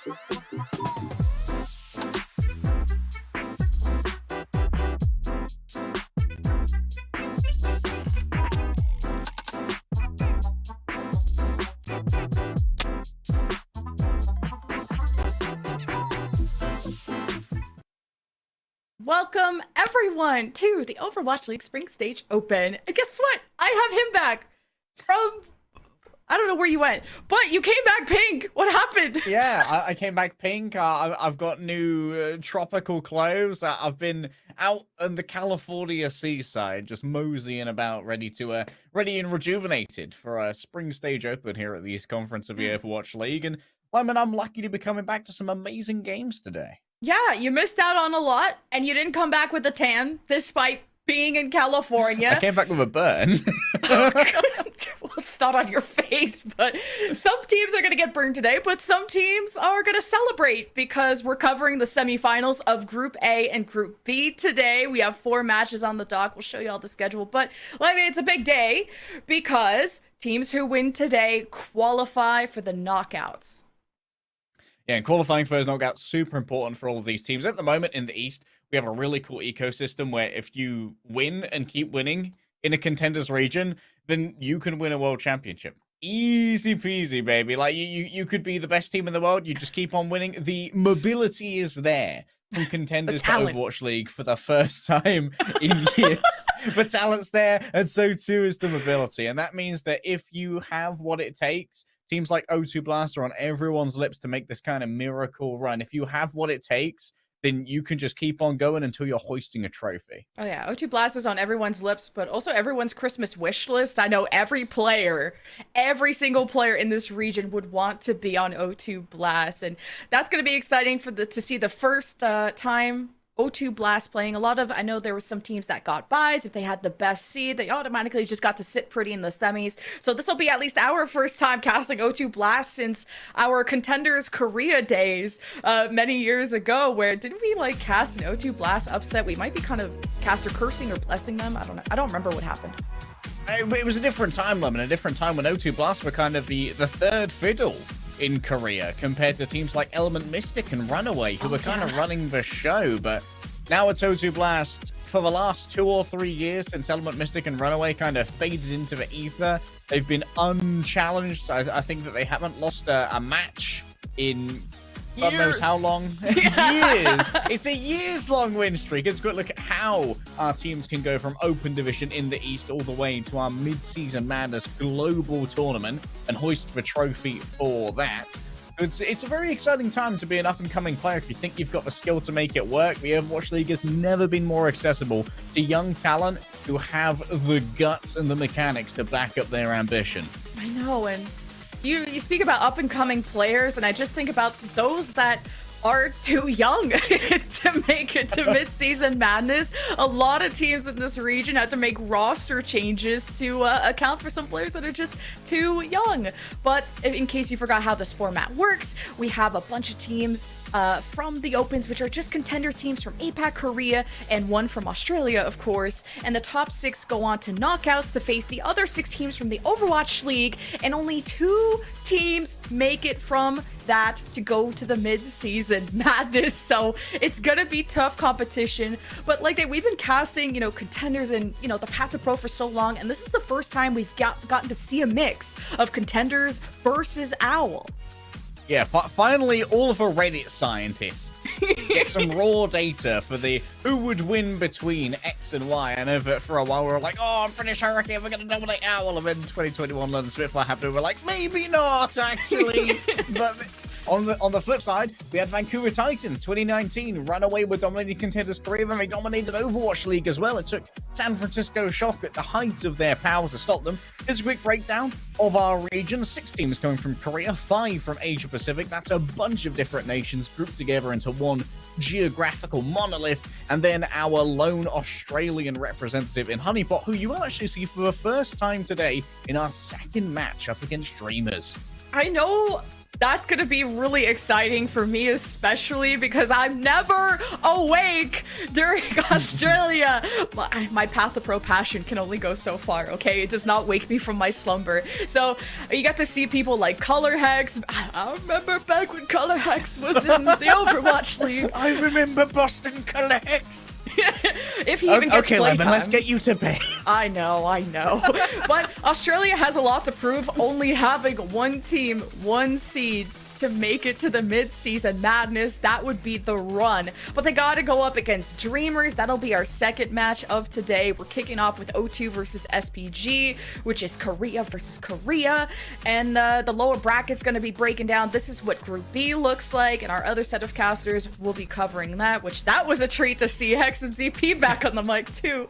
Welcome, everyone, to the Overwatch League Spring Stage Open. And guess what? I have him back from... I don't know where you went, but you came back pink. What happened? Yeah, I came back pink. I've got new tropical clothes. I've been out on the California seaside, just moseying about, ready and rejuvenated for a Spring Stage Open here at the East Conference of the Overwatch League. And I'm lucky to be coming back to some amazing games today. Yeah, you missed out on a lot, and you didn't come back with a tan, despite being in California. I came back with a burn. Well, it's not on your face, but some teams are going to get burned today, but some teams are going to celebrate because we're covering the semifinals of Group A and Group B today. We have 4 matches on the dock. We'll show you all the schedule, but it's a big day because teams who win today qualify for the knockouts. Yeah, and qualifying for those knockouts super important for all of these teams. At the moment in the East, we have a really cool ecosystem where if you win and keep winning in a contenders region, then you can win a world championship. Easy peasy, baby. Like you could be the best team in the world. You just keep on winning. The mobility is there from contenders to Overwatch League for the first time in years. The talent's there, and so too is the mobility. And that means that if you have what it takes, teams like O2 Blast are on everyone's lips to make this kind of miracle run. If you have what it takes, then you can just keep on going until you're hoisting a trophy. Oh yeah, O2 Blast is on everyone's lips, but also everyone's Christmas wish list. I know every single player in this region would want to be on O2 Blast, and that's going to be exciting for to see the first time O2 Blast playing. I know there were some teams that got buys. If they had the best seed, they automatically just got to sit pretty in the semis. So this will be at least our first time casting O2 Blast since our Contenders Korea days many years ago, where didn't we cast an O2 Blast upset? We might be kind of caster cursing or blessing them. I don't know. I don't remember what happened. It was a different time, Lemon, a different time when O2 Blast were kind of the third fiddle in Korea compared to teams like Element Mystic and Runaway, who were kind of running the show. But now it's O2 Blast. For the last 2 or 3 years since Element Mystic and Runaway kind of faded into the ether, they've been unchallenged. I think that they haven't lost a match in God knows how long. Years. It's a years-long win streak. It's a good look at how our teams can go from Open Division in the East all the way to our Mid-Season Madness Global Tournament and hoist the trophy for that. It's a very exciting time to be an up-and-coming player if you think you've got the skill to make it work. The Overwatch League has never been more accessible to young talent who have the guts and the mechanics to back up their ambition. I know, and you speak about up-and-coming players, and I just think about those that are too young to make it to Mid-Season Madness. A lot of teams in this region had to make roster changes to account for some players that are just too young. But in case you forgot how this format works, we have a bunch of teams from the Opens, which are just contenders teams from APAC, Korea, and 1 from Australia, of course. And the top 6 go on to knockouts to face the other 6 teams from the Overwatch League, and only 2 teams make it from that to go to the Mid-Season Madness. So it's gonna be tough competition. But we've been casting, contenders and, the Path to Pro for so long, and this is the first time we've gotten to see a mix of contenders versus OWL. Yeah, finally, all of our Reddit scientists get some raw data for who would win between X and Y. I know that for a while we were like, oh, I'm pretty sure we're going to dominate OWL, and then 2021 London Spitfire happened, we're like, maybe not, actually. But on the flip side, we had Vancouver Titans 2019 Runaway with dominating contenders Korea, and they dominated Overwatch League as well. It took San Francisco Shock at the height of their power to stop them. Here's a quick breakdown of our region. 6 teams coming from Korea, 5 from Asia Pacific. That's a bunch of different nations grouped together into one geographical monolith. And then our lone Australian representative in Honeypot, who you will actually see for the first time today in our second match up against Dreamers. I know That's going to be really exciting for me, especially because I'm never awake during Australia. My Path to Pro passion can only go so far, okay? It does not wake me from my slumber. So you get to see people like Color Hex. I remember back when Color Hex was in the Overwatch League. I remember Boston Color Hex. If he even gets okay, playtime. Lemon, let's get you to bed. I know. But Australia has a lot to prove, only having one team, one seed to make it to the mid-season madness. That would be the run. But they got to go up against Dreamers. That'll be our second match of today. We're kicking off with O2 versus SPG, which is Korea versus Korea. And the lower bracket's going to be breaking down. This is what Group B looks like. And our other set of casters will be covering that, which that was a treat to see Hex and ZP back on the mic too.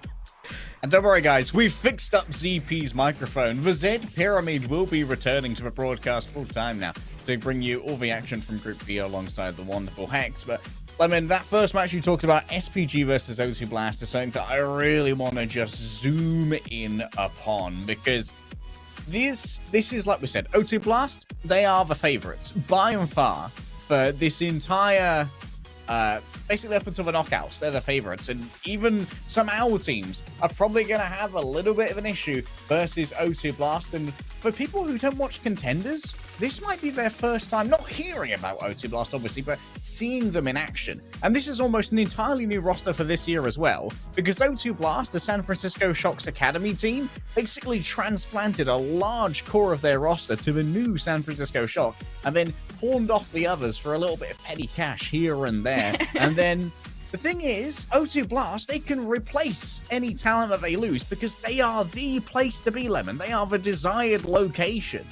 And don't worry, guys, we've fixed up ZP's microphone. The Z Pyramid will be returning to the broadcast full time now to bring you all the action from Group B alongside the wonderful Hex. But, Lemon, that first match you talked about, SPG versus O2 Blast, is something that I really want to just zoom in upon, because this is, like we said, O2 Blast, they are the favorites by and far for this entire... basically up until the knockouts, they're the favorites, and even some OWL teams are probably going to have a little bit of an issue versus O2 Blast. And for people who don't watch contenders, this might be their first time not hearing about O2 Blast, obviously, but seeing them in action. And this is almost an entirely new roster for this year as well, because O2 Blast, the San Francisco Shock's academy team, basically transplanted a large core of their roster to the new San Francisco Shock, and then pawned off the others for a little bit of petty cash here and there. And then the thing is, O2 Blast, they can replace any talent that they lose because they are the place to be, Lemon. They are the desired location.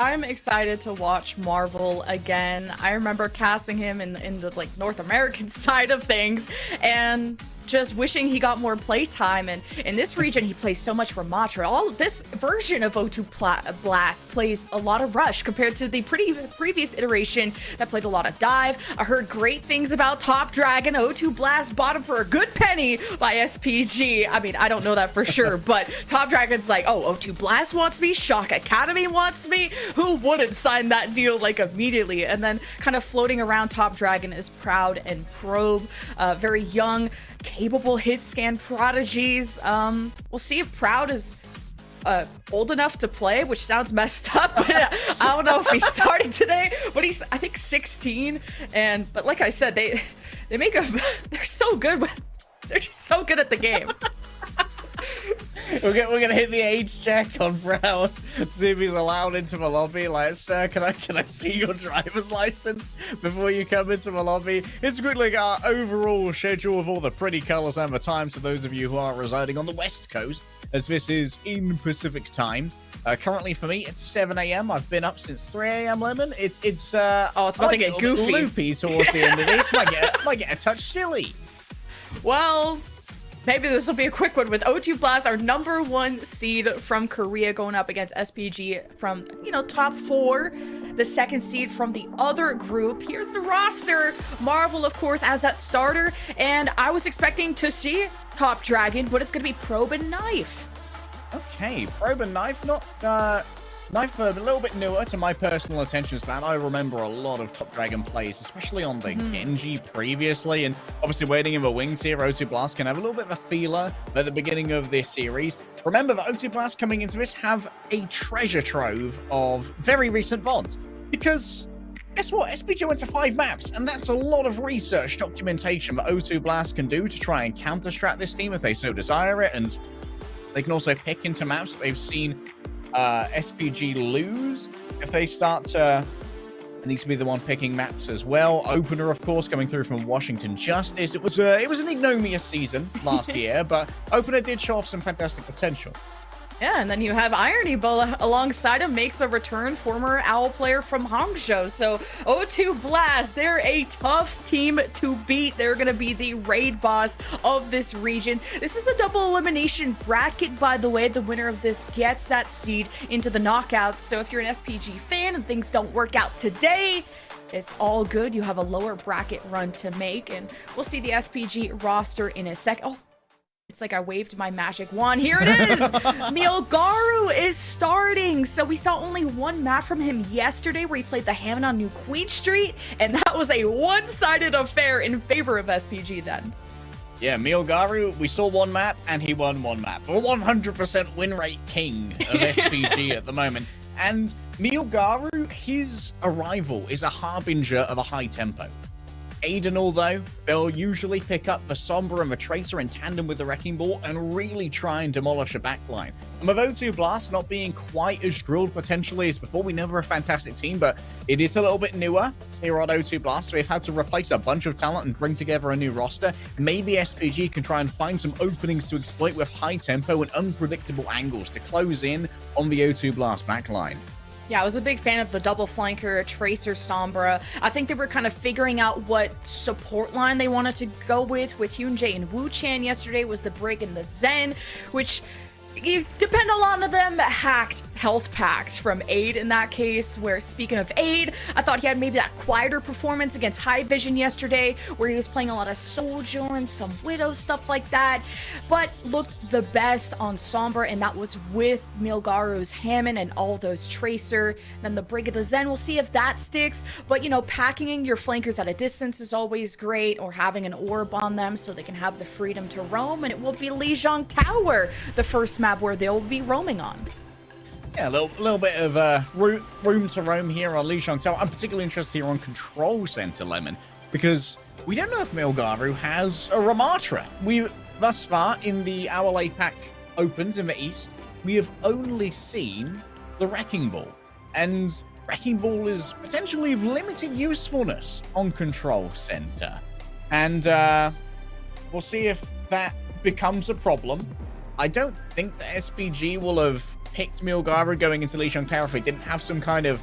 I'm excited to watch Marvel again. I remember casting him in the like North American side of things, and just wishing he got more playtime. And in this region, he plays so much Ramatra. All this version of O2 Blast plays a lot of Rush compared to the previous iteration that played a lot of Dive. I heard great things about Top Dragon. O2 Blast bought him for a good penny by SPG. I mean, I don't know that for sure, but Top Dragon's like, oh, O2 Blast wants me, Shock Academy wants me. Who wouldn't sign that deal like immediately? And then kind of floating around Top Dragon is Proud and Probe, very young, capable hit scan prodigies. We'll see if Proud is old enough to play, which sounds messed up, but I don't know if he's starting today, but he's, I think, 16. But like I said, they make a, they're so good, they're just so good at the game. We're gonna hit the age check on Proud, see if he's allowed into the lobby. Like, sir, can I see your driver's license before you come into the lobby? It's quickly our overall schedule of all the pretty colors and the times for those of you who are residing on the West Coast, as this is in Pacific time. Currently for me, it's 7 a.m. I've been up since 3 a.m. Lemon. It's about to get goofy, loopy towards the end of this. Might get a touch silly. Well, maybe this will be a quick one with O2 Blast, our #1 seed from Korea, going up against SPG from, top 4, the second seed from the other group. Here's the roster. Marvel, of course, as that starter, and I was expecting to see Top Dragon, but it's going to be Probe and Knife. Okay, Probe and Knife, Knife a little bit newer to my personal attention span. I remember a lot of Top Dragon plays, especially on the Genji previously, and obviously waiting in the wings here, O2 Blast can have a little bit of a feeler at the beginning of this series. Remember that O2 Blast coming into this have a treasure trove of very recent VODs, because guess what? SPG went to 5 maps, and that's a lot of research documentation that O2 Blast can do to try and counter-strat this team if they so desire it, and they can also pick into maps that they've seen SPG lose if they start to. It needs to be the one picking maps as well. Opener, of course, coming through from Washington Justice. It was an ignominious season last year, but Opener did show off some fantastic potential. Yeah, and then you have Irony alongside him, makes a return, former OWL player from Hangzhou. So O2 Blast, they're a tough team to beat. They're going to be the raid boss of this region. This is a double elimination bracket, by the way. The winner of this gets that seed into the knockouts. So if you're an SPG fan and things don't work out today, it's all good. You have a lower bracket run to make, and we'll see the SPG roster in a sec. Oh, It's like I waved my magic wand. Here it is! Milgaru is starting! So we saw only one map from him yesterday where he played the Hammond on New Queen Street, and that was a one-sided affair in favor of SPG then. Yeah, Milgaru, we saw one map, and he won one map. A 100% win rate king of SPG at the moment. And Milgaru, his arrival is a harbinger of a high tempo. Aiden, although, they'll usually pick up the Sombra and the Tracer in tandem with the Wrecking Ball and really try and demolish a backline. And with O2 Blast not being quite as drilled potentially as before, we know they're a fantastic team, but it is a little bit newer here on O2 Blast. So they've had to replace a bunch of talent and bring together a new roster. Maybe SPG can try and find some openings to exploit with high tempo and unpredictable angles to close in on the O2 Blast backline. Yeah, I was a big fan of the double flanker, Tracer, Sombra. I think they were kind of figuring out what support line they wanted to go with Hyunjae and Wu-Chan. Yesterday was the Brig and the Zen, which you depend a lot on them hacked health packs from Aid in that case, where speaking of Aid, I thought he had maybe that quieter performance against High Vision yesterday, where he was playing a lot of Sojourn, some Widow, stuff like that, but looked the best on Sombra, and that was with Milgaru's Hammond and all those Tracer. Then the Brig of the Zen, we'll see if that sticks, but you know, packing your flankers at a distance is always great, or having an orb on them so they can have the freedom to roam, and it will be Lijiang Tower, the first map where they'll be roaming on. Yeah, a little bit of room to roam here on Lijiang Tower. I'm particularly interested here on Control Center, Lemon, because we don't know if Milgaru has a Ramatra. We, thus far, in the Owl APAC Opens in the East, we have only seen the Wrecking Ball. And Wrecking Ball is potentially of limited usefulness on Control Center. And we'll see if that becomes a problem. I don't think that SPG will have picked Milgaru going into Lijiang Tower if they didn't have some kind of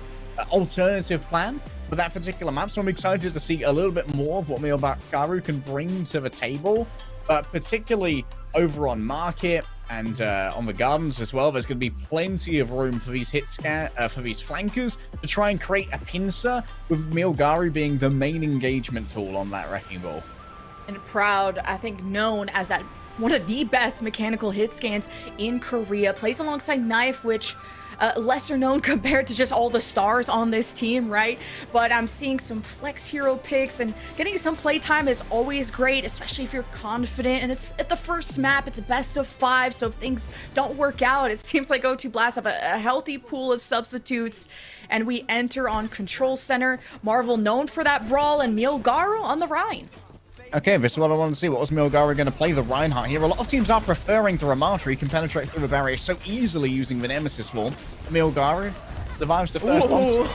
alternative plan for that particular map. So I'm excited to see a little bit more of what Milgaru can bring to the table, but particularly over on Market and on the Gardens as well. There's going to be plenty of room for these for these flankers to try and create a pincer, with Milgaru being the main engagement tool on that Wrecking Ball. And Proud, I think, known as that one of the best mechanical hit scans in Korea, plays alongside Knife, which lesser known compared to just all the stars on this team, right? But I'm seeing some flex hero picks, and getting some playtime is always great, especially if you're confident. And it's at the first map, it's a best of 5, so if things don't work out, it seems like O2 Blast have a healthy pool of substitutes. And we enter on Control Center. Marvel known for that brawl, and Milgaru on the Rhine. Okay, this is what I want to see. What was Milgaru going to play the Reinhardt here? A lot of teams are preferring the Ramatra. He can penetrate through the barrier so easily using the Nemesis form. Milgaru survives the first onslaught.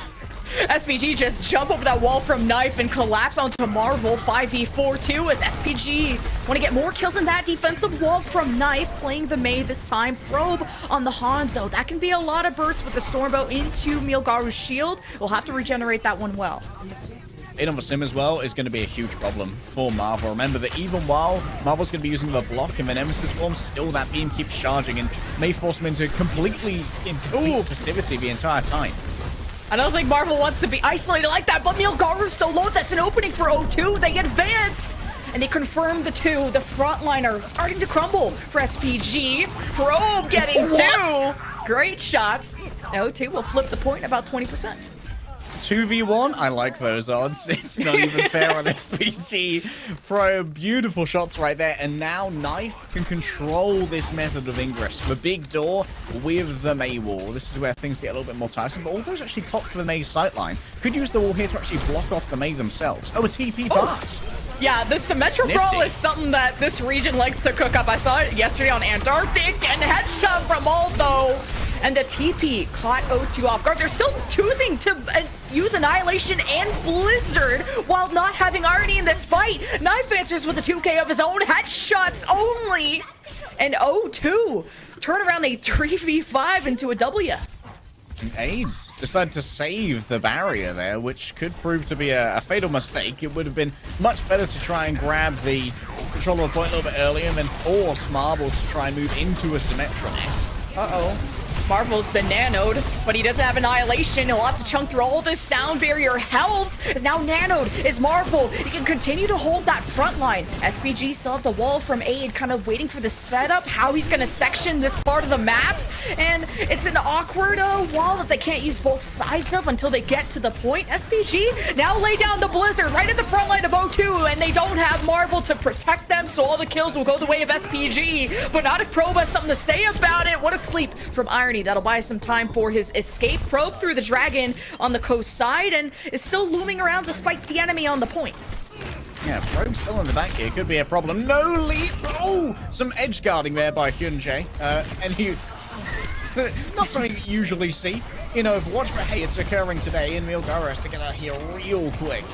SPG just jump over that wall from Knife and collapse onto Marvel. 5v4-2 as SPG want to get more kills in that defensive wall from Knife, playing the Mei this time. Probe on the Hanzo. That can be a lot of bursts with the Stormbow into Milgaru's shield. We'll have to regenerate that one well. In on the sim as well is going to be a huge problem for Marvel. Remember that even while Marvel's going to be using the block in the Nemesis form, still that beam keeps charging and may force him into complete passivity the entire time. I don't think Marvel wants to be isolated like that, but Milgaru's so low, that's an opening for O2. They advance, and they confirm the 2. The frontliner starting to crumble for SPG. Probe getting 2. Great shots. O2 will flip the point about 20%. 2v1, I like those odds. It's not even fair on SPG. Pro, beautiful shots right there. And now Knife can control this method of ingress. The big door with the Mei wall. This is where things get a little bit more tiresome. But all those actually clocked for the Mei sightline. Could use the wall here to actually block off the Mei themselves. Oh, a TP pass. Yeah, the Symmetra Brawl is something that this region likes to cook up. I saw it yesterday on Antarctic, and headshot from Aldo. And the TP caught O2 off guard. They're still choosing to use Annihilation and Blizzard while not having Irony in this fight. Knife answers with a 2K of his own, headshots only. And O2 turn around a 3v5 into a W. And Aid decided to save the barrier there, which could prove to be a fatal mistake. It would have been much better to try and grab the control of the point a little bit earlier and then force Marvel to try and move into a Symmetra net. Uh-oh. Marvel's been nanoed, but he doesn't have Annihilation. He'll have to chunk through all this sound barrier. Health is now nanoed. Is Marvel. He can continue to hold that front line. SPG still have the wall from Aid, kind of waiting for the setup, how he's going to section this part of the map. And it's an awkward wall that they can't use both sides of until they get to the point. SPG now lay down the Blizzard right at the front line of O2, and they don't have Marvel to protect them, so all the kills will go the way of SPG. But not if Probe has something to say about it. What a sleep from Irony. That'll buy some time for his escape. Probe through the dragon on the coast side and is still looming around despite the enemy on the point. Yeah, Probe's still in the back here. Could be a problem. No leap. Oh, some edge guarding there by Hyunjae. And he... not something you usually see in Overwatch, but hey, it's occurring today, and Milgara has to get out here real quick.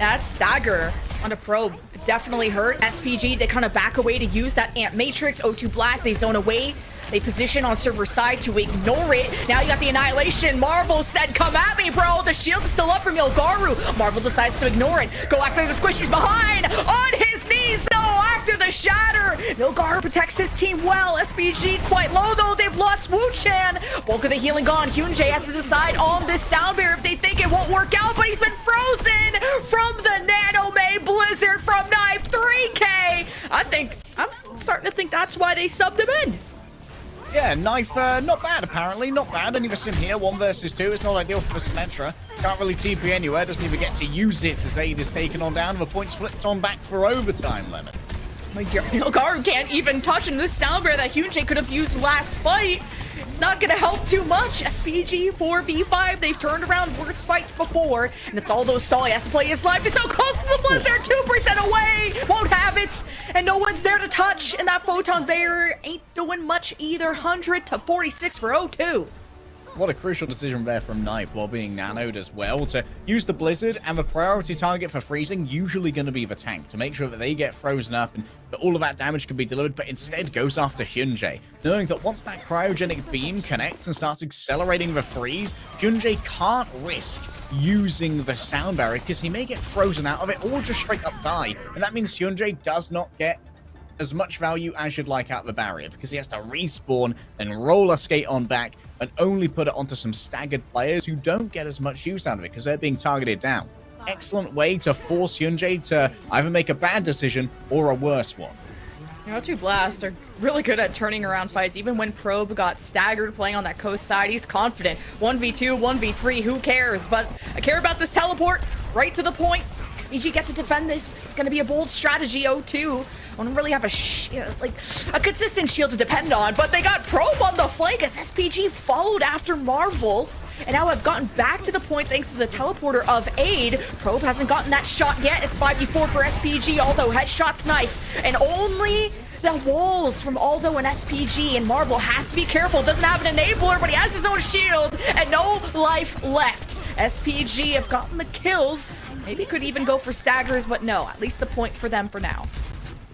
That stagger on a Probe definitely hurt. SPG, they kind of back away to use that Ant Matrix. O2 Blast, they zone away. They position on server side to ignore it. Now you got the Annihilation. Marvel said, come at me, bro. The shield is still up for Milgaru. Marvel decides to ignore it. Go after the squishies behind. On his knees, though, after the shatter. Milgaru protects his team well. SPG quite low, though. They've lost Wu-Chan. Bulk of the healing gone. Hyunjae has to decide on this sound barrier if they think it won't work out, but he's been frozen from the Nano May Blizzard from Knife 3K. I'm starting to think that's why they subbed him in. Yeah, Knife, not bad, apparently. Not bad. Only for Sim here. 1 versus 2. It's not ideal for Symmetra. Can't really TP anywhere. Doesn't even get to use it as Aid is taken on down. The points flipped on back for overtime, Lemon. Milgaru can't even touch him. This sound barrier that Hyunjae could have used last fight. It's not going to help too much. SPG 4v5. They've turned around worse fights before. And it's all those stall. He has to play his life. It's so close to the Blizzard. 2% away. Won't have it. And no one's there to touch. And that Photon barrier ain't doing much either. 100 to 46 for O2. What a crucial decision there from Knife while being nanoed as well to use the Blizzard, and the priority target for freezing usually going to be the tank to make sure that they get frozen up and that all of that damage can be delivered, but instead goes after Hyunjae, knowing that once that cryogenic beam connects and starts accelerating the freeze, Hyunjae can't risk using the sound barrier because he may get frozen out of it or just straight up die, and that means Hyunjae does not get as much value as you'd like out of the barrier because he has to respawn and roller skate on back and only put it onto some staggered players who don't get as much use out of it because they're being targeted down. Excellent way to force Hyunjae to either make a bad decision or a worse one. O2 Blast are really good at turning around fights. Even when Probe got staggered playing on that coast side, he's confident. 1v2, 1v3, who cares? But I care about this teleport. Right to the point. SPG get to defend this. This is going to be a bold strategy. O2 don't really have a consistent shield to depend on, but they got Probe on the flank as SPG followed after Marvel. And now I've gotten back to the point thanks to the teleporter of Aid. Probe hasn't gotten that shot yet. It's 5v4 for SPG, although headshots Knife. And only the walls from Aldo and SPG, and Marvel has to be careful. Doesn't have an enabler, but he has his own shield and no life left. SPG have gotten the kills. Maybe could even go for staggers, but no, at least the point for them for now.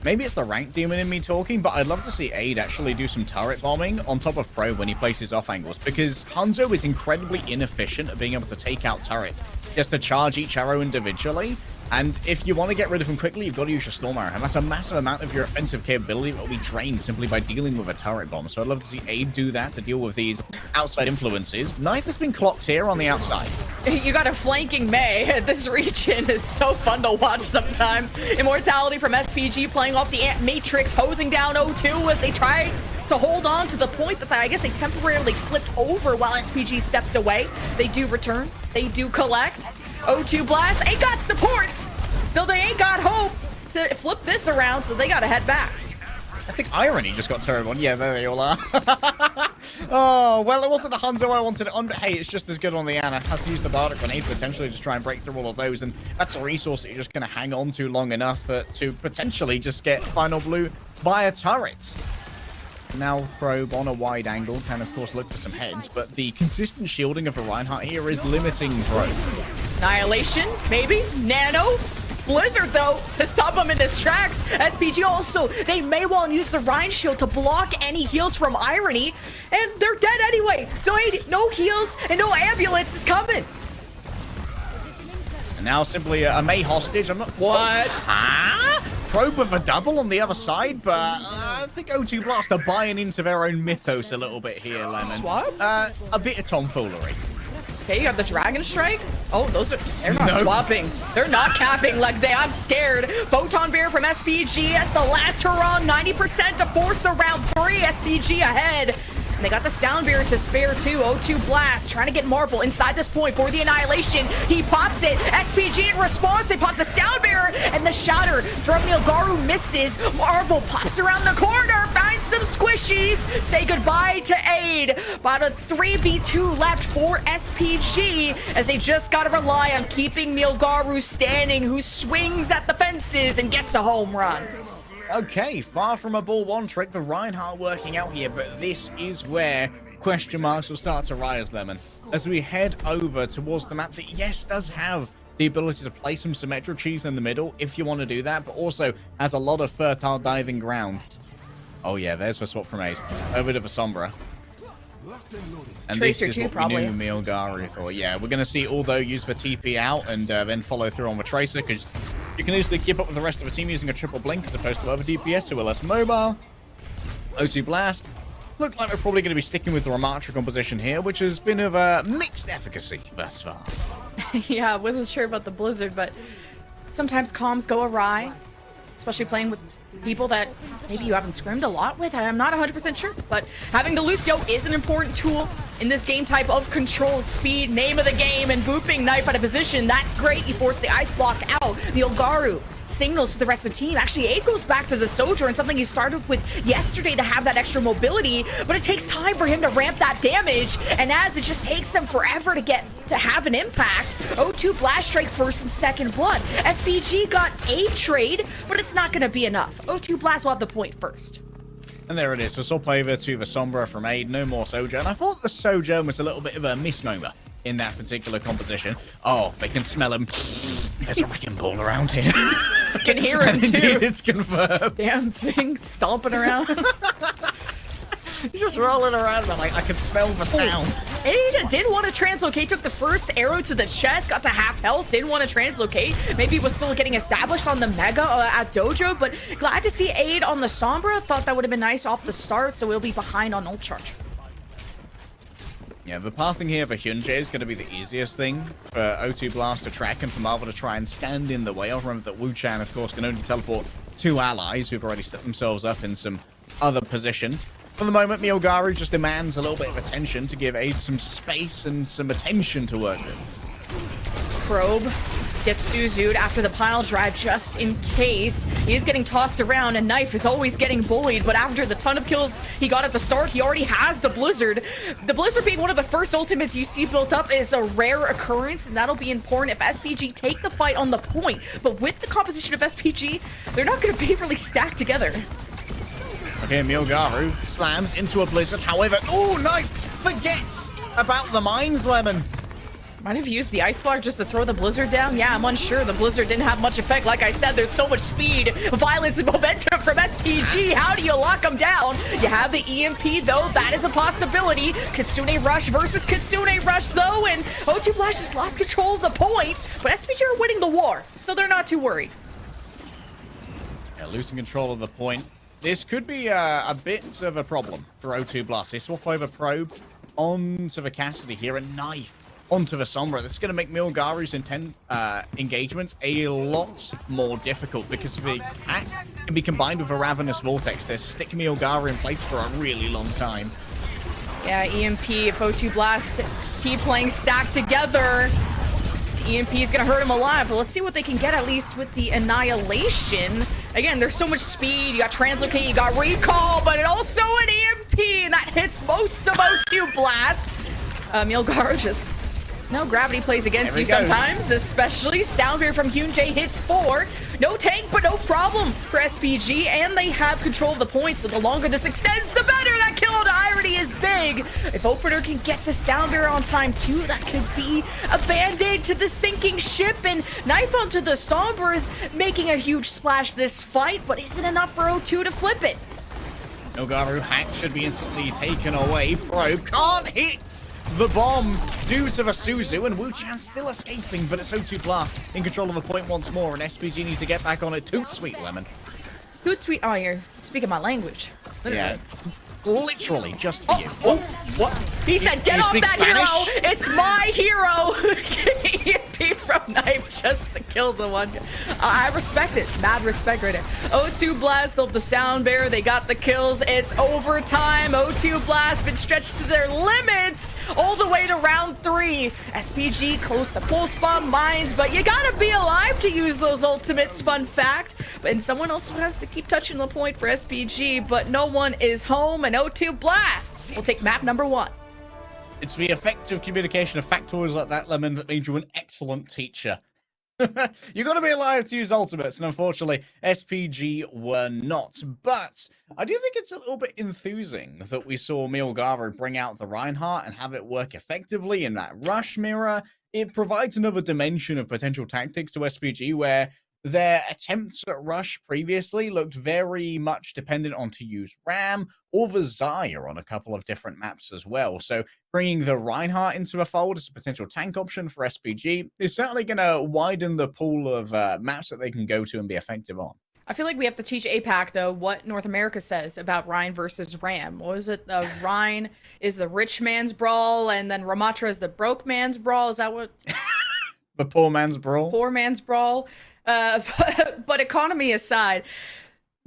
Maybe it's the rank demon in me talking, but I'd love to see Aid actually do some turret bombing on top of Probe when he places off angles, because Hanzo is incredibly inefficient at being able to take out turrets. Just to charge each arrow individually, and if you want to get rid of him quickly, you've got to use your Storm Arrow, and that's a massive amount of your offensive capability that will be drained simply by dealing with a turret bomb. So I'd love to see Aid do that to deal with these outside influences. Knife has been clocked here on the outside. You got a flanking May. This region is so fun to watch sometimes. Immortality from SPG playing off the Ant Matrix, hosing down O2 as they try to hold on to the point that I guess they temporarily flipped over while SPG stepped away. They do return. They do collect. O2 Blast ain't got supports, so they ain't got hope to flip this around, so they gotta head back. I think Irony just got turned on. Yeah, there they all are. Oh, well, it wasn't the Hanzo I wanted it on, but hey, it's just as good on the Ana. Has to use the Bardic Grenade potentially to try and break through all of those, and that's a resource that you're just going to hang on to long enough to potentially just get Final Blue by a turret. Now Probe on a wide angle can, of course, look for some heads, but the consistent shielding of the Reinhardt here is limiting Probe. Annihilation, maybe? Nano? Blizzard, though, to stop him in his tracks. SPG also, they may well use the Rhine shield to block any heals from Irony, and they're dead anyway. So no heals and no ambulance is coming. And now simply a May hostage. I'm not... What? Huh? Probe with a double on the other side, but I think O2 Blast are buying into their own mythos a little bit here, Lemon. Swap? A bit of tomfoolery. Okay, you got the Dragon Strike. Oh, they're not swapping. They're not capping like I'm scared. Photon Bear from SPG as the last hurrah, 90% to force the round 3. SPG ahead. And they got the Sound Bear to spare too. O2 Blast trying to get Marvel inside this point for the Annihilation. He pops it. SPG in response. They pop the Sound Bear and the Shatter from Nilgaru misses. Marvel pops around the corner. Finds some squishies. Say goodbye to Aid. About a 3v2 left for SPG as they just got to rely on keeping Nilgaru standing, who swings at the fences and gets a home run. Okay, far from a ball one trick, the Reinhardt working out here, but this is where question marks will start to rise, Lemon. As we head over towards the map that, yes, does have the ability to play some symmetrical cheese in the middle if you want to do that, but also has a lot of fertile diving ground. Oh yeah, there's the swap from Ace. Over to the Sombra. And Tracer this is too, what probably. we knew Milgari thought. Yeah, we're going to see Aldo use the TP out and then follow through on the Tracer, because you can easily keep up with the rest of the team using a triple blink as opposed to other DPS who are less mobile. O2 Blast look like we're probably going to be sticking with the Ramatra composition here, which has been of a mixed efficacy thus far. Yeah, I wasn't sure about the Blizzard, but sometimes comms go awry, especially playing with people that maybe you haven't scrimmed a lot with. I'm not 100% sure, but having the Lucio is an important tool in this game type of control, speed, name of the game, and booping knife out of position. That's great. You force the ice block out. The Nilgaru signals to the rest of the team. Actually, Aid goes back to the Soldier, and something he started with yesterday to have that extra mobility, but it takes time for him to ramp that damage, and as it just takes him forever to have an impact. O2 Blast Strike first and second blood. SPG got a trade, but it's not going to be enough. O2 Blast will have the point first. And there it is. So swap over to the Sombra from Aid. No more Sojourn. I thought the Sojourn was a little bit of a misnomer in that particular composition. Oh, they can smell him. There's a wrecking ball around here. You can hear him too. Indeed, it's confirmed. Damn thing stomping around. He's just rolling around, but like I can smell the sound. Aid didn't want to translocate, took the first arrow to the chest, got to half health, didn't want to translocate. Maybe was still getting established on the Mega at Dojo, but glad to see Aid on the Sombra. Thought that would have been nice off the start, so we'll be behind on ult charge. Yeah, the pathing here for Hyunjae is going to be the easiest thing for O2 Blast to track and for Marvel to try and stand in the way. I'll remember that Wu Chan, of course, can only teleport 2 allies who've already set themselves up in some other positions. For the moment, Milgaru just demands a little bit of attention to give Aid some space and some attention to work with. Probe gets Suzu'd after the pile drive just in case. He is getting tossed around, and Knife is always getting bullied, but after the ton of kills he got at the start, he already has the Blizzard. The Blizzard being one of the first ultimates you see built up is a rare occurrence, and that'll be important if SPG take the fight on the point. But with the composition of SPG, they're not going to be really stacked together. Okay, Milgaru slams into a Blizzard. However, oh, Knife forgets about the mines, Lemon. Might have used the ice block just to throw the Blizzard down. Yeah, I'm unsure. The Blizzard didn't have much effect. Like I said, there's so much speed, violence, and momentum from SPG. How do you lock them down? You have the EMP, though. That is a possibility. Kitsune Rush versus Kitsune Rush, though, and O2 Blast just lost control of the point, but SPG are winning the war, so they're not too worried. Yeah, losing control of the point. This could be a bit of a problem for O2 Blast. They swap over Probe onto the Cassidy here, and Knife onto the Sombra. This is going to make Milgaru's engagements a lot more difficult because if the attack can be combined with a Ravenous Vortex, they stick Milgaru in place for a really long time. Yeah, EMP, if O2 Blast keep playing stacked together, EMP is going to hurt him alive, but let's see what they can get at least with the Annihilation. Again, there's so much speed. You got Translocate, you got Recall, but it also an EMP, and that hits most of O2 Blast. Milgaru just... No, gravity plays against you sometimes, especially Sound Bear from Hyunjae hits 4. No tank, but no problem for SPG, and they have control of the points, so the longer this extends, the better. That kill on irony is big. If Opener can get the Sound Bear on time too, that could be a band-aid to the sinking ship, and Knife onto the Sombra is making a huge splash this fight, but isn't enough for O2 to flip it. Milgaru hack should be instantly taken away. Probe can't hit the bomb due to the Suzu, and Wu-Chan still escaping, but it's O2 Blast in control of the point once more, and SPG needs to get back on it. Toot sweet, Lemon. Toot sweet. Oh, you're speaking my language. Yeah. Literally, just for you. Oh, what? He said, get off that Spanish? hero! It's my hero! EMP from Knife just to kill the one. I respect it. Mad respect right there. O2 Blast up the sound bearer. They got the kills. It's overtime. O2 Blast been stretched to their limits all the way to round 3. SPG close to full spawn mines, but you gotta be alive to use those ultimates, fun fact. And someone else has to keep touching the point for SPG, but no one is home, and O2 Blast will take map number 1. It's the effective communication of factoids like that, Lemon, that made you an excellent teacher. You got to be alive to use ultimates, and unfortunately, SPG were not. But I do think it's a little bit enthusing that we saw Milgaru bring out the Reinhardt and have it work effectively in that rush mirror. It provides another dimension of potential tactics to SPG where their attempts at rush previously looked very much dependent on to use Ram or the Zarya on a couple of different maps as well. So bringing the Reinhardt into the fold as a potential tank option for SPG is certainly going to widen the pool of maps that they can go to and be effective on. I feel like we have to teach APAC, though, what North America says about Rhine versus Ram. What was it? Rhine is the rich man's brawl, and then Ramatra is the broke man's brawl. Is that what? The poor man's brawl? Poor man's brawl. But economy aside,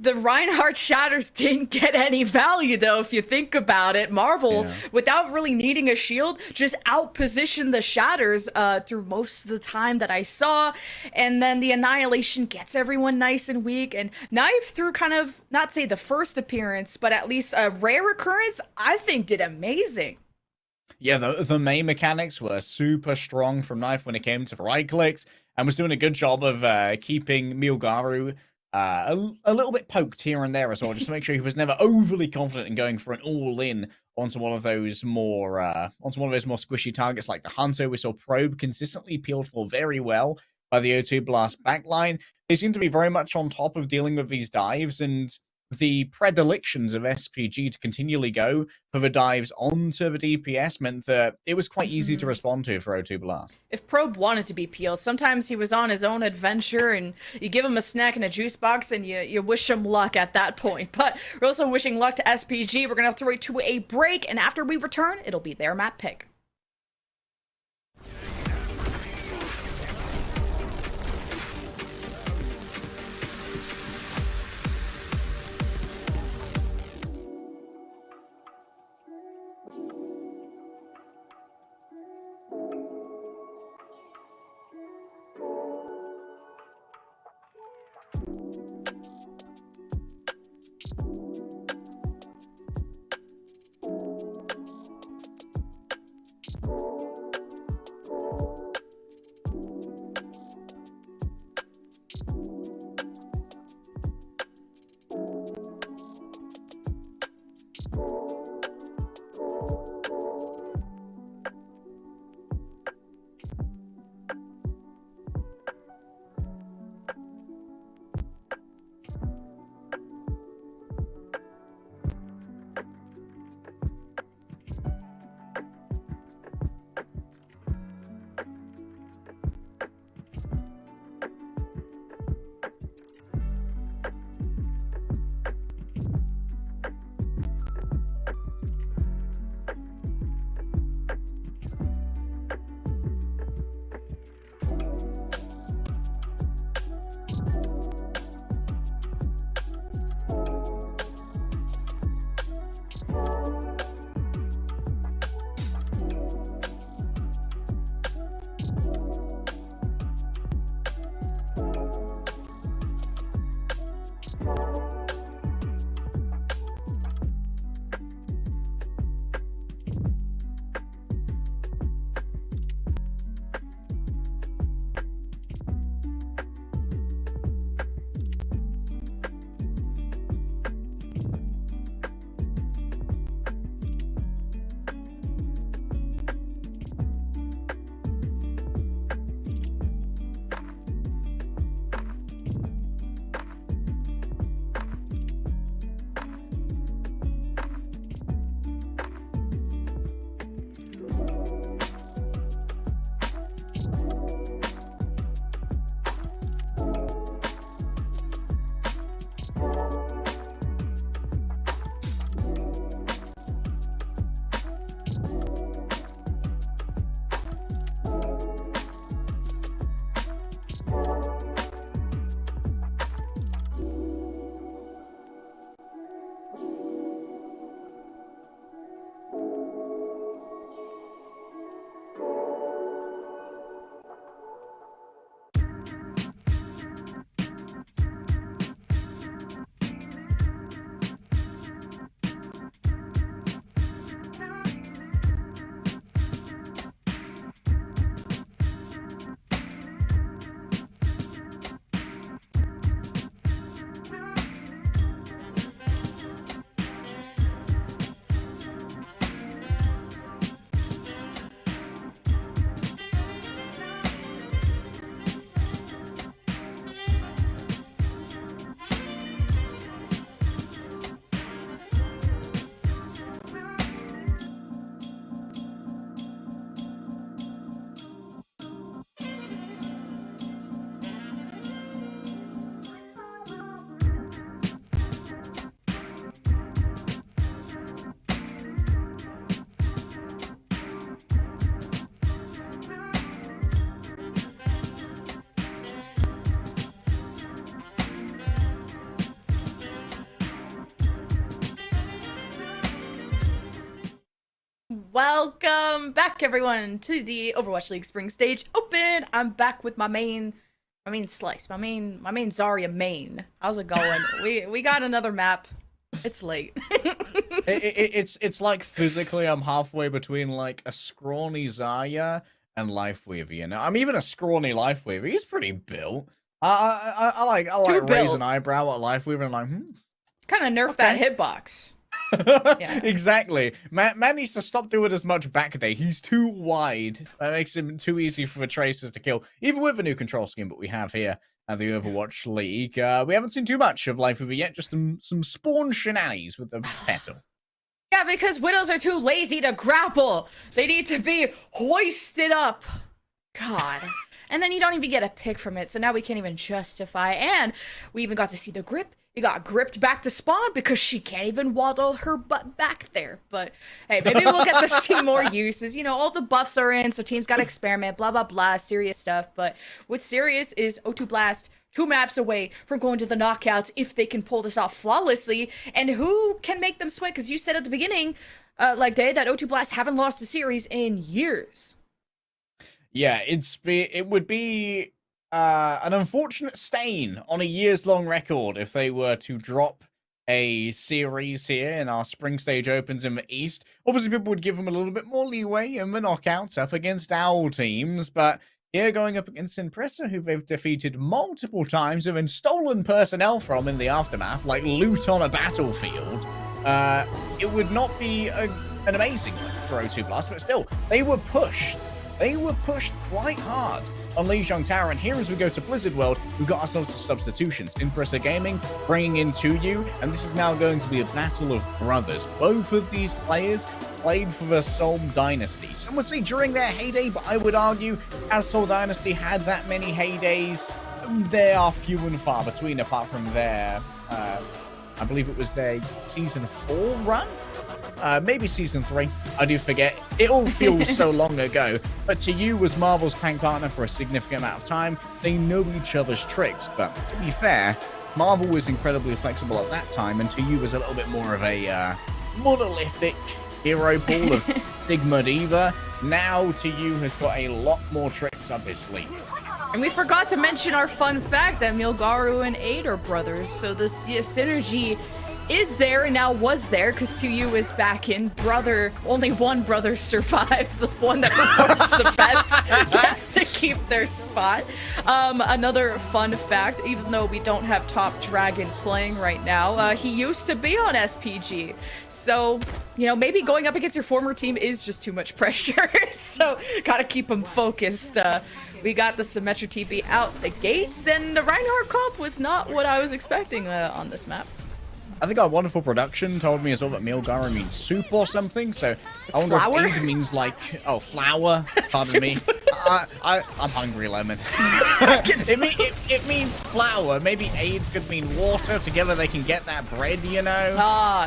the Reinhardt shatters didn't get any value, though, if you think about it. Marvel, without really needing a shield, just outpositioned the shatters through most of the time that I saw. And then the Annihilation gets everyone nice and weak. And Knife, through kind of, not say the first appearance, but at least a rare occurrence, I think did amazing. Yeah, the main mechanics were super strong from Knife when it came to right clicks, and was doing a good job of keeping Milgaru a little bit poked here and there as well, just to make sure he was never overly confident in going for an all-in onto one of those more squishy targets like the Hunter. We saw Probe consistently peeled for very well by the O2 Blast backline. They seem to be very much on top of dealing with these dives, and the predilections of SPG to continually go for the dives onto the DPS meant that it was quite easy to respond to for O2 Blast. If Probe wanted to be peeled, sometimes he was on his own adventure, and you give him a snack and a juice box, and you wish him luck at that point. But we're also wishing luck to SPG. We're going to have to wait to a break, and after we return, it'll be their map pick. Welcome back, everyone, to the Overwatch League Spring Stage Open. I'm back with my main Slice, my main Zarya main. How's it going? we got another map. It's late. It's like physically I'm halfway between like a scrawny Zarya and Lifeweaver. You know, I'm even a scrawny Lifeweaver. He's pretty built. I like raise an eyebrow at Lifeweaver and I'm like, Kind of nerf that hitbox. Yeah. Exactly. Man needs to stop doing as much backday. He's too wide. That makes him too easy for the tracers to kill, even with the new control scheme that we have here at the Overwatch League. We haven't seen too much of Lifeweaver yet, just some spawn shenanigans with the petal. Yeah, because Widows are too lazy to grapple. They need to be hoisted up. God. And then you don't even get a pick from it, so now we can't even justify. And we even got to see the grip. He got gripped back to spawn because she can't even waddle her butt back there. But hey, maybe we'll get to see more uses. You know, all the buffs are in, so teams got to experiment, blah, blah, blah, serious stuff. But what's serious is O2 Blast 2 maps away from going to the knockouts if they can pull this off flawlessly. And who can make them sweat? Because you said at the beginning, Day, that O2 Blast haven't lost a series in years. Yeah, it would be an unfortunate stain on a years-long record if they were to drop a series here in our Spring Stage Opens in the East. Obviously, people would give them a little bit more leeway in the knockouts up against our teams, but here going up against Impressa, who they've defeated multiple times, and stolen personnel from in the aftermath, like loot on a battlefield, it would not be an amazing win for O2 Blast, but still, they were pushed. They were pushed quite hard on Lijiang Tower, and here as we go to Blizzard World, we've got ourselves some substitutions. Impressa Gaming bringing in 2U, and this is now going to be a battle of brothers. Both of these players played for the Seoul Dynasty. Some would say during their heyday, but I would argue as Seoul Dynasty had that many heydays, they are few and far between, apart from their, I believe it was their Season 4 run? Maybe Season 3. I do forget. It all feels so long ago. But 2U was Marvel's tank partner for a significant amount of time. They know each other's tricks. But to be fair, Marvel was incredibly flexible at that time, and 2U was a little bit more of a monolithic hero pool of Sigma Diva. Now 2U has got a lot more tricks up his sleeve. And we forgot to mention our fun fact that Milgaru and Aid are brothers. So this synergy is there and now was there because 2U is back in. Only one brother survives. The one that performs the best gets to keep their spot. Another fun fact, even though we don't have Top Dragon playing right now, he used to be on SPG. So, you know, maybe going up against your former team is just too much pressure. So, gotta keep him focused. We got the Symmetra TP out the gates, and the Reinhardt comp was not what I was expecting on this map. I think our wonderful production told me as well that Milgaru means soup or something, so I wonder flour? if Aid means like, oh, flour, pardon me. I'm hungry, Lemon. it means flour. Maybe Aid could mean water. Together they can get that bread, you know?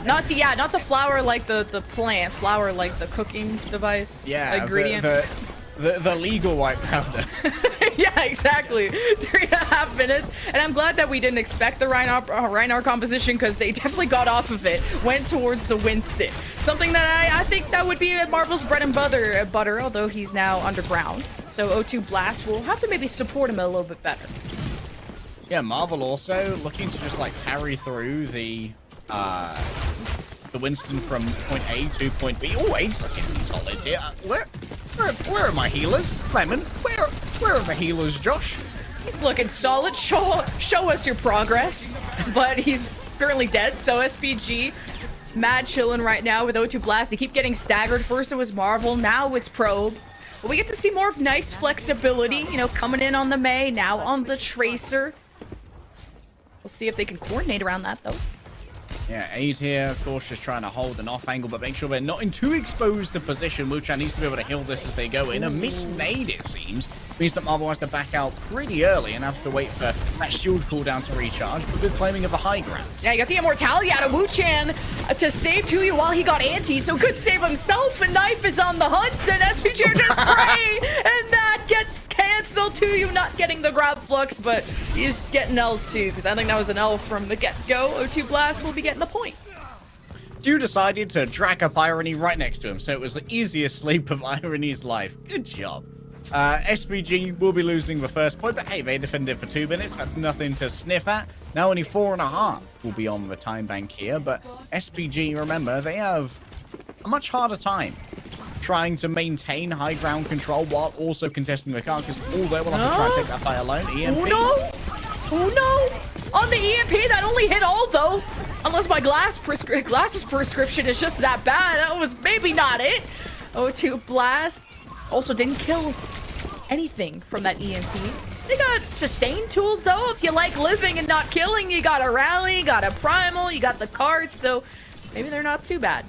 Not the flour like the plant, flour like the cooking device. Yeah, ingredient. The legal white powder. Yeah, exactly. 3.5 minutes. And I'm glad that we didn't expect the Reinhardt composition because they definitely got off of it. Went towards the Winston. Something that I think that would be Marvel's bread and butter, although he's now underground. So O2 Blast will have to maybe support him a little bit better. Yeah, Marvel also looking to just like carry through the Winston from point A to point B. Oh, Aid's looking solid here. Where are my healers? Lemon, where are the healers, Josh? He's looking solid. Show us your progress. But he's currently dead, so SPG mad chilling right now with O2 Blast. They keep getting staggered. First it was Marvel, now it's Probe. But we get to see more of Knight's flexibility, you know, coming in on the Mei, now on the Tracer. We'll see if they can coordinate around that, though. Yeah, Aid here, of course, just trying to hold an off angle, but make sure they're not in too exposed a position. Wuchan needs to be able to heal this as they go in. A missed nade, it seems, means that Marvel has to back out pretty early and have to wait for that shield cooldown to recharge, but good claiming of the high ground. Yeah, you got the immortality out of Wuchan to save 2U while he got antied, so could save himself, and Knife is on the hunt, and SPG are just prey, and that gets cancelled. 2U not getting the grab flux, but he's getting L's too, because I think that was an L from the get-go. O2 Blast will be getting the point. Stu decided to drag up Irony right next to him, so it was the easiest sleep of Irony's life. Good job. SPG will be losing the first point, but hey, they defended for 2 minutes. That's nothing to sniff at. Now only 4.5 will be on the time bank here, but SPG, remember, they have a much harder time trying to maintain high ground control while also contesting the car, because although we'll have to try and take that fight alone, EMP. Oh no! Oh no! On the EMP, that only hit Aldo. Unless my glasses prescription is just that bad. That was maybe not it. O2 Blast also didn't kill anything from that EMP. They got sustain tools though. If you like living and not killing, you got a rally, you got a primal, you got the cards, so maybe they're not too bad.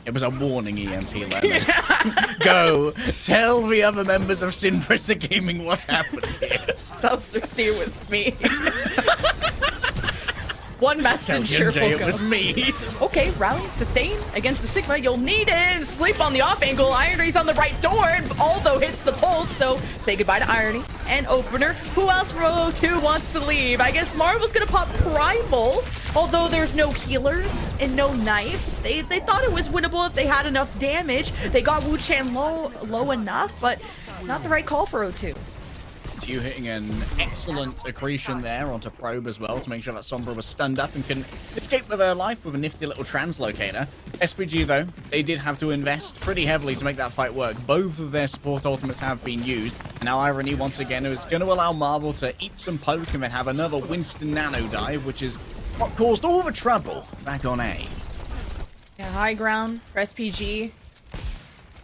It was a warning, EMT Lemon. Go tell the other members of Sinpressa Gaming what happened here. Thus, it was me. One messenger will it go. was me. Okay, rally, sustain against the Sigma. You'll need it. Sleep on the off angle. Irony's on the right door. Aldo hits the pulse, so say goodbye to Irony and Opener. Who else from O2 wants to leave? I guess Marvel's gonna pop Primal, although there's no healers and no knife. They thought it was winnable if they had enough damage. They got Wu Chan low enough, but not the right call for O2. You hitting an excellent accretion there onto Probe as well to make sure that Sombra was stunned up and can escape with her life with a nifty little translocator. SPG though, they did have to invest pretty heavily to make that fight work. Both of their support ultimates have been used. Now Irony once again is going to allow Marvel to eat some poke and then have another Winston Nano dive, which is what caused all the trouble back on A. Yeah, high ground for SPG.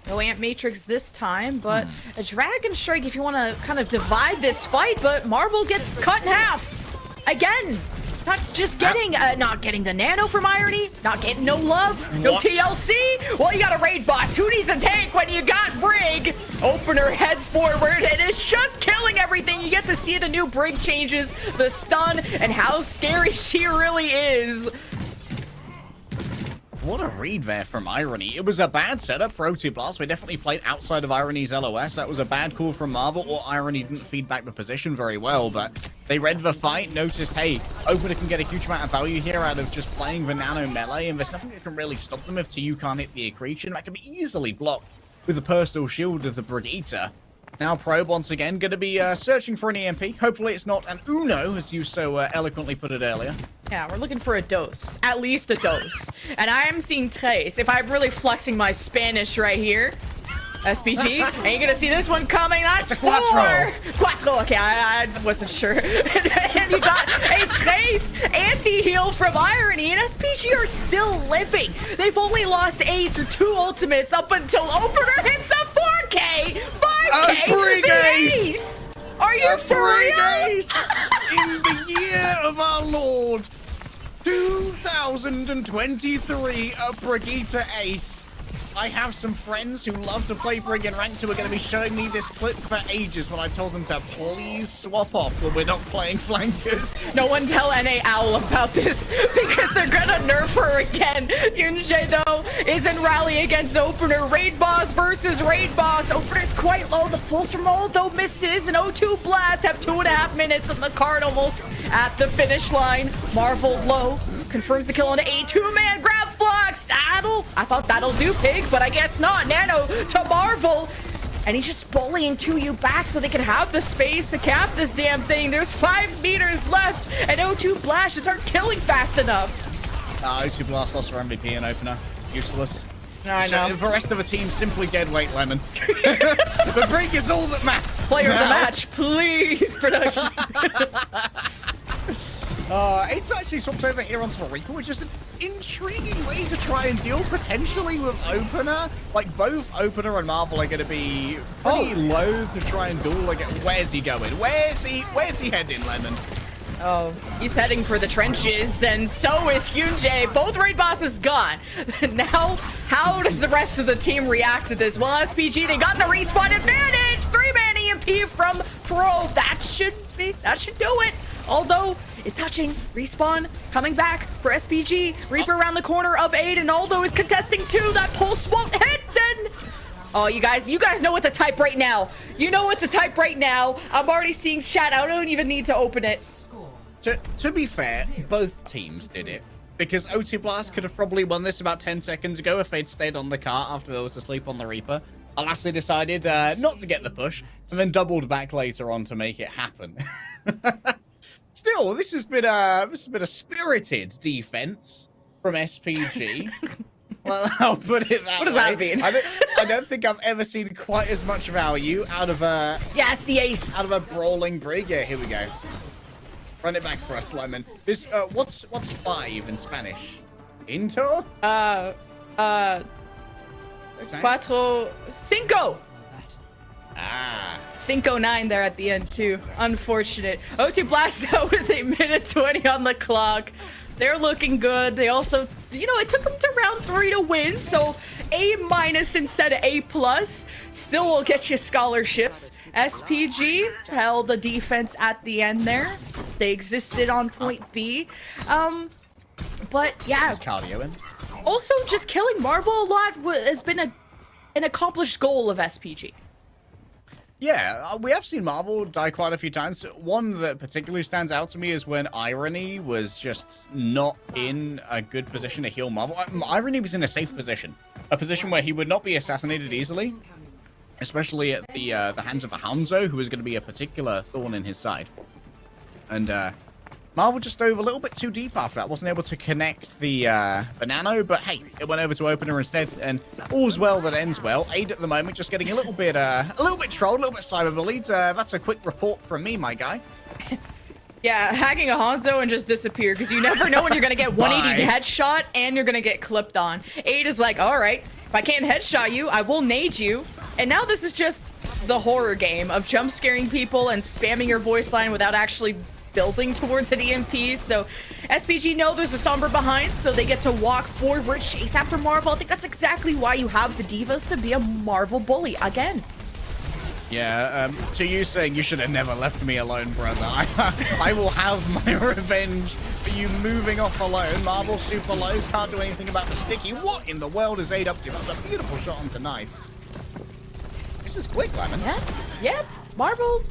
No Ant Matrix this time, but a Dragon Strike if you want to kind of divide this fight, but Marvel gets cut in half. Again, not just getting, not getting the Nano from Irony, not getting no love, no TLC. Well, you got a raid boss. Who needs a tank when you got Brig? Opener heads forward and is just killing everything. You get to see the new Brig changes, the stun, and how scary she really is. What a read there from Irony. It was a bad setup for O2 Blast. We definitely played outside of Irony's LOS. That was a bad call from Marvel, or Irony didn't feed back the position very well, but they read the fight, noticed, hey, Opener can get a huge amount of value here out of just playing the Nano melee, and there's nothing that can really stop them if TU can't hit the accretion. That can be easily blocked with the personal shield of the Brigitte. Now Probe once again going to be searching for an EMP. Hopefully it's not an Uno, as you so eloquently put it earlier. Yeah, we're looking for a dose. At least a dose. And I am seeing tres. If I'm really flexing my Spanish right here. SPG, and you're gonna see this one coming. That's Cuatro. Cuatro. Okay, I wasn't sure. And you got a trace anti-heal from Irony, and SPG are still living. They've only lost A through 2 ultimates up until Opener hits a 4K, 5K, A Brig the ace. ace. Are you for real? In the year of our Lord 2023, a Brigitte ace. I have some friends who love to play Brig and Ranked who are going to be showing me this clip for ages when I told them to please swap off when we're not playing flankers. No one tell NA Owl about this because they're going to nerf her again. Yunjae, though, is in rally against Opener. Raid Boss versus Raid Boss. Opener's quite low. The pulse from Aldo misses. An O2 Blast have 2.5 minutes and the card almost at the finish line. Marvel low. Confirms the kill on the A2-man grab flux. I thought that'll do, Pig, but I guess not. Nano to Marvel. And he's just bullying 2U back so they can have the space to cap this damn thing. There's 5 meters left, and O2 Blast just aren't killing fast enough. O2 Blast lost our MVP in Opener. Useless. I know. The rest of the team simply dead weight, Lemon. The Brig is all that matters. Player of the match, please, production. It's actually swapped over here onto Rico, which is an intriguing way to try and deal potentially with Opener. Like, both Opener and Marvel are going to be pretty loath to try and duel. Like, where's he going? Where's he heading, Lemon? Oh, he's heading for the trenches, and so is Hyunjae. Both raid bosses gone. Now, how does the rest of the team react to this? Well, SPG, they got the respawn advantage. 3-man EMP from Pro. That should do it. Although, is touching. Respawn coming back for SPG. Reaper around the corner of 8, and Aldo is contesting 2. That pulse won't hit, and... Oh, you guys know what to type right now. You know what to type right now. I'm already seeing chat. I don't even need to open it. To be fair, both teams did it. because O2 Blast could have probably won this about 10 seconds ago if they'd stayed on the cart after they was asleep on the Reaper. Alas, they decided not to get the push, and then doubled back later on to make it happen. Still, this has been a spirited defense from SPG. Well, I'll put it that way. What does that mean? I don't think I've ever seen quite as much value out of a Yes, the ace. out of a brawling brig. Yeah, here we go. Run it back for us, Lyman. This what's 5 in Spanish? Into? Cuatro, cinco. Ah. Cinco 9 there at the end too. Unfortunate. O2 Blast out with a minute 20 on the clock. They're looking good. They also, you know, it took them to round 3 to win, so A- instead of A+. Still will get you scholarships. SPG held the defense at the end there. They existed on point B. But yeah. There's cardio in. Also, just killing Marvel a lot has been an accomplished goal of SPG. Yeah, we have seen Marvel die quite a few times. One that particularly stands out to me is when Irony was just not in a good position to heal Marvel. Irony was in a safe position. A position where he would not be assassinated easily. Especially at the hands of a Hanzo, who was going to be a particular thorn in his side. And Marvel just dove a little bit too deep after that. Wasn't able to connect the nano, but hey, it went over to opener instead, and all's well that ends well. Aid at the moment just getting a little bit trolled, a little bit cyberbullied. That's a quick report from me, my guy. Yeah, hacking a Hanzo and just disappear, because you never know when you're going to get 180 headshot and you're going to get clipped on. Aid is like, all right, if I can't headshot you, I will nade you. And now this is just the horror game of jump scaring people and spamming your voice line without actually building towards an EMP. So SPG know there's a Sombra behind, so they get to walk forward, chase after Marvel. I think that's exactly why you have the Divas, to be a Marvel bully again. Yeah, to you saying you should have never left me alone, brother. I will have my revenge for you moving off alone. Marvel super low, can't do anything about the sticky. What in the world is Aid up to? That's a beautiful shot onto knife. This is quick, Lemon. Yeah, Marvel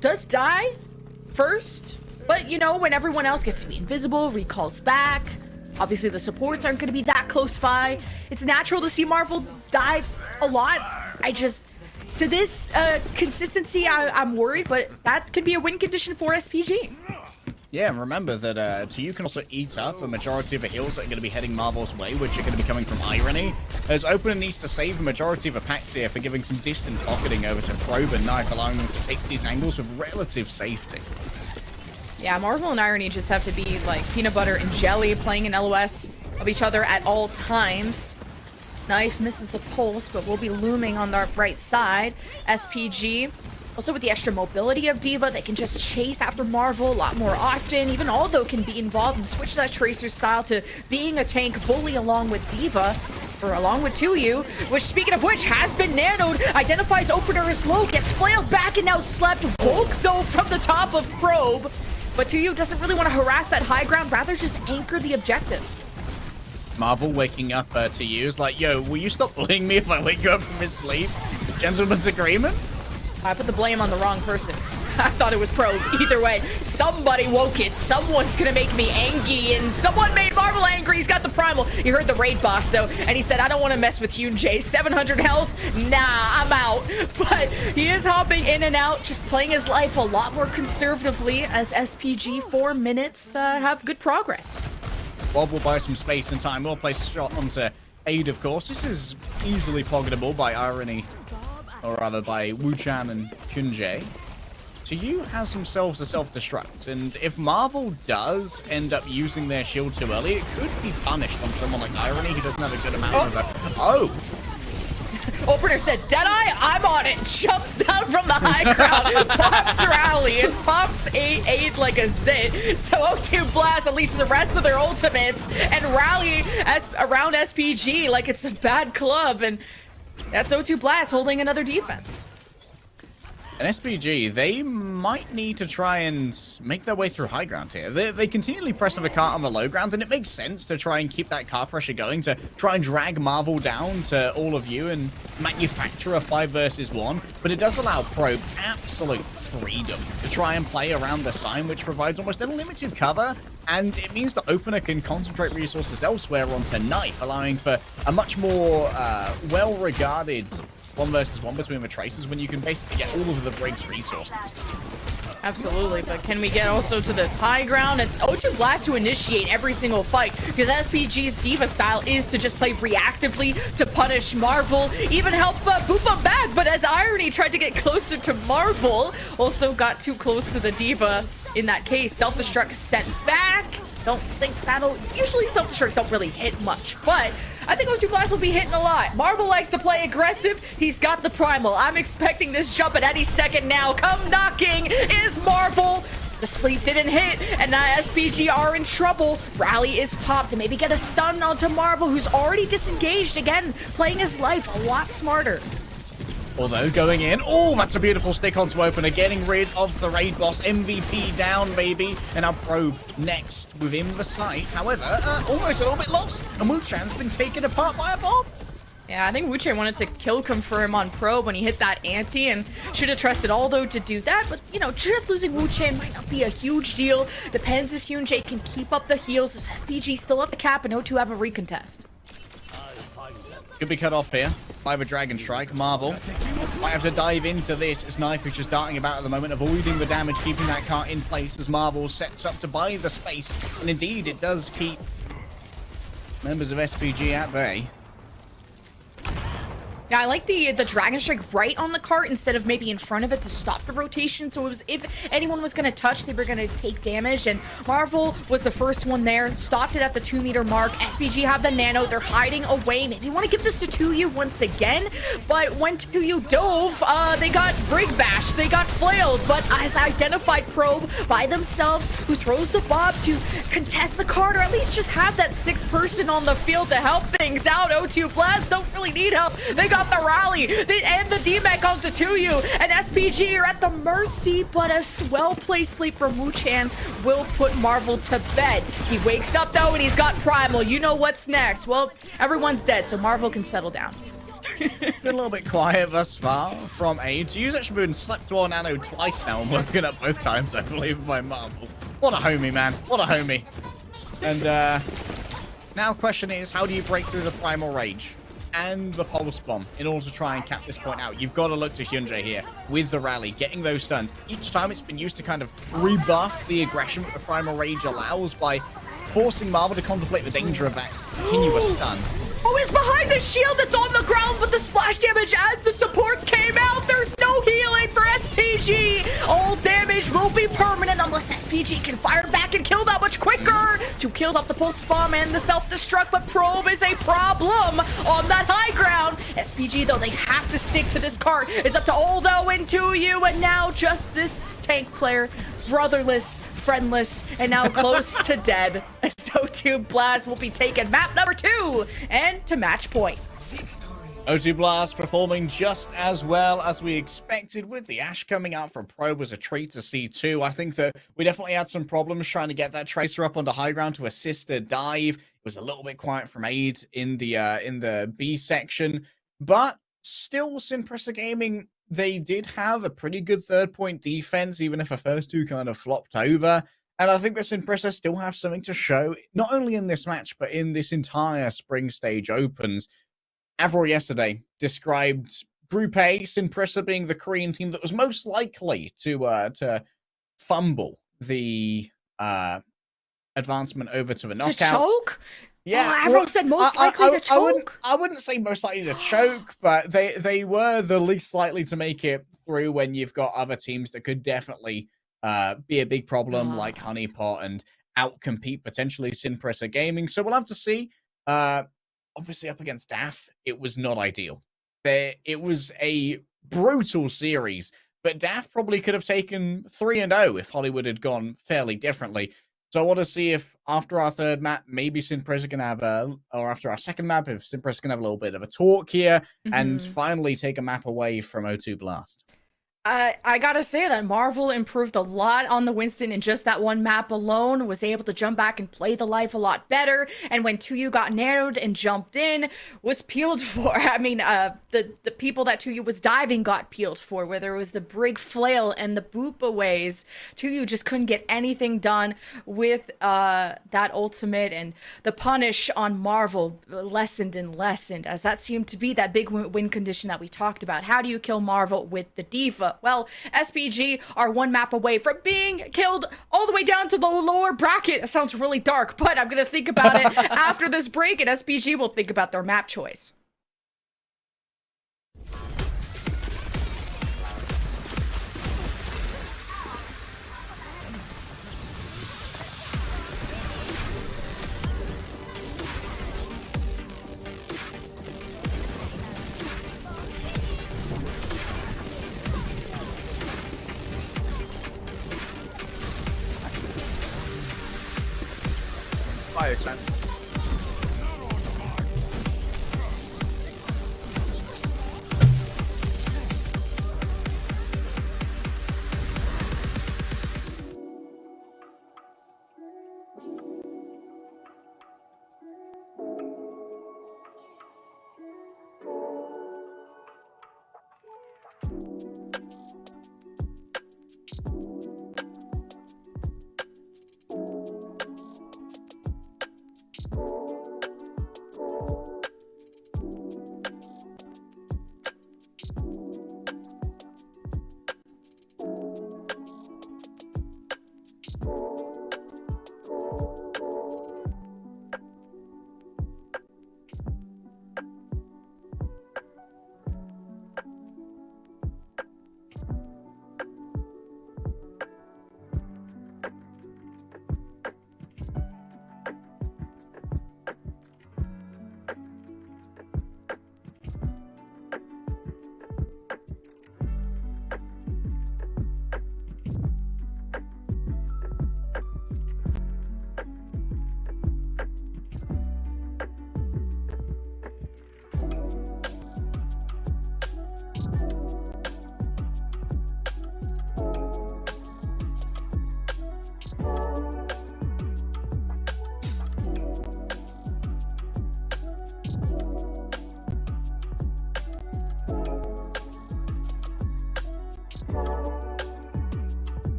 does die first, but you know, when everyone else gets to be invisible, recalls back, obviously the supports aren't going to be that close by. It's natural to see Marvel die a lot. To this consistency, I'm worried, but that could be a win condition for SPG. Yeah, and remember that Tu can also eat up a majority of the heals that are going to be heading Marvel's way, which are going to be coming from Irony, as Opener needs to save a majority of Apaxia for giving some distant pocketing over to Probe and Knife, allowing them to take these angles with relative safety. Yeah, Marvel and Irony just have to be like peanut butter and jelly, playing an LOS of each other at all times. Knife misses the pulse, but will be looming on the right side. SPG, also with the extra mobility of D.Va, they can just chase after Marvel a lot more often. Even Aldo can be involved and switch that Tracer style to being a tank bully along with D.Va, or along with Tuyu, which, speaking of which, has been nanoed, identifies Opener as low, gets flailed back and now slept. Woke, though, from the top of Probe. But Tuyu doesn't really want to harass that high ground, rather just anchor the objective. Marvel waking up to you is like, yo, will you stop bullying me if I wake you up from his sleep? Gentleman's agreement? I put the blame on the wrong person. I thought it was Probe. Either way, somebody woke it. Someone's gonna make me angry, and someone made Marvel angry. He's got the primal. You heard the raid boss, though, and he said, I don't want to mess with you, Jay. 700 health? Nah, I'm out. But he is hopping in and out, just playing his life a lot more conservatively as SPG 4 minutes have good progress. Bob will buy some space and time. We'll place a shot onto Aid, of course. This is easily pocketable by Irony, or rather by Wu-Chan and Chunjae. Tu has themselves a self-destruct, and if Marvel does end up using their shield too early, it could be punished on someone like Irony who doesn't have a good amount of that. Oh! Opener said, Deadeye, I'm on it. Jumps down from the high ground, pops Rally, and pops 8 like a zit. So O2 Blast unleashes the rest of their ultimates and rally around SPG like it's a bad club. And that's O2 Blast holding another defense. And SPG, they might need to try and make their way through high ground here. They continually press the cart on the low ground, and it makes sense to try and keep that car pressure going, to try and drag Marvel down to all of you and manufacture a 5 versus 1. But it does allow Probe absolute freedom to try and play around the sign, which provides almost unlimited cover, and it means the opener can concentrate resources elsewhere onto Knife, allowing for a much more well-regarded 1 versus 1 between the Traces when you can basically get all of the Briggs resources. Absolutely, but can we get also to this high ground? It's O2 Blast to initiate every single fight, because SPG's Diva style is to just play reactively to punish Marvel, even help boop him back, but as Irony tried to get closer to Marvel, also got too close to the Diva. In that case, self-destruct sent back. Don't think that'll... Usually self-destructs don't really hit much, but I think O2 Blast will be hitting a lot. Marvel likes to play aggressive. He's got the primal. I'm expecting this jump at any second now. Come knocking is Marvel. The sleep didn't hit, and now SPG are in trouble. Rally is popped to maybe get a stun onto Marvel, who's already disengaged. Again, playing his life a lot smarter. Although going in, oh, that's a beautiful stick onto opener, getting rid of the raid boss. MVP down, baby, and our Probe next within the site. However, almost a little bit lost, and Wuchan's been taken apart by a bomb. Yeah, I think Wuche wanted to kill confirm on Probe when he hit that ante, and should have trusted Aldo to do that. But, you know, just losing Wuche might not be a huge deal. Depends if Hyunjae can keep up the heals. Is SPG still at the cap, and O2 have a recontest? Could be cut off here by the Dragon Strike. Marvel might have to dive into this as Knife is just darting about at the moment, avoiding the damage, keeping that cart in place as Marvel sets up to buy the space. And indeed, it does keep members of SPG at bay. Yeah, I like the Dragon Strike right on the cart instead of maybe in front of it to stop the rotation. So it was, if anyone was going to touch, they were going to take damage. And Marvel was the first one there, stopped it at the 2-meter mark. SPG have the nano. They're hiding away. Maybe you want to give this to 2U once again. But when 2U dove, they got Brig Bash. They got flailed. But as identified Probe by themselves, who throws the Bob to contest the cart, or at least just have that 6th person on the field to help things out. O2 Blast don't really need help. They got the rally and the D-Mech onto 2U, and SPG are at the mercy, but a well-placed sleep from Wuchan will put Marvel to bed. He wakes up though, and he's got primal. You know what's next. Well, everyone's dead, so Marvel can settle down. It's been a little bit quiet thus far from A. Tu's actually been slept on Nano twice now and woken up both times, I believe, by Marvel. What a homie, man. What a homie. And now question is, how do you break through the primal rage and the pulse bomb in order to try and cap this point out? You've got to look to Hyunjae here with the rally, getting those stuns. Each time it's been used to kind of rebuff the aggression that the primal rage allows by forcing Marvel to contemplate the danger of that continuous stun. Oh, it's behind the shield that's on the ground with the splash damage as the supports came out. There's no healing for SPG. All damage will be permanent unless SPG can fire back and kill that much quicker. 2 kills off the pulse bomb and the self-destruct, but Probe is a problem on that high ground. SPG, though, they have to stick to this cart. It's up to Aldo and 2U, and now just this tank player, brotherless, friendless, and now close to dead. So O2 Blast will be taking map number 2 and to match point. O2 Blast performing just as well as we expected, with the Ash coming out from Probe was a treat to see too. I think that we definitely had some problems trying to get that Tracer up onto high ground to assist a dive. It was a little bit quiet from Aid in the B section, but still Simpressa Gaming, they did have a pretty good 3rd-point defense, even if the first 2 kind of flopped over. And I think that Simpressa still have something to show, not only in this match, but in this entire Spring Stage Opens. Avril yesterday described Group A, Simpressa being the Korean team that was most likely to fumble the advancement over to the knockouts. To choke? Yeah, oh, Avril said most likely to choke. I wouldn't say most likely to choke, but they were the least likely to make it through when you've got other teams that could definitely be a big problem, like Honeypot, and outcompete potentially Simpressa Gaming. So we'll have to see. Obviously, up against DAF, it was not ideal. It was a brutal series, but DAF probably could have taken 3-0 if Hollywood had gone fairly differently. So I want to see if after our 3rd map, maybe Simpressa can have or after our 2nd map, if Simpressa can have a little bit of a talk here and finally take a map away from O2 Blast. I gotta say that Marvel improved a lot on the Winston in just that one map alone, was able to jump back and play the life a lot better, and when 2U got narrowed and jumped in, was peeled for. I mean, the people that 2U was diving got peeled for, whether it was the Brig Flail and the Boop Aways. 2U just couldn't get anything done with that ultimate, and the punish on Marvel lessened and lessened, as that seemed to be that big win condition that we talked about. How do you kill Marvel with the D.Va? Well, SPG are one map away from being killed all the way down to the lower bracket. It sounds really dark, but I'm gonna think about it after this break, and SPG will think about their map choice. Fire time.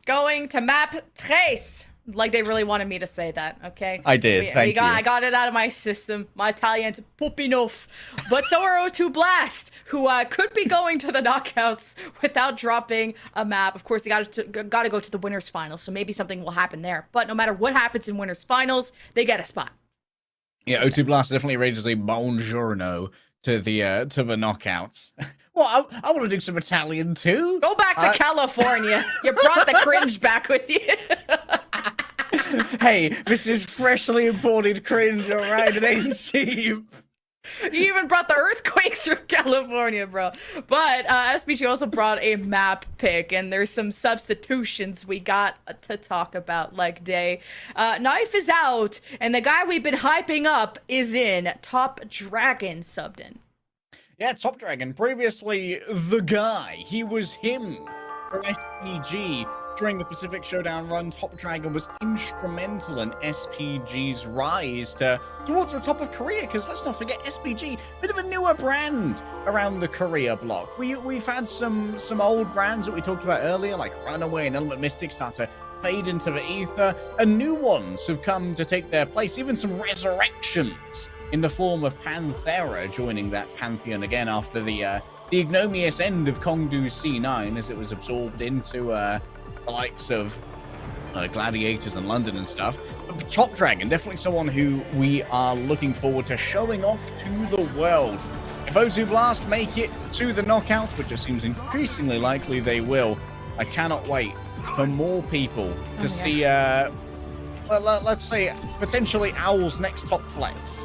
going to map Trace. Like they really wanted me to say that, okay? I did. Thank you. I got it out of my system. My Italian's enough. But so are O2 Blast, who could be going to the knockouts without dropping a map. Of course, they got to go to the winners finals, so maybe something will happen there. But no matter what happens in winners finals, they get a spot. Yeah, O2 Blast definitely ready to say buongiorno to the knockouts. Well, I want to do some Italian too. Go back to California. You brought the cringe back with you. Hey, this is freshly imported cringe, all right? It ain't cheap. You even brought the earthquakes from California, bro. But SPG also brought a map pick, and there's some substitutions we got to talk about, like Day. Knife is out, and the guy we've been hyping up is in. Top Dragon subbed in. Yeah, Top Dragon, previously the guy. He was him for SPG. During the Pacific Showdown run, Top Dragon was instrumental in SPG's rise towards the top of Korea, because let's not forget, SPG, bit of a newer brand around the Korea block. We've had some old brands that we talked about earlier, like Runaway and Element Mystic, start to fade into the ether, and new ones have come to take their place, even some resurrections in the form of Panthera joining that pantheon again after the ignominious end of Kongdu C9 as it was absorbed into the likes of Gladiators in London and stuff. But Top Dragon, definitely someone who we are looking forward to showing off to the world. If O2 Blast make it to the knockouts, which it seems increasingly likely they will, I cannot wait for more people to see, let's say, potentially Owl's next top flex.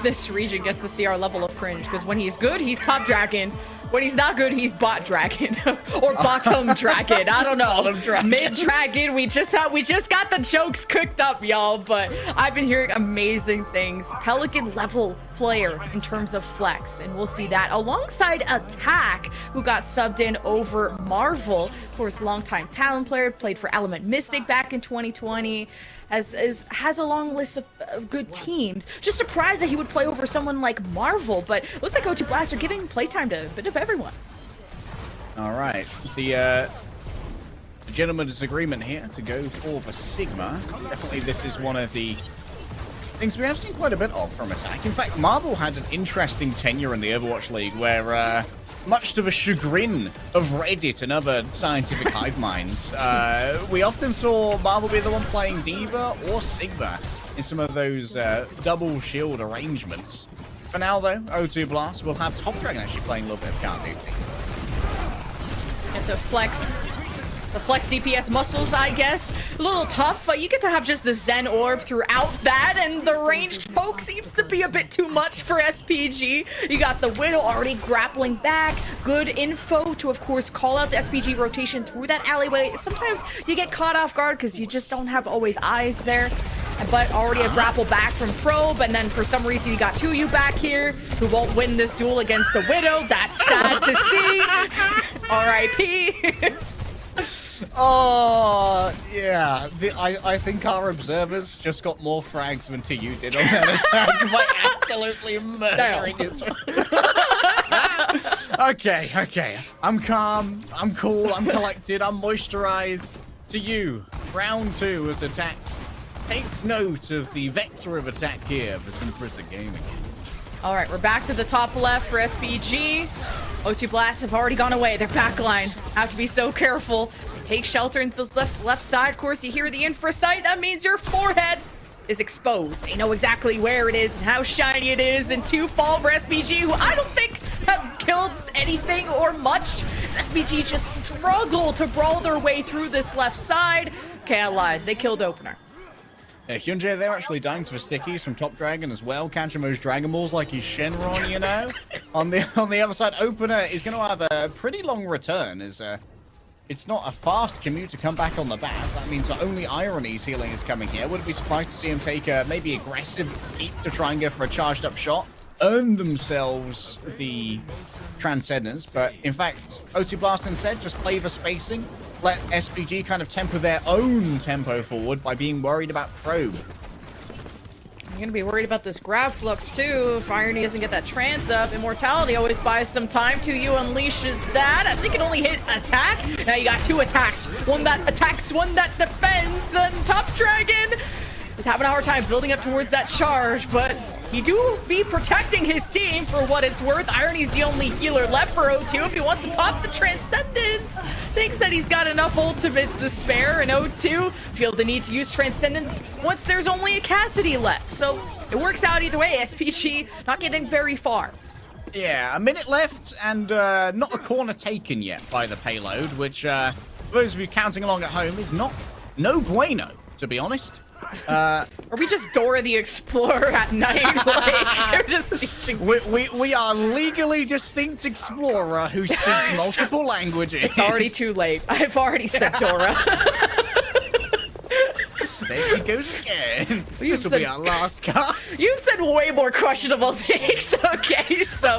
This region gets to see our level of cringe, because when he's good, he's Top Dragon. When he's not good, he's Bot Dragon or Bottom Dragon. I don't know. Mid Dragon. We just got the jokes cooked up, y'all. But I've been hearing amazing things. Pelican level player in terms of flex, and we'll see that alongside Attack, who got subbed in over Marvel. Of course, longtime talent player, played for Element Mystic back in 2020. Has a long list of good teams. Just surprised that he would play over someone like Marvel, but looks like O2 Blast are giving playtime to a bit of everyone. All right, the gentleman's agreement here to go for the Sigma. Definitely, this is one of the things we have seen quite a bit of from Attack. In fact, Marvel had an interesting tenure in the Overwatch League where, much to the chagrin of Reddit and other scientific hive minds, we often saw Marvel be the one playing Diva or Sigma in some of those double shield arrangements. For now, though, O2 Blast will have Top Dragon actually playing a little bit of card duty. It's a flex. The flex DPS muscles, I guess. A little tough, but you get to have just the Zen Orb throughout that, and the ranged poke seems to be a bit too much for SPG. You got the Widow already grappling back. Good info to, of course, call out the SPG rotation through that alleyway. Sometimes you get caught off guard because you just don't have always eyes there. But already a grapple back from Probe, and then for some reason you got 2U back here who won't win this duel against the Widow. That's sad to see. R.I.P. Oh, yeah. I think our observers just got more frags than you did on that attack by absolutely murdering his... Okay. I'm calm, I'm cool, I'm collected, I'm moisturized. To you, round 2 as Attack takes note of the vector of attack here for Simplicity Gaming. All right, we're back to the top left for SPG. O2 Blast have already gone away. Their backline have to be so careful. Take shelter into this left side. Of course, you hear the infra sight. That means your forehead is exposed. They know exactly where it is and how shiny it is. And 2 fall for SPG, who I don't think have killed anything or much. SPG just struggle to brawl their way through this left side. Okay, I lied. They killed Opener. Yeah, Hyunjae, they're actually dying to the stickies from Top Dragon as well, catching those Dragon Balls like he's Shenron, you know? on the other side, Opener is going to have a pretty long return, as it's not a fast commute to come back on the bat. That means that only Irony's healing is coming here. Wouldn't be surprised to see him take a maybe aggressive leap to try and go for a charged up shot, earn themselves the Transcendence, but in fact, O2 Blast instead just play the spacing, let SPG kind of temper their own tempo forward by being worried about Probe. You're gonna be worried about this grab flux too. If Irony doesn't get that trance up, Immortality always buys some time. 2U unleashes that. I think it only hit attack. Now you got 2 attacks. One that attacks, one that defends. And Top Dragon is having a hard time building up towards that charge, but he do be protecting his team for what it's worth. Irony's the only healer left for O2 if he wants to pop the Transcendence. Thinks that he's got enough ultimates to spare, and O2 feel the need to use Transcendence once there's only a Cassidy left. So it works out either way. SPG not getting very far. Yeah, a minute left and not a corner taken yet by the payload, which for those of you counting along at home is no bueno, to be honest. Are we just Dora the Explorer at night? Like, we're just teaching. We are legally distinct explorer who speaks multiple languages. It's already too late. I've already said Dora. There she goes again. This will be our last cast. You've said way more questionable things. Okay, so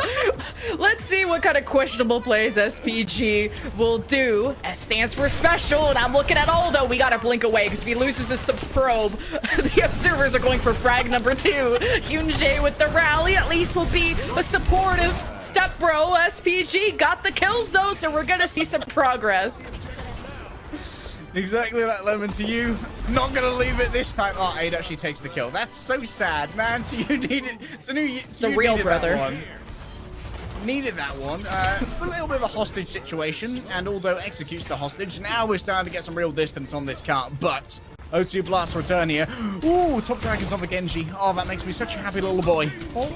let's see what kind of questionable plays SPG will do. S stands for special, and I'm looking at Aldo. We gotta blink away, because if he loses this to Probe, the observers are going for frag number 2. Hyunjae with the rally at least will be a supportive step bro. SPG got the kills, though, so we're gonna see some progress. Exactly that, Lemon, to you. Not gonna leave it this time. Oh, Aid actually takes the kill. That's so sad, man. To you needed. It's a real brother. Needed that one. A little bit of a hostage situation, and Aldo executes the hostage. Now we're starting to get some real distance on this cart, but O2 Blast return here. Ooh, Top Dragon's on the Genji. Oh, that makes me such a happy little boy. Oh.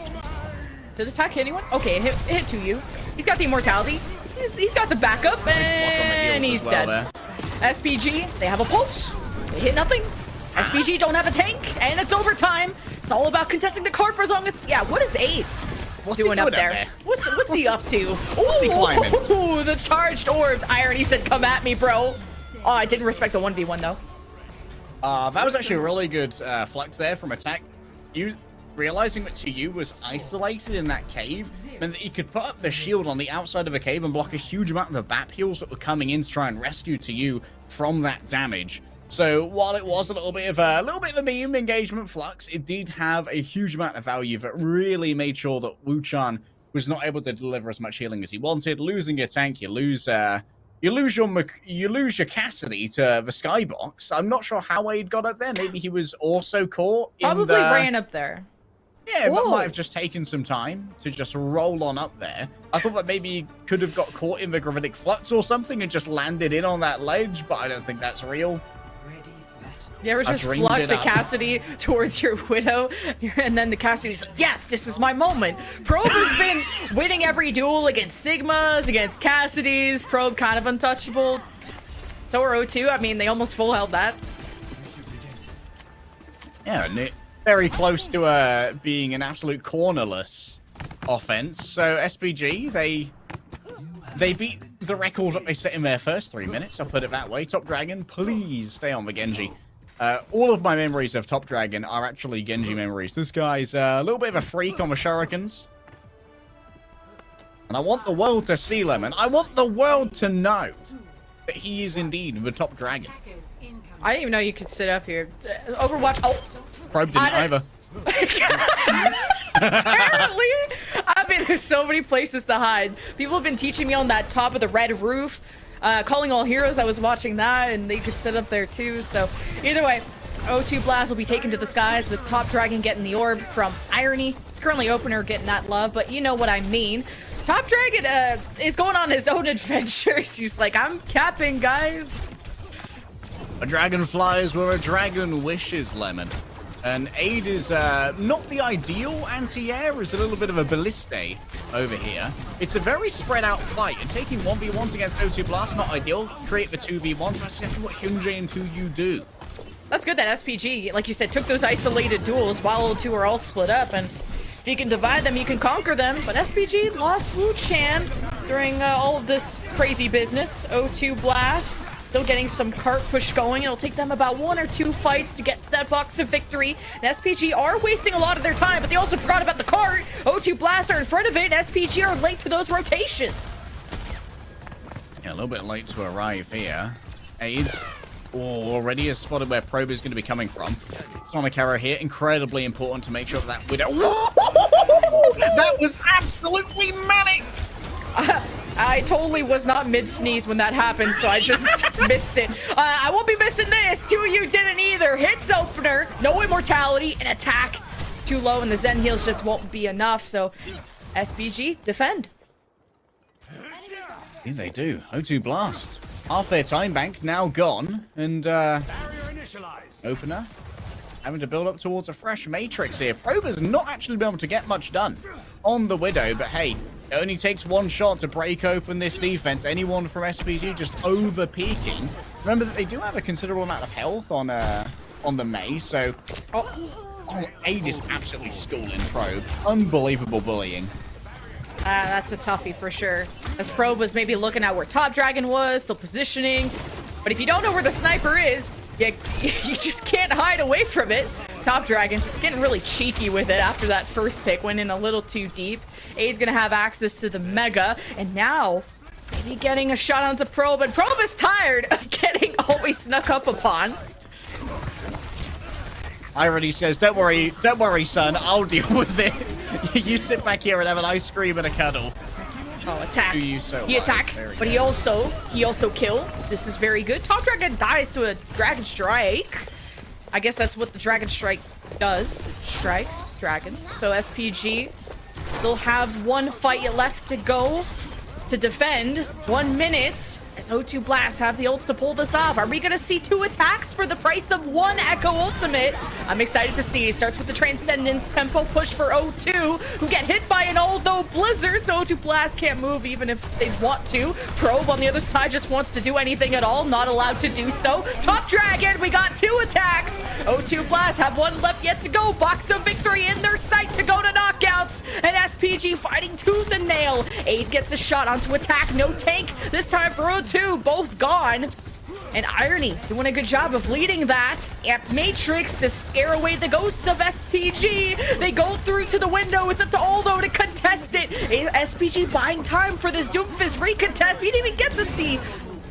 Did attack hit anyone? Okay, it hit 2U. He's got the immortality. He's got the backup, and he's dead. There. SPG, they have a pulse. They hit nothing. SPG don't have a tank, and it's overtime. It's all about contesting the card for as long as... Yeah, what is Aid doing up there? What's he up to? What's he climbing? Ooh, the charged orbs. Irony said, come at me, bro. Oh, I didn't respect the 1v1, though. That was actually a really good flex there from attack. You realizing that 2U was isolated in that cave meant that he could put up the shield on the outside of a cave and block a huge amount of the BAP heals that were coming in to try and rescue 2U from that damage. So while it was a little bit of a meme engagement flux, it did have a huge amount of value that really made sure that Wu-chan was not able to deliver as much healing as he wanted. Losing your tank, you lose your Cassidy to the skybox. I'm not sure how Wade got up there. Maybe he was also caught in Probably ran up there. Yeah, but might have just taken some time to just roll on up there. I thought that maybe he could have got caught in the gravitic flux or something and just landed in on that ledge, but I don't think that's real. You ever just flux a Cassidy towards your Widow, and then the Cassidy's like, yes, this is my moment. Probe has been winning every duel against Sigmas, against Cassidys. Probe kind of untouchable. So are O2. I mean, they almost full held that. Yeah, very close to being an absolute cornerless offense. So SPG, they beat the record that they set in their first 3 minutes. I'll put it that way. Top Dragon, please stay on the Genji. All of my memories of Top Dragon are actually Genji memories. This guy's a little bit of a freak on the shurikens. And I want the world to see, Lemon. I want the world to know that he is indeed the Top Dragon. I didn't even know you could sit up here. Overwatch. Oh. Probe didn't either. Apparently, I've been in so many places to hide. People have been teaching me on that top of the red roof. Calling All Heroes, I was watching that, and they could sit up there too. So either way, O2 Blast will be taken to the skies with Top Dragon getting the orb from Irony. It's currently Opener getting that love, but you know what I mean. Top Dragon is going on his own adventures. He's like, I'm capping, guys. A dragon flies where a dragon wishes, Lemon. And Aid is not the ideal anti-air, is a little bit of a balliste over here. It's a very spread out fight, and taking 1v1s against O2 Blast, not ideal. Create the 2v1s, that's exactly what Hyunjae and 2U do. That's good that SPG, like you said, took those isolated duels while O2 are all split up, and if you can divide them, you can conquer them. But SPG lost Wu-chan during all of this crazy business. O2 Blast still getting some cart push going. It'll take them about 1 or 2 fights to get to that box of victory. And SPG are wasting a lot of their time, but they also forgot about the cart. O2 Blast are in front of it, and SPG are late to those rotations. Yeah, a little bit late to arrive here. Aid already has spotted where Probe is going to be coming from. Sonic arrow here, incredibly important to make sure that Widow... That was absolutely manic! I totally was not mid-sneeze when that happened, so I just missed it. I won't be missing this. Two of you didn't either. Hits opener, no immortality, and attack. Too low, and the Zen heals just won't be enough, so SBG, defend. Yeah, they do. O2 Blast. Half their time bank now gone, and opener having to build up towards a fresh matrix here. Probe has not actually been able to get much done on the Widow, but hey, it only takes one shot to break open this defense. Anyone from SPG just over peaking. Remember that they do have a considerable amount of health on the Mei, so Aid is absolutely schooling Probe. Unbelievable bullying. That's a toughie for sure. As Probe was maybe looking at where Top Dragon was, still positioning. But if you don't know where the sniper is, you just can't hide away from it. Top Dragon getting really cheeky with it after that first pick. Went in a little too deep. Aid's going to have access to the Mega. And now, maybe getting a shot onto Probe. And Probe is tired of getting always snuck up upon. Irony says, don't worry, son. I'll deal with it. You sit back here and have an ice cream and a cuddle. Oh, attack. So he attack, but he also kill. This is very good. Top Dragon dies to a Dragon Strike. I guess that's what the Dragon Strike does. It strikes dragons. So SPG still have one fight left to go to defend. 1 minute. As O2 Blast have the ults to pull this off. Are we going to see 2 attacks for the price of 1 Echo Ultimate? I'm excited to see. It starts with the Transcendence tempo push for O2, who get hit by an although Blizzard, so O2 Blast can't move even if they want to. Probe on the other side just wants to do anything at all, not allowed to do so. Top Dragon, we got 2 attacks. O2 Blast have 1 left yet to go. Box of victory in their sight to go to knockouts. And SPG fighting tooth and nail. Aid gets a shot onto attack, no tank. This time for O2, both gone. And Irony doing a good job of leading that. Amp Matrix to scare away the ghost of SPG. They go through to the window. It's up to Aldo to contest it. SPG buying time for this Doomfist recontest. We didn't even get to see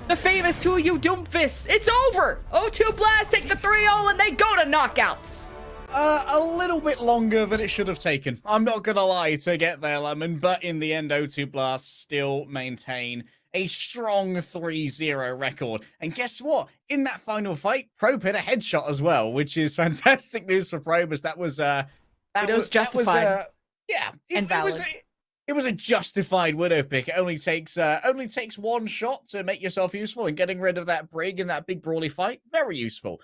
the famous 2U Doomfist. It's over. O2 Blast take the 3-0 and they go to knockouts. A little bit longer than it should have taken. I'm not gonna lie to get there, Lemon, but in the end, O2 Blast still maintain a strong 3-0 record. And guess what? In that final fight, Probe hit a headshot as well, which is fantastic news for Probe, as that was justified. It was a justified Widow pick. It only takes 1 shot to make yourself useful, and getting rid of that Brig in that big brawly fight, very useful.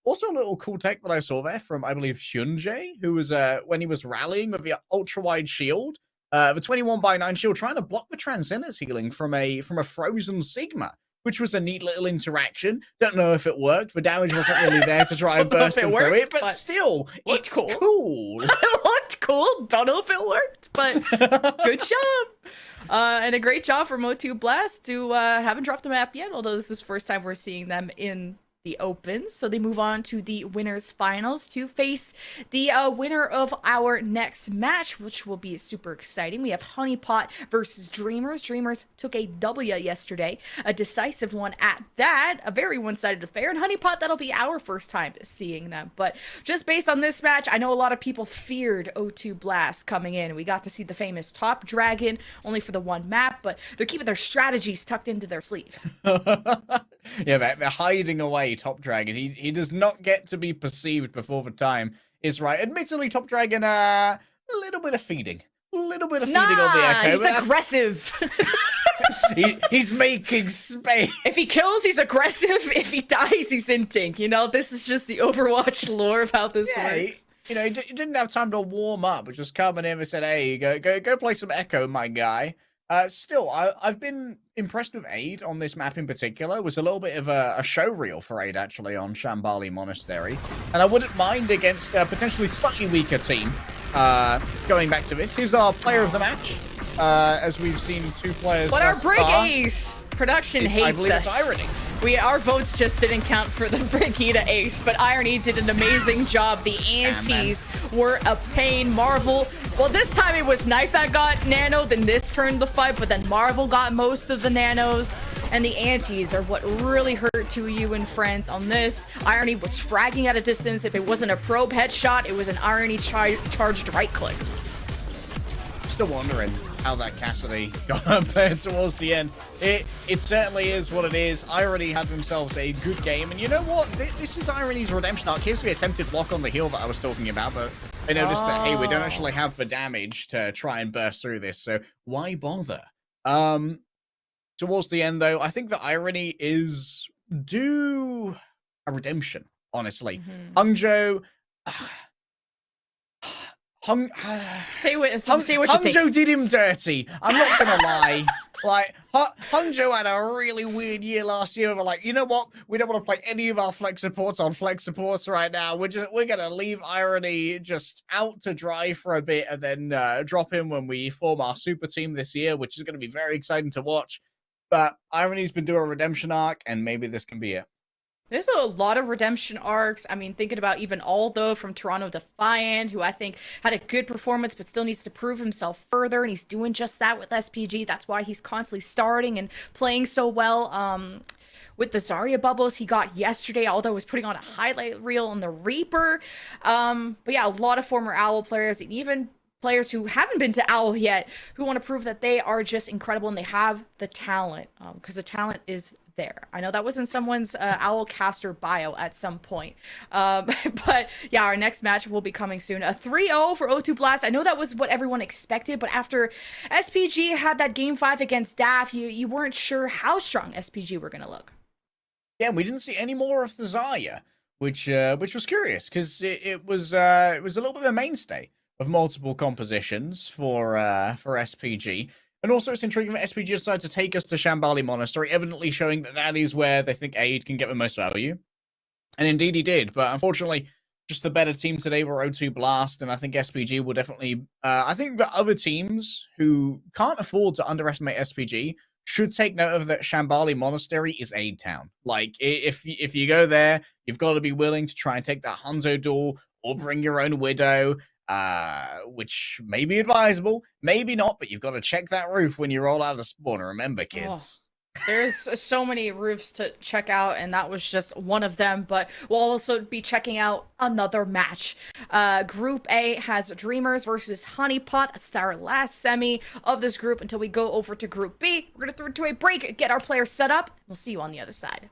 Also a little cool tech that I saw there from, I believe, Hyunjae, who was, when he was rallying with the ultra-wide shield, the 21x9 shield, trying to block the Transcendence healing from a Frozen Sigma, which was a neat little interaction. Don't know if it worked. The damage wasn't really there to try and burst him through it, but still, it's cool. It looked cool. Don't know if it worked, but good job. And a great job from O2 Blast, who haven't dropped the map yet, although this is the first time we're seeing them in the opens. So they move on to the winners finals to face the winner of our next match, which will be super exciting. We have Honeypot versus Dreamers. Dreamers took a W yesterday, a decisive one at that, a very one-sided affair. And Honeypot, that'll be our first time seeing them. But just based on this match, I know a lot of people feared O2 Blast coming in. We got to see the famous Top Dragon only for the 1 map, but they're keeping their strategies tucked into their sleeve. Yeah, they're hiding away Top Dragon. He does not get to be perceived before the time is right. Admittedly, Top Dragon, a little bit of feeding. A little bit of feeding on the Echo. He's aggressive. He's making space. If he kills, he's aggressive. If he dies, he's inting. You know, this is just the Overwatch lore of how this works. You know, he didn't have time to warm up, but just coming in and said, hey, go play some Echo, my guy. Still, I've been impressed with Aid on this map in particular. It was a little bit of a show reel for Aid, actually, on Shambali Monastery. And I wouldn't mind against a potentially slightly weaker team. Going back to this, here's our player of the match. As we've seen 2 players. But our Brig Ace production hates us. I believe it's Irony. Our votes just didn't count for the Brigida Ace, but Irony did an amazing job. The antis were a pain. Marvel, well, this time it was Knife that got nano, then this turned the fight, but then Marvel got most of the nanos. and the antis are what really hurt 2U and friends on this. Irony was fragging at a distance. If it wasn't a probe headshot, it was an Irony charged right click. Still wondering how that Cassidy got up there towards the end. It certainly is what it is. Irony had themselves a good game, and you know what? This is Irony's redemption arc. Here's the attempted block on the heal that I was talking about, but I noticed that, hey, we don't actually have the damage to try and burst through this, so why bother? Towards the end, though, I think that Irony is due a redemption, honestly. Hangzhou... Say what you think. Hangzhou did him dirty. I'm not gonna lie. Like, Hangzhou had a really weird year last year. We're like, you know what? We don't want to play any of our flex supports on flex supports right now. We're gonna leave Irony just out to dry for a bit and then drop him when we form our super team this year, which is gonna be very exciting to watch. But Irony's been doing a redemption arc, and maybe this can be it. There's a lot of redemption arcs. I mean, thinking about even Aldo from Toronto Defiant, who I think had a good performance but still needs to prove himself further, and he's doing just that with SPG. That's why he's constantly starting and playing so well. With the Zarya bubbles he got yesterday, Aldo was putting on a highlight reel on the Reaper. But yeah, a lot of former OWL players, and even players who haven't been to OWL yet, who want to prove that they are just incredible and they have the talent, because the talent is there. I know that was in someone's OWL caster bio at some point. But yeah, our next match will be coming soon. A 3-0 for O2 Blast. I know that was what everyone expected, but after SPG had that game 5 against DAF, you weren't sure how strong SPG were going to look. Yeah, we didn't see any more of the Zarya, which was curious, because it was a little bit of a mainstay of multiple compositions for SPG. And also, it's intriguing that SPG decided to take us to Shambali Monastery, evidently showing that that is where they think Aid can get the most value. And indeed he did, but unfortunately, just the better team today were O2 Blast, and I think SPG will definitely... I think that other teams who can't afford to underestimate SPG should take note of that Shambali Monastery is Aid Town. Like, if you go there, you've got to be willing to try and take that Hanzo duel, or bring your own Widow, which may be advisable, maybe not, but you've got to check that roof when you roll out of spawn. Remember, kids. There's so many roofs to check out, and that was just one of them, but we'll also be checking out another match. Group A has Dreamers versus Honeypot. That's our last semi of this group until we go over to Group B. We're going to throw it to a break, get our players set up. We'll see you on the other side.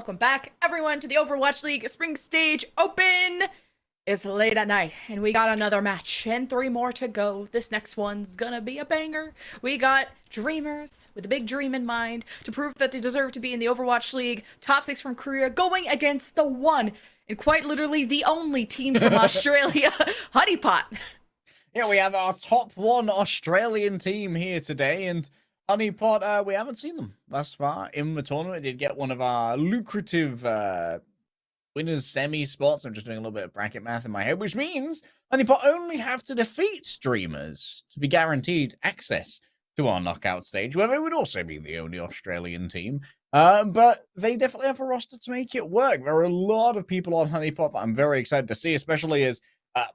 Welcome back, everyone, to the Overwatch League Spring Stage Open. It's late at night, and we got another match, and 3 more to go. This next one's gonna be a banger. We got Dreamers, with a big dream in mind, to prove that they deserve to be in the Overwatch League. Top 6 from Korea, going against the one, and quite literally the only team from Australia, Honeypot. Yeah, we have our top 1 Australian team here today, and Honeypot, we haven't seen them thus far in the tournament. We did get one of our lucrative winners semi spots. I'm just doing a little bit of bracket math in my head, which means Honeypot only have to defeat Dreamers to be guaranteed access to our knockout stage, where they would also be the only Australian team. But they definitely have a roster to make it work. There are a lot of people on Honeypot that I'm very excited to see, especially as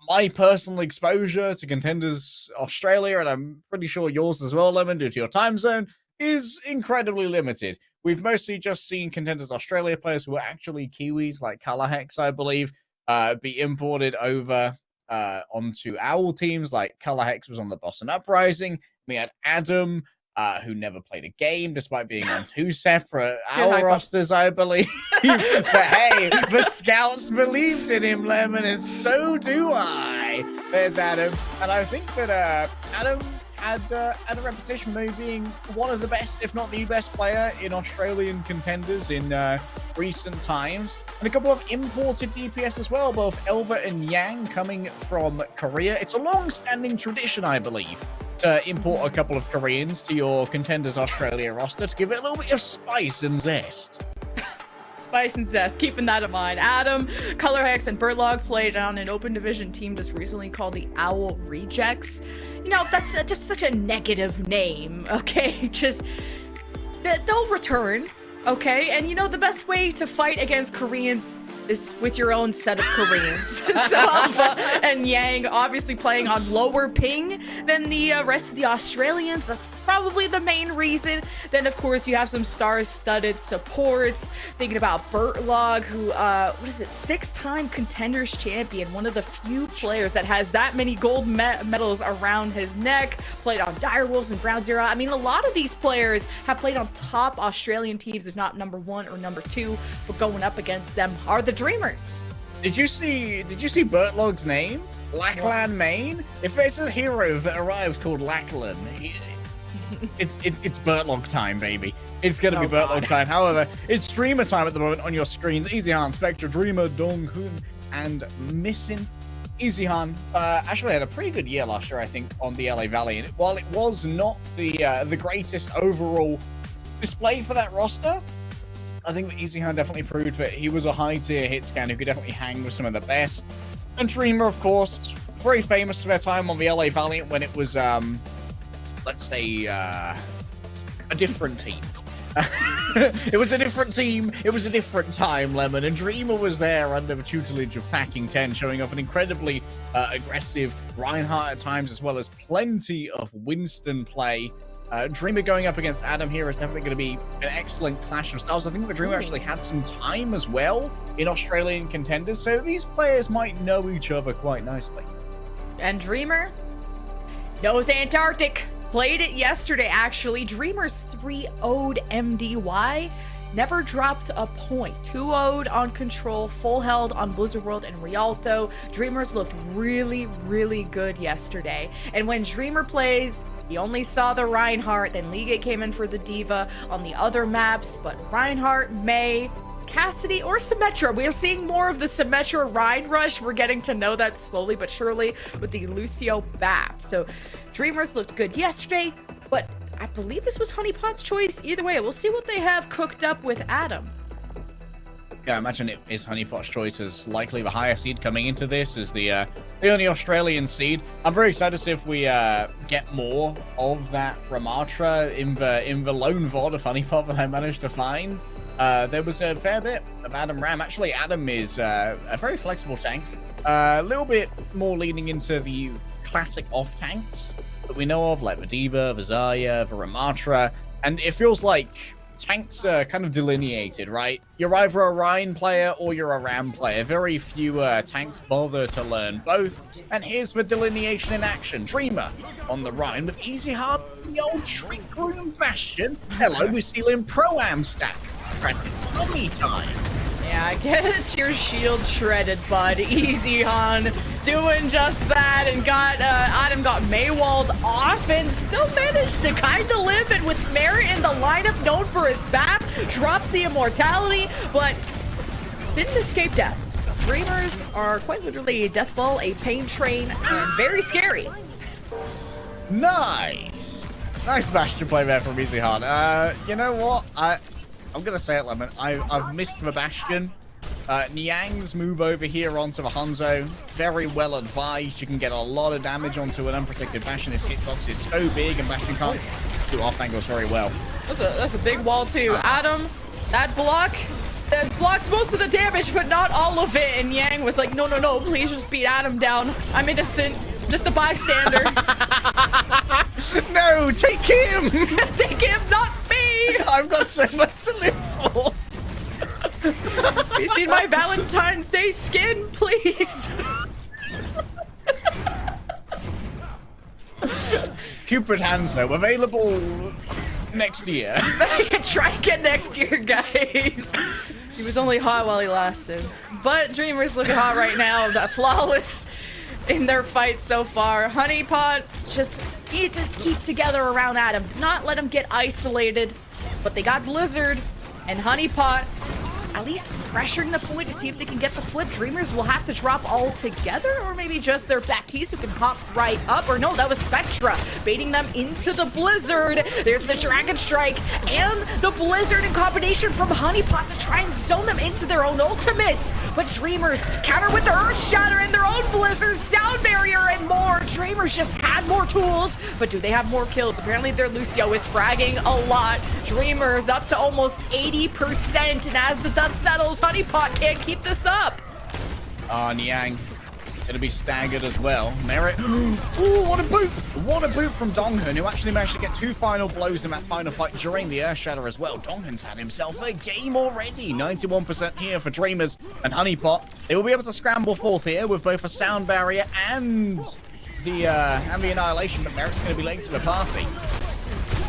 my personal exposure to Contenders Australia, and I'm pretty sure yours as well, Lemon, due to your time zone, is incredibly limited. We've mostly just seen Contenders Australia players who are actually Kiwis, like Colorhex, I believe, be imported over onto our teams, like Colorhex was on the Boston Uprising. We had Adam, who never played a game, despite being on 2 separate rosters, I believe. But hey, the scouts believed in him, Lemon, and so do I. There's Adam. And I think that Adam had a reputation for maybe being one of the best, if not the best player in Australian Contenders in recent times. And a couple of imported DPS as well, both Elva and Yang coming from Korea. It's a long-standing tradition, I believe, to import a couple of Koreans to your Contenders Australia roster to give it a little bit of spice and zest. Spice and zest, keeping that in mind. Adam, Colorhex, and Bertlog played on an open division team just recently called the Owl Rejects. You know, that's just such a negative name, okay? Just, they'll return, okay? And you know, the best way to fight against Koreans is with your own set of Koreans. So Alpha and Yang obviously playing on lower ping than the rest of the Australians. That's probably the main reason. Then of course you have some star-studded supports. Thinking about Bertlog, who what is it, 6-time Contenders champion, one of the few players that has that many gold medals around his neck. Played on Direwolves and Ground Zero. I mean, a lot of these players have played on top Australian teams, if not number 1 or number 2, but going up against them are the Dreamers. Did you see Bertlog's name? Lachlan Main? If there's a hero that arrives called Lachlan, it's Bertlog time, baby. It's gonna be Bertlog time. However, it's streamer time at the moment on your screens. EasyHan, Spectre, Dreamer, Dong-Hun, and Missing. EasyHan actually had a pretty good year last year, I think, on the LA Valley. And while it was not the greatest overall display for that roster, I think that EasyHan definitely proved that he was a high-tier hit scan who could definitely hang with some of the best. And Dreamer, of course, very famous for their time on the LA Valiant when it was, let's say, a different team. It was a different team. It was a different time, Lemon. And Dreamer was there under the tutelage of Packing 10, showing off an incredibly aggressive Reinhardt at times, as well as plenty of Winston play. Dreamer going up against Adam here is definitely going to be an excellent clash of styles. I think that Dreamer actually had some time as well in Australian Contenders, so these players might know each other quite nicely. And Dreamer knows Antarctic. Played it yesterday, actually. Dreamers 3-0'd MDY. Never dropped a point. 2-0'd on Control, full held on Blizzard World and Rialto. Dreamers looked really, really good yesterday. And when Dreamer plays, he only saw the Reinhardt, then Liga came in for the Diva on the other maps, but Reinhardt, May, Cassidy, or Symmetra. We are seeing more of the Symmetra Rhine rush. We're getting to know that slowly but surely with the Lucio BAP. So Dreamers looked good yesterday, but I believe this was Honeypot's choice. Either way, we'll see what they have cooked up with Adam. Yeah, I imagine it is Honeypot's choice as likely the higher seed coming into this as the only Australian seed. I'm very excited to see if we get more of that Ramatra in the lone VOD of Honeypot that I managed to find. There was a fair bit of Adam Ram. Actually, Adam is a very flexible tank. A little bit more leaning into the classic off tanks that we know of, like the Diva, the Zarya, the Ramatra, and it feels like tanks are kind of delineated, right? You're either a Rhine player or you're a Ram player. Very few tanks bother to learn both. And here's the delineation in action. Dreamer on the Rhine with EasyHan, the old Trick Room Bastion. Hello, we're stealing Pro-Am stack practice money time. Yeah, get your shield shredded, bud. Easy, Han. Doing just that, and got Adam got Maywalled off, and still managed to kind of live. And with Merit in the lineup, known for his back, drops the immortality, but didn't escape death. Dreamers are quite literally a death ball, a pain train, and very scary. Nice. Nice Bastion play there from Easy Han. You know what? I'm gonna say it, Lemon. I've missed the Bastion. Niang's move over here onto the Hanzo, very well advised. You can get a lot of damage onto an unprotected Bastion. His hitbox is so big, and Bastion can't do off angles very well. That's a big wall too. Adam, that blocks most of the damage, but not all of it. And Yang was like, no, please just beat Adam down. I'm innocent, just a bystander. No, take him! Take him, not me! I've got so much to live for. Have you seen my Valentine's Day skin, please? Cupid Hanzo, available next year. Try again next year, guys. He was only hot while he lasted. But Dreamers looking hot right now. That flawless in their fight so far. Honeypot just need to keep together around Adam. Not let him get isolated. But they got Blizzard and Honeypot at least pressuring the point to see if they can get the flip. Dreamers will have to drop all together, or maybe just their Baptiste who can hop right up. Or no, that was Spectra baiting them into the Blizzard. There's the Dragon Strike and the Blizzard in combination from Honeypot to try and zone them into their own ultimates. But Dreamers counter with the Earth Shatter and their own Blizzard, Sound Barrier, and more. Dreamers just had more tools, but do they have more kills? Apparently their Lucio is fragging a lot. Dreamers up to almost 80%, and as the dust settles, Honeypot can't keep this up. Niang gonna be staggered as well. Merit. Ooh, what a boot! What a boot from Donghun, who actually managed to get 2 final blows in that final fight during the Earth Shatter as well. Donghun's had himself a game already. 91% here for Dreamers and Honeypot. They will be able to scramble forth here with both a Sound Barrier and the Annihilation, but Merit's gonna be late to the party.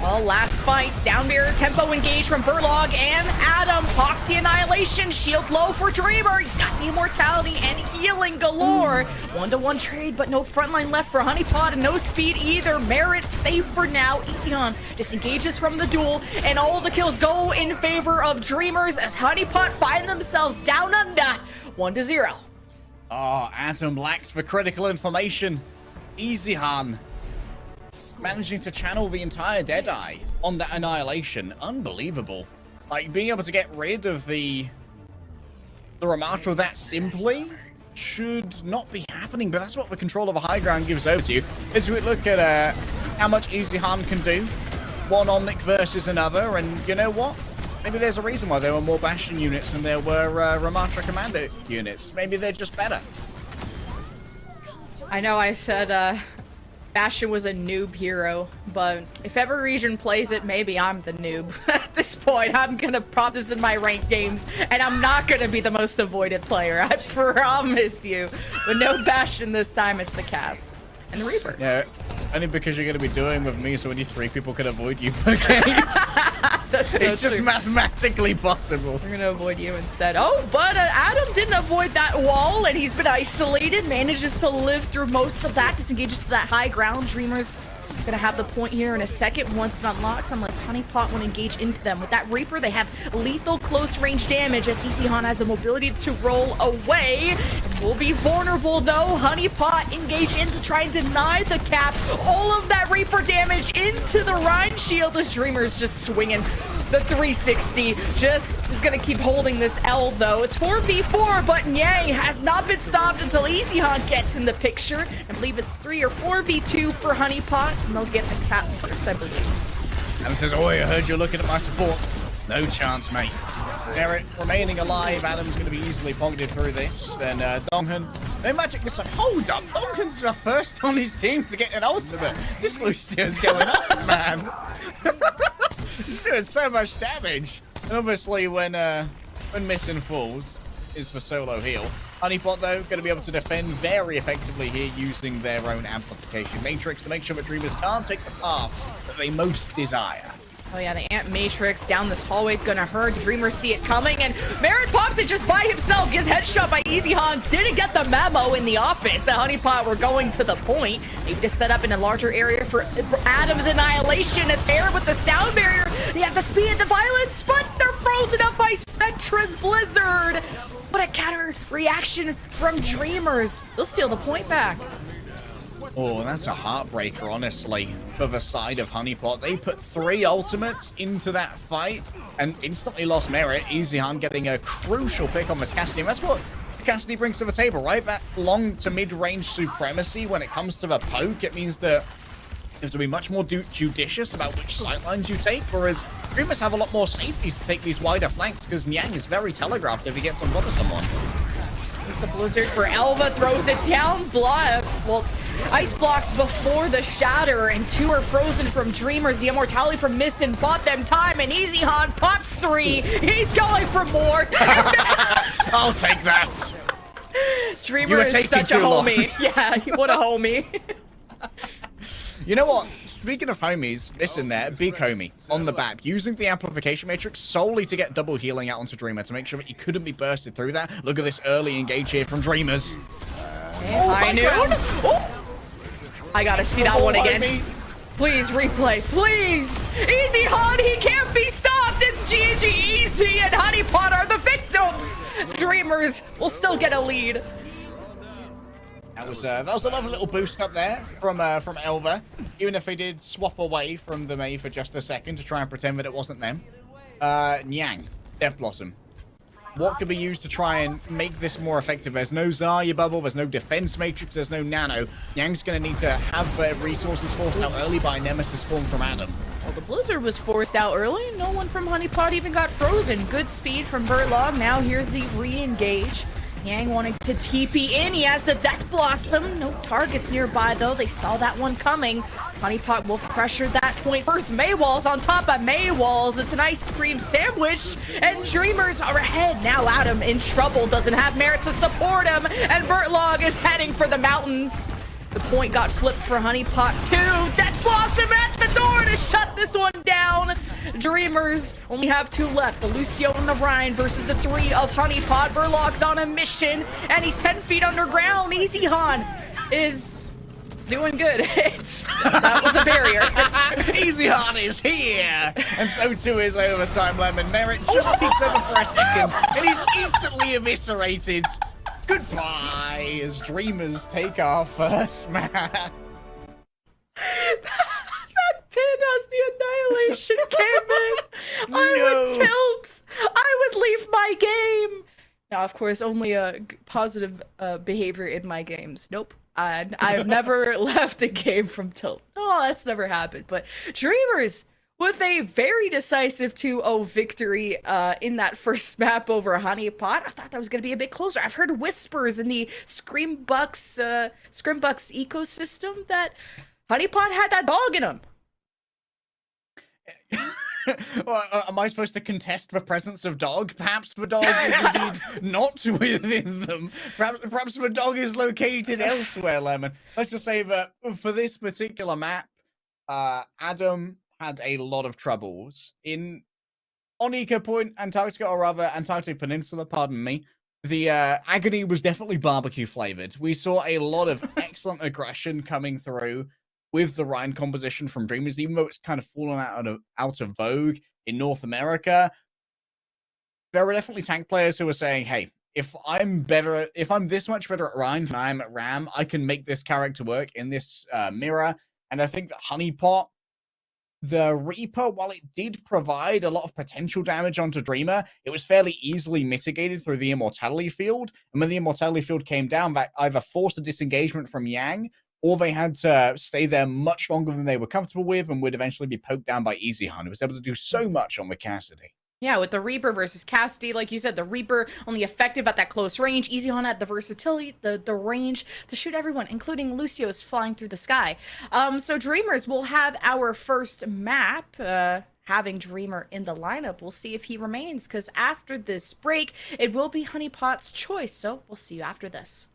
Well, last fight, Sound Barrier tempo engage from Burlog and Adam. Pops the Annihilation, shield low for Dreamer. He's got the immortality and healing galore. 1-to-1 trade, but no frontline left for Honeypot and no speed either. Merit safe for now. Easy on disengages from the duel, and all the kills go in favor of Dreamers as Honeypot find themselves down under 1-0. Oh, Adam lacked the critical information. Easy Han managing to channel the entire Deadeye on that Annihilation. Unbelievable. Like, being able to get rid of the Ramatra that simply should not be happening, but that's what the control of a high ground gives over to you. As we look at how much Easy Han can do, one Omnic versus another, and you know what? Maybe there's a reason why there were more Bastion units than there were Ramatra Commando units. Maybe they're just better. I know I said, Bastion was a noob hero, but if every region plays it, maybe I'm the noob. At this point, I'm gonna prop this in my ranked games, and I'm not gonna be the most avoided player, I promise you. But no Bastion this time, it's the cast. And the Reaper. Yeah, only because you're gonna be doing with me, so only 3 people can avoid you, okay? That's so it's just true. Mathematically possible. We're gonna avoid you instead. Oh, but Adam didn't avoid that wall, and he's been isolated. Manages to live through most of that. Disengages to that high ground. Dreamers gonna have the point here in a second once it unlocks, unless Honeypot will engage into them. With that Reaper, they have lethal close range damage as Easy Han has the mobility to roll away. And will be vulnerable though. Honeypot engage in to try and deny the cap. All of that Reaper damage into the Rhine shield as Dreamers just swinging the 360. Just is gonna keep holding this L though. It's 4v4, but Yang has not been stopped until Easy Han gets in the picture. I believe it's 3 or 4v2 for Honeypot, and they'll get the cap first, I believe. Adam says, "Oi, I heard you're looking at my support." No chance, mate. Merit remaining alive. Adam's going to be easily pocketed through this. Then Donghun. No magic this time. Hold up. Donghun's the first on his team to get an ultimate. This Lucio's going up, man. He's doing so much damage. And obviously, when missing falls is for solo heal. Honeypot, though, going to be able to defend very effectively here using their own amplification matrix to make sure that Dreamers can't take the paths that they most desire. Oh yeah, the Ant Matrix down this hallway is gonna hurt. Dreamers see it coming, and Merritt pops it just by himself. Gets headshot by EasyHan. Didn't get the memo in the office. The Honeypot were going to the point. Maybe to set up in a larger area for Adam's annihilation. It's Air with the sound barrier. They have the speed and the violence, but they're frozen up by Spectra's Blizzard. What a counter reaction from Dreamers. They'll steal the point back. Oh, that's a heartbreaker, honestly, for the side of Honeypot. They put 3 ultimates into that fight and instantly lost Merit. EasyHan getting a crucial pick on this Cassidy. And that's what Cassidy brings to the table, right? That long to mid-range supremacy when it comes to the poke. It means that you have to be much more judicious about which sightlines you take, whereas Dreamers have a lot more safety to take these wider flanks because Nyang is very telegraphed if he gets on top of someone. It's a Blizzard for Elva, throws it down. Well, ice blocks before the shatter, and 2 are frozen from Dreamers. The immortality from Mistin bought them time, and EasyHan pops 3. He's going for more. I'll take that. Dreamer is such a homie. Yeah, what a homie. You know what? Speaking of homies, Mistin there, big homie, on the back, using the amplification matrix solely to get double healing out onto Dreamer to make sure that he couldn't be bursted through that. Look at this early engage here from Dreamers. I knew. Oh. I gotta see that one again. Please, replay. Please. EasyHan, he can't be stopped. It's GG Easy and Honeypot are the victims. Dreamers will still get a lead. That was a lovely little boost up there from Elva, even if they did swap away from the Mei for just a second to try and pretend that it wasn't them. Nyang, Death Blossom. What could be used to try and make this more effective? There's no Zarya bubble, there's no defense matrix, there's no nano. Nyang's going to need to have their resources forced out early by Nemesis form from Adam. Well, the Blizzard was forced out early. No one from Honeypot even got frozen. Good speed from Verlog. Now here's the re-engage. Yang wanting to TP in. He has the Death Blossom. No targets nearby, though. They saw that one coming. Honeypot will pressure that point. First, Maywall's on top of Maywall's. It's an ice cream sandwich. And Dreamers are ahead. Now Adam in trouble. Doesn't have Merit to support him. And Bertlog is heading for the mountains. The point got flipped for Honeypot too. Death Blossom at the door to shut this one down. Dreamers only have 2 left. The Lucio and the Ryan versus the 3 of Honeypot. Burlock's on a mission, and he's 10 feet underground. EasyHan is doing good. That was a barrier. EasyHan is here, and so too is Overtime Lemon. Merit just peeks over for a second, and he's instantly eviscerated. Goodbye, as Dreamers take our first match. That pin as the annihilation came in. I would tilt. I would leave my game. Now, of course, only a positive behavior in my games. Nope. I've never left a game from tilt. Oh, that's never happened. But Dreamers with a very decisive 2-0 victory in that first map over Honeypot. I thought that was going to be a bit closer. I've heard whispers in the Scrimbucks ecosystem that Honeypot had that dog in him. Well, am I supposed to contest the presence of dog? Perhaps the dog is indeed not within them. Perhaps the dog is located elsewhere, Lemon. Let's just say that for this particular map, Adam had a lot of troubles on Eco Point, Antarctica, or rather Antarctic Peninsula, pardon me. The agony was definitely barbecue flavored. We saw a lot of excellent aggression coming through with the Ryan composition from Dreamers, even though it's kind of fallen out of vogue in North America. There were definitely tank players who were saying, hey, if I'm this much better at Ryan than I am at Ram, I can make this character work in this mirror. And I think that Honeypot, the Reaper, while it did provide a lot of potential damage onto Dreamer, it was fairly easily mitigated through the Immortality field. And when the Immortality field came down, that either forced a disengagement from Yang, or they had to stay there much longer than they were comfortable with and would eventually be poked down by EasyHan, who was able to do so much on the Cassidy. Yeah, with the Reaper versus Cassidy, like you said, the Reaper only effective at that close range. EasyHan had the versatility, the range to shoot everyone, including Lucio's flying through the sky. So Dreamers will have our first map, having Dreamer in the lineup. We'll see if he remains, because after this break, it will be Honeypot's choice. So we'll see you after this.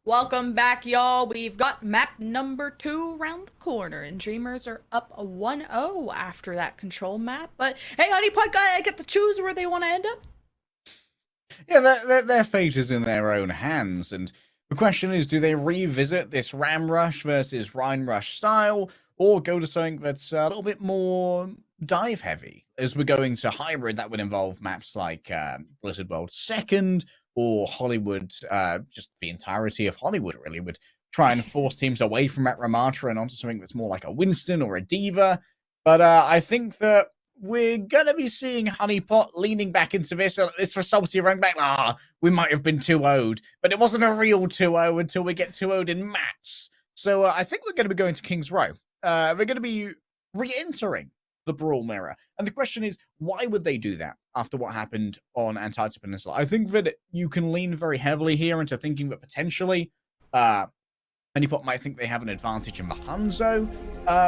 Welcome back, y'all. We've got map number 2 around the corner, and Dreamers are up a 1-0 after that control map. But hey, Honeypot get to choose where they want to end up. Yeah, their fate is in their own hands, and the question is, do they revisit this Ram Rush versus Rhine Rush style, or go to something that's a little bit more dive heavy? As we're going to hybrid, that would involve maps like Blizzard World 2nd, or Hollywood, just the entirety of Hollywood, really, would try and force teams away from that Ramatra and onto something that's more like a Winston or a Diva. But I think that we're going to be seeing Honeypot leaning back into this. It's for salty running back. We might have been 2-0'd, but it wasn't a real 2-0 until we get 2-0'd in maps. So I think we're going to be going to King's Row. We're going to be re-entering the Brawl Mirror. And the question is, why would they do that after what happened on Antarctica Peninsula? I think that you can lean very heavily here into thinking that potentially Honeypot might think they have an advantage in the Hanzo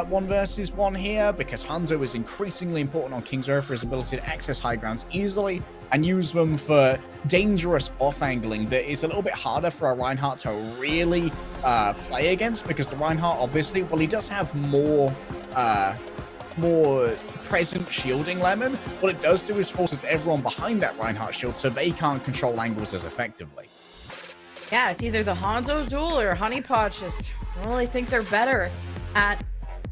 1 versus 1 here, because Hanzo is increasingly important on King's Row for his ability to access high grounds easily and use them for dangerous off-angling that is a little bit harder for a Reinhardt to really play against, because the Reinhardt, obviously, well, he does have more present shielding Lemon. What it does do is forces everyone behind that Reinhardt shield so they can't control angles as effectively. Yeah, it's either the Hanzo duel or Honeypot just really think they're better at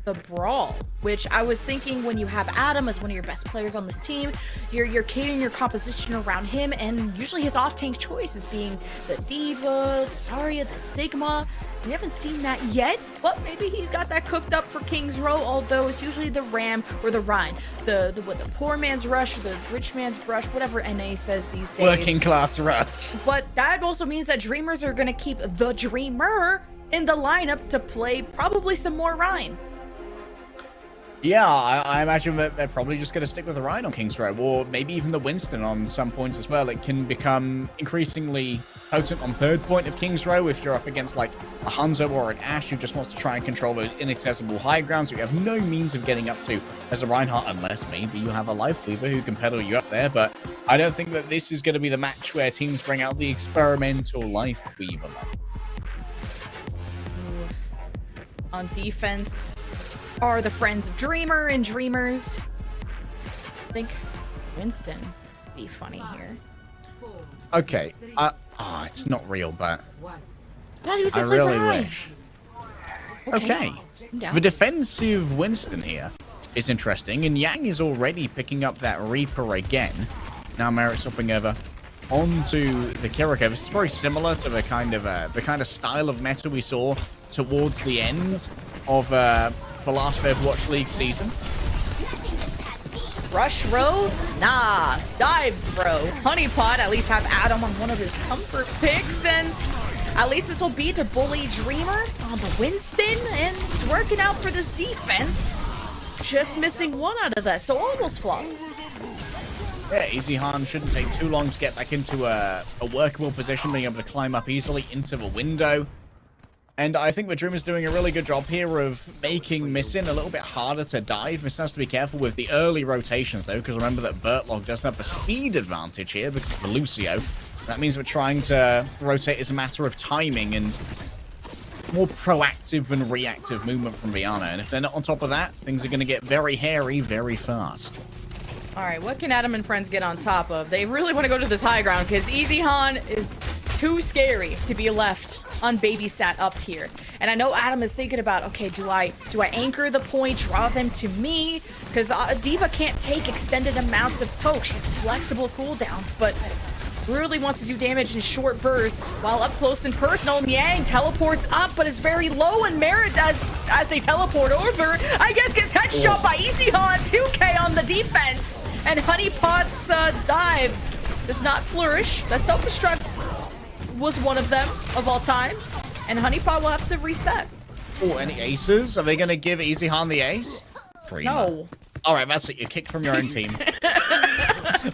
the brawl, which I was thinking when you have Adam as one of your best players on this team, you're catering your composition around him, and usually his off-tank choice is being the Diva, the Zarya, the Sigma. We haven't seen that yet, but maybe he's got that cooked up for King's Row, although it's usually the Ram or the Rhine. The poor man's rush, the rich man's brush, whatever NA says these days. Working class rush. But that also means that Dreamers are going to keep the Dreamer in the lineup to play probably some more Rhine. Yeah, I imagine that they're probably just going to stick with the Rhine on King's Row, or maybe even the Winston on some points as well. It can become increasingly potent on third point of King's Row if you're up against like a Hanzo or an Ashe who just wants to try and control those inaccessible high grounds that you have no means of getting up to as a Reinhardt, unless maybe you have a Life Weaver who can pedal you up there. But I don't think that this is going to be the match where teams bring out the experimental Life Weaver. On defense are the friends of Dreamer and Dreamers. I think Winston would be funny here. Okay. It's not real, but I really wish. Okay. The defensive Winston here is interesting, and Yang is already picking up that Reaper again. Now Merritt's hopping over onto the Kiriko. This is very similar to the kind of style of meta we saw towards the end of the last Overwatch League season. Rush row? Nah. Dives row. Honeypot at least have Adam on one of his comfort picks, and at least this will be to bully Dreamer on the Winston, and it's working out for this defense. Just missing one out of that, so almost flawless. Yeah, Easyhan shouldn't take too long to get back into a workable position, being able to climb up easily into the window. And I think the Dreamer's doing a really good job here of making Missin a little bit harder to dive. Missin has to be careful with the early rotations, though, because remember that Bertlog does have the speed advantage here because of the Lucio. That means we're trying to rotate as a matter of timing and more proactive than reactive movement from Viana. And if they're not on top of that, things are going to get very hairy very fast. All right, what can Adam and friends get on top of? They really want to go to this high ground because Easyhan is too scary to be left unbabysat up here. And I know Adam is thinking about, okay, do I anchor the point, draw them to me? Because Diva can't take extended amounts of poke. She has flexible cooldowns, but really wants to do damage in short bursts. While up close and personal, Yang teleports up, but is very low, and Merit, as they teleport over, I guess gets headshot by Easyhan. 2K on the defense, and Honeypot's dive does not flourish. That self-destruct was one of them of all time, and Honeypot will have to reset. Oh, any aces? Are they going to give Easyhan the ace? Prima. No. All right, that's it. You're kicked from your own team.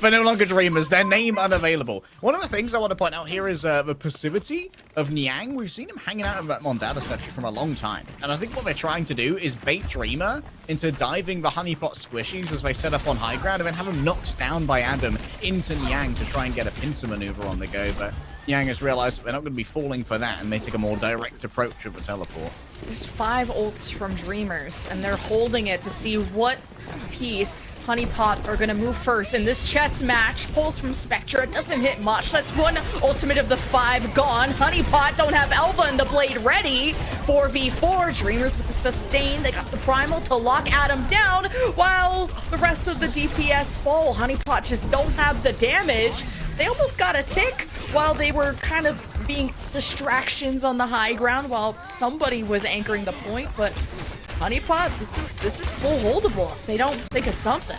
But no longer Dreamers. Their name unavailable. One of the things I want to point out here is the passivity of Niang. We've seen him hanging out in that Mondada section from a long time. And I think what they're trying to do is bait Dreamer into diving the honeypot squishies as they set up on high ground and then have him knocked down by Adam into Niang to try and get a pincer maneuver on the go. But Niang has realized that they're not going to be falling for that, and they take a more direct approach of the teleport. There's 5 ults from Dreamers, and they're holding it to see what piece Honeypot are going to move first in this chess match. Pulls from Spectra, doesn't hit much. That's one ultimate of the 5 gone. Honeypot don't have Elva and the Blade ready. 4v4, Dreamers with the sustain. They got the Primal to lock Adam down, while the rest of the DPS fall. Honeypot just don't have the damage. They almost got a tick while they were kind of being distractions on the high ground while somebody was anchoring the point, but Honeypot, this is full holdable if they don't think of something.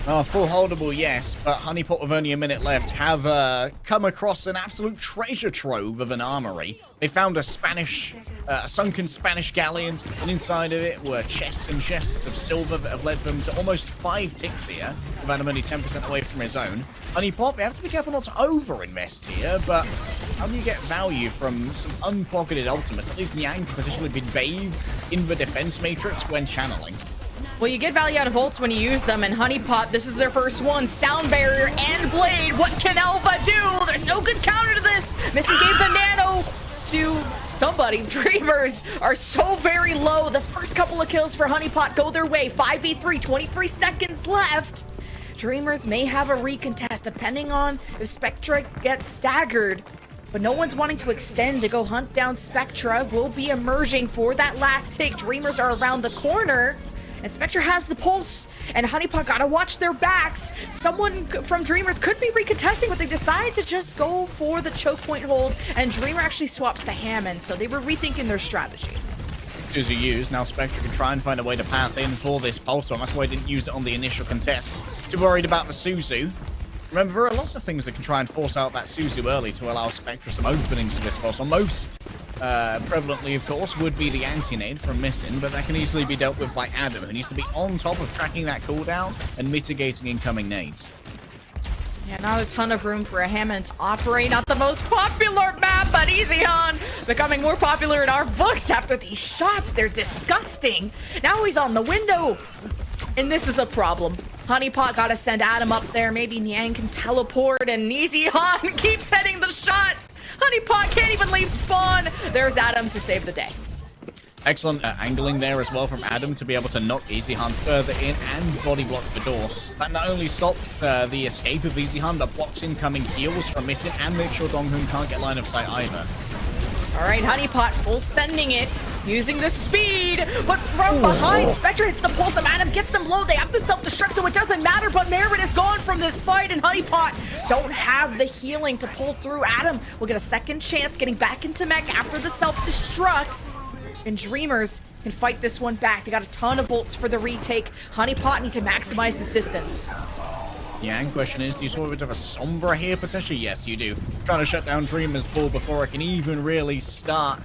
Oh, full holdable, yes, but Honeypot with only a minute left have come across an absolute treasure trove of an armory. They found a sunken Spanish galleon, and inside of it were chests and chests of silver that have led them to almost 5 ticks here, with Adam only 10% away from his own. Honeypot, they have to be careful not to over-invest here, but how do you get value from some unpocketed ultimates? At least Niang can potentially be bathed in the defense matrix when channeling. Well, you get value out of ults when you use them, and Honeypot, this is their first one. Sound Barrier and Blade, what can Elva do? There's no good counter to this. Missy gave the nano to somebody. Dreamers are so very low. The first couple of kills for Honeypot go their way. 5v3, 23 seconds left. Dreamers may have a recontest depending on if Spectra gets staggered. But no one's wanting to extend to go hunt down Spectra. Will be emerging for that last tick. Dreamers are around the corner. And Spectre has the pulse, and Honeypot gotta watch their backs. Someone from Dreamers could be recontesting, but they decide to just go for the choke point hold, and Dreamer actually swaps to Hammond, so they were rethinking their strategy. Suzu used, now Spectre can try and find a way to path in for this pulse one. That's why I didn't use it on the initial contest. Too worried about the Suzu. Remember, there are lots of things that can try and force out that Suzu early to allow Spectre some openings to this pulse. Well, most prevalently, of course, would be the anti-nade from Missing, but that can easily be dealt with by Adam, who needs to be on top of tracking that cooldown and mitigating incoming nades. Yeah, not a ton of room for a Hammond to operate. Not the most popular map, but Easyhan becoming more popular in our books after these shots. They're disgusting. Now he's on the window, and this is a problem. Honeypot gotta send Adam up there. Maybe Niang can teleport, and Easyhan keeps hitting the shots. Honeypot can't even leave spawn. There's Adam to save the day. Excellent angling there as well from Adam to be able to knock Easyhan further in and body block the door. That not only stops the escape of Easyhan, but blocks incoming heals from Missing and makes sure Donghun can't get line of sight either. All right, Honeypot full sending it, using the speed, but from behind, Spectre hits the pulse of Adam, gets them low. They have to self-destruct, so it doesn't matter, but Merritt is gone from this fight, and Honeypot don't have the healing to pull through. Adam will get a second chance getting back into mech after the self-destruct, and Dreamers can fight this one back. They got a ton of bolts for the retake. Honeypot need to maximize his distance. Yeah, and question is, do you sort of have a Sombra here potentially? Yes, you do. Trying to shut down Dreamer's ball before it can even really start.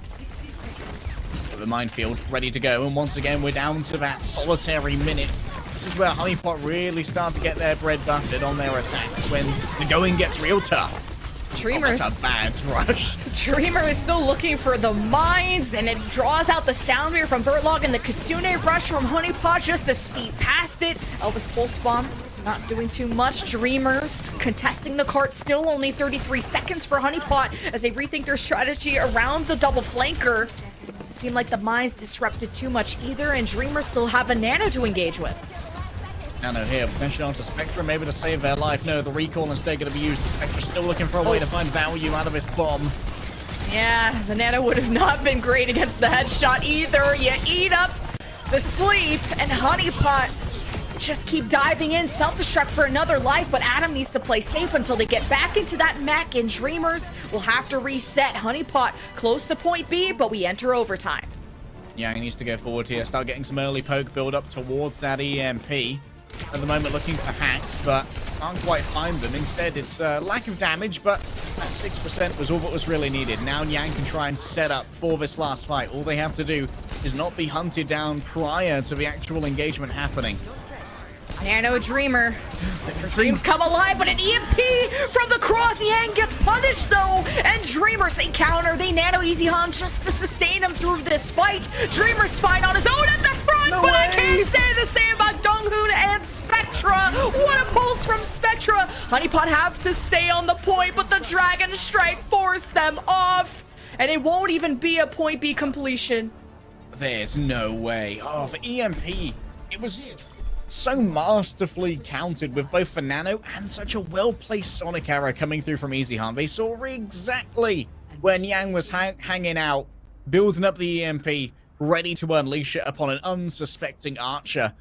With the minefield ready to go, and once again we're down to that solitary minute. This is where Honeypot really start to get their bread buttered on their attacks when the going gets real tough. Dreamers. Oh, that's a bad rush. Dreamer is still looking for the mines, and it draws out the sound wave from Bertlog, and the Kitsune rush from Honeypot just to speed past it. Elvis pulse bomb. Not doing too much. Dreamers contesting the cart, still only 33 seconds for Honeypot as they rethink their strategy around the double flanker. Doesn't seem like the mines disrupted too much either, and Dreamers still have a nano to engage with. Nano here, potentially onto Spectra, maybe to save their life. No, the recall instead going to be used. Spectra still looking for a way to find value out of his bomb. Yeah, the nano would have not been great against the headshot either. You eat up the sleep, and Honeypot just keep diving in, self-destruct for another life, but Adam needs to play safe until they get back into that mech, and Dreamers will have to reset. Honeypot close to point B, but we enter overtime. Yeah, he needs to go forward here, start getting some early poke build up towards that EMP. At the moment looking for hacks, but can't quite find them. Instead, it's lack of damage, but that 6% was all that was really needed. Now Niang can try and set up for this last fight. All they have to do is not be hunted down prior to the actual engagement happening. Nano Dreamer. Dreams come alive, but an EMP from the cross. Yang gets punished though, and Dreamers, they counter, they nano Easy Han just to sustain him through this fight. Dreamer's fine on his own at the front, No but way. I can't say the same about Donghoon and Spectra. What a pulse from Spectra. Honeypot have to stay on the point, but the Dragon Strike forced them off, and it won't even be a point B completion. There's no way. Oh, for EMP, it was so masterfully countered with both the nano and such a well-placed Sonic arrow coming through from Easy Han. They saw exactly when Yang was hanging out, building up the EMP, ready to unleash it upon an unsuspecting archer.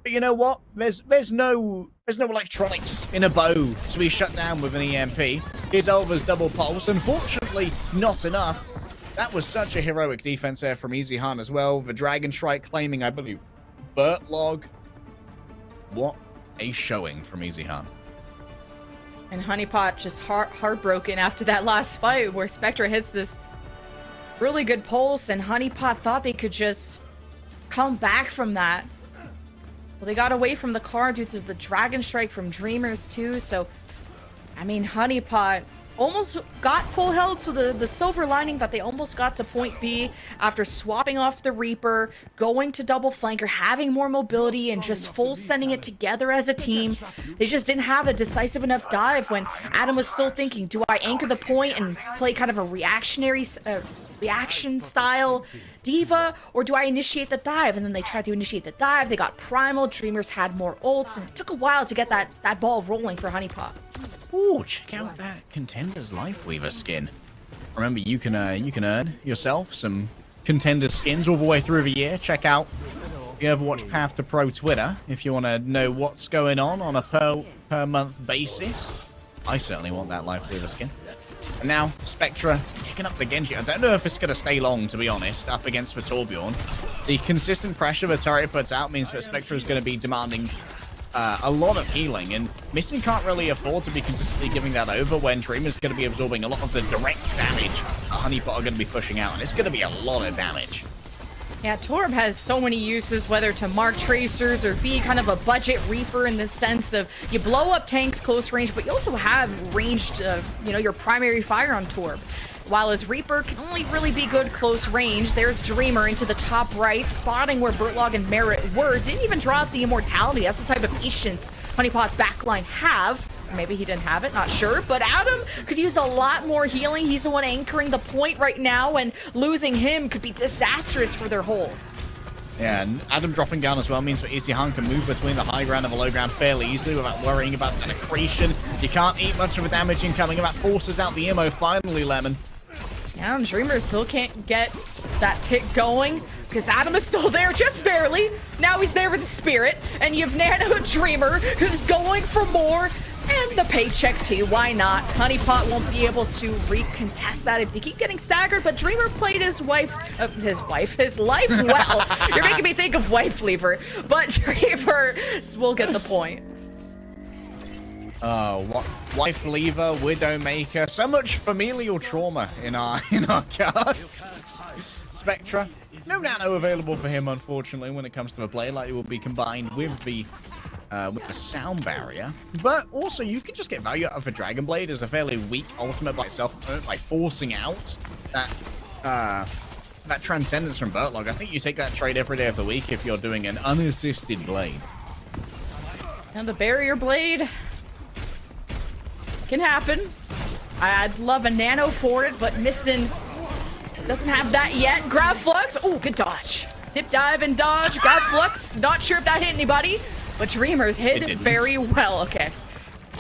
But you know what? There's no electronics in a bow to be shut down with an EMP. Here's Elva's double pulse. Unfortunately, not enough. That was such a heroic defense there from Easy Han as well. The Dragon Strike claiming, I believe, Burt Log. What a showing from Easy Han. And Honeypot just heartbroken after that last fight where Spectra hits this really good pulse, and Honeypot thought they could just come back from that. Well, they got away from the car due to the Dragon Strike from Dreamers too, so I mean, Honeypot almost got full health, so the silver lining that they almost got to point B after swapping off the Reaper, going to double flanker, having more mobility, and just full sending it together as a team. They just didn't have a decisive enough dive when Adam was still thinking, do I anchor the point and play kind of a reactionary reaction style diva, or do I initiate the dive? And then they tried to initiate the dive, they got primal, Dreamers had more ults, and it took a while to get that ball rolling for Honeypot. Ooh, check out that Contender's Lifeweaver skin. Remember, you can earn yourself some Contender skins all the way through the year. Check out the Overwatch Path to Pro Twitter if you want to know what's going on a per month basis. I certainly want that Lifeweaver skin. And now, Spectra picking up the Genji. I don't know if it's going to stay long, to be honest, up against the Torbjorn. The consistent pressure the turret puts out means that Spectra is going to be demanding a lot of healing, and Missing can't really afford to be consistently giving that over when Dreamer's going to be absorbing a lot of the direct damage Honeypot are going to be pushing out, and it's going to be a lot of damage. Yeah, Torb has so many uses, whether to mark tracers or be kind of a budget Reaper in the sense of you blow up tanks close range, but you also have ranged, your primary fire on Torb. While his Reaper can only really be good close range, there's Dreamer into the top right, spotting where Burtlog and Merritt were. Didn't even draw out the immortality. That's the type of patience Honeypot's backline have. Maybe he didn't have it, not sure. But Adam could use a lot more healing. He's the one anchoring the point right now, and losing him could be disastrous for their hold. Yeah, and Adam dropping down as well means that Easy Han can move between the high ground and the low ground fairly easily without worrying about penetration. You can't eat much of a damage incoming, and that forces out the ammo finally, Lemon. Yeah, and Dreamer still can't get that tick going because Adam is still there, just barely. Now he's there with the Spirit, and you have Nano Dreamer who's going for more, and the paycheck too. Why not? Honeypot won't be able to recontest that if they keep getting staggered, but Dreamer played his life well. You're making me think of wife lever, but Dreamer will get the point. Wife leaver, Widowmaker, so much familial trauma in our cast. Spectra, no nano available for him, unfortunately, when it comes to the play. Like, it will be combined with the sound barrier. But also, you can just get value out of a Dragon Blade as a fairly weak ultimate by itself, by forcing out that Transcendence from Burtlog. I think you take that trade every day of the week if you're doing an unassisted blade. And the barrier blade can happen. I'd love a nano for it, but Missing doesn't have that yet. Grab Flux. Oh, good dodge. Dip dive and dodge. Grab Flux. Not sure if that hit anybody, but Dreamers hit very well. Okay.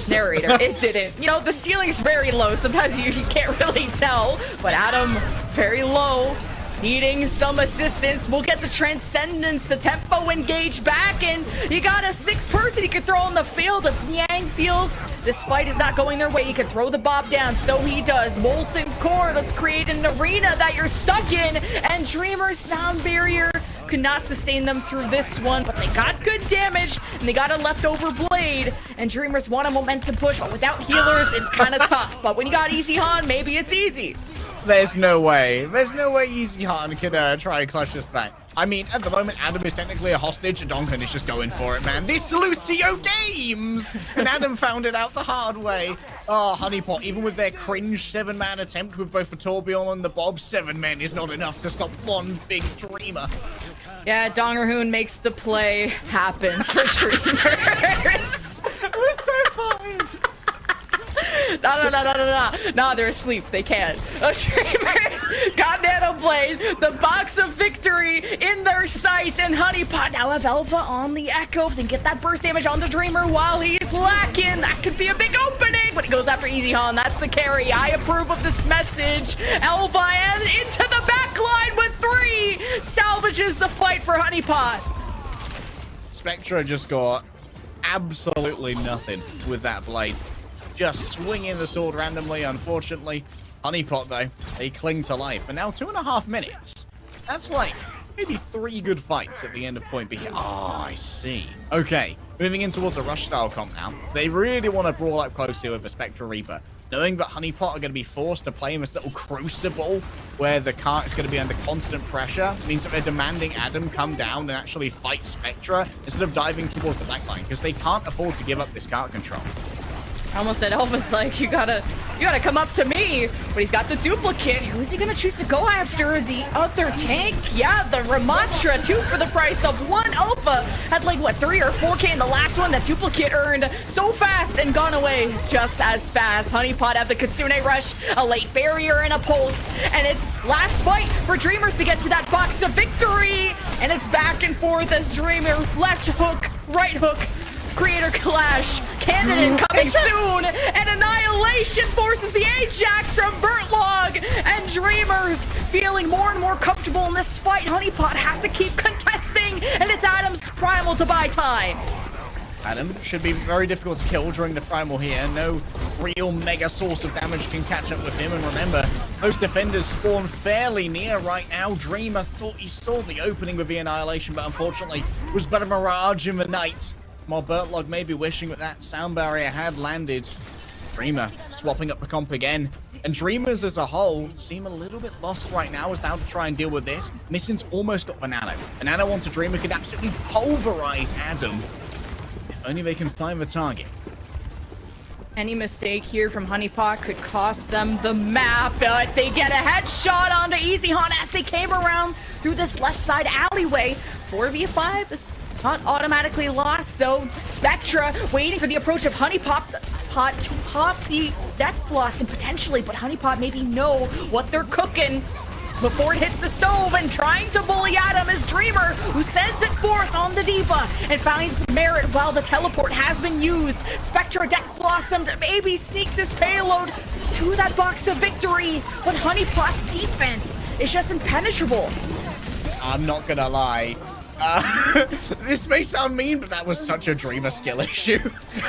Narrator, it didn't. You know, the ceiling's very low. Sometimes you can't really tell, but Adam, very low. Needing some assistance. We'll get the Transcendence, the tempo engage back, and you got a 6-person you could throw on the field as Yang feels this fight is not going their way. You could throw the Bob down, so he does. Molten Core, let's create an arena that you're stuck in, and Dreamer's sound barrier could not sustain them through this one, but they got good damage, and they got a leftover blade, and Dreamers want a momentum push, but without healers, it's kind of tough. But when you got Easy Han, maybe it's easy. There's no way. There's no way Easy Han can try and clutch this back. I mean, at the moment, Adam is technically a hostage, and Donkin is just going for it, man. This Lucio Games! And Adam found it out the hard way. Oh, Honeypot, even with their cringe 7-man attempt with both the Torbjorn and the Bob, 7 men is not enough to stop one big Dreamer. Yeah, Dongerhoon makes the play happen for Dreamers. We're so fired. No, they're asleep. They can't. Dreamers got Nano Blade, the box of victory in their sight, and Honeypot now have Elva on the Echo. If they can get that burst damage on the Dreamer while he's lacking, that could be a big opening, but he goes after Easy Han. That's the carry. I approve of this message. Elva and into the back line with 3, salvages the fight for Honeypot. Spectra just got absolutely nothing with that blade. Just swinging the sword randomly, unfortunately. Honeypot, though, they cling to life. And now 2.5 minutes. That's like maybe 3 good fights at the end of point B. Oh, I see. Okay, moving in towards a rush style comp now. They really want to brawl up close here with the Spectra Reaper. Knowing that Honeypot are going to be forced to play in this little crucible where the cart is going to be under constant pressure, means that they're demanding Adam come down and actually fight Spectra instead of diving towards the backline, because they can't afford to give up this cart control. I almost said Elvis, like, you gotta come up to me, but he's got the duplicate. Who is he gonna choose to go after? The other tank? Yeah, the Ramatra, 2 for the price of 1. Alpha had like, what, 3 or 4K in the last one. That duplicate earned so fast and gone away just as fast. Honeypot have the Kitsune Rush, a late barrier and a pulse, and it's last fight for Dreamers to get to that box of victory, and it's back and forth as Dreamer left hook, right hook, Creator Clash, Candidate coming soon, and Annihilation forces the Ajax from Burtlog, and Dreamers feeling more and more comfortable in this fight. Honeypot has to keep contesting, and it's Adam's Primal to buy time. Adam should be very difficult to kill during the Primal here. No real mega source of damage can catch up with him. And remember, most defenders spawn fairly near right now. Dreamer thought he saw the opening with the Annihilation, but unfortunately it was but a mirage in the night. While Burtlog may be wishing that sound barrier had landed, Dreamer swapping up the comp again. And Dreamers as a whole seem a little bit lost right now as now to try and deal with this. Misson's almost got Banana. Banana onto Dreamer could absolutely pulverize Adam. If only they can find the target. Any mistake here from Honeypot could cost them the map, but they get a headshot onto Easy Han as they came around through this left side alleyway. 4v5 is not automatically lost, though. Spectra waiting for the approach of Honeypot to pop the Death Blossom potentially, but Honeypot maybe know what they're cooking before it hits the stove, and trying to bully Adam is Dreamer, who sends it forth on the Diva and finds merit while the teleport has been used. Spectra Death Blossom to maybe sneak this payload to that box of victory, but Honeypot's defense is just impenetrable. I'm not gonna lie. This may sound mean, but that was such a Dreamer skill issue.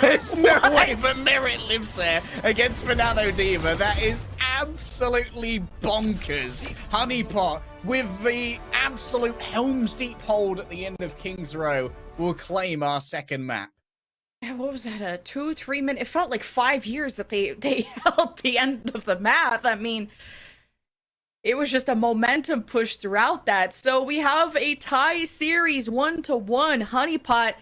There's no way that Merit lives there against Fernando Diva. That is absolutely bonkers. Honeypot, with the absolute Helm's Deep hold at the end of King's Row, will claim our second map. What was that, a 2-3 minute? It felt like 5 years that they held the end of the map. I mean, it was just a momentum push throughout that. So we have a tie series 1-1. Honeypot,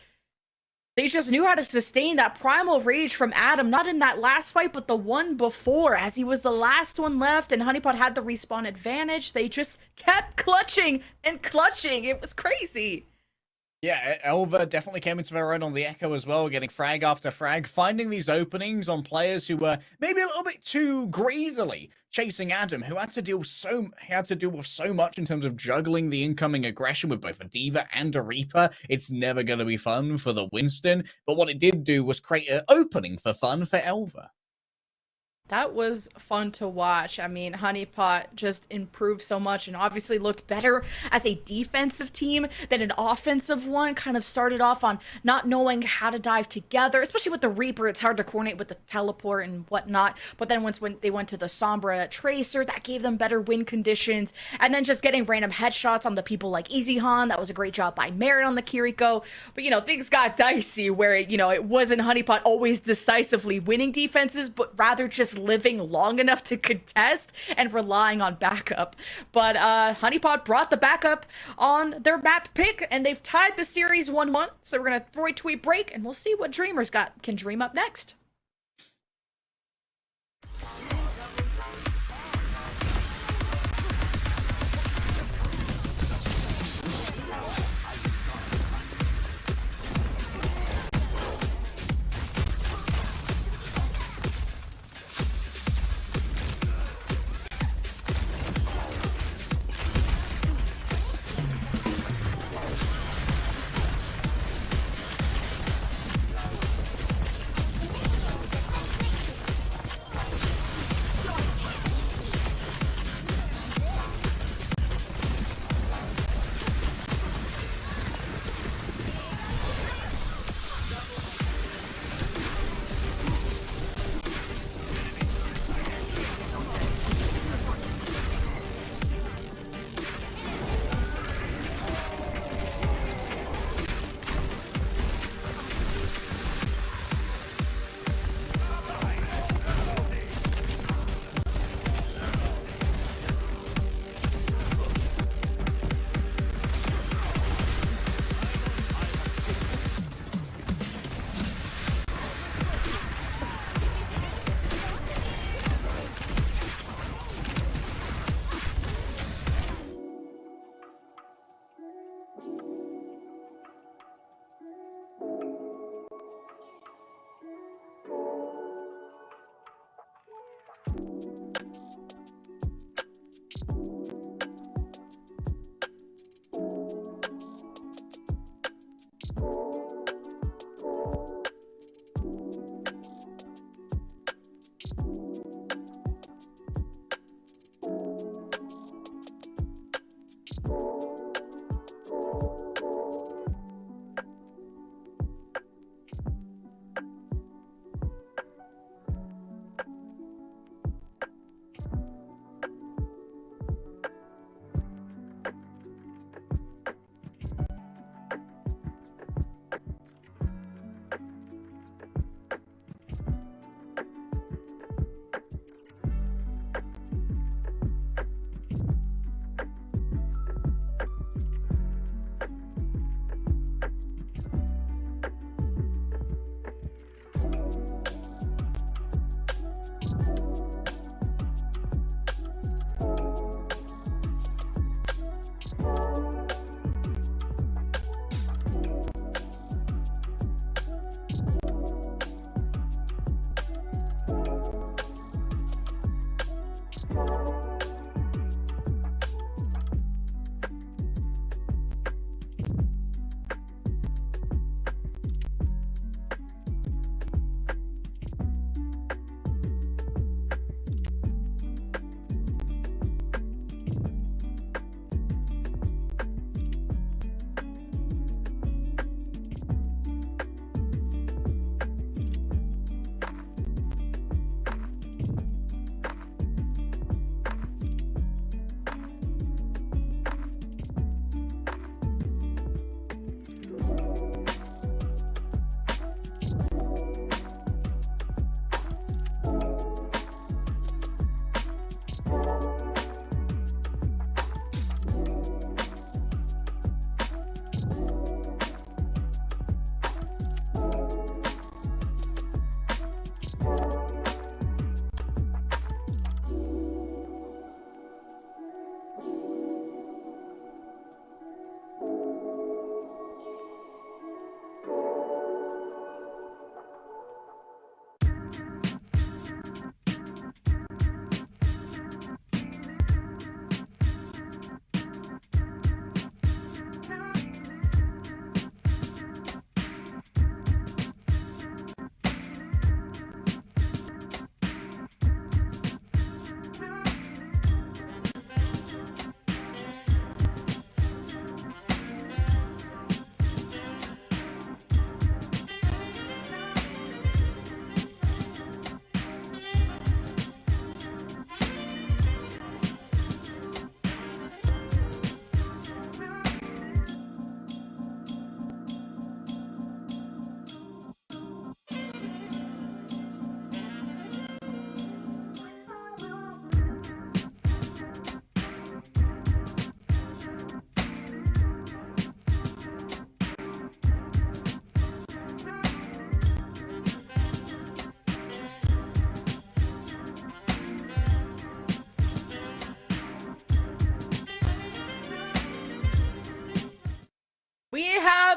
they just knew how to sustain that primal rage from Adam, not in that last fight, but the one before, as he was the last one left and Honeypot had the respawn advantage. They just kept clutching and clutching. It was crazy. Yeah, Elva definitely came into their own on the Echo as well, getting frag after frag, finding these openings on players who were maybe a little bit too greasily chasing Adam, who had to deal with so much in terms of juggling the incoming aggression with both a Diva and a Reaper. It's never going to be fun for the Winston, but what it did do was create an opening for fun for Elva. That was fun to watch. I mean, Honeypot just improved so much and obviously looked better as a defensive team than an offensive one. Kind of started off on not knowing how to dive together, especially with the Reaper. It's hard to coordinate with the teleport and whatnot. But then when they went to the Sombra Tracer, that gave them better win conditions. And then just getting random headshots on the people like Easy Han. That was a great job by Merit on the Kiriko. But, you know, things got dicey where, it wasn't Honeypot always decisively winning defenses, but rather just living long enough to contest and relying on backup. But Honeypot brought the backup on their map pick, and they've tied the series 1-1. So we're gonna throw a tweet break, and we'll see what Dreamers can dream up next.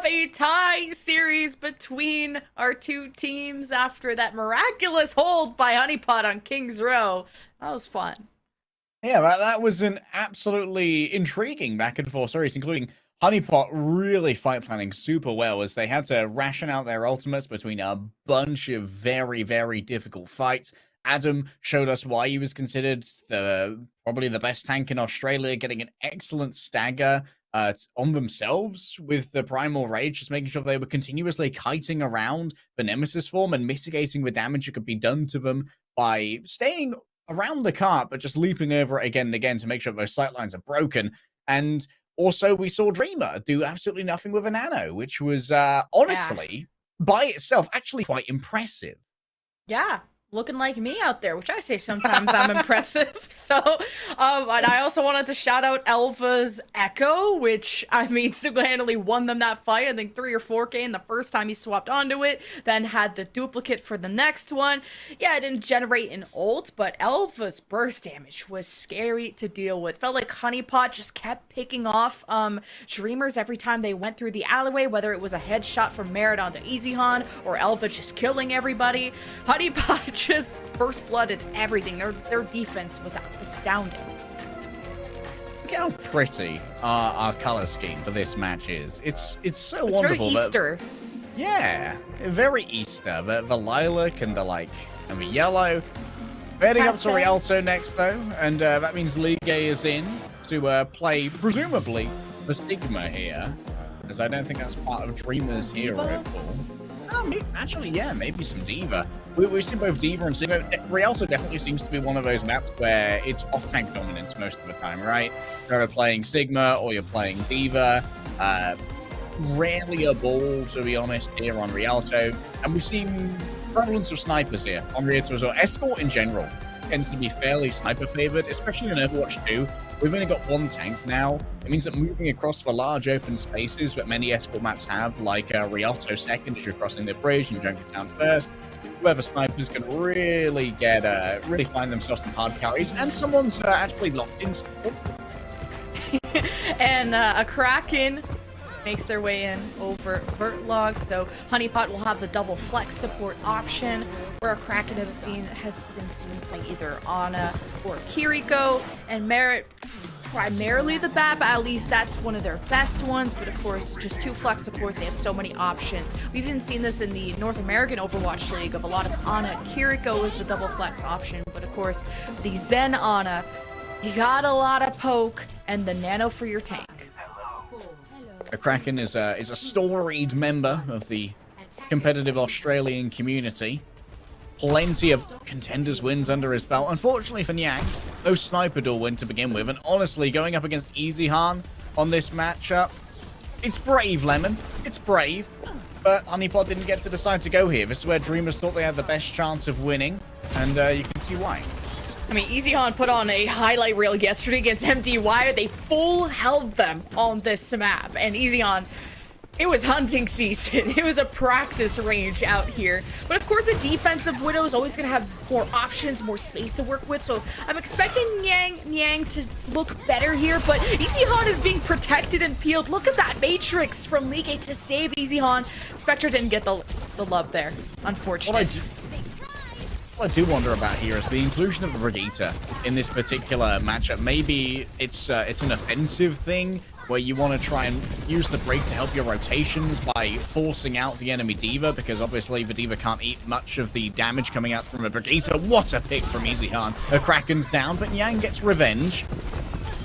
have a tie series between our two teams after that miraculous hold by Honeypot on King's Row. That was fun. Yeah, that was an absolutely intriguing back and forth series, including Honeypot really fight planning super well as they had to ration out their ultimates between a bunch of very, very difficult fights. Adam showed us why he was considered probably the best tank in Australia, getting an excellent stagger on themselves with the Primal Rage, just making sure they were continuously kiting around the Nemesis form and mitigating the damage that could be done to them by staying around the cart, but just leaping over it again and again to make sure those sightlines are broken. And also, we saw Dreamer do absolutely nothing with a nano, which was honestly, by itself, actually quite impressive. Yeah, looking like me out there, which I say sometimes I'm impressive. So, and I also wanted to shout out Elva's Echo, which, I mean, single-handedly won them that fight. I think 3 or 4K in the first time he swapped onto it, then had the duplicate for the next one. Yeah, it didn't generate an ult, but Elva's burst damage was scary to deal with. Felt like Honeypot just kept picking off Dreamers every time they went through the alleyway, whether it was a headshot from Merit onto EasyHan or Elva just killing everybody. Honeypot just first blooded everything. Their defense was astounding. Look how pretty our color scheme for this match is. It's so wonderful. Very Easter. Yeah, very Easter. The lilac and the yellow. Heading up to Rialto next though, and that means Ligue is in to play presumably the Stigma here, because I don't think that's part of Dreamer's hero pool. Oh, actually, yeah, maybe some D.Va. We've seen both D.Va and Sigma. Rialto definitely seems to be one of those maps where it's off-tank dominance most of the time, right? You're either Sigma or you're playing D.Va. Rarely a ball, to be honest, here on Rialto. And we've seen prevalence of snipers here on Rialto as well. Escort in general tends to be fairly sniper favored, especially in Overwatch 2. We've only got one tank now. It means that moving across the large open spaces that many escort maps have, like Rialto second as you're crossing the bridge and Junkertown first, whoever snipers can really really find themselves some hard carries, and someone's actually locked in. And a Kraken makes their way in over Vertlog, so Honeypot will have the double flex support option, where a Kraken has been seen playing either Ana or Kiriko, and Merit primarily the BAP, at least that's one of their best ones, but of course just 2 flex supports, they have so many options. We've even seen this in the North American Overwatch League of a lot of Ana. Kiriko is the double flex option, but of course the Zen Ana, you got a lot of poke and the nano for your tank. A Kraken is a storied member of the competitive Australian community. Plenty of contenders wins under his belt. Unfortunately for Nyang, no sniper duel win to begin with, and honestly, going up against EasyHan on this matchup, it's brave, Lemon. It's brave, but Honeypot didn't get to decide to go here. This is where Dreamers thought they had the best chance of winning, and you can see why. I mean, EasyHan put on a highlight reel yesterday against MDY. They full held them on this map. And EasyHan, it was hunting season. It was a practice range out here. But of course, a defensive Widow is always going to have more options, more space to work with. So I'm expecting Nyang to look better here. But EasyHan is being protected and peeled. Look at that Matrix from Ligue to save EasyHan. Spectre didn't get the love there, unfortunately. What I do wonder about here is the inclusion of the Brigitte in this particular matchup. Maybe it's an offensive thing where you want to try and use the break to help your rotations by forcing out the enemy D.Va, because obviously the D.Va can't eat much of the damage coming out from a Brigitte. What a pick from EasyHan. The Kraken's down, but Yang gets revenge.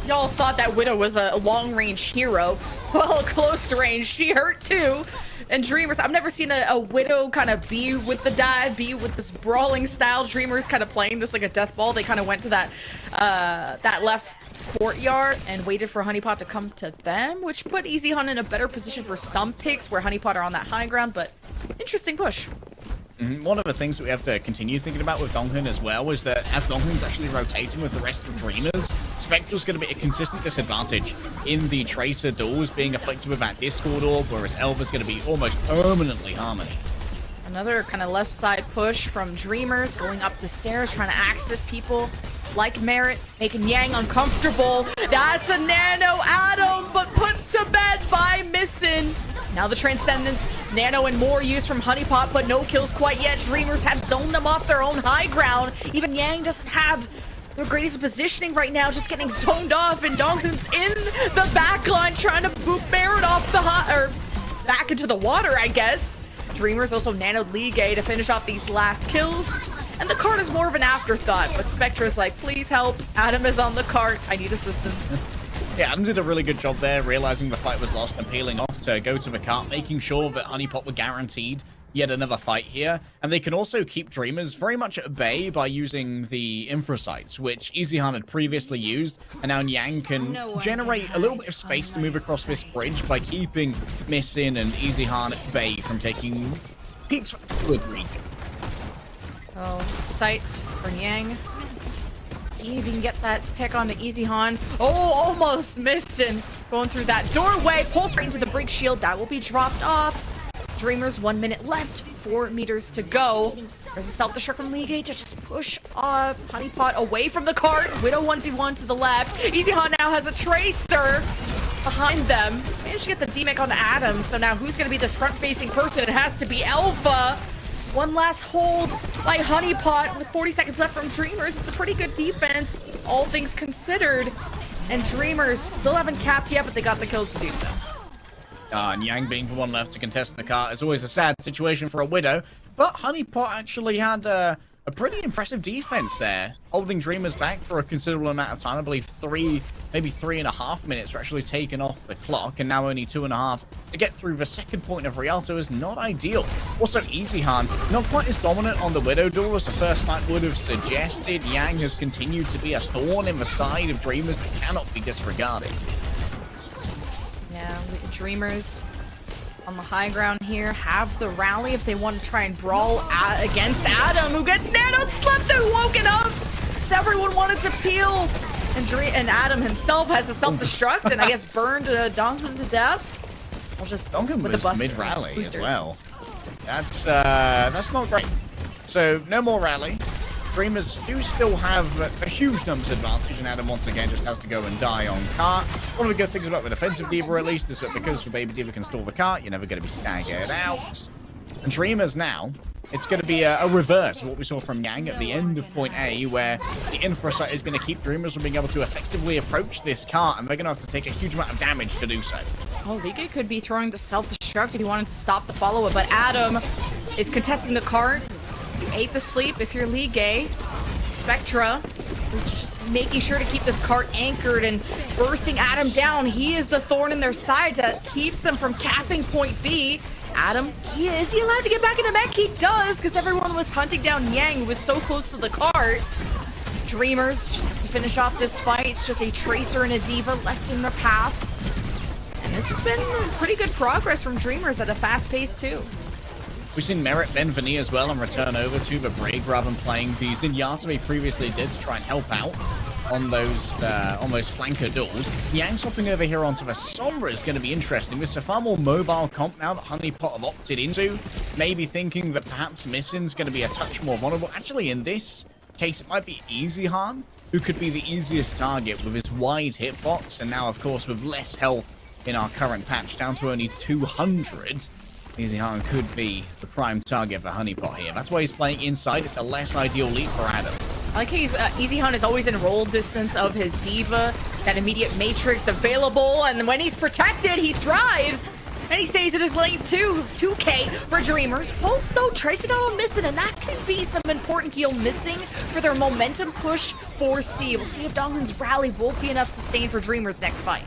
Y'all thought that Widow was a long-range hero. Well, close range, she hurt too. And Dreamers, I've never seen a Widow kind of be with the dive, be with this brawling style. Dreamers kind of playing this like a death ball. They kind of went to that left courtyard and waited for Honeypot to come to them, which put EasyHan in a better position for some picks where Honeypot are on that high ground, but interesting push. One of the things that we have to continue thinking about with Donghun as well is that as Donghun's actually rotating with the rest of Dreamers, Spectre's going to be a consistent disadvantage in the Tracer duels, being afflicted with that Discord orb, whereas Elva's going to be almost permanently Harmony. Another kind of left side push from Dreamers, going up the stairs, trying to access people like Merit, making Yang uncomfortable. That's a nano Adam, but put to bed by Missin. Now the Transcendence, Nano and more used from Honeypot, but no kills quite yet. Dreamers have zoned them off their own high ground. Even Yang doesn't have the greatest positioning right now, just getting zoned off, and Donghun's in the back line trying to boot Baron off the or back into the water, I guess. Dreamers also nanoed Ligue to finish off these last kills. And the cart is more of an afterthought, but Spectra's like, please help. Adam is on the cart. I need assistance. Yeah, Adam did a really good job there, realizing the fight was lost and peeling off to go to the cart, making sure that Honeypot were guaranteed yet another fight here. And they can also keep Dreamers very much at bay by using the Infrasites, which EasyHan had previously used. And now Yang can generate a little bit of space to move across this bridge by keeping Missin and EasyHan at bay from taking peaks for the region. Oh, sights for Yang. See if he can get that pick on the EasyHan. Oh, almost missing. Going through that doorway. Pulls right into the break shield. That will be dropped off. Dreamers, 1 minute left. 4 meters to go. There's a self-destruct from Ligue to just push Honeypot away from the cart. Widow 1v1 to the left. EasyHan now has a Tracer behind them. Managed to get the D-Mech on Adam. So now who's going to be this front-facing person? It has to be Alpha. One last hold by Honeypot with 40 seconds left from Dreamers. It's a pretty good defense, all things considered. And Dreamers still haven't capped yet, but they got the kills to do so. And Yang being the one left to contest the cart is always a sad situation for a Widow. But Honeypot actually had a pretty impressive defense there, holding Dreamers back for a considerable amount of time. I believe maybe 3.5 minutes were actually taken off the clock, and now only 2.5 to get through the second point of Rialto is not ideal. Also, EasyHan, not quite as dominant on the Widow duel as the first night would have suggested. Yang has continued to be a thorn in the side of Dreamers that cannot be disregarded. Yeah, Dreamers on the high ground here have the rally if they want to try and brawl against Adam, who gets nanoed, slept and woken up. So everyone wanted to peel, and Adam himself has a self-destruct and I guess burned Donghun to death. I'll just Donghun with was the mid-rally as boosters. well. That's not great. So no more rally. Dreamers do still have a huge numbers advantage, and Adam once again just has to go and die on cart. One of the good things about the defensive D.Va at least is that because the baby D.Va can stall the cart, you're never going to be staggered out. And Dreamers now, it's going to be a reverse of what we saw from Yang at the end of point A, where the Infrasight is going to keep Dreamers from being able to effectively approach this cart, and they're going to have to take a huge amount of damage to do so. Oh, Ligue could be throwing the self-destruct if he wanted to stop the follow-up, but Adam is contesting the cart. You ate the sleep if you're Ligue. Spectra is just making sure to keep this cart anchored and bursting Adam down. He is the thorn in their side that keeps them from capping point B. Adam, is he allowed to get back into mech? He does, because everyone was hunting down Yang, who was so close to the cart. Dreamers just have to finish off this fight. It's just a Tracer and a D.Va left in their path. And this has been pretty good progress from Dreamers at a fast pace, too. We've seen Merit Benveni as well and return over to the Brig rather than playing the Zenyatta he previously did to try and help out on those flanker duels. Yang swapping over here onto the Sombra is going to be interesting. This is a far more mobile comp now that Honeypot have opted into. Maybe thinking that perhaps Missin's going to be a touch more vulnerable. Actually, in this case, it might be EasyHan, who could be the easiest target with his wide hitbox. And now, of course, with less health in our current patch, down to only 200, EasyHan could be the prime target for Honeypot here. That's why he's playing inside. It's a less ideal lead for Adam. I like he's EasyHan is always in roll distance of his D.Va, that immediate matrix available, and when he's protected, he thrives, and he stays in his lane too. 2K for Dreamers. Pulse though trades it on missing, and that could be some important heal missing for their momentum push for C. We'll see if Donghun's rally won't be enough sustained for Dreamers next fight.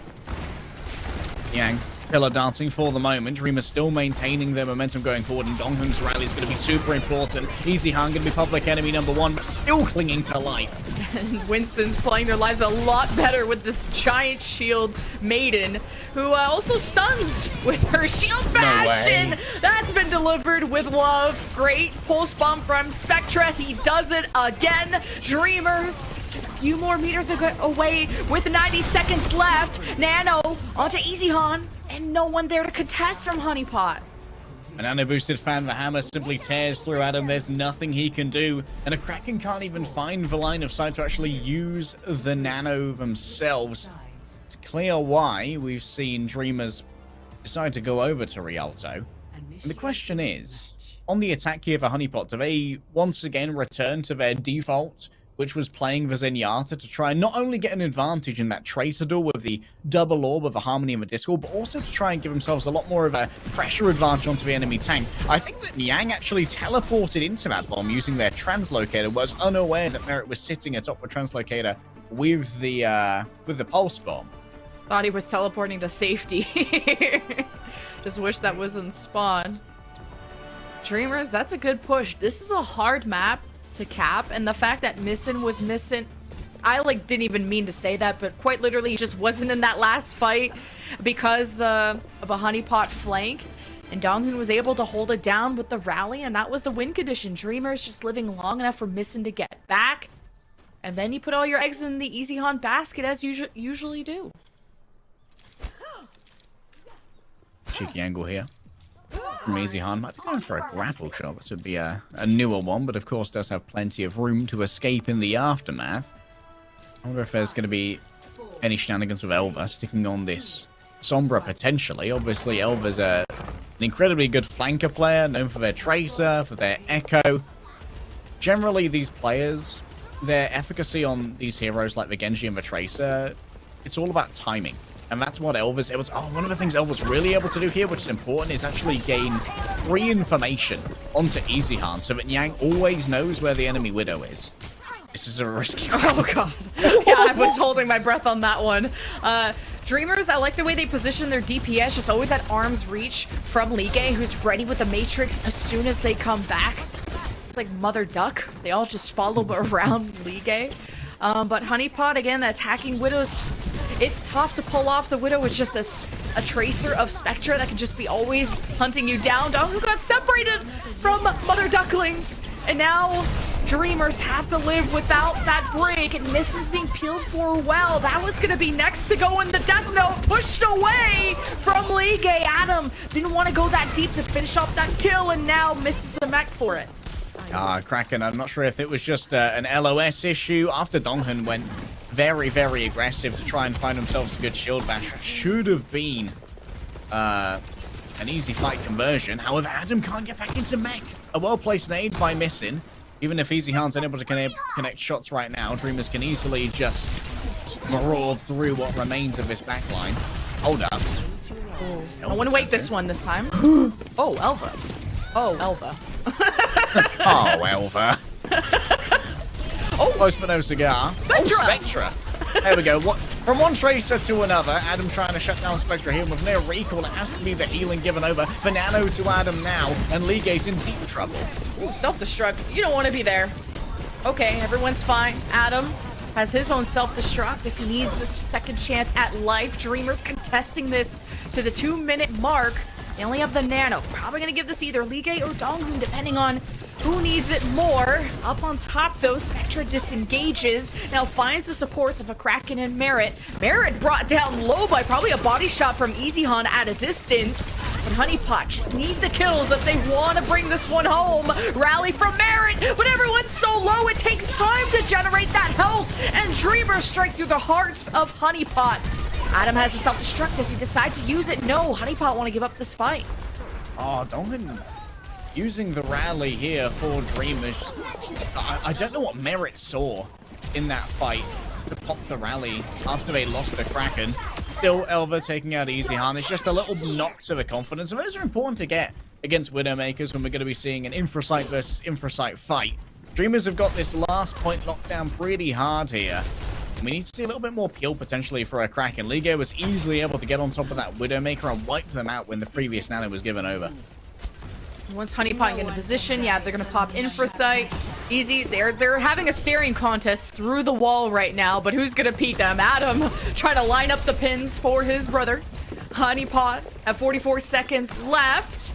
Yang pillar dancing for the moment. Dreamers still maintaining their momentum going forward, and Donghun's rally is going to be super important. EasyHan going to be public enemy #1, but still clinging to life. And Winston's playing their lives a lot better with this giant shield maiden, who also stuns with her shield bastion. No way. That's been delivered with love. Great pulse bomb from Spectra. He does it again. Dreamers just a few more meters away with 90 seconds left. Nano onto EasyHan, and no one there to contest from Honeypot. An nano-boosted Fan the Hammer simply tears through Adam. There's nothing he can do. And a Kraken can't even find the line of sight to actually use the nano themselves. It's clear why we've seen Dreamers decide to go over to Rialto. And the question is, on the attack here for Honeypot, do they once again return to their default, which was playing the Zenyatta to try and not only get an advantage in that Tracer duel with the double orb of the Harmony and the Discord, but also to try and give themselves a lot more of a pressure advantage onto the enemy tank? I think that Niang actually teleported into that bomb using their translocator, was unaware that Merit was sitting atop the translocator with the pulse bomb. Thought he was teleporting to safety. Just wish that wasn't spawn. Dreamers, that's a good push. This is a hard map to cap, and the fact that Missin was missing, I didn't even mean to say that, but quite literally he just wasn't in that last fight because of a Honeypot flank, and Donghoon was able to hold it down with the rally, and that was the win condition. Dreamers just living long enough for Missin to get back, and then you put all your eggs in the Easy Han basket as you usually do. Cheeky angle here from Easy Han. Might be going for a grapple shot. This would be a newer one, but of course does have plenty of room to escape in the aftermath. I wonder if there's going to be any shenanigans with Elva sticking on this Sombra potentially. Obviously, Elva's an incredibly good flanker player, known for their Tracer, for their Echo. Generally, these players, their efficacy on these heroes like the Genji and the Tracer, it's all about timing. And that's what Elva's able to... Oh, one of the things Elva's really able to do here, which is important, is actually gain free information onto Easy Han so that Niang always knows where the enemy Widow is. This is a risky... Oh, God. Yeah, I was holding my breath on that one. Dreamers, I like the way they position their DPS, just always at arm's reach from Ligue, who's ready with the Matrix as soon as they come back. It's like Mother Duck. They all just follow around Ligue. But Honeypot, again, attacking Widows... It's tough to pull off the Widow with just a Tracer of Spectra that can just be always hunting you down. Donghoon got separated from Mother Duckling. And now Dreamers have to live without that break. And Missin's being peeled for well. That was going to be next to go in the Death Note. Pushed away from Ligue. Adam didn't want to go that deep to finish off that kill. And now misses the mech for it. Kraken, I'm not sure if it was just an LOS issue. After Donghoon went very, very aggressive to try and find themselves a good shield bash, should have been an easy fight conversion. However, Adam can't get back into mech. A well-placed nade by Missin. Even if Easy Han's unable to connect shots right now, Dreamers can easily just maraud through what remains of this backline. Hold up. I want to wait this one this time. Oh, Elva. Oh, Elva. Oh, Elva. Oh, close but no cigar. Spectra. Oh, Spectra. There we go. From one Tracer to another, Adam trying to shut down Spectra here with no recall. It has to be the healing given over. Banano to Adam now, and Lige's in deep trouble. Ooh, self-destruct. You don't want to be there. Okay, everyone's fine. Adam has his own self-destruct if he needs a second chance at life. Dreamers contesting this to the 2-minute mark. They only have the Nano. Probably going to give this either Ligue or Donghoon, depending on who needs it more. Up on top, though, Spectra disengages. Now finds the supports of a Kraken and Merit. Merit brought down low by probably a body shot from Easy Han at a distance. But Honeypot just need the kills if they want to bring this one home. Rally from Merit, but everyone's so low, it takes time to generate that health. And Dreamers strike through the hearts of Honeypot. Adam has a self-destruct. Does he decide to use it? No, Honeypot want to give up this fight. Oh, Donghoon using the rally here for Dreamers. I don't know what Merit saw in that fight to pop the rally after they lost the Kraken. Still, Elva taking out Easy Han. It's just a little knock to the confidence. And those are important to get against Widowmakers when we're going to be seeing an Infrasight versus Infrasight fight. Dreamers have got this last point locked down pretty hard here. We need to see a little bit more peel potentially for a Kraken. Ligue was easily able to get on top of that Widowmaker and wipe them out when the previous Nano was given over. Once Honeypot get into position, yeah, they're gonna pop Infrasight. Easy. They're having a staring contest through the wall right now, but who's gonna beat them? Adam trying to line up the pins for his brother. Honeypot at 44 seconds left.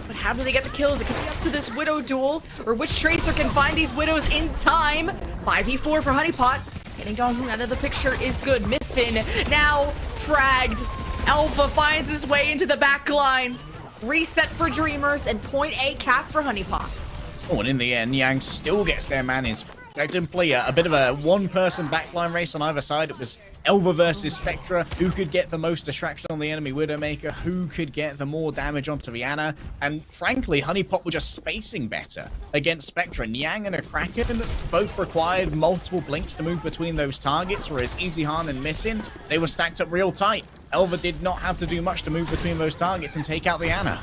But how do they get the kills? It could be up to this Widow duel, or which Tracer can find these Widows in time. 5v4 for Honeypot. Getting Donghoon out of the picture is good. Missin now fragged. Alpha finds his way into the back line. Reset for Dreamers and point A cap for Honeypot. Oh, and in the end, Yang still gets their man in. Technically, a bit of a one-person backline race on either side. It was Elva versus Spectra, who could get the most distraction on the enemy Widowmaker, who could get the more damage onto Viana, and frankly, Honeypot were just spacing better against Spectra. Niang and a Kraken both required multiple blinks to move between those targets, whereas Easyhan and Missing, they were stacked up real tight. Elva did not have to do much to move between those targets and take out the Ana.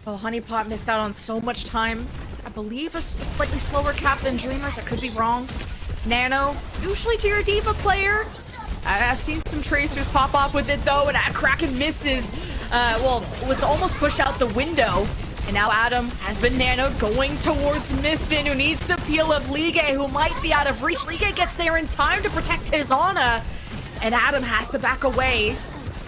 Oh, Honeypot missed out on so much time. I believe a slightly slower cap than Dreamers. I could be wrong. Nano, usually to your D.Va player. I've seen some tracers pop off with it though, and Kraken misses. Was almost pushed out the window. And now Adam has been nanoed, going towards Missin, who needs the peel of Lige, who might be out of reach. Lige gets there in time to protect his Ana, and Adam has to back away.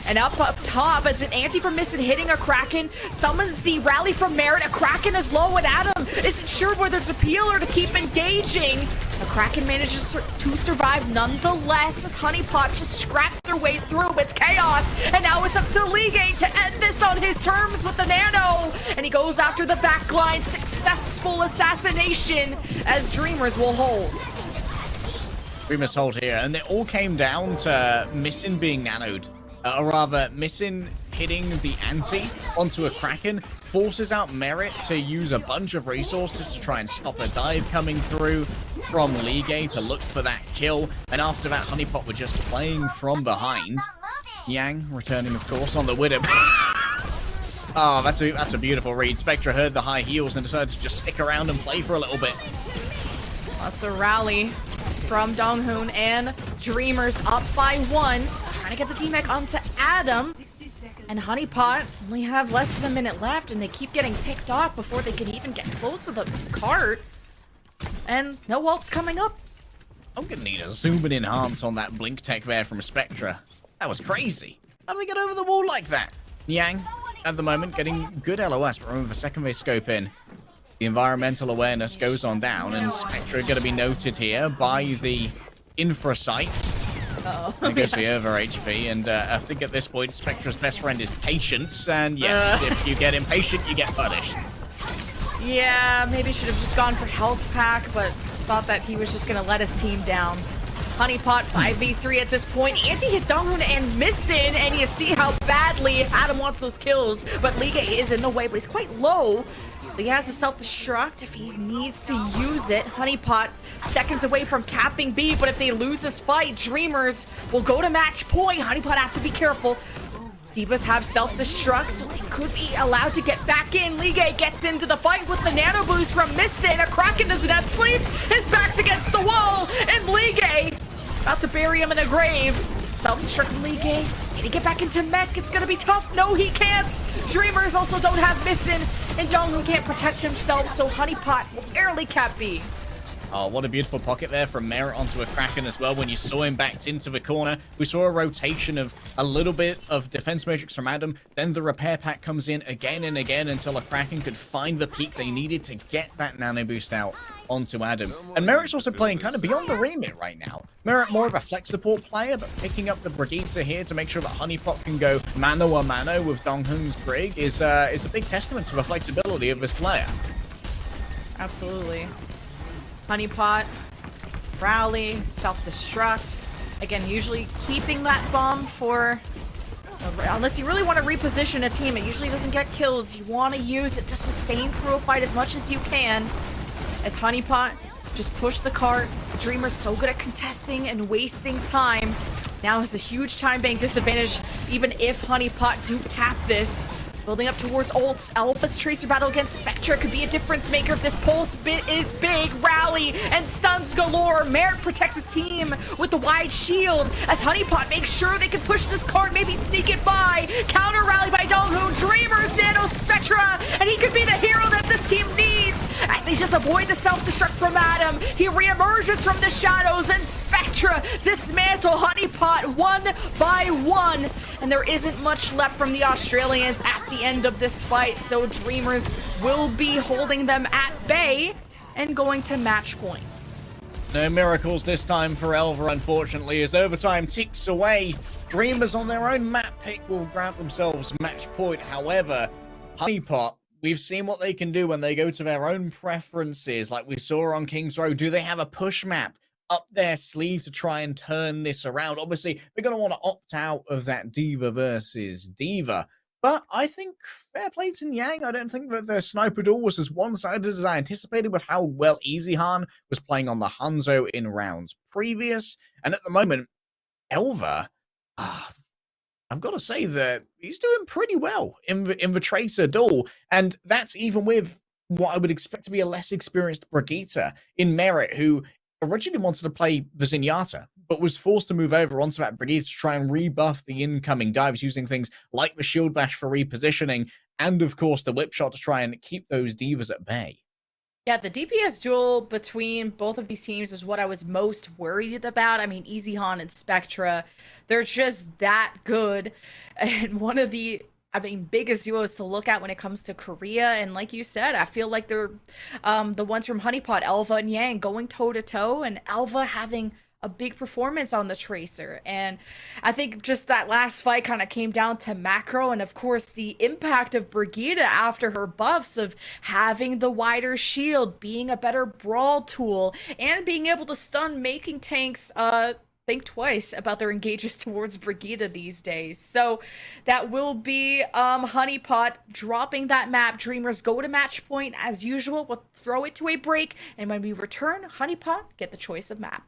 And up top, it's an anti from Missin hitting a Kraken, summons the rally from Merit. A Kraken is low, and Adam isn't sure whether to peel or to keep engaging. The Kraken manages to survive nonetheless as Honeypot just scrapped their way through. It's chaos, and now it's up to Lige to end this on his terms with the Nano. And he goes after the backline. Successful assassination as Dreamers will hold. Dreamers hold here, and it all came down to Missin being nanoed. Or rather, Missin hitting the anti onto a Kraken forces out Merit to use a bunch of resources to try and stop a dive coming through from Lige to look for that kill. And after that, Honeypot were just playing from behind. Yang returning, of course, on the Widow. Oh, that's a beautiful read. Spectra heard the high heels and decided to just stick around and play for a little bit. That's a rally from Donghoon, and Dreamers up by 1. Trying to get the teammate onto Adam. And Honeypot only have less than a minute left, and they keep getting picked off before they can even get close to the cart. And no ult's coming up. I'm gonna need a zoom and enhance on that blink tech there from Spectra. That was crazy. How do they get over the wall like that? Yang, at the moment, getting good LOS, but remember the second they scope in, the environmental awareness goes on down, and Spectra going to be noted here by the infra sites. And it goes for the over HP, and I think at this point, Spectra's best friend is patience, and yes, if you get impatient, you get punished. Yeah, maybe should have just gone for health pack, but thought that he was just going to let his team down. Honeypot 5v3 at this point. Anti-hit Donghoon and Missin, and you see how badly Adam wants those kills, but Lige is in the way, but he's quite low. He has a self-destruct if he needs to use it. Honeypot seconds away from capping B, but if they lose this fight, Dreamers will go to match point. Honeypot have to be careful. Divas have self-destruct, so they could be allowed to get back in. Lige gets into the fight with the nano boost from Missin. A Kraken doesn't have sleep. His back's against the wall, and Lige about to bury him in a grave. Self-destruct from Lige. Can he get back into mech? It's gonna be tough. No, he can't. Dreamers also don't have Missin, and Donghoon can't protect himself, so Honeypot will barely cap B. Oh, what a beautiful pocket there from Merit onto a Kraken as well. When you saw him backed into the corner, we saw a rotation of a little bit of defense matrix from Adam. Then the repair pack comes in again and again until a Kraken could find the peak they needed to get that nano boost out onto Adam. And Merit's also playing kind of beyond the remit right now. Merit more of a flex support player, but picking up the Brigitte here to make sure that Honeypot can go mano a mano with Donghoon's Brig is a big testament to the flexibility of this player. Absolutely. Honeypot, rally, self-destruct. Again, usually keeping that bomb for, unless you really want to reposition a team, it usually doesn't get kills. You want to use it to sustain through a fight as much as you can. As Honeypot just push the cart. Dreamer's so good at contesting and wasting time. Now has a huge time bank disadvantage, even if Honeypot do cap this. Building up towards ults. Alpha's Tracer battle against Spectra could be a difference maker if this pulse bit is big. Rally and stuns galore. Merit protects his team with the wide shield as Honeypot makes sure they can push this card, maybe sneak it by. Counter rally by Donghoon. Dreamers nano Spectra, and he could be the hero that this team needs as they just avoid the self-destruct from Adam. He reemerges from the shadows, and Spectra dismantle Honeypot 1 by 1. And there isn't much left from the Australians at the end of this fight, so Dreamers will be holding them at bay and going to match point. No miracles this time for Elva, unfortunately, as overtime ticks away. Dreamers on their own map pick will grab themselves match point. However, Honeypot, we've seen what they can do when they go to their own preferences, like we saw on King's Row. Do they have a push map? up their sleeve to try and turn this around. Obviously, they're going to want to opt out of that Diva versus Diva. But I think fair play to Yang. I don't think that the Sniper duel was as one-sided as I anticipated with how well EasyHan was playing on the Hanzo in rounds previous. And at the moment, Elva, I've got to say that he's doing pretty well in the Tracer duel. And that's even with what I would expect to be a less experienced Brigitte in Merit, who originally wanted to play the Zenyatta, but was forced to move over onto that Brigitte to try and rebuff the incoming dives using things like the Shield Bash for repositioning, and of course the Whip Shot to try and keep those divas at bay. Yeah, the DPS duel between both of these teams is what I was most worried about. I mean, EasyHan and Spectra, they're just that good. And one of the, I mean, biggest duos to look at when it comes to Korea. And like you said, I feel like they're the ones from Honeypot, Elva and Yang, going toe-to-toe, and Elva having a big performance on the Tracer. And I think just that last fight kind of came down to macro, and of course the impact of Brigitte after her buffs of having the wider shield, being a better brawl tool, and being able to stun, making tanks think twice about their engages towards Brigitte these days. So that will be Honeypot dropping that map. Dreamers go to match point as usual. We'll throw it to a break, and when we return, Honeypot get the choice of map.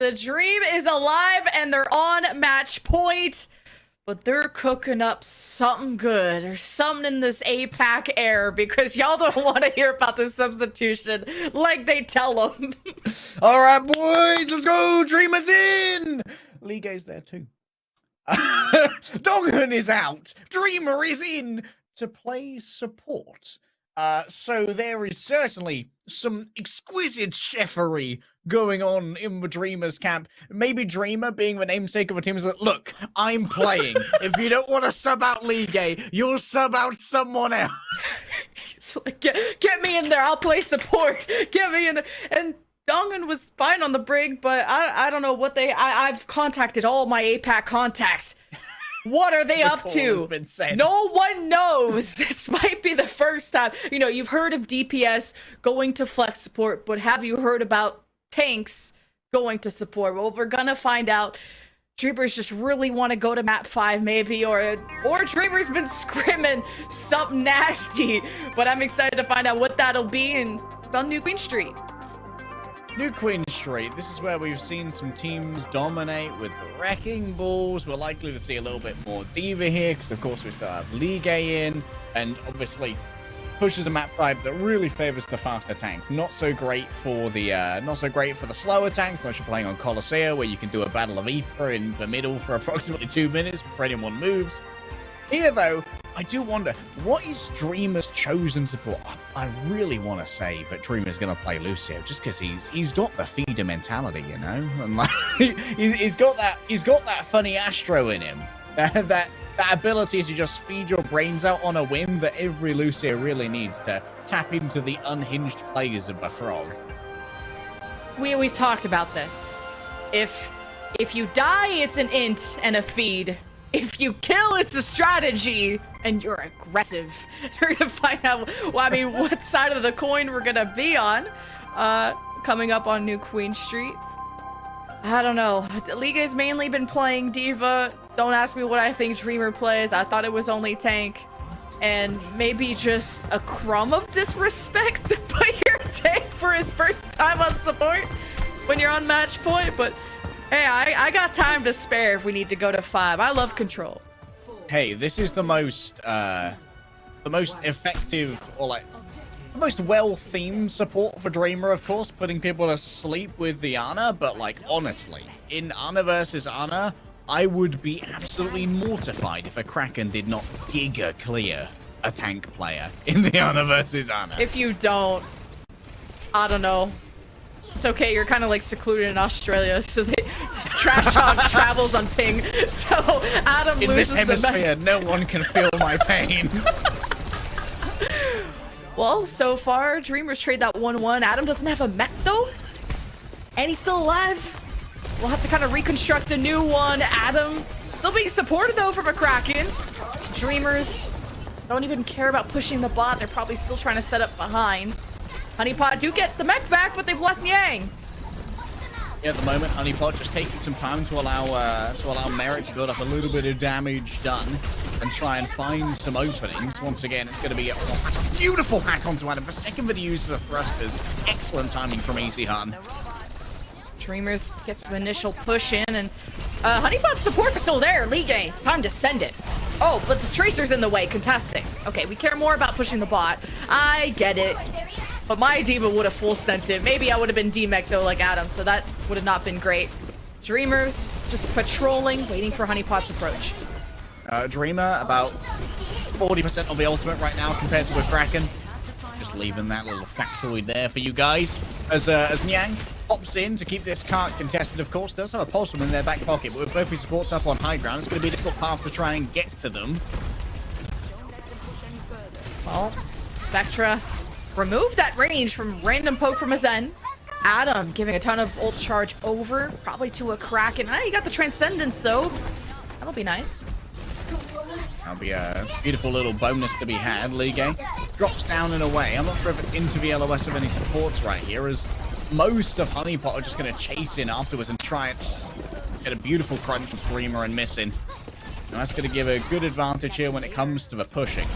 The dream is alive and they're on match point. But they're cooking up something good. There's something in this APAC air because y'all don't want to hear about the substitution like they tell them. All right, boys, let's go. Dreamer's in. Lige's there too. Donghan is out. Dreamer is in to play support. So there is certainly some exquisite chefery going on in the Dreamers camp. Maybe Dreamer, being the namesake of a team, is like, look, I'm playing. If you don't want to sub out Lige, you'll sub out someone else. It's like, get me in there. I'll play support. Get me in there. And Donghan was fine on the brig, but I don't know what I've contacted all my APAC contacts. What are they up to? No one knows. This might be the first time. You know, you've heard of DPS going to flex support, but have you heard about tanks going to support? Well, we're gonna find out. Dreamers just really want to go to map 5 maybe, or Dreamers been scrimming something nasty. But I'm excited to find out what that'll be, and it's on New Queen Street. New Queen Street. This is where we've seen some teams dominate with the Wrecking Balls. We're likely to see a little bit more D.Va here because, of course, we still have Lige in, and obviously pushes a map type that really favors the faster tanks. Not so great for the slower tanks unless you're playing on Coliseum, where you can do a Battle of Ypres in the middle for approximately 2 minutes before anyone moves. Here, though, I do wonder, what is Dreamer's chosen support? I really want to say that Dreamer's going to play Lucio, just because he's got the feeder mentality, you know? And like, he's got that funny Astro in him. That ability to just feed your brains out on a whim that every Lucio really needs to tap into the unhinged players of the Frog. We've talked about this. If you die, it's an int and a feed. If you kill, it's a strategy, and you're aggressive. We're gonna find out, well, I mean, what side of the coin we're gonna be on. Coming up on New Queen Street. I don't know. Liga has mainly been playing D.Va. Don't ask me what I think Dreamer plays. I thought it was only tank. And maybe just a crumb of disrespect to put your tank for his first time on support when you're on match point, but hey, I got time to spare if we need to go to 5. I love control. Hey, this is the most effective, or like, the most well-themed support for Dreamer, of course, putting people to sleep with the Ana, but like, honestly, in Ana versus Ana, I would be absolutely mortified if a Kraken did not giga clear a tank player in the Ana versus Ana. If you don't, I don't know. It's okay, you're kind of like secluded in Australia, so they trash talk travels on ping. So Adam in loses this hemisphere, no one can feel my pain. Well, so far, Dreamers trade that 1-1. Adam doesn't have a mech though, and he's still alive. We'll have to kind of reconstruct a new one. Adam still being supported though from a Kraken. Dreamers don't even care about pushing the bot. They're probably still trying to set up behind. Honeypot do get the mech back, but they've lost Yang. Yeah, at the moment, Honeypot just taking some time to allow Merrick to build up a little bit of damage done and try and find some openings. Once again, it's going to be that's a beautiful hack onto Adam. The second video use of the thrusters. Excellent timing from Easy Hun. Dreamers get some initial push in, and Honeypot's supports are still there. Lige, time to send it. Oh, but the Tracer's in the way. Contesting. Okay, we care more about pushing the bot. I get it. But my D.Va would have full sent it. Maybe I would have been D-Mech though, like Adam, so that would have not been great. Dreamers just patrolling, waiting for Honeypot's approach. Dreamer about 40% of the ultimate right now compared to a Kraken. Just leaving that little factoid there for you guys. As Nyang pops in to keep this cart contested, of course, does have a pulse in their back pocket, but with both his supports up on high ground, it's going to be a difficult path to try and get to them. Well, Spectra removed that range from random poke from a Zen. Adam giving a ton of ult charge over, probably to a Kraken. He got the Transcendence though. That'll be nice. That'll be a beautiful little bonus to be had. Lige drops down and away. I'm not sure if it's into the LOS of any supports right here, as most of Honeypot are just going to chase in afterwards and try and get a beautiful crunch of Dreamer and missing. And that's going to give a good advantage here when it comes to the pushing.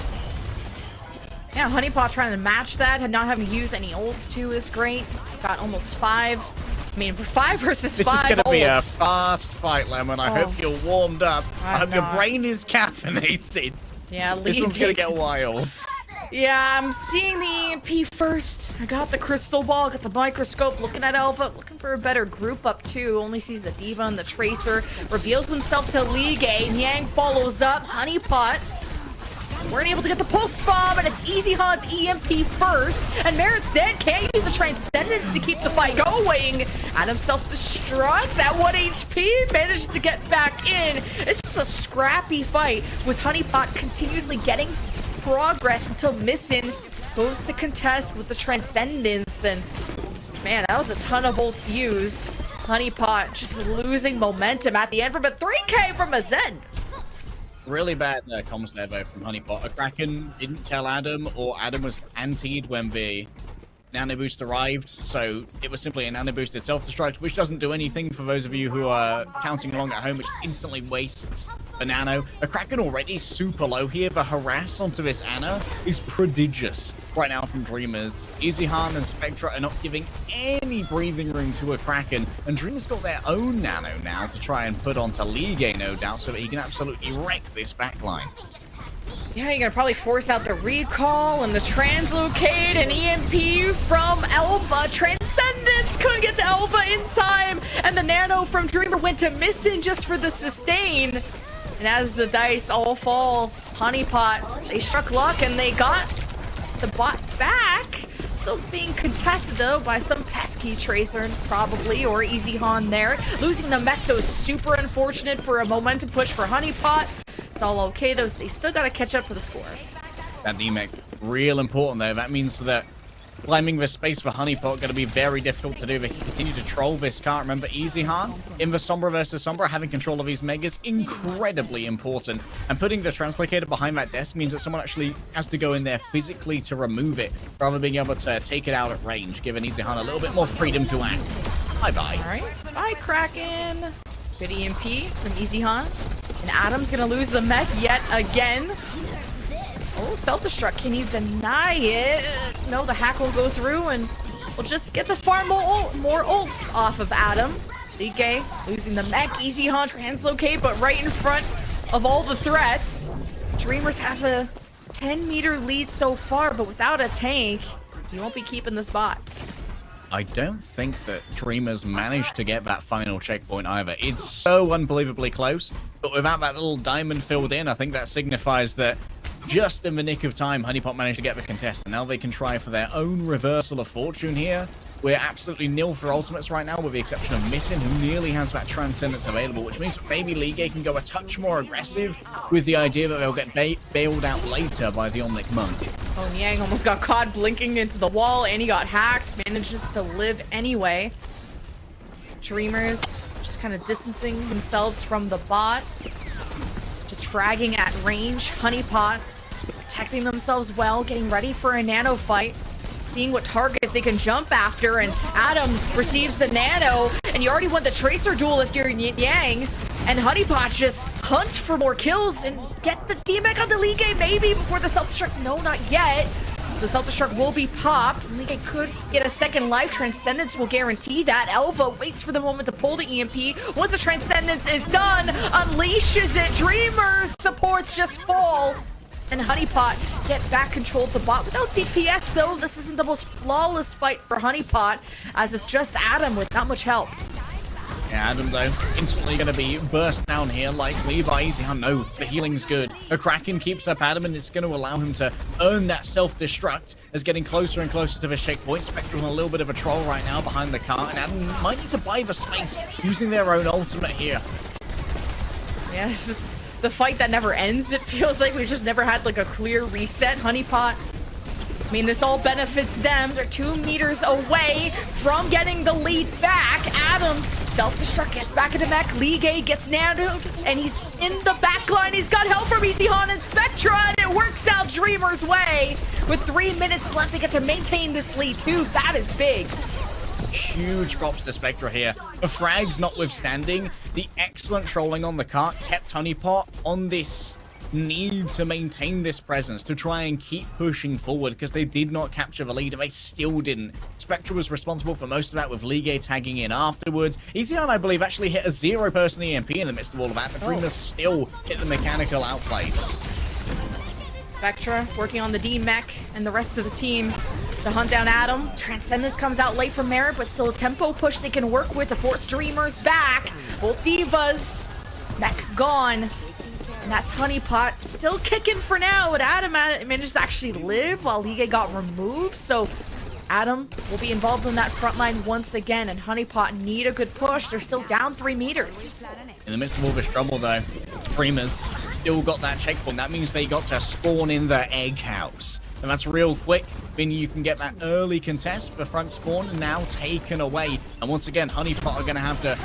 Yeah, Honeypot trying to match that, and not having to use any ults too is great. Got almost 5. I mean, for 5 versus 5 This is going to be a ults. fast fight, Lemon. I hope you're warmed up. I hope your not. brain is caffeinated. Yeah, This one's going to get wild. Yeah, I'm seeing the EMP first. I got the crystal ball, got the microscope, looking at Alpha, looking for a better group up too. Only sees the Diva and the Tracer. Reveals himself to Ligue. Yang follows up. Honeypot weren't able to get the pulse bomb, and it's Easy Han's EMP first. And Merit's dead. Can't use the Transcendence to keep the fight going. Adam self-destruct. That 1 HP manages to get back in. This is a scrappy fight with Honeypot continuously getting progress until Missin goes to contest with the Transcendence. And man, that was a ton of ults used. Honeypot just losing momentum at the end from a 3K from a Zen. Really bad comms there, though, from Honeypot. A Kraken didn't tell Adam, or Adam was antied when the nano boost arrived, so it was simply a nano boosted self-destruct, which doesn't do anything for those of you who are counting along at home, which instantly wastes the nano. A Kraken already super low here. The harass onto this Ana is prodigious right now from Dreamers. Easyhan and Spectra are not giving any breathing room to a Kraken, and Dreamers got their own nano now to try and put onto Ligue, no doubt, so that he can absolutely wreck this backline. Yeah, you're gonna probably force out the recall and the translocate and EMP from Alpha. Transcendence couldn't get to Alpha in time, and the nano from Dreamer went to Missin just for the sustain. And as the dice all fall, Honeypot, they struck luck and they got the bot back. Still being contested though by some pesky Tracer probably, or Easy Han there. Losing the mech though is super unfortunate for a momentum push for Honeypot. It's all okay though, they still gotta catch up to the score. That D-Mech, real important though. That means that climbing this space for Honeypot going to be very difficult to do. They can continue to troll this car. Remember, Easyhan in the Sombra versus Sombra, having control of these megas, incredibly important. And putting the translocator behind that desk means that someone actually has to go in there physically to remove it, rather than being able to take it out at range, giving Easyhan a little bit more freedom to act. Bye-bye. All right, bye Kraken. Good EMP from Easyhan. And Adam's gonna lose the mech yet again. Oh, self-destruct. Can you deny it? No, the hack will go through, and we'll just get the far more ults off of Adam. DK losing the mech. Easyhan translocate, but right in front of all the threats. Dreamers have a 10-meter lead so far, but without a tank, you won't be keeping the spot. I don't think that Dreamers managed to get that final checkpoint either. It's so unbelievably close, but without that little diamond filled in, I think that signifies that just in the nick of time, Honeypot managed to get the contest, and now they can try for their own reversal of fortune here. We're absolutely nil for ultimates right now, with the exception of Missin, who nearly has that Transcendence available, which means maybe Ligue can go a touch more aggressive, with the idea that they'll get bailed out later by the Omnic Monk. Oh, Yang almost got caught blinking into the wall, and he got hacked, manages to live anyway. Dreamers just kind of distancing themselves from the bot. Just fragging at range. Honeypot protecting themselves well, getting ready for a nano fight. Seeing what targets they can jump after, and Adam receives the nano, and you already won the Tracer duel if you're Yang, and Honeypot just hunt for more kills and get the D-Mech on the Ligue maybe before the self-destruct. No, not yet. So self-destruct will be popped. Ligue could get a second life. Transcendence will guarantee that. Elva waits for the moment to pull the EMP. Once the Transcendence is done, unleashes it. Dreamers supports just fall. And Honeypot get back control of the bot without DPS though. This isn't the most flawless fight for Honeypot, as it's just Adam with not much help. Yeah, Adam, though, instantly going to be burst down here, likely by Easyhan. No, the healing's good. A Kraken keeps up Adam, and it's going to allow him to earn that self-destruct as getting closer and closer to the checkpoint. Spectre on a little bit of a troll right now behind the car, and Adam might need to buy the space using their own ultimate here. Yeah, this is the fight that never ends. It feels like we just never had like a clear reset. Honeypot, I mean, this all benefits them. They're 2 meters away from getting the lead back. Adam, self-destruct, gets back into mech. Ligue gets nanoed, and he's in the back line. He's got help from Easyhan and Spectra, and it works out Dreamer's way. With 3 minutes left, they get to maintain this lead too. That is big. Huge props to Spectra here. The frags notwithstanding, the excellent trolling on the cart kept Honeypot on this need to maintain this presence, to try and keep pushing forward, because they did not capture the lead, and they still didn't Spectre was responsible for most of that, with Ligue tagging in afterwards. Easyon, I believe, actually hit a 0-person EMP in the midst of all of that, but Dreamers still hit the mechanical outplays. Spectre working on the D-Mech and the rest of the team to hunt down Adam. Transcendence comes out late from Merit, but still a tempo push they can work with to force Dreamers back. Both Divas. Mech gone. And that's Honeypot still kicking for now, but Adam managed to actually live while Ligue got removed, so Adam will be involved in that front line once again, and Honeypot need a good push. They're still down 3 meters. In the midst of all this trouble, though, Dreamers still got that checkpoint. That means they got to spawn in the egg house. And that's real quick, meaning you can get that early contest for front spawn and now taken away. And once again, Honeypot are going to have to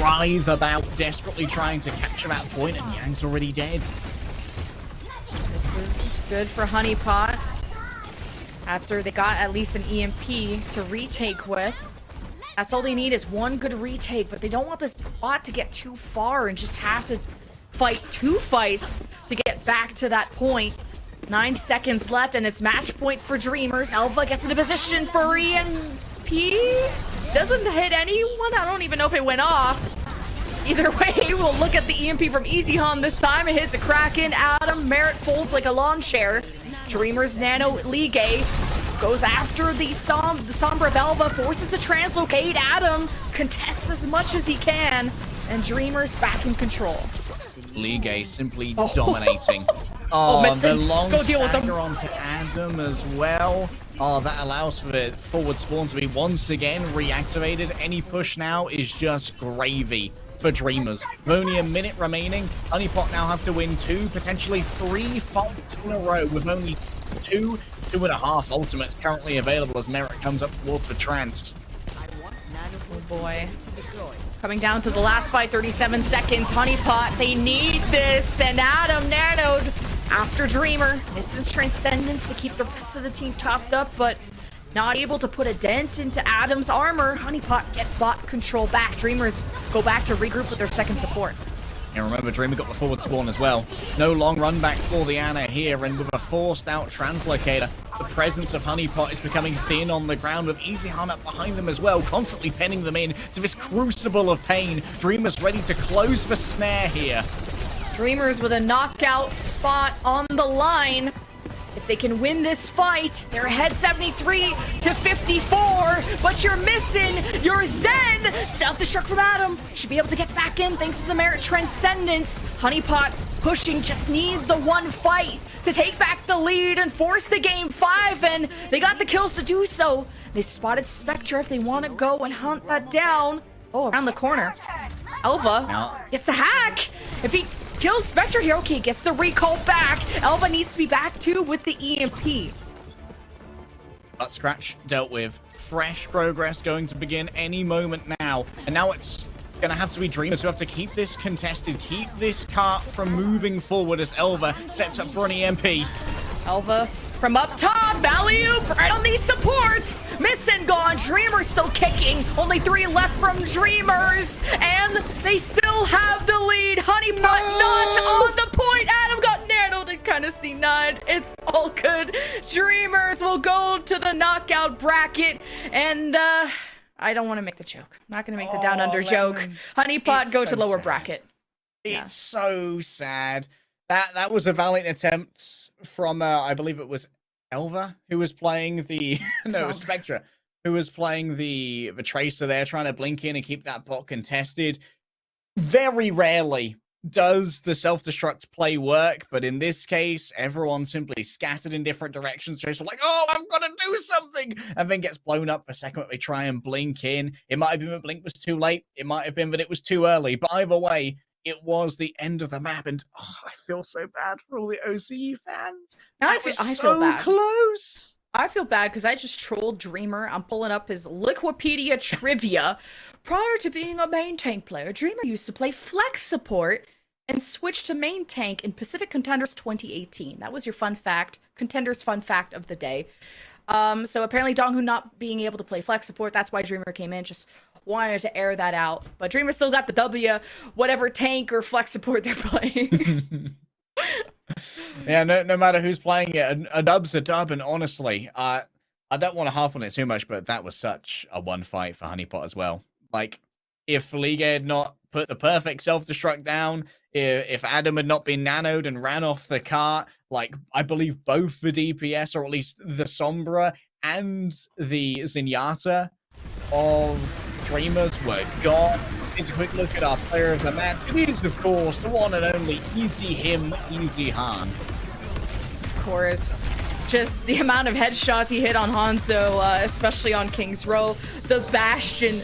writhe about, desperately trying to capture that point, and Yang's already dead. This is good for Honeypot. After they got at least an EMP to retake with. That's all they need is one good retake, but they don't want this bot to get too far and just have to fight 2 fights to get back to that point. 9 seconds left, and it's match point for Dreamers. Elva gets into position for EMP. Doesn't hit anyone. I don't even know if it went off. Either way, we'll look at the EMP from Easyhan this time. It hits a Kraken. Adam Merit folds like a lawn chair. Dreamers Nano Ligue goes after the Sombra of Elva, forces the translocate. Adam contests as much as he can, and Dreamers back in control. Ligue simply dominating. The long stagger onto Adam as well. That allows for the forward spawn to be once again reactivated. Any push now is just gravy for Dreamers. With only a minute remaining, Honeypot now have to win 2, potentially 3 fights in a row, with only 2.5 ultimates currently available as Merit comes up towards the trance. Oh boy. Coming down to the last fight, 37 seconds. Honeypot, they need this, and Adam nanoed after Dreamer. Misses Transcendence to keep the rest of the team topped up, but not able to put a dent into Adam's armor. Honeypot gets bot control back. Dreamers go back to regroup with their second support. And remember, Dreamer got the forward spawn as well. No long run back for the Ana here, and with a forced out translocator, the presence of Honeypot is becoming thin on the ground, with Easyhan up behind them as well, constantly pinning them in to this crucible of pain. Dreamers ready to close the snare here. Dreamers with a knockout spot on the line. If they can win this fight, they're ahead 73-54, but you're missing your Zen! Self-destruct from Adam. Should be able to get back in thanks to the Merit Transcendence. Honeypot pushing, just need the one fight to take back the lead and force the game 5, and they got the kills to do so. They spotted Spectre if they want to go and hunt that down. Oh, around the corner. Elva gets the hack. If he kills Spectre here, okay, gets the recall back. Elva needs to be back too with the EMP. But Scratch dealt with. Fresh progress going to begin any moment now. And now it's going to have to be Dreamers who have to keep this contested, keep this cart from moving forward as Elva sets up for an EMP. Elva from up top, alley-oop right on these supports. Miss and gone. Dreamers still kicking. Only 3 left from Dreamers, and they still have the lead. Honeypot not on the point. Adam got nanoed and kind of C9'd. It's all good. Dreamers will go to the knockout bracket, and I don't want to make the joke. I'm not going to make the down under joke. Honeypot go to lower bracket. It's so sad. That was a valiant attempt from I believe it was Elva who was playing the no, it was Spectra who was playing the Tracer there, trying to blink in and keep that bot contested. Very rarely does the self-destruct play work, but in this case, everyone simply scattered in different directions. Tracer like, oh, I've got to do something, and then gets blown up for a second when they try and blink in. It might have been that blink was too late. It might have been that it was too early, but either way, it was the end of the map, and I feel so bad for all the OCE fans. I feel so bad. Close. I feel bad because I just trolled Dreamer. I'm pulling up his Liquipedia trivia. Prior to being a main tank player, Dreamer used to play flex support and switched to main tank in Pacific Contenders 2018. That was your fun fact, Contenders fun fact of the day. So apparently Donghu not being able to play flex support, that's why Dreamer came in. Just wanted to air that out, but Dreamer still got the W, whatever tank or flex support they're playing. Yeah, no matter who's playing it, a dub's a dub, and honestly, I don't want to harp on it too much, but that was such a one fight for Honeypot as well. Like, if Liga had not put the perfect self-destruct down, if Adam had not been nanoed and ran off the cart, like, I believe both the DPS, or at least the Sombra and the Zenyatta of Dreamers were gone. Here's a quick look at our player of the match. It is, of course, the one and only Easy Him, Easy Han. Of course. Just the amount of headshots he hit on Hanzo, especially on King's Row. The Bastion,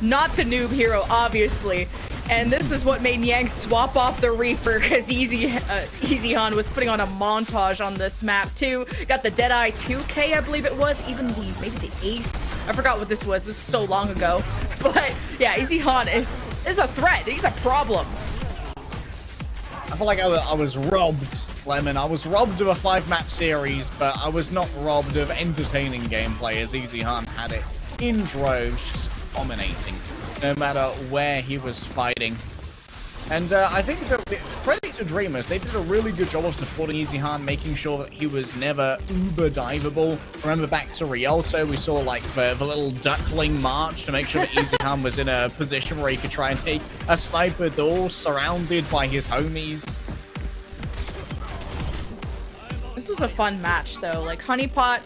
not the noob hero, obviously. And this is what made Niang swap off the Reaper, because Easy Han was putting on a montage on this map too. Got the Deadeye 2K, I believe it was, even maybe the Ace. I forgot what this was. This was so long ago. But yeah, Easy Han is a threat. He's a problem. I feel like I was robbed, Lemon. I was robbed of a 5-map series, but I was not robbed of entertaining gameplay, as Easy Han had it in droves, just dominating, no matter where he was fighting. And I think that credit to Dreamers, they did a really good job of supporting Easy Han, making sure that he was never uber diveable. Remember back to Rialto, we saw like the little duckling march to make sure that Easy Han was in a position where he could try and take a sniper duel surrounded by his homies. This was a fun match though. Like Honeypot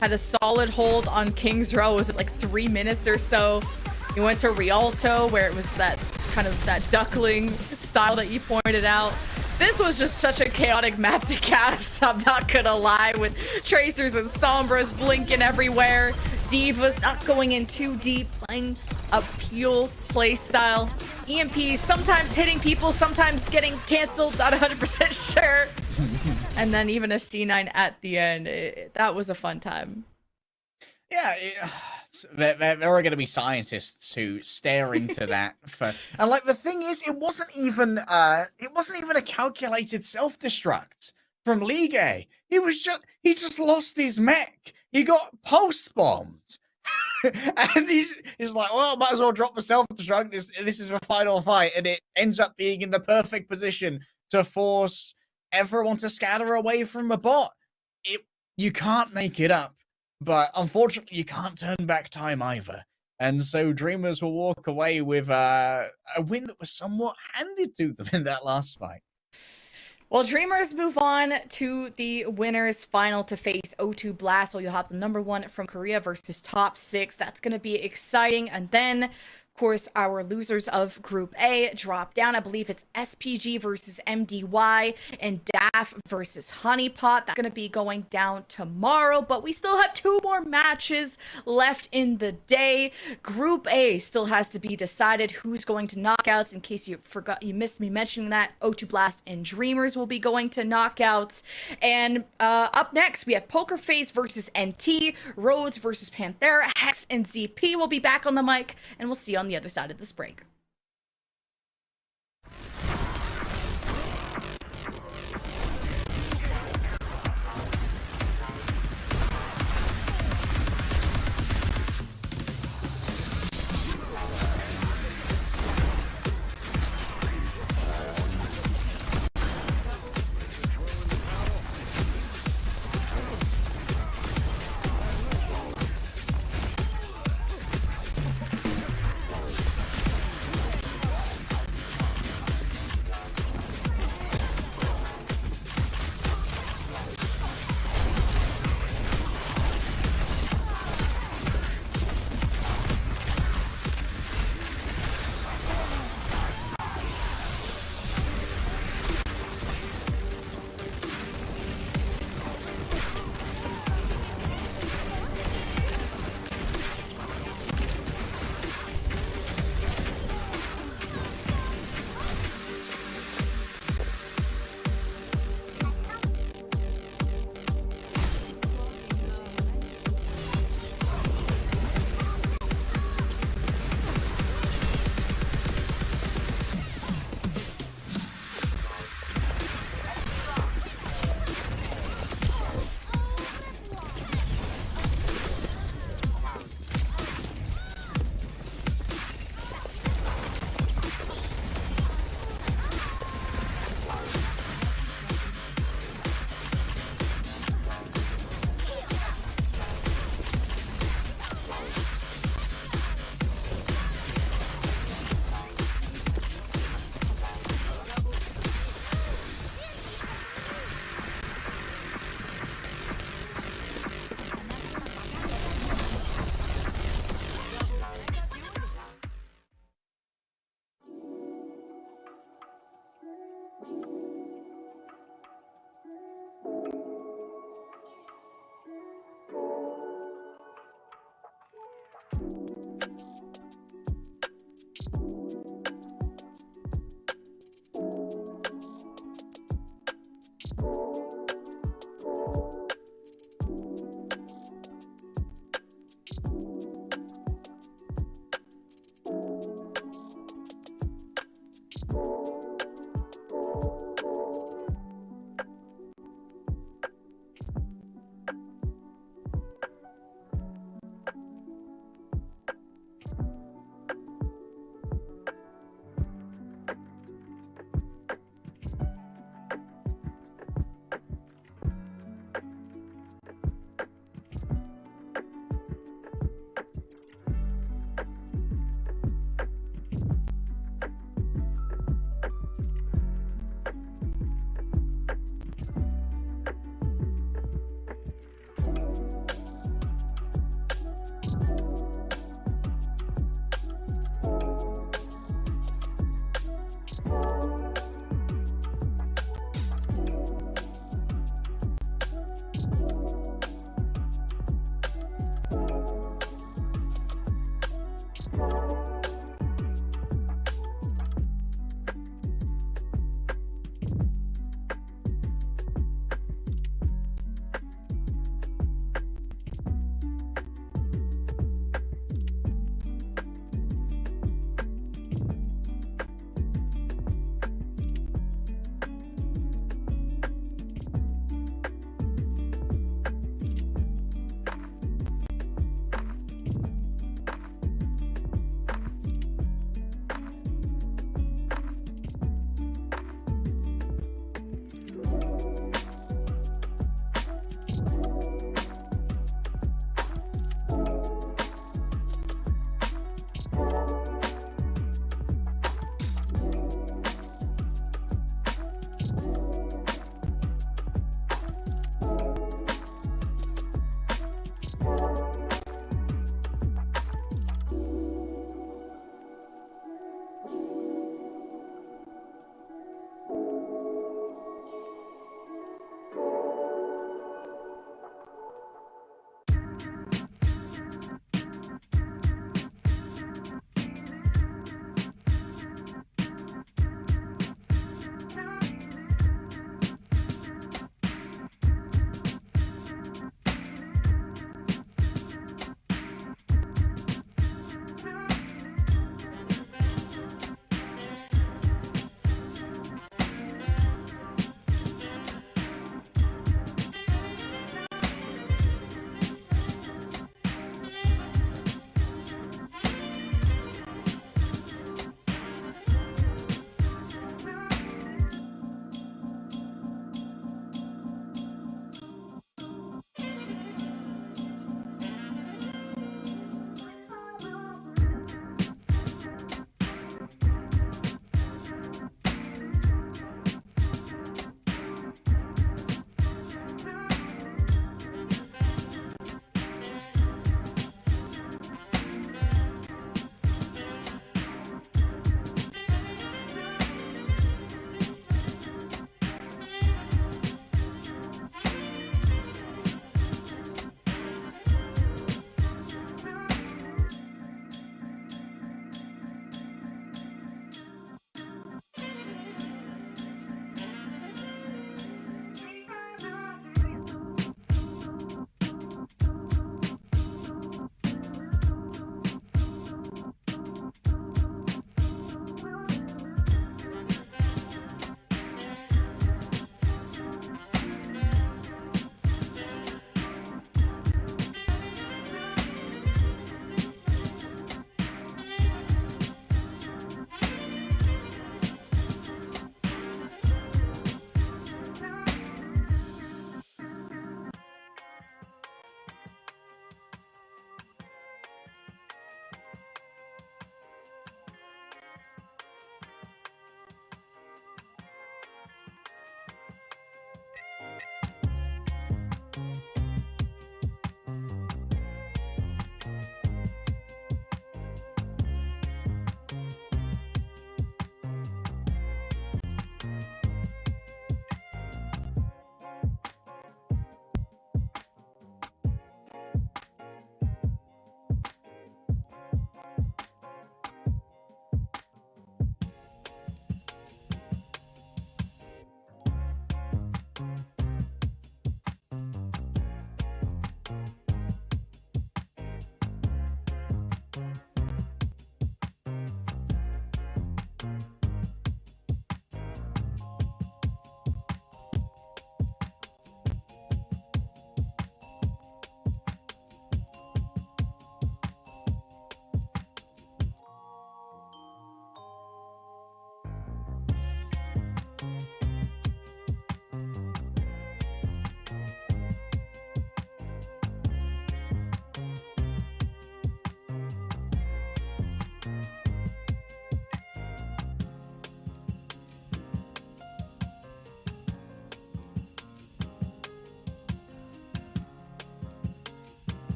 had a solid hold on King's Row. Was it like 3 minutes or so? He went to Rialto where it was that kind of that duckling style that you pointed out. This was just such a chaotic map to cast, I'm not gonna lie, with Tracers and Sombras blinking everywhere. Divas not going in too deep, playing a Peel play style. EMPs sometimes hitting people, sometimes getting canceled, not 100% sure. And then even a C9 at the end. That was a fun time. Yeah, there are going to be scientists who stare into that. And like the thing is, it wasn't even a calculated self-destruct from Ligue. He just lost his mech. He got pulse bombed. And he's like, well, might as well drop the self-destruct. This is the final fight, and it ends up being in the perfect position to force everyone to scatter away from a bot. You can't make it up. But unfortunately, you can't turn back time either. And so Dreamers will walk away with a win that was somewhat handed to them in that last fight. Well, Dreamers move on to the winners final to face O2 Blast. So you'll have the #1 from Korea versus top 6. That's going to be exciting. And then, of course, our losers of Group A drop down. I believe it's SPG versus MDY and DAF versus Honeypot. That's going to be going down tomorrow, but we still have 2 more matches left in the day. Group A still has to be decided who's going to knockouts. In case you missed me mentioning that, O2 Blast and Dreamers will be going to knockouts. And up next, we have Poker Face versus NT, Rhodes versus Panthera, Hex and ZP will be back on the mic, and we'll see you on the other side of this break.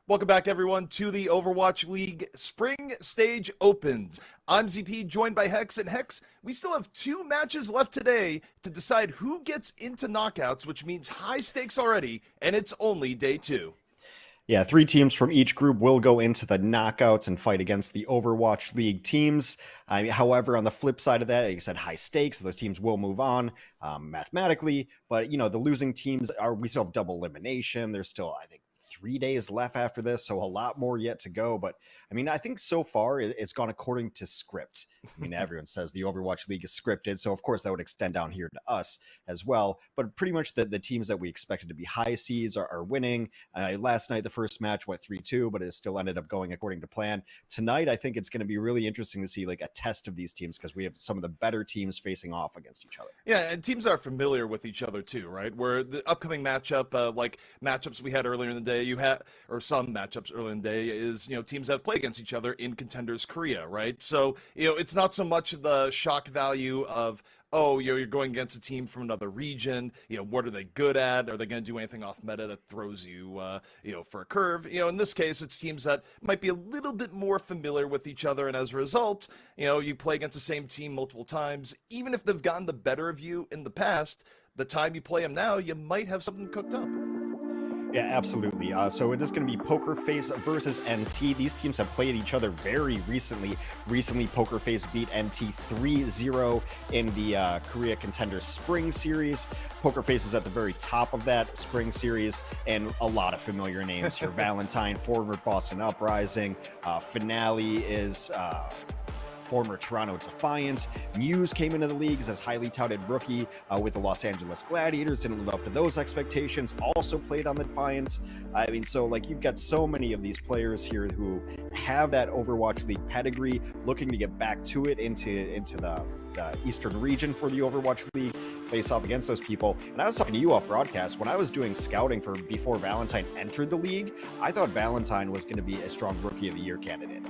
Welcome back, everyone, to the Overwatch League Spring Stage Opens. I'm ZP, joined by Hex. And Hex, we still have 2 matches left today to decide who gets into knockouts, which means high stakes already, and it's only day 2. Yeah, 3 teams from each group will go into the knockouts and fight against the Overwatch League teams. However, on the flip side of that, like you said, high stakes. Those teams will move on mathematically, but the losing teams we still have double elimination. There's still, I think, 3 days left after this, so a lot more yet to go. But I think so far it's gone according to script. Everyone says the Overwatch League is scripted, so of course that would extend down here to us as well. But pretty much the teams that we expected to be high seeds are winning. Last night the first match went 3-2, but it still ended up going according to plan. Tonight I think it's going to be really interesting to see like a test of these teams, because we have some of the better teams facing off against each other. Yeah, and teams are familiar with each other too, right? Where the upcoming matchup, like matchups we had earlier in the day, some matchups earlier in the day is, teams that have played against each other in Contenders Korea, right? So, it's not so much the shock value of, oh, you're going against a team from another region. What are they good at? Are they going to do anything off meta that throws you, for a curve? In this case, it's teams that might be a little bit more familiar with each other, and as a result, you play against the same team multiple times. Even if they've gotten the better of you in the past, the time you play them now, you might have something cooked up. Yeah, absolutely. So it is going to be Poker Face versus NT. These teams have played each other very recently. Recently, Poker Face beat NT 3-0 in the Korea Contender Spring Series. Poker Face is at the very top of that Spring Series, and a lot of familiar names here. Valentine, former Boston Uprising. Finale is... former Toronto Defiant. Muse came into the league as highly touted rookie with the Los Angeles Gladiators. Didn't live up to those expectations. Also played on the Defiant. So you've got so many of these players here who have that Overwatch League pedigree, looking to get back to it into the Eastern region for the Overwatch League, face off against those people. And I was talking to you off broadcast, when I was doing scouting before Valentine entered the league, I thought Valentine was going to be a strong Rookie of the Year candidate.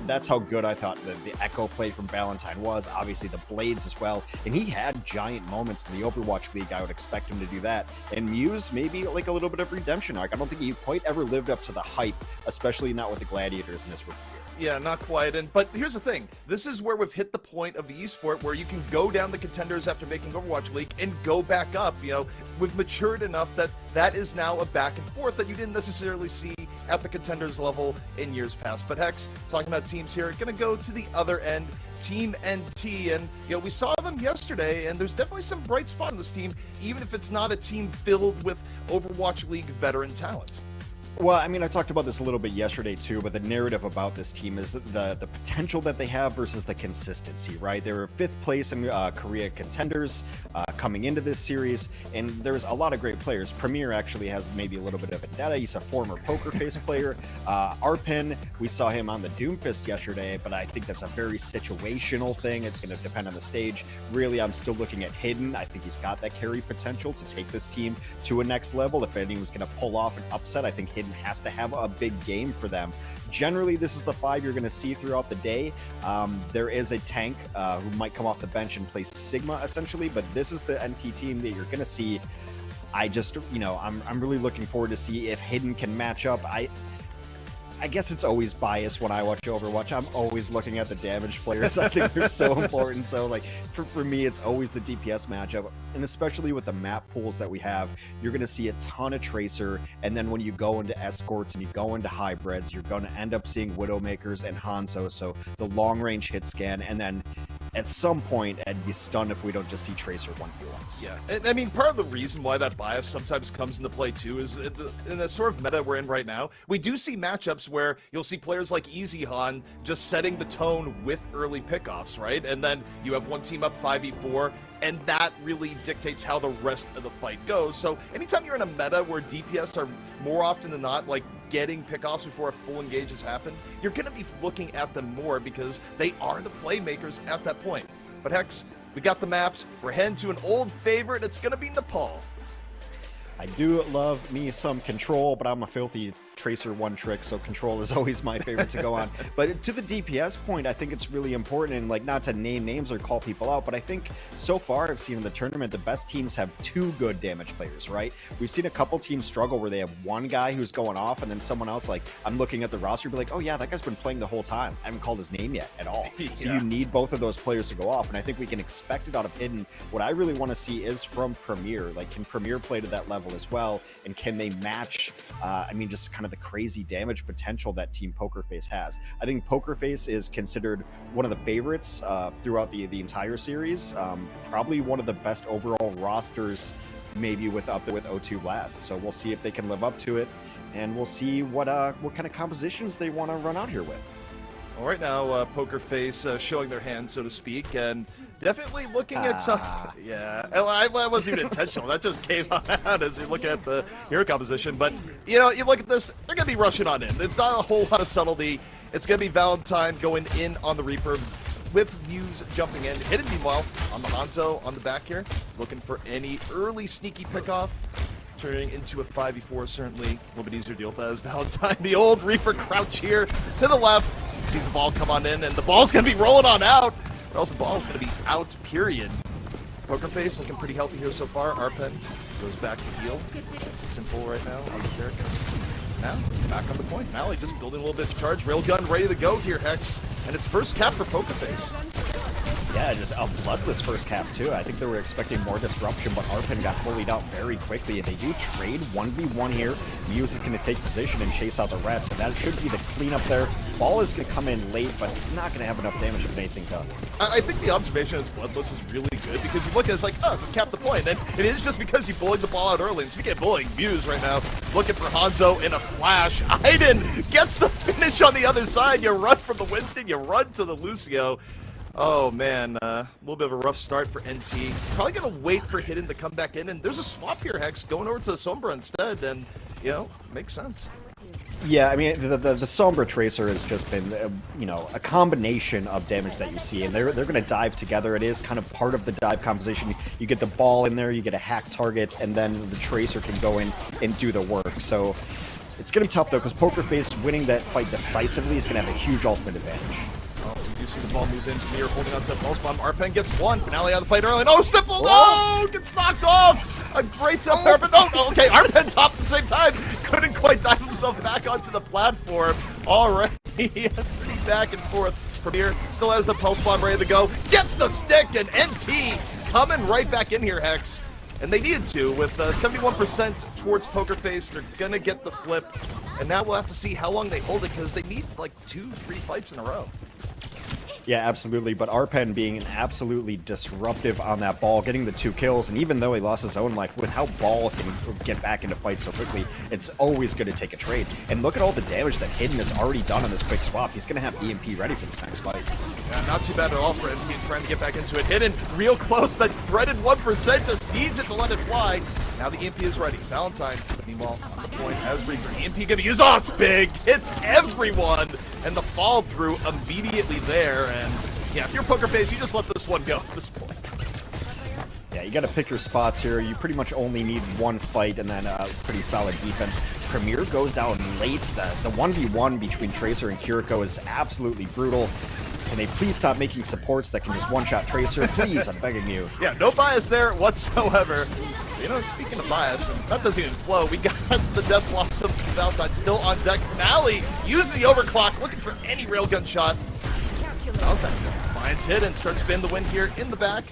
That's how good I thought the Echo play from Valentine was. Obviously the Blades as well, and he had giant moments in the Overwatch League. I would expect him to do that. And Muse, maybe like a little bit of redemption arc. I don't think he quite ever lived up to the hype, especially not with the Gladiators in his rookie year. Yeah, not quite. But here's the thing. This is where we've hit the point of the esport where you can go down the contenders after making Overwatch League and go back up. We've matured enough that is now a back and forth that you didn't necessarily see at the contenders level in years past. But Hex, talking about teams here, going to go to the other end, Team NT. And, we saw them yesterday, and there's definitely some bright spot in this team, even if it's not a team filled with Overwatch League veteran talent. Well, I talked about this a little bit yesterday too, but the narrative about this team is the potential that they have versus the consistency, right? They were 5th place in Korea Contenders coming into this series, and there's a lot of great players. Premier actually has maybe a little bit of vendetta. He's a former Poker Face player. Arpin, we saw him on the Doomfist yesterday, but I think that's a very situational thing. It's going to depend on the stage. Really, I'm still looking at Hidden. I think he's got that carry potential to take this team to a next level. If anyone's going to pull off an upset, I think Hidden has to have a big game for them. Generally, this is the 5 you're going to see throughout the day. There is a tank who might come off the bench and play Sigma, essentially, but this is the NT team that you're going to see. I'm really looking forward to see if Hidden can match up. I guess it's always biased when I watch Overwatch. I'm always looking at the damage players. I think they're so important. So for me, it's always the DPS matchup. And especially with the map pools that we have, you're going to see a ton of Tracer. And then when you go into Escorts and you go into Hybrids, you're going to end up seeing Widowmakers and Hanzo. So the long range hit scan. And then at some point, I'd be stunned if we don't just see Tracer 1v1s. Yeah, and part of the reason why that bias sometimes comes into play too is in the sort of meta we're in right now, we do see matchups where you'll see players like EasyHan just setting the tone with early pickoffs, right? And then you have one team up 5v4, and that really dictates how the rest of the fight goes. So anytime you're in a meta where DPS are more often than not getting pickoffs before a full engage has happened, you're going to be looking at them more because they are the playmakers at that point. But Hex, we got the maps. We're heading to an old favorite. It's going to be Nepal. I do love me some Control, but I'm a filthy Tracer one trick, so Control is always my favorite to go on. But to the DPS point, I think it's really important, and like not to name names or call people out, but I think so far I've seen in the tournament the best teams have 2 good damage players, right? We've seen a couple teams struggle where they have one guy who's going off, and then someone else, like I'm looking at the roster, be like, oh yeah, that guy's been playing the whole time. I haven't called his name yet at all. So you need both of those players to go off, and I think we can expect it out of Hidden. What I really want to see is from Premier, like can Premier play to that level as well, and can they match I mean just kind of the crazy damage potential that Team Poker Face has. I think Poker Face is considered one of the favorites throughout the entire series, probably one of the best overall rosters, maybe with O2 Blast. So we'll see if they can live up to it, and we'll see what kind of compositions they want to run out here with. Well, right now, Poker Face showing their hand, so to speak, and definitely looking at some... Yeah, that wasn't even intentional. That just came out as you're looking at the hero composition. But, you know, you look at this, they're going to be rushing on in. It's not a whole lot of subtlety. It's going to be Valentine going in on the Reaper with Muse jumping in. Hidden, meanwhile, on the Hanzo on the back here, looking for any early sneaky pickoff. Turning into a 5v4, certainly a little bit easier to deal with as Valentine. The old Reaper crouch here to the left. Sees the ball come on in, and the ball's going to be rolling on out. Or else the ball's going to be out, period. Poker Face looking pretty healthy here so far. Arpen goes back to heal. Simple right now on the character. Now, back on the point. Mally just building a little bit of charge. Railgun ready to go here, Hex. And it's first cap for Poker Face. Yeah, just a bloodless first cap too. I think they were expecting more disruption, but Arpen got bullied out very quickly, and they do trade 1v1 here. Muse is going to take position and chase out the rest, and that should be the cleanup there. Ball is going to come in late, but he's not going to have enough damage if anything done. I think the observation as bloodless is really good, because you look at it, it's like, oh, you capped the point, and it is just because you bullied the ball out early. And speaking of bullying, Muse right now looking for Hanzo in a flash. Aiden gets the finish on the other side. You run from the Winston, you run to the Lucio. Oh man, a little bit of a rough start for NT. Probably gonna wait for Hidden to come back in, and there's a swap here, Hex, going over to the Sombra instead, and you know, makes sense. Yeah, I mean, the Sombra Tracer has just been, you know, a combination of damage that you see, and they're going to dive together. It is kind of part of the dive composition. You get the ball in there, you get a hack target, and then the Tracer can go in and do the work. So it's going to be tough, though, because Poker Face winning that fight decisively is going to have a huge ultimate advantage. You see the ball move in. Mir holding on to the pulse bomb. Arpen gets one. Finale out of the fight early. No, Stipple! No! Gets knocked off! A great step there, but no! Okay, Arpen's off at the same time. Couldn't quite dive himself back onto the platform. Already, pretty back and forth. Premier still has the pulse bomb ready to go. Gets the stick, and NT coming right back in here, Hex. And they needed to, with 71% towards Poker Face. They're gonna get the flip. And now we'll have to see how long they hold it, because they need like 2-3 fights in a row. Yeah, absolutely, but Arpen being absolutely disruptive on that ball, getting the 2 kills, and even though he lost his own life, with how Ball can get back into fights so quickly, it's always good to take a trade. And look at all the damage that Hidden has already done on this quick swap. He's going to have EMP ready for this next fight. Yeah, not too bad at all for NT trying to get back into it. Hidden real close, that dreaded 1% just needs it to let it fly. Now the EMP is ready. Valentine, meanwhile, on the point as Reaper. EMP gonna be used. Oh, it's big! Hits everyone! And the fall through immediately there. And yeah, if you're Poker Face, you just let this one go at this point. Yeah, you got to pick your spots here. You pretty much only need one fight and then pretty solid defense. Premier goes down late. The 1v1 between Tracer and Kiriko is absolutely brutal. Can they please stop making supports that can just one-shot Tracer? Please, I'm begging you. Yeah, no bias there whatsoever. You know, speaking of bias, and that doesn't even flow, we got the Death Blossom Valentine still on deck. Finale uses the overclock, looking for any railgun shot. Valentine finds Hidden, starts spin the win here in the back.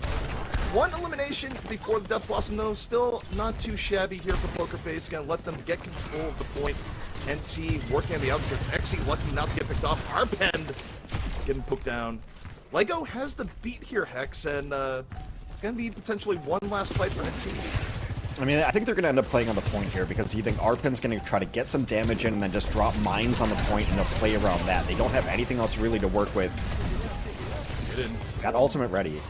One elimination before the Death Blossom, though. Still not too shabby here for Poker Face. Gonna let them get control of the point. NT working on the outskirts. Xe lucky not to get picked off. Arpend getting poked down. Lego has the beat here, Hex, and it's gonna be potentially one last fight for NT. I mean, I think they're going to end up playing on the point here because you think Arpen's going to try to get some damage in and then just drop mines on the point and they'll play around that. They don't have anything else really to work with. Got ultimate ready.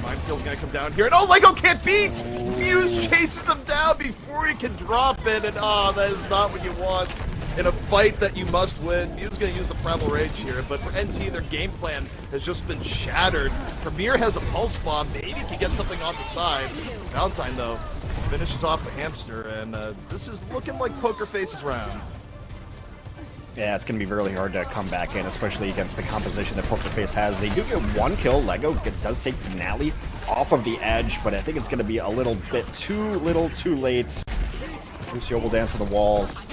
Minefield gonna come down here, and oh, Lego can't beat! Muse chases him down before he can drop it, and oh, that is not what you want in a fight that you must win. Muse gonna use the Primal Rage here, but for NT, their game plan has just been shattered. Premier has a pulse bomb, maybe he can get something on the side. Valentine, though, finishes off the hamster, and this is looking like Poker Face's round. Yeah, it's going to be really hard to come back in, especially against the composition that Poker Face has. They do get one kill. Lego does take Finale off of the edge, but I think it's going to be a little bit too little, too late. Lucio will dance to the walls.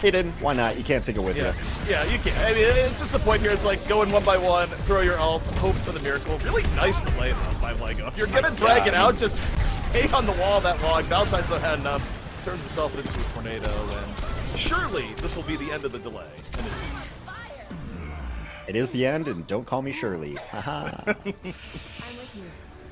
Hidden, why not? You can't take it with you. Yeah, you can. I mean, it's just the point here. It's like going one by one, throw your ult, hope for the miracle. Really nice play though by Lego. If you're gonna drag it out, just stay on the wall that long. Valentine's not had enough. Turns himself into a tornado, and surely this will be the end of the delay. And it is. It is the end, and don't call me Shirley. Haha.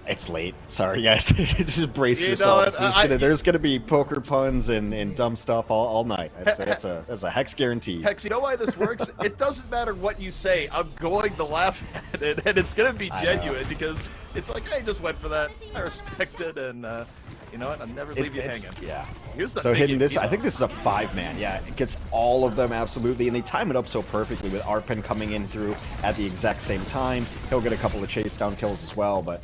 It's late. Sorry, guys. Just brace yourselves. There's gonna be poker puns and dumb stuff all night. That's a Hex guarantee. Hex, you know why this works? It doesn't matter what you say. I'm going to laugh at it, and it's gonna be genuine because it's like I just went for that. I respect it, and you know what? I'll never leave you hanging. Yeah. Here's the so hitting this, you know. I think this is a 5-man. Yeah, it gets all of them absolutely, and they time it up so perfectly with Arpen coming in through at the exact same time. He'll get a couple of chase down kills as well, but.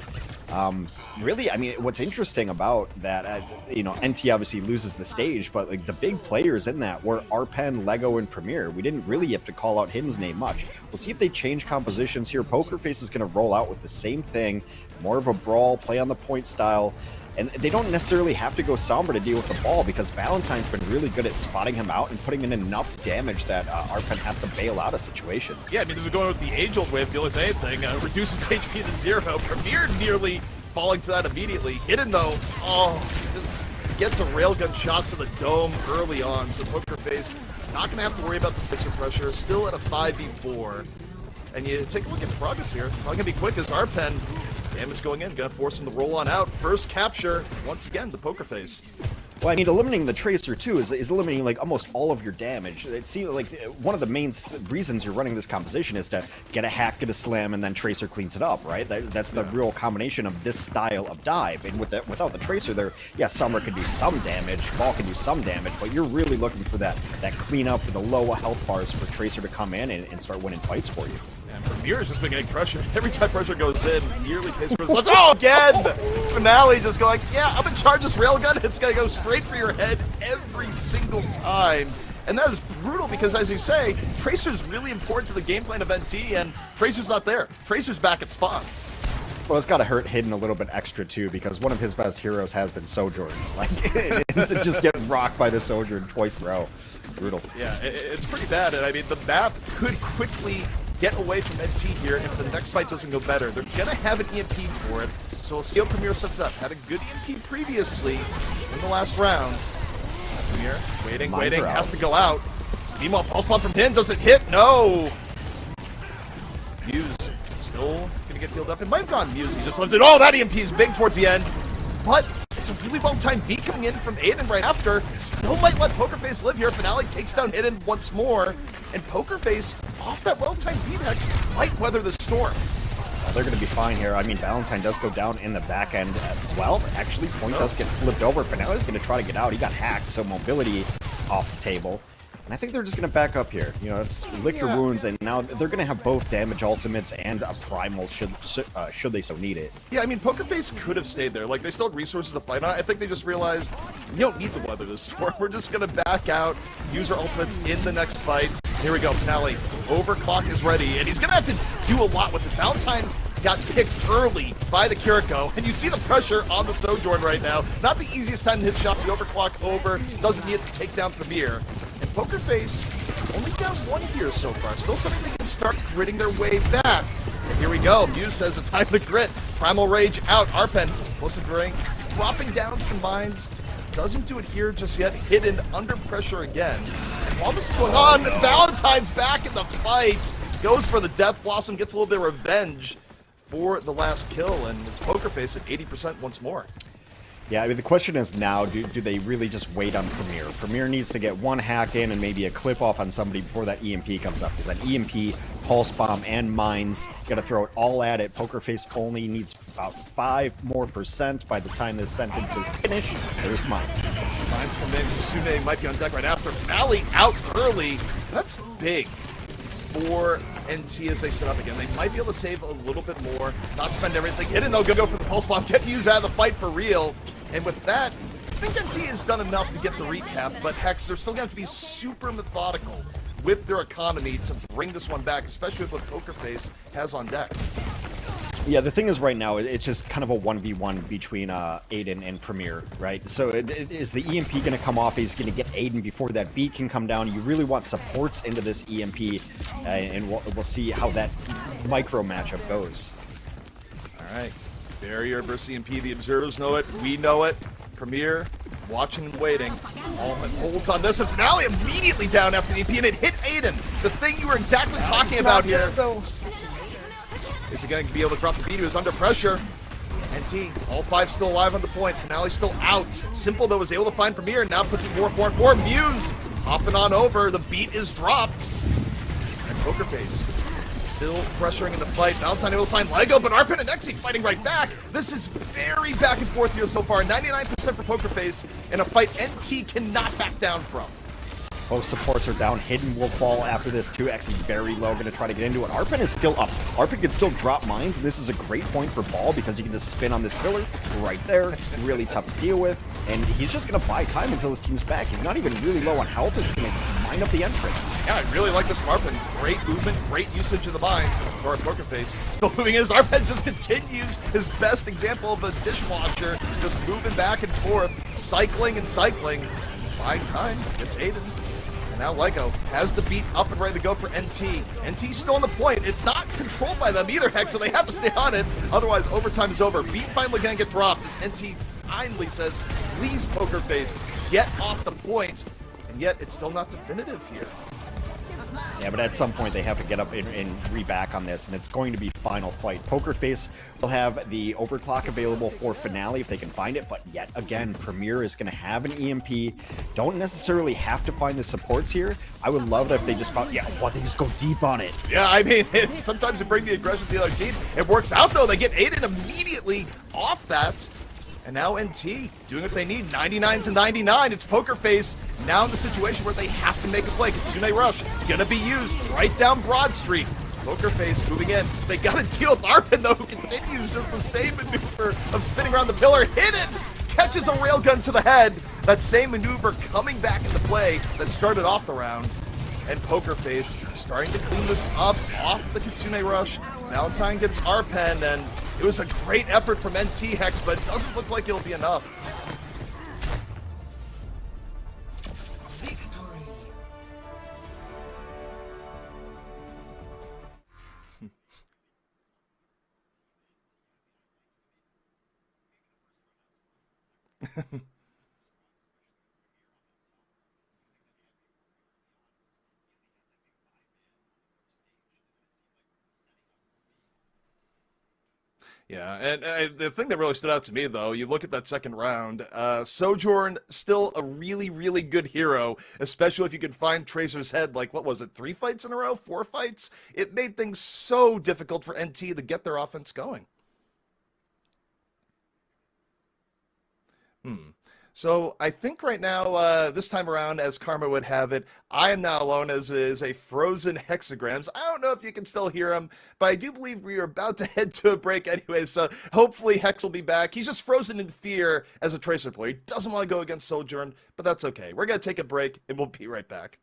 Really, I mean, what's interesting about that, you know, NT obviously loses the stage, but like the big players in that were Arpen, Lego, and Premier. We didn't really have to call out Hidden's name much. We'll see if they change compositions here. Poker Face is going to roll out with the same thing, more of a brawl, play on the point style. And they don't necessarily have to go Sombra to deal with the ball because Valentine's been really good at spotting him out and putting in enough damage that Arpen has to bail out of situations. Yeah, I mean, they're going with the age-old way of dealing with anything. Reduce its HP to 0. Premier nearly falling to that immediately. Hidden, though, just gets a railgun shot to the dome early on. So Poker Face not going to have to worry about the Tracer pressure. Still at a 5v4. And you take a look at the progress here. Probably going to be quick as Arpen. Damage going in, gonna force him to roll on out. First capture, once again, the Poker Face. Well, I mean, eliminating the Tracer, too, is eliminating, like, almost all of your damage. It seems like one of the main reasons you're running this composition is to get a hack, get a slam, and then Tracer cleans it up, right? That's the real combination of this style of dive. And without the Tracer there, yeah, Summer can do some damage, Ball can do some damage, but you're really looking for that cleanup for the low health bars for Tracer to come in and start winning fights for you. And Premier's just been getting pressure. Every time pressure goes in, nearly pays for his life. Oh, again! Finale just going, yeah, I'm in charge of this railgun. It's going to go straight for your head every single time. And that is brutal because, as you say, Tracer's really important to the game plan of NT, and Tracer's not there. Tracer's back at spawn. Well, it's got to hurt Hidden a little bit extra, too, because one of his best heroes has been Sojourn. Like, to just get rocked by the Sojourn twice in a row. Brutal. Yeah, it's pretty bad. And, I mean, the map could quickly get away from NT here if the next fight doesn't go better. They're going to have an EMP for it, so we'll see how Premier sets up. Had a good EMP previously in the last round. Premier waiting, has to go out. Meanwhile, pulse bomb from Hin doesn't hit. No! Muse still going to get healed up. It might have gone Muse. He just left it. Oh, that EMP is big towards the end. But it's a really well-timed beat coming in from Aiden right after. Still might let Poker Face live here. Finale takes down Hidden once more. And Poker Face, off that well-timed beat Hex, might weather the storm. They're going to be fine here. I mean, Valentine does go down in the back end. Well, actually, point does get flipped over. Finale's going to try to get out. He got hacked, so mobility off the table. And I think they're just going to back up here. You know, it's lick your wounds, and now they're going to have both damage ultimates and a primal should they so need it. Yeah, I mean, Poker Face could have stayed there. Like, they still had resources to fight on. I think they just realized, we don't need to weather this storm. We're just going to back out, use our ultimates in the next fight. Here we go, Finale. Overclock is ready, and he's going to have to do a lot with it. Valentine got picked early by the Kiriko, and you see the pressure on the Sojourn right now. Not the easiest time to hit shots. The Overclock over, doesn't need to take down Premier. And Poker Face only down one here so far. Still something they can start gritting their way back. And here we go. Muse says it's time to grit. Primal Rage out. Arpen close to drain, dropping down some mines. Doesn't do it here just yet. Hidden under pressure again. And while this is going on, Valentine's back in the fight. Goes for the Death Blossom, gets a little bit of revenge for the last kill, and it's Poker Face at 80% once more. Yeah, I mean, the question is now, do they really just wait on Premier? Premier needs to get one hack in and maybe a clip off on somebody before that EMP comes up, because that EMP, Pulse Bomb, and Mines, got to throw it all at it. Poker Face only needs about 5% more by the time this sentence is finished. There's Mines. Mines come in. Sune might be on deck right after. Valley out early. That's big for NT as they set up again. They might be able to save a little bit more, not spend everything. Hidden, though, go for the Pulse Bomb. Get used out of the fight for real. And with that, I think NT has done enough to get the recap, but Hex, they're still going to have to be super methodical with their economy to bring this one back, especially with what Poker Face has on deck. Yeah, the thing is right now, it's just kind of a 1v1 between Aiden and Premier, right? So is the EMP going to come off? He's going to get Aiden before that beat can come down. You really want supports into this EMP, and we'll see how that micro matchup goes. All right, Barrier versus EMP. The observers know it. We know it. Premier watching and waiting. Allman holds on this, and Finale immediately down after the EMP, and it hit Aiden. The thing you were exactly talking about here. Is he going to be able to drop the beat? He was under pressure. NT, all 5 still alive on the point. Finale still out. Simple, though, was able to find Premier, and now puts it 4-4-4. Muse hopping on over. The beat is dropped. And Poker Face still pressuring in the fight. Valentine able to find Lego, but Arpin and Nexi fighting right back. This is very back and forth here so far. 99% for Poker Face in a fight NT cannot back down from. Both supports are down. Hidden will fall after this too. Actually very low, going to try to get into it. Arpin is still up. Arpin can still drop mines, and this is a great point for Ball because he can just spin on this pillar right there. Really tough to deal with, and he's just going to buy time until his team's back. He's not even really low on health. It's going to mine up the entrance. Yeah, I really like this from Arpin. Great movement, great usage of the mines for our Poker Face. Still moving as Arpin just continues his best example of a dishwasher, just moving back and forth, cycling and cycling. Buying time, it's Aiden. Now Lego has the beat up and ready to go for NT. NT's still on the point. It's not controlled by them either, Hex, so they have to stay on it. Otherwise, overtime is over. Beat finally going to get dropped as NT finally says, please, Poker Face, get off the point. And yet, it's still not definitive here. Yeah, but at some point they have to get up and re-back on this, and it's going to be final fight. Poker Face will have the overclock available for Finale if they can find it, but yet again, Premier is going to have an EMP. Don't necessarily have to find the supports here. I would love that if they just found, they just go deep on it. Yeah, I mean, sometimes you bring the aggression to the other team. It works out, though. They get Aiden immediately off that. And now NT doing what they need, 99-99. It's Poker Face now in the situation where they have to make a play. Kitsune Rush gonna be used right down Broad Street. Poker Face moving in. They gotta deal with Arpin though, who continues just the same maneuver of spinning around the pillar. Hidden catches a railgun to the head. That same maneuver coming back into play that started off the round. And Poker Face starting to clean this up off the Kitsune Rush. Valentine gets Arpen, and it was a great effort from NT Hex, but it doesn't look like it'll be enough. Yeah, and the thing that really stood out to me, though, you look at that second round, Sojourn, still a really, really good hero, especially if you could find Tracer's head, like, what was it, 3 fights in a row, 4 fights? It made things so difficult for NT to get their offense going. So I think right now, this time around, as Karma would have it, I am now alone as is a frozen hexagrams. I don't know if you can still hear him, but I do believe we are about to head to a break anyway, so hopefully Hex will be back. He's just frozen in fear as a Tracer player. He doesn't want to go against Sojourn, but that's okay. We're going to take a break, and we'll be right back.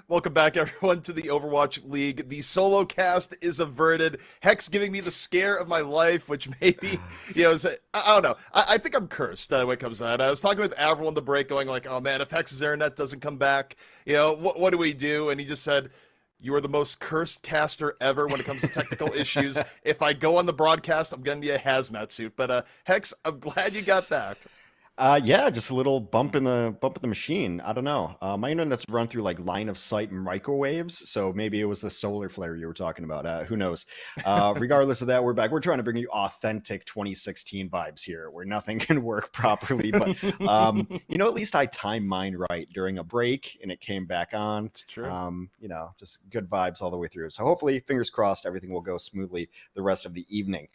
Welcome back, everyone, to the Overwatch League. The solo cast is averted. Hex giving me the scare of my life, which maybe, I don't know. I think I'm cursed when it comes to that. I was talking with Avril on the break going like, oh man, if Hex's internet doesn't come back, what do we do? And he just said, you are the most cursed caster ever when it comes to technical issues. If I go on the broadcast, I'm going to be a hazmat suit. But Hex, I'm glad you got back. Yeah, just a little bump in the machine. I don't know. My internet's run through like line of sight microwaves, so maybe it was the solar flare you were talking about. Who knows? Regardless of that, we're back. We're trying to bring you authentic 2016 vibes here, where nothing can work properly. But at least I timed mine right during a break, and it came back on. It's true. Just good vibes all the way through. So hopefully, fingers crossed, everything will go smoothly the rest of the evening.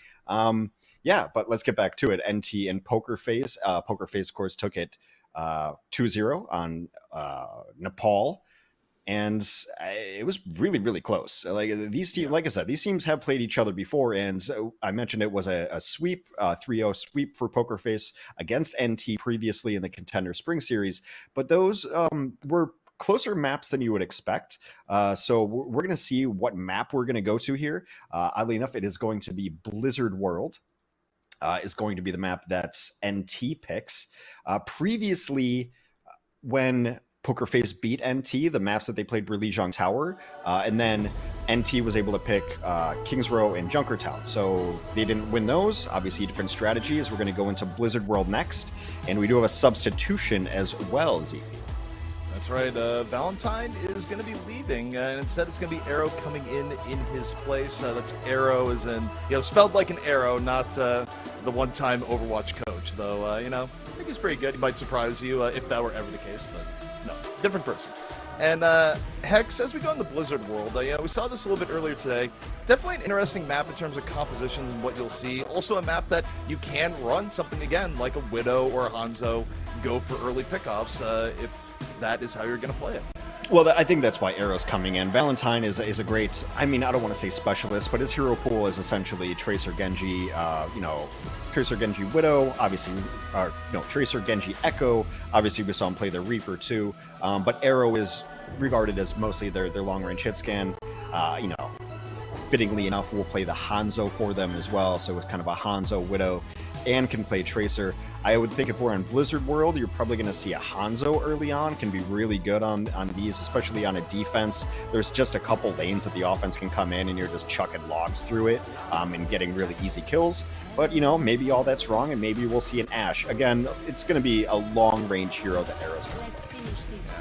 Yeah, but let's get back to it. NT and Poker Face. Poker Face, of course, took it 2-0 on Nepal. And it was really, really close. Like these teams, like I said, these teams have played each other before. And so I mentioned it was a sweep, 3-0 sweep for Poker Face against NT previously in the Contender Spring Series. But those were closer maps than you would expect. So we're going to see what map we're going to go to here. Oddly enough, it is going to be Blizzard World. Is going to be the map that's NT picks. Previously, when Poker Face beat NT, the maps that they played were Lijiang Tower, and then NT was able to pick Kings Row and Junkertown. So they didn't win those. Obviously, different strategies. We're going to go into Blizzard World next, and we do have a substitution as well, Z. That's right. Valentine is going to be leaving, and instead it's going to be Arrow coming in his place. That's Arrow as in, spelled like an arrow, not the one-time Overwatch coach, though, I think he's pretty good. He might surprise you if that were ever the case, but no, different person. And Hex, as we go into Blizzard World, we saw this a little bit earlier today. Definitely an interesting map in terms of compositions and what you'll see. Also a map that you can run something again, like a Widow or a Hanzo, go for early pickoffs if that is how you're going to play it. Well, I think that's why Arrow's coming in. Valentine is a great, I don't want to say specialist, but his hero pool is essentially Tracer Genji, Tracer Genji Widow, obviously, Tracer Genji Echo. Obviously, we saw him play the Reaper too. But Arrow is regarded as mostly their long-range hit scan. Fittingly enough, we'll play the Hanzo for them as well. So it's kind of a Hanzo Widow and can play Tracer. I would think if we're in Blizzard World, you're probably going to see a Hanzo early on. Can be really good on these, especially on a defense. There's just a couple lanes that the offense can come in and you're just chucking logs through it and getting really easy kills. But, maybe all that's wrong and maybe we'll see an Ashe. Again, it's going to be a long-range hero that Arrow's going to play.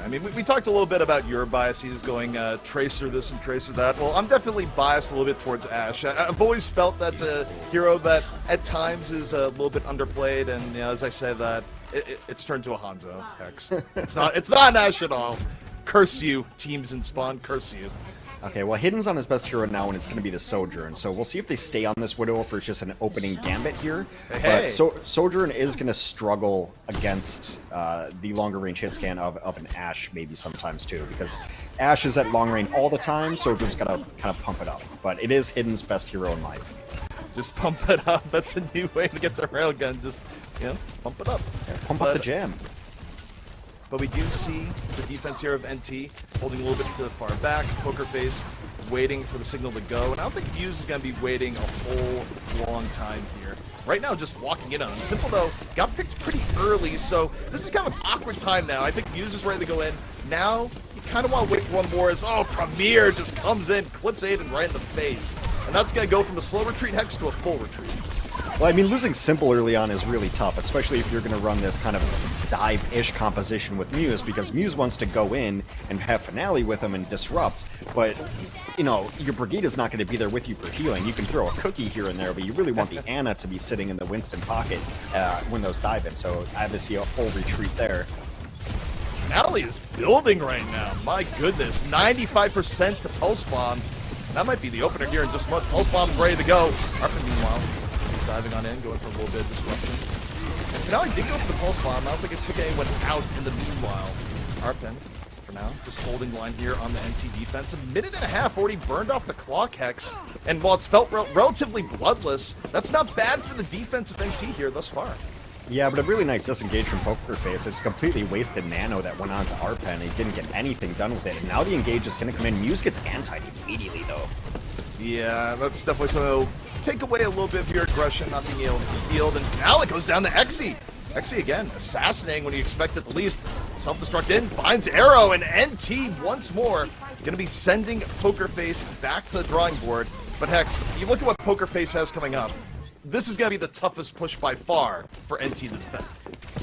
I mean, we talked a little bit about your biases going Tracer this and Tracer that. Well, I'm definitely biased a little bit towards Ashe. I've always felt that's a hero that at times is a little bit underplayed, and as I say that, it's turned to a Hanzo, Hex. It's not an Ashe at all. Curse you, teams in Spawn, curse you. Okay, well, Hidden's on his best hero now, and it's going to be the Sojourn. So we'll see if they stay on this Widow for just an opening gambit here. Hey. But Sojourn is going to struggle against the longer range hit scan of an Ashe maybe sometimes too, because Ashe is at long range all the time. Sojourn's got to kind of pump it up. But it is Hidden's best hero in my opinion. Just pump it up. That's a new way to get the railgun. Just, pump it up. Yeah, pump up the jam. But we do see the defense here of NT holding a little bit to the far back. Poker Face waiting for the signal to go. And I don't think Fuse is going to be waiting a whole long time here. Right now, just walking in on him. Simple, though, got picked pretty early, so this is kind of an awkward time now. I think Fuse is ready to go in. Now, you kind of want to wait for one more as, Premier just comes in, clips Aiden right in the face. And that's going to go from a slow retreat Hex to a full retreat. Well, losing Simple early on is really tough, especially if you're going to run this kind of dive-ish composition with Muse, because Muse wants to go in and have Finale with him and disrupt, but, your Brigade is not going to be there with you for healing. You can throw a cookie here and there, but you really want the Ana to be sitting in the Winston pocket when those dive in, so I have to see a full retreat there. Finale is building right now. My goodness, 95% to Pulse Bomb. That might be the opener here in just a month. Pulse Bomb's ready to go. Arpin, meanwhile, diving on in, going for a little bit of disruption. And Finale did go for the Pulse Bomb. I don't think it took anyone out in the meanwhile. Arpin, for now, just holding line here on the NT defense. A minute and a half already burned off the clock, Hex. And while it's felt relatively bloodless, that's not bad for the defense of NT here thus far. Yeah, but a really nice disengage from Poker Face. It's completely wasted Nano that went on to Arpen. He didn't get anything done with it. And now the engage is going to come in. Muse gets antied immediately, though. Yeah, that's definitely something that'll take away a little bit of your aggression, not being able to yield. And now it goes down to Exy. Exy again, assassinating when you expect it the least. Self-destruct in, finds Arrow, and NT once more going to be sending Poker Face back to the drawing board. But Hex, you look at what Poker Face has coming up. This is going to be the toughest push by far for NT to defend.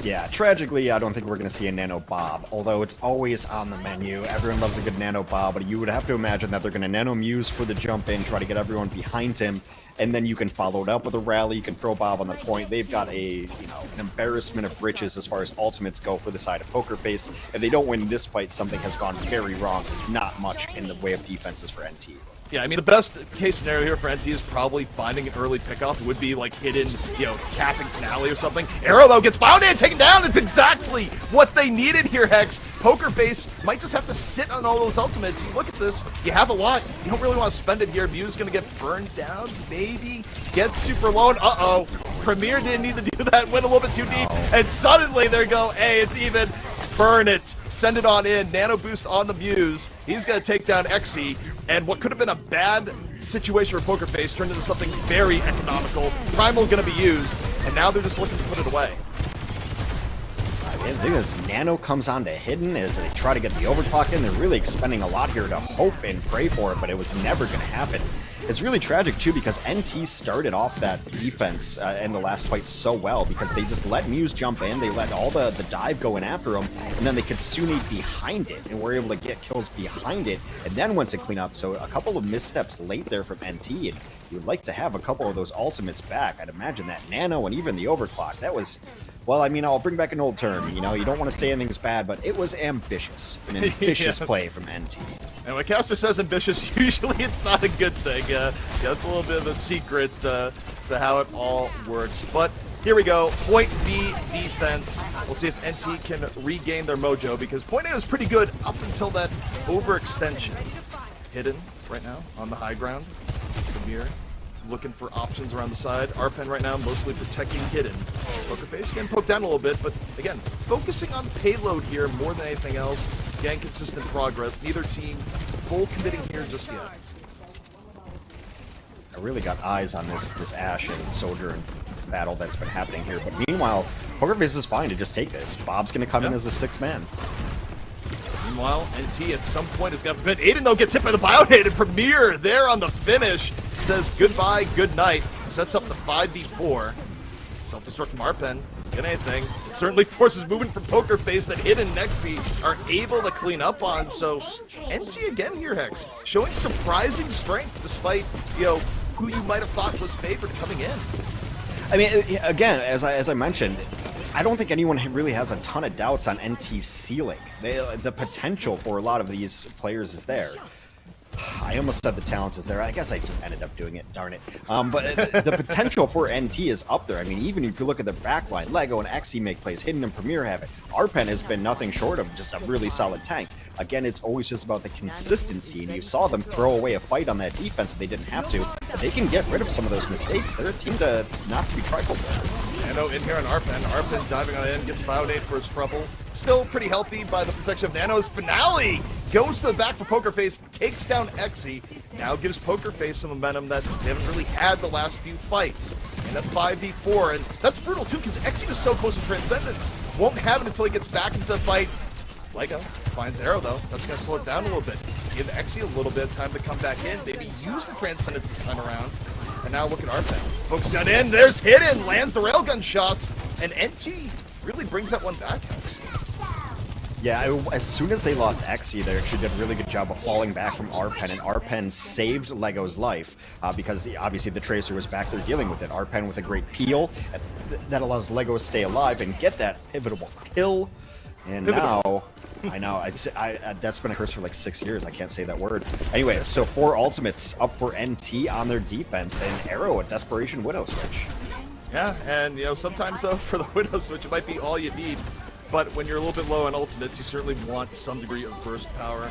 Yeah, tragically, I don't think we're going to see a Nano Bob, although it's always on the menu. Everyone loves a good Nano Bob, but you would have to imagine that they're going to Nano Muse for the jump in, try to get everyone behind him, and then you can follow it up with a rally, you can throw Bob on the point. They've got an embarrassment of riches as far as ultimates go for the side of Poker Face. If they don't win this fight, something has gone very wrong. There's not much in the way of defenses for NT. Yeah, I mean, the best case scenario here for NT is probably finding an early pickoff. It would be like hidden, tapping finale or something. Arrow, though, gets bound and taken down. It's exactly what they needed here, Hex. Poker Face might just have to sit on all those ultimates. You look at this, you have a lot. You don't really want to spend it here. Mew's going to get burned down, maybe. Get super low, and uh-oh. Premier didn't need to do that, went a little bit too deep, and suddenly there you go. Hey, it's even. Burn it. Send it on in. Nano boost on the Muse. He's going to take down Exy. And what could have been a bad situation for Poker Face turned into something very economical. Primal going to be used. And now they're just looking to put it away. The thing is, Nano comes on to Hidden as they try to get the overclock in. They're really expending a lot here to hope and pray for it, but it was never going to happen. It's really tragic, too, because NT started off that defense in the last fight so well because they just let Muse jump in, they let all the dive go in after him, and then they could Tsune behind it, and were able to get kills behind it, and then went to clean up. So a couple of missteps late there from NT, and you'd like to have a couple of those ultimates back. I'd imagine that Nano and even the overclock, that was... Well, I mean, I'll bring back an old term. You don't want to say anything's bad, but it was ambitious. An ambitious play from NT. And when Casper says ambitious, usually it's not a good thing. It's a little bit of a secret to how it all works. But here we go. Point B defense. We'll see if NT can regain their mojo because Point A was pretty good up until that overextension. Hidden right now on the high ground. Premier looking for options around the side. Arpen right now mostly protecting Hidden. Poker Face getting poked down a little bit, but again, focusing on payload here more than anything else. Getting consistent progress. Neither team full committing here just yet. I really got eyes on this Ashe and Soldier and battle that's been happening here, but meanwhile, Poker Face is fine to just take this. Bob's going to come in as a 6th man. Meanwhile, NT at some point is going to have to Aiden, though, gets hit by the biohit, and Premier there on the finish says goodbye, good night. Sets up the 5v4. Self-destruct from Arpen. Doesn't get anything. It certainly forces movement from Poker Face that Hidden and Nexi are able to clean up on. So, NT again here, Hex. Showing surprising strength despite, who you might have thought was favored coming in. I mean, again, as I mentioned, I don't think anyone really has a ton of doubts on NT's ceiling. The potential for a lot of these players is there. I almost said the talent is there. I guess I just ended up doing it. Darn it. But the potential for NT is up there. I mean, even if you look at the backline, Lego and Exy make plays, Hidden and Premier have it. Arpen has been nothing short of just a really solid tank. Again, it's always just about the consistency, and you saw them throw away a fight on that defense that they didn't have to. But they can get rid of some of those mistakes. They're a team not to be trifled with. Nano in here on Arpen. Arpen diving on in, gets Bionade for his trouble. Still pretty healthy by the protection of Nano's finale. Goes to the back for Poker Face, takes down Exy. Now gives Poker Face some momentum that they haven't really had the last few fights. And a 5v4, and that's brutal too because Exy was so close to Transcendence. Won't have it until he gets back into the fight. Lego finds Arrow though. That's going to slow it down a little bit. Give Exy a little bit of time to come back in. Maybe use the Transcendence this time around. And now look at Arpen. Focusing on in. There's Hidden. Lands the railgun shot. And NT really brings that one back, Hex. Yeah, as soon as they lost Exy, they actually did a really good job of falling back from Arpen, and Arpen saved Lego's life because obviously the Tracer was back there dealing with it. Arpen with a great peel that allows Lego to stay alive and get that pivotal kill. And now, I know, that's been a curse for like 6 years. I can't say that word. Anyway, so 4 ultimates up for NT on their defense, and Arrow a Desperation Widow switch. Yeah, and sometimes though for the Widow switch, it might be all you need. But when you're a little bit low on ultimates, you certainly want some degree of burst power.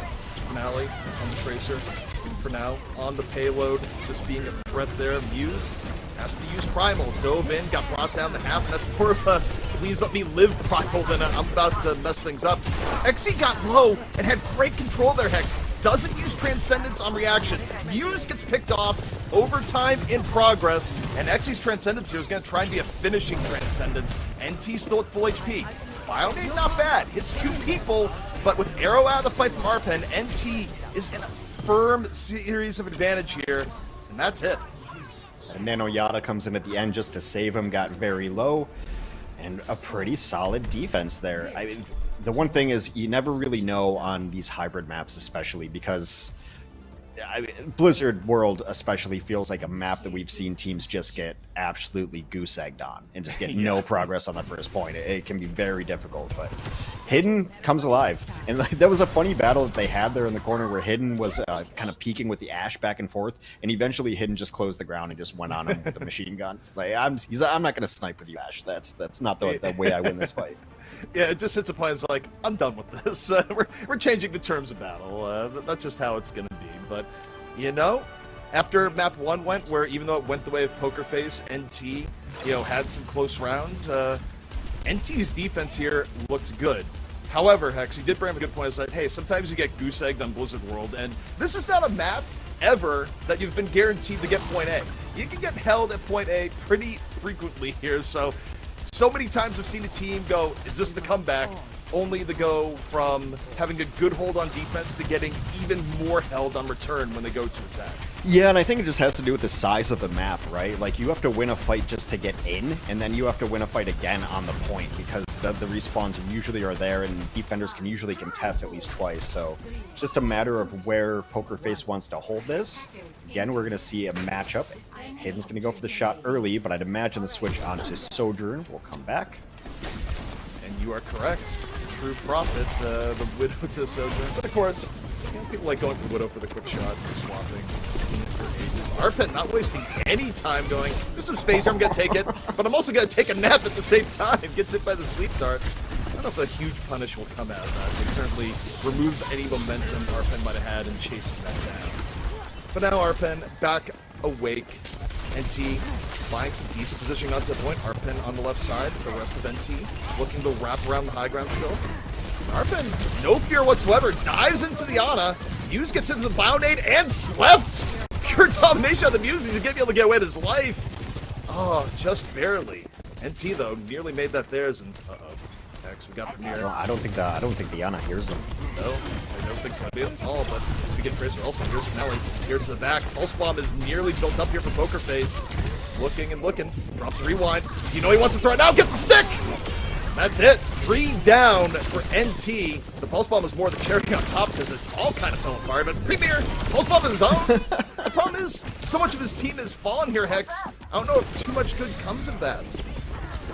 Finale on the Tracer. And for now, on the payload, just being a threat there. Muse has to use Primal. Dove in, got brought down to half, and that's more of a please let me live, Primal, then I'm about to mess things up. XC got low and had great control there, Hex. Doesn't use Transcendence on reaction. Muse gets picked off, overtime in progress, and XC's Transcendence here is going to try and be a finishing Transcendence. NT still at full HP. Biognade not bad, hits 2 people, but with Arrow out of the fight from Arpen, NT is in a firm series of advantage here, and that's it. And Nano Yada comes in at the end just to save him, got very low, and a pretty solid defense there. I mean, the one thing is you never really know on these hybrid maps, especially because Blizzard World especially feels like a map that we've seen teams just get absolutely goose-egged on and just get no progress on the first point. It can be very difficult, but Hidden comes alive. And that was a funny battle that they had there in the corner where Hidden was kind of peeking with the Ashe back and forth, and eventually Hidden just closed the ground and just went on him with the machine gun. Like, I'm not going to snipe with you, Ashe. That's not the way I win this fight. Yeah, it just hits a point. It's like, I'm done with this. We're changing the terms of battle. That's just how it's going to be. But, you know, after map 1 went, where even though it went the way of Poker Face, NT, had some close rounds, NT's defense here looks good. However, Hex, you did bring up a good point. Is that, hey, sometimes you get goose-egged on Blizzard World, and this is not a map ever that you've been guaranteed to get point A. You can get held at point A pretty frequently here, so many times we've seen a team go, is this the comeback? Only to go from having a good hold on defense to getting even more held on return when they go to attack. Yeah, and I think it just has to do with the size of the map, right? Like, you have to win a fight just to get in, and then you have to win a fight again on the point, because the respawns usually are there, and defenders can usually contest at least twice, so it's just a matter of where Poker Face wants to hold this. Again, we're going to see a matchup. Hidden's going to go for the shot early, but I'd imagine the switch onto Sojourn will come back. And you are correct. True Prophet, the Widow to Sojourn. But of course, people like going for Widow for the quick shot and swapping. Seen it for ages. Arpen not wasting any time going, there's some space here, I'm going to take it, but I'm also going to take a nap at the same time. Gets hit by the sleep dart. I don't know if a huge punish will come out of that. It certainly removes any momentum Arpen might have had in chasing that down. But now Arpen back awake. NT buying some decent positioning onto the point. Arpen on the left side. The rest of NT looking to wrap around the high ground still. Arpen, no fear whatsoever, dives into the Ana. Muse gets into the Biognade and slept. Pure domination on the Muse. He's going to be able to get away with his life. Oh, just barely. NT though nearly made that theirs, and X, we got Premier. I don't think the Ana hears him. No, I don't think so at all, but we get Fraser also. Here's Nelly, here to the back. Pulse Bomb is nearly built up here for Poker Face. Looking and looking, drops a rewind. You know he wants to throw it now, gets the stick! That's it, 3 down for NT. The Pulse Bomb is more the cherry on top because it all kind of fell apart, but Premier, Pulse Bomb is his own. The problem is, so much of his team has fallen here, Hex. I don't know if too much good comes of that.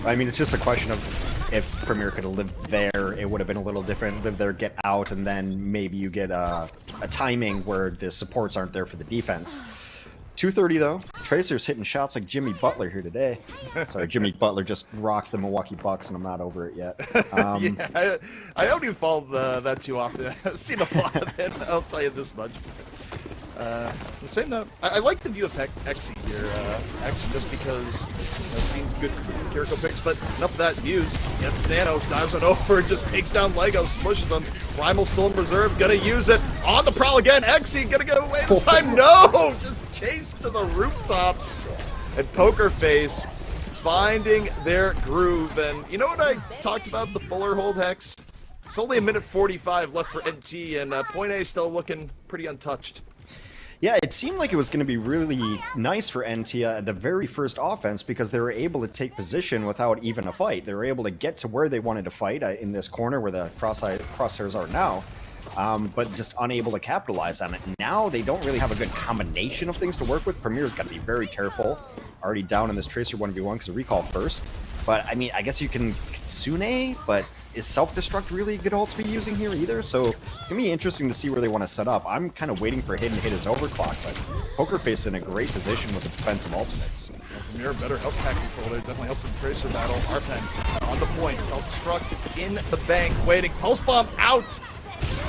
I mean, it's just a question of if Premier could have lived there, it would have been a little different. Live there, get out, and then maybe you get a timing where the supports aren't there for the defense. 230 though. Tracer's hitting shots like Jimmy Butler here today. Sorry, Jimmy Butler just rocked the Milwaukee Bucks, and I'm not over it yet. Yeah, I don't even follow that too often. I've seen a lot of it, I'll tell you this much. On the same note, I like the view of Exy here, Exy, just because I've seen good Kiriko picks, but enough of that. Muse gets Nano, dives on over, just takes down Lego, smushes them. Primal still in reserve, gonna use it on the prowl again. Exy gonna go away this time. No, just chased to the rooftops. And Poker Face finding their groove. And you know what I talked about the Fuller hold, Hex? It's only 1:45 left for NT, and point A still looking pretty untouched. Yeah, it seemed like it was going to be really nice for NT at the very first offense because they were able to take position without even a fight. They were able to get to where they wanted to fight in this corner where the crosshairs are now, but just unable to capitalize on it. Now they don't really have a good combination of things to work with. Premier's got to be very careful. Already down in this Tracer 1v1 because of recall first. But, I mean, I guess you can Kitsune, but is self-destruct really a good ult to be using here either? So it's going to be interesting to see where they want to set up. I'm kind of waiting for Hidden to hit his overclock, but Poker Face in a great position with the defensive ultimates. Premier better help pack control. It definitely helps in the Tracer battle. Arpen on the point. Self-destruct in the bank. Waiting. Pulse Bomb out.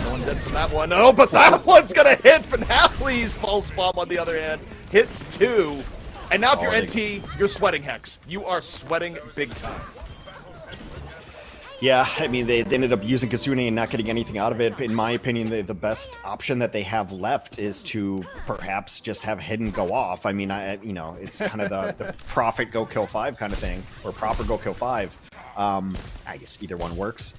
No one dead from that one. Oh, but that one's going to hit Finale's Pulse Bomb on the other hand. Hits 2. And now if you're NT, you're sweating, Hex. You are sweating big time. Yeah, I mean, they ended up using Kasune and not getting anything out of it. In my opinion, the best option that they have left is to perhaps just have Hidden go off. I mean, it's kind of the Prophet go kill 5 kind of thing, or Proper go kill 5. I guess either one works.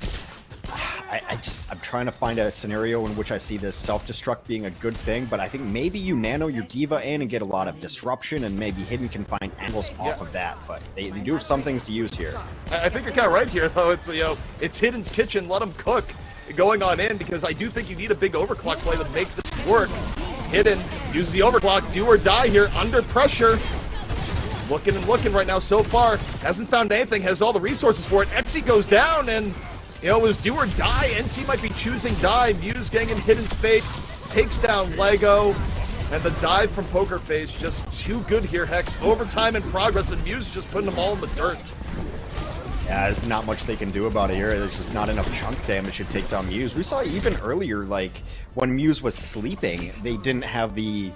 I'm trying to find a scenario in which I see this self-destruct being a good thing, but I think maybe you nano your diva in and get a lot of disruption, and maybe Hidden can find angles off of that, but they do have some things to use here. I think you're kind of right here, though. It's, it's Hidden's kitchen. Let him cook going on in, because I do think you need a big overclock play to make this work. Hidden, use the overclock, do or die here, under pressure. Looking and looking right now so far. Hasn't found anything, has all the resources for it. Exi goes down, and it was do or die. NT might be choosing die. Muse getting in Hidden space, takes down Lego, and the dive from Poker Face just too good here, Hex. Overtime in progress, and Muse just putting them all in the dirt. Yeah, there's not much they can do about it here. There's just not enough chunk damage to take down Muse. We saw even earlier, like, when Muse was sleeping, they didn't have the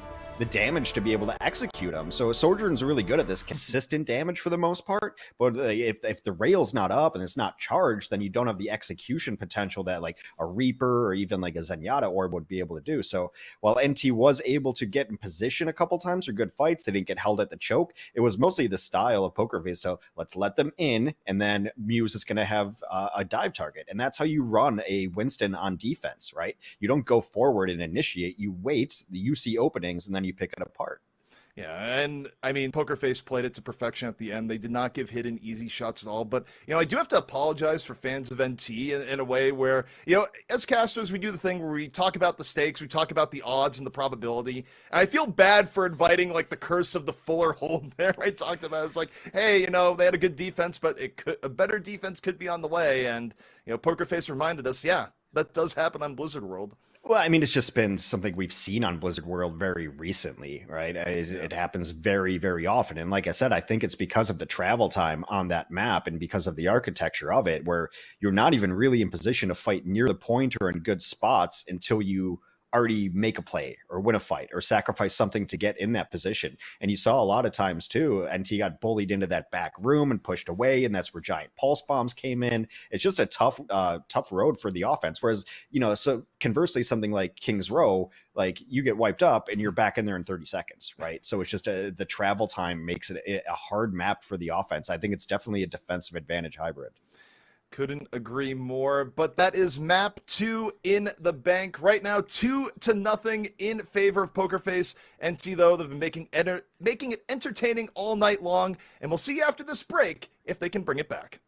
damage to be able to execute them. So Sojourn's really good at this consistent damage for the most part, but if the rail's not up and it's not charged, then you don't have the execution potential that like a Reaper or even like a Zenyatta orb would be able to do. So while NT was able to get in position a couple times for good fights, they didn't get held at the choke. It was mostly the style of Poker Face, so let's let them in, and then Muse is going to have a dive target. And that's how you run a Winston on defense, right? You don't go forward and initiate, you wait, you see openings, and then you pick it apart. Yeah, and I mean, Poker Face played it to perfection at the end. They did not give Hidden easy shots at all. But, I do have to apologize for fans of NT in a way where, as casters, we do the thing where we talk about the stakes, we talk about the odds and the probability. And I feel bad for inviting, like, the curse of the Fuller hold there. I talked about it's like, hey, they had a good defense, but a better defense could be on the way. And, Poker Face reminded us, yeah, that does happen on Blizzard World. Well, I mean, it's just been something we've seen on Blizzard World very recently, right? It happens very, very often. And like I said, I think it's because of the travel time on that map and because of the architecture of it, where you're not even really in position to fight near the point or in good spots until you already make a play or win a fight or sacrifice something to get in that position. And you saw a lot of times too, NT got bullied into that back room and pushed away, and that's where giant pulse bombs came in. It's just a tough road for the offense. Whereas, so conversely, something like King's Row, like you get wiped up and you're back in there in 30 seconds, right? So it's just the travel time makes it a hard map for the offense. I think it's definitely a defensive advantage hybrid. Couldn't agree more, but that is map 2 in the bank right now, 2-0 in favor of Poker Face. NT, though, they've been making it entertaining all night long, and we'll see after this break if they can bring it back.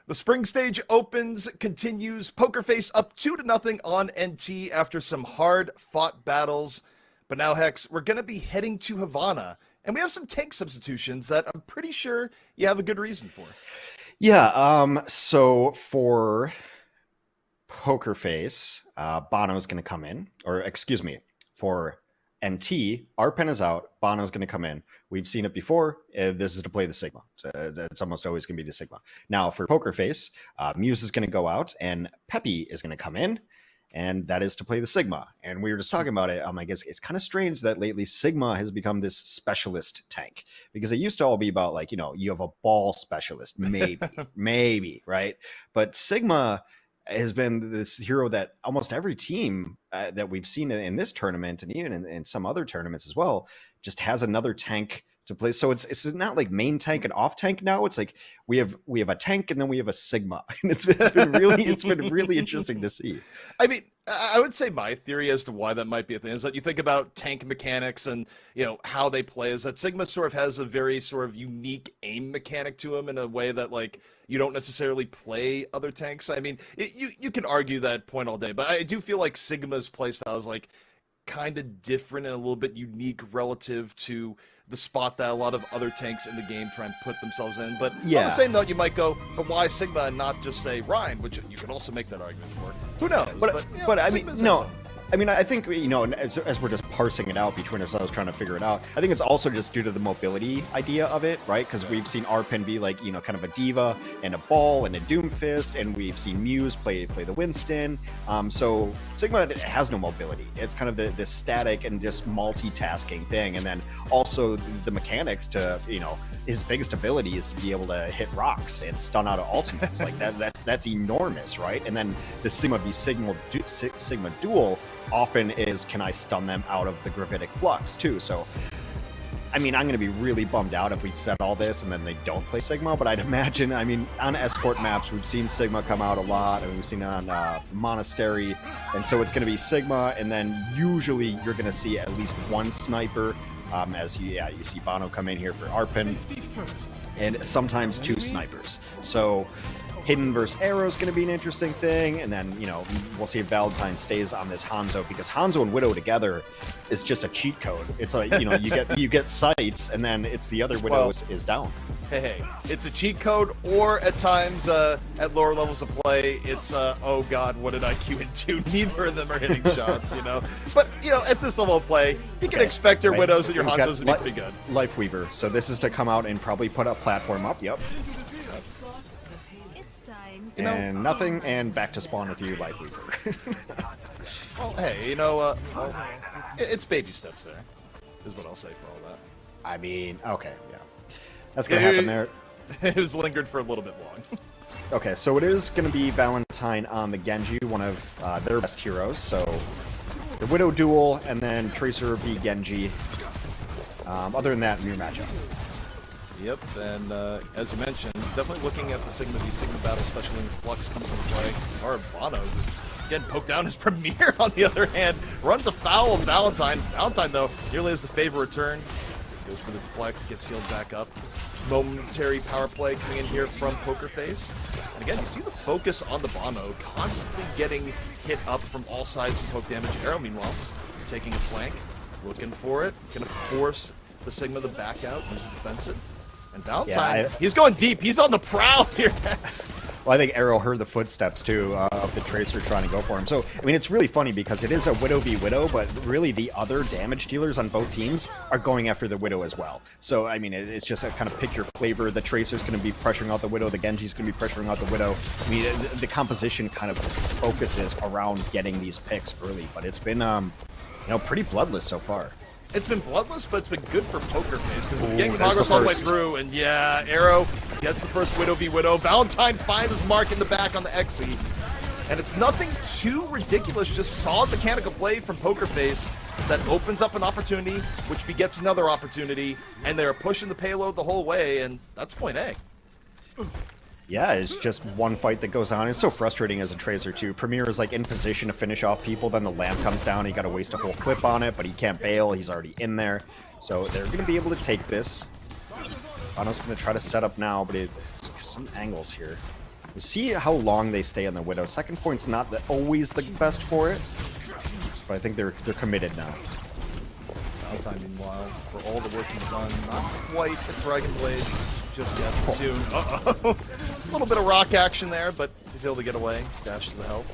The spring stage opens, continues. Poker Face up 2-0 on NT after some hard-fought battles. But now, Hex, we're going to be heading to Havana, and we have some tank substitutions that I'm pretty sure you have a good reason for. Yeah, so for Poker Face, Bono's going to come in, or excuse me, for NT, Arpen is out, Bono's going to come in. We've seen it before. This is to play the Sigma. So it's almost always going to be the Sigma. Now for Poker Face, Muse is going to go out, and Peppy is going to come in, and that is to play the Sigma. And we were just talking about it. I guess it's kind of strange that lately Sigma has become this specialist tank, because it used to all be about, like, you know, you have a ball specialist, maybe, right? But Sigma has been this hero that almost every team that we've seen in this tournament, and even in some other tournaments as well, just has another tank to play. So it's not like main tank and off tank now. It's like we have a tank and then we have a Sigma, and it's been really interesting to see. I mean, I would say my theory as to why that might be a thing is that you think about tank mechanics and, you know, how they play, is that Sigma sort of has a very sort of unique aim mechanic to him in a way that, like, you don't necessarily play other tanks. I mean, you can argue that point all day, but I do feel like Sigma's playstyle is, like, kind of different and a little bit unique relative to the spot that a lot of other tanks in the game try and put themselves in. But on the same note, you might go, but why Sigma and not just say Ryan, which you can also make that argument for. Who knows? But I mean, no. I mean, I think, you know, as we're just parsing it out between ourselves, trying to figure it out, I think it's also just due to the mobility idea of it, right? Because we've seen Arpen be, like, you know, kind of a diva and a ball and a Doomfist, and we've seen Muse play the Winston. So Sigma has no mobility. It's kind of this static and just multitasking thing. And then also the mechanics to, you know, his biggest ability is to be able to hit rocks and stun out of ultimates. Like that's enormous, right? And then the Sigma v Sigma duel often is, can I stun them out of the gravitic flux too? So, I mean, I'm going to be really bummed out if we set all this and then they don't play Sigma, but I'd imagine, I mean, on escort maps, we've seen Sigma come out a lot, and we've seen it on Monastery, and so it's going to be Sigma, and then usually you're going to see at least one sniper, as you see Bono come in here for Arpen, and sometimes two snipers. So Hidden versus Arrow is going to be an interesting thing, and then, you know, we'll see if Valentine stays on this Hanzo, because Hanzo and Widow together is just a cheat code. It's like, you know, you get sights, and then it's the other Widow is down. Hey, it's a cheat code, or at times at lower levels of play, it's oh god, what did I queue into? Neither of them are hitting shots, you know. But, you know, at this level of play, you can expect your Widows and your Hanzos to be pretty good. Lifeweaver, so this is to come out and probably put a platform up. Yep. You know, and nothing, and back to spawn with you, Lifeweaver. well, hey, you know, it's baby steps there, is what I'll say for all that. I mean, okay, yeah. That's going to happen there. It was lingered for a little bit long. Okay, so it is going to be Valentine on the Genji, one of their best heroes. So the Widow duel, and then Tracer v Genji. Other than that, new matchup. Yep, and as you mentioned, definitely looking at the Sigma v Sigma battle, especially when Flux comes into play. Or Bono just getting poked down his Premier, on the other hand, runs afoul of Valentine. Valentine, though, nearly has the favor return. Goes for the deflect, gets healed back up. Momentary power play coming in here from Poker Face. And again, you see the focus on the Bono, constantly getting hit up from all sides and poke damage. Arrow, meanwhile, taking a flank, looking for it, gonna force the Sigma to back out, use defensive. And Valentine, he's going deep. He's on the prowl here next. Well, I think Arrow heard the footsteps, too, of the Tracer trying to go for him. So, I mean, it's really funny because it is a Widow v Widow, but really the other damage dealers on both teams are going after the Widow as well. So, I mean, it's just a kind of pick your flavor. The Tracer's going to be pressuring out the Widow. The Genji's going to be pressuring out the Widow. I mean, the composition kind of focuses around getting these picks early, but it's been, you know, pretty bloodless so far. It's been bloodless, but it's been good for Poker Face, because getting progress all the way through, and yeah, Arrow gets the first Widow v Widow. Valentine finds his mark in the back on the Xe, and it's nothing too ridiculous, just solid mechanical play from Poker Face that opens up an opportunity, which begets another opportunity, and they're pushing the payload the whole way, and that's point A. Yeah, it's just one fight that goes on. It's so frustrating as a Tracer, too. Premier is, like, in position to finish off people, then the lamp comes down, you gotta waste a whole clip on it, but he can't bail, he's already in there. So they're gonna be able to take this. Bono's gonna try to set up now, but some angles here. We'll see how long they stay on the Widow. Second point's not always the best for it, but I think they're committed now. Valentine, meanwhile, for all the work he's done, not quite a Dragon Blade just yet. Soon. Uh-oh. A little bit of rock action there, but he's able to get away. Dash to the help.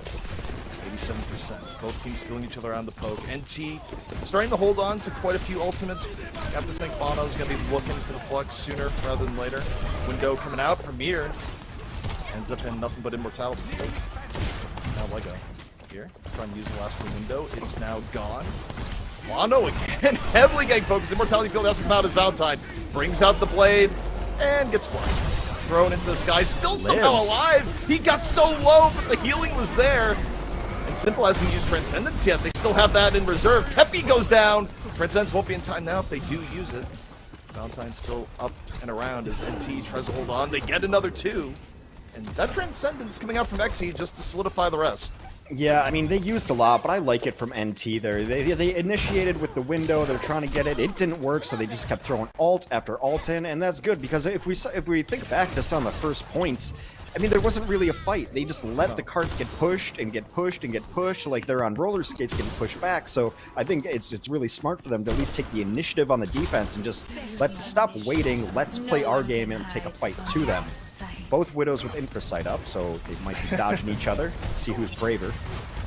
87%. Both teams feeling each other on the poke. NT starting to hold on to quite a few ultimates. You have to think Bono's going to be looking for the flex sooner rather than later. Window coming out. Premier ends up in nothing but immortality. Now Lego here. Trying to use the last of the window. It's now gone. Bono again. Heavily getting focused. Immortality field has to come out as Valentine. Brings out the blade and gets flexed. Thrown into the sky. Still somehow alive. He got so low, but the healing was there. And Simple hasn't used Transcendence yet. They still have that in reserve. Kepi goes down. Transcendence won't be in time now if they do use it. Valentine's still up and around as NT tries to hold on. They get another 2. And that Transcendence coming out from Xe just to solidify the rest. Yeah, I mean, they used a lot, but I like it from NT there. They initiated with the window. They're trying to get it. It didn't work, so they just kept throwing ult after ult in, and that's good because if we think back just on the first points, I mean, there wasn't really a fight. They just let the cart get pushed and get pushed and get pushed, like they're on roller skates getting pushed back. So I think it's really smart for them to at least take the initiative on the defense and just let's stop waiting. Let's play our game and take a fight to them. Both Widows with Infrasight up, so they might be dodging each other. See who's braver.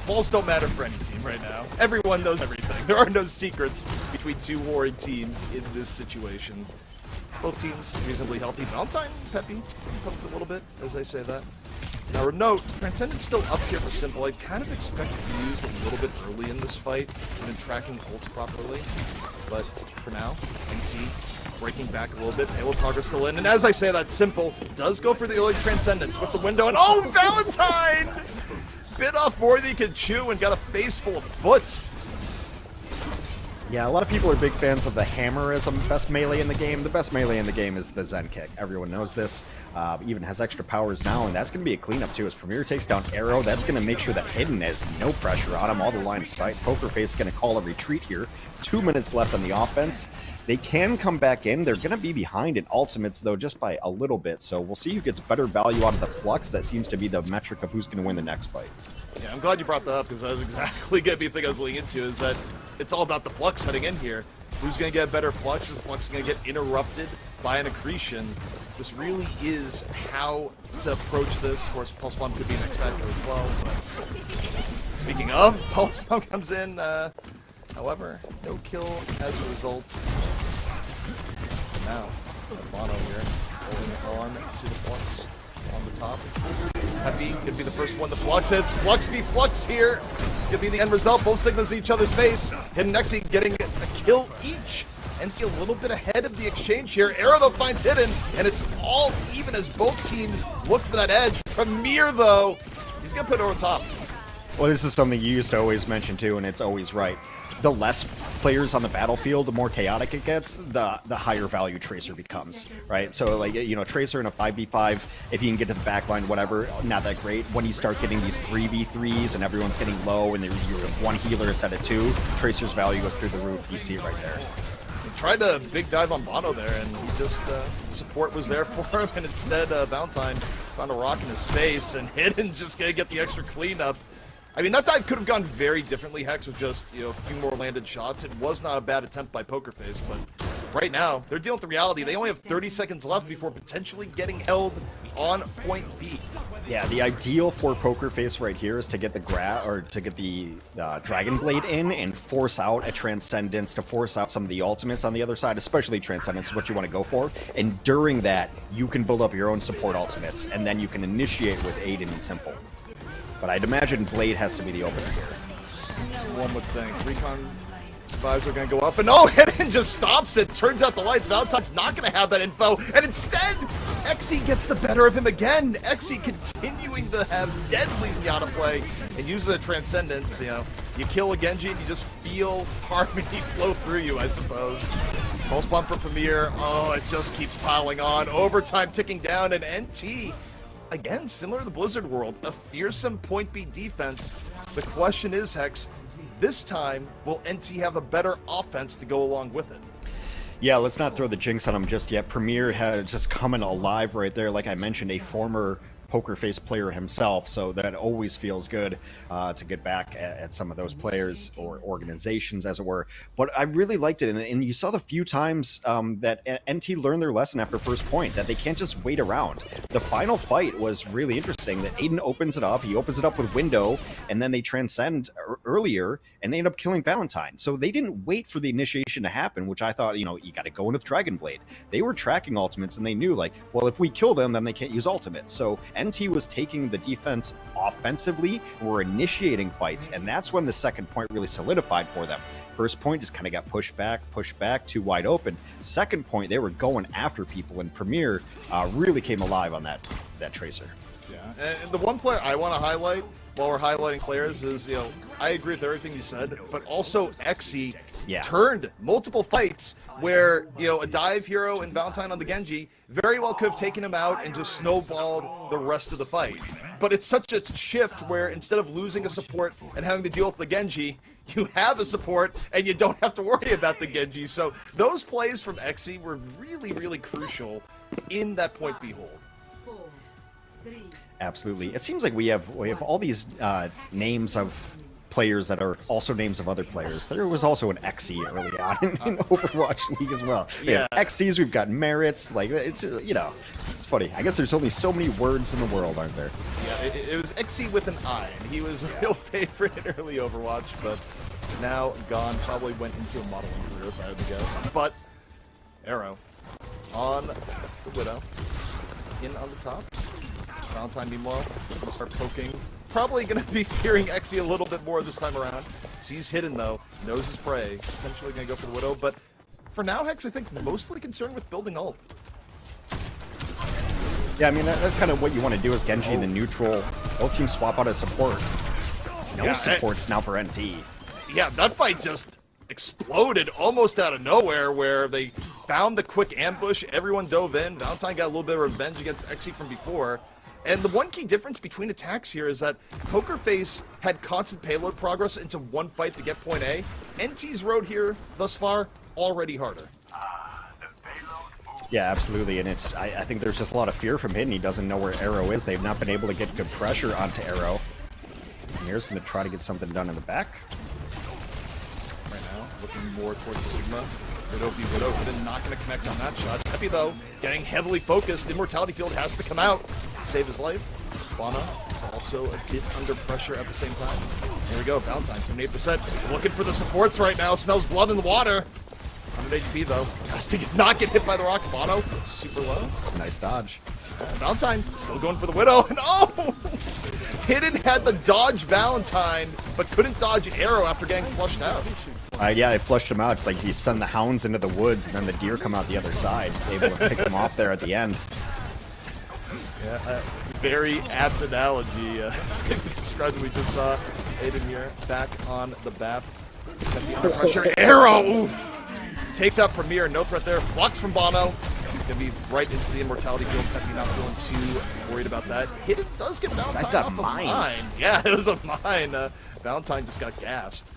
Balls don't matter for any team right now. Everyone knows everything. There are no secrets between two warring teams in this situation. Both teams reasonably healthy. Valentine, Peppy, helped a little bit as I say that. Now, note, Transcendent's still up here for Simple. I kind of expect to be used a little bit early in this fight and in tracking ults properly. But for now, NT breaking back a little bit. Halo progress still in. And as I say that, Simple does go for the early Transcendence with the window. And oh, Valentine! Bit off more than he could chew and got a face full of foot. Yeah, a lot of people are big fans of the hammer as the best melee in the game. The best melee in the game is the Zen Kick. Everyone knows this. Even has extra powers now, and that's going to be a cleanup too. As Premier takes down Arrow, that's going to make sure that Hidden has no pressure on him. All the line of sight. Pokerface is going to call a retreat here. 2 minutes left on the offense. They can come back in. They're going to be behind in ultimates, though, just by a little bit. So we'll see who gets better value out of the Flux. That seems to be the metric of who's going to win the next fight. Yeah, I'm glad you brought that up because that was exactly going to be the thing I was leading into, is that it's all about the Flux heading in here. Who's going to get better Flux? Is the Flux going to get interrupted by an accretion? This really is how to approach this. Of course, Pulse Bomb could be an X Factor as well. But speaking of, Pulse Bomb comes in. However, no kill as a result. Now, Mono here, holding on to the Flux on the top. Peppy could be the first one. The Flux hits. Flux v Flux here. It's going to be the end result. Both Sigmas in each other's face. Hidden Xe getting a kill each. NT a little bit ahead of the exchange here. Arrow, though, finds Hidden, and it's all even as both teams look for that edge. Premier, though, he's going to put it over top. Well, this is something you used to always mention, too, and it's always right. The less players on the battlefield, the more chaotic it gets, the higher value Tracer becomes, right? So, like, you know, Tracer in a 5v5, if you can get to the backline, whatever, not that great. When you start getting these 3v3s and everyone's getting low and you're one healer instead of two, Tracer's value goes through the roof. You see it right there. He tried a big dive on Bono there, and he just, support was there for him, and instead, Valentine found a rock in his face, and Hidden's just gonna get the extra cleanup. I mean, that dive could have gone very differently, Hex, with just, you know, a few more landed shots. It was not a bad attempt by Pokerface, but right now, they're dealing with the reality. They only have 30 seconds left before potentially getting held on point B. Yeah, the ideal for Pokerface right here is to get the Dragon Blade in and force out a Transcendence, to force out some of the ultimates on the other side, especially Transcendence is what you want to go for. And during that, you can build up your own support ultimates, and then you can initiate with Aiden and Simple. But I'd imagine Blade has to be the opener here. One would think. Recon vibes are going to go up, and oh, Hidden just stops it. Turns out the lights. Valentine's not going to have that info, and instead, Xe gets the better of him again. Xe continuing to have deadly Zenyatta play and use the Transcendence. You know, you kill a Genji and you just feel harmony flow through you, I suppose. Pulse Bomb for Premier. Oh, it just keeps piling on. Overtime ticking down, and NT, again, similar to the Blizzard world, a fearsome point B defense. The question is, Hex, this time, will NT have a better offense to go along with it? Yeah, let's not throw the jinx on him just yet. Premier has just coming alive right there. Like I mentioned, a former poker face player himself, so that always feels good to get back at some of those players or organizations, as it were. But I really liked it, and you saw the few times that NT learned their lesson after first point, that they can't just wait around. The final fight was really interesting, that Aiden opens it up, he opens it up with Window, and then they transcend earlier, and they end up killing Valentine. So they didn't wait for the initiation to happen, which I thought, you know, you got to go in with Dragon Blade. They were tracking ultimates, and they knew, like, well, if we kill them, then they can't use ultimates. So NT was taking the defense offensively, and were initiating fights, and that's when the second point really solidified for them. First point just kind of got pushed back, too wide open. Second point, they were going after people, and Premier really came alive on that Tracer. Yeah, and the one player I want to highlight while we're highlighting players is, you know, I agree with everything you said, but also Xe turned multiple fights where, you know, a dive hero and Valentine on the Genji very well could have taken him out and just snowballed the rest of the fight. But it's such a shift where instead of losing a support and having to deal with the Genji, you have a support and you don't have to worry about the Genji. So those plays from Xe were really, really crucial in that point behold. Absolutely. It seems like we have all these names of players that are also names of other players. There was also an Xe early on in Overwatch League as well. Yeah. Xes, we've got Merits. Like, it's, you know, it's funny. I guess there's only so many words in the world, aren't there? Yeah, it was Xe with an I, and he was a real favorite in early Overwatch, but now gone. Probably went into a modeling career, if I had to guess. But Arrow on the Widow, in on the top. Valentine, meanwhile, gonna start poking. Probably gonna be fearing Xe a little bit more this time around. Sees hidden though, knows his prey. Potentially gonna go for the Widow, but for now, Hex, I think mostly concerned with building ult. Yeah, I mean, that's kind of what you want to do as Genji in the neutral. Both teams swap out as support. No supports now for NT. Yeah, that fight just exploded almost out of nowhere where they found the quick ambush. Everyone dove in. Valentine got a little bit of revenge against Xe from before. And the one key difference between attacks here is that Poker Face had constant payload progress into one fight to get point A. NT's road here, thus far, already harder. Yeah, absolutely, and it's I think there's just a lot of fear from Hidden. He doesn't know where Arrow is. They've not been able to get good pressure onto Arrow. Mir's going to try to get something done in the back. Right now, looking more towards Sigma. Widow v Widow, Hidden not going to connect on that shot. Peppy, though, getting heavily focused. The Immortality Field has to come out to save his life. Bono is also a bit under pressure at the same time. There we go, Valentine, 78%. Looking for the supports right now. Smells blood in the water. 100 HP, though. Has to not get hit by the rock. Bono, super low. Nice dodge. Valentine still going for the Widow. And oh! Hidden had the dodge Valentine, but couldn't dodge Arrow after getting flushed out. Yeah, they flushed him out. It's like you send the hounds into the woods, and then the deer come out the other side, able to pick them off there at the end. Yeah, very apt analogy. Described what we just saw. Aiden here, back on the BAP. Under pressure. Arrow! Oof. Takes out Premier. No threat there. Blocks from Bono. Gonna be right into the Immortality Field. Peppy not feeling too worried about that. Hidden does get Valentine off a mine. Yeah, it was a mine. Valentine just got gassed.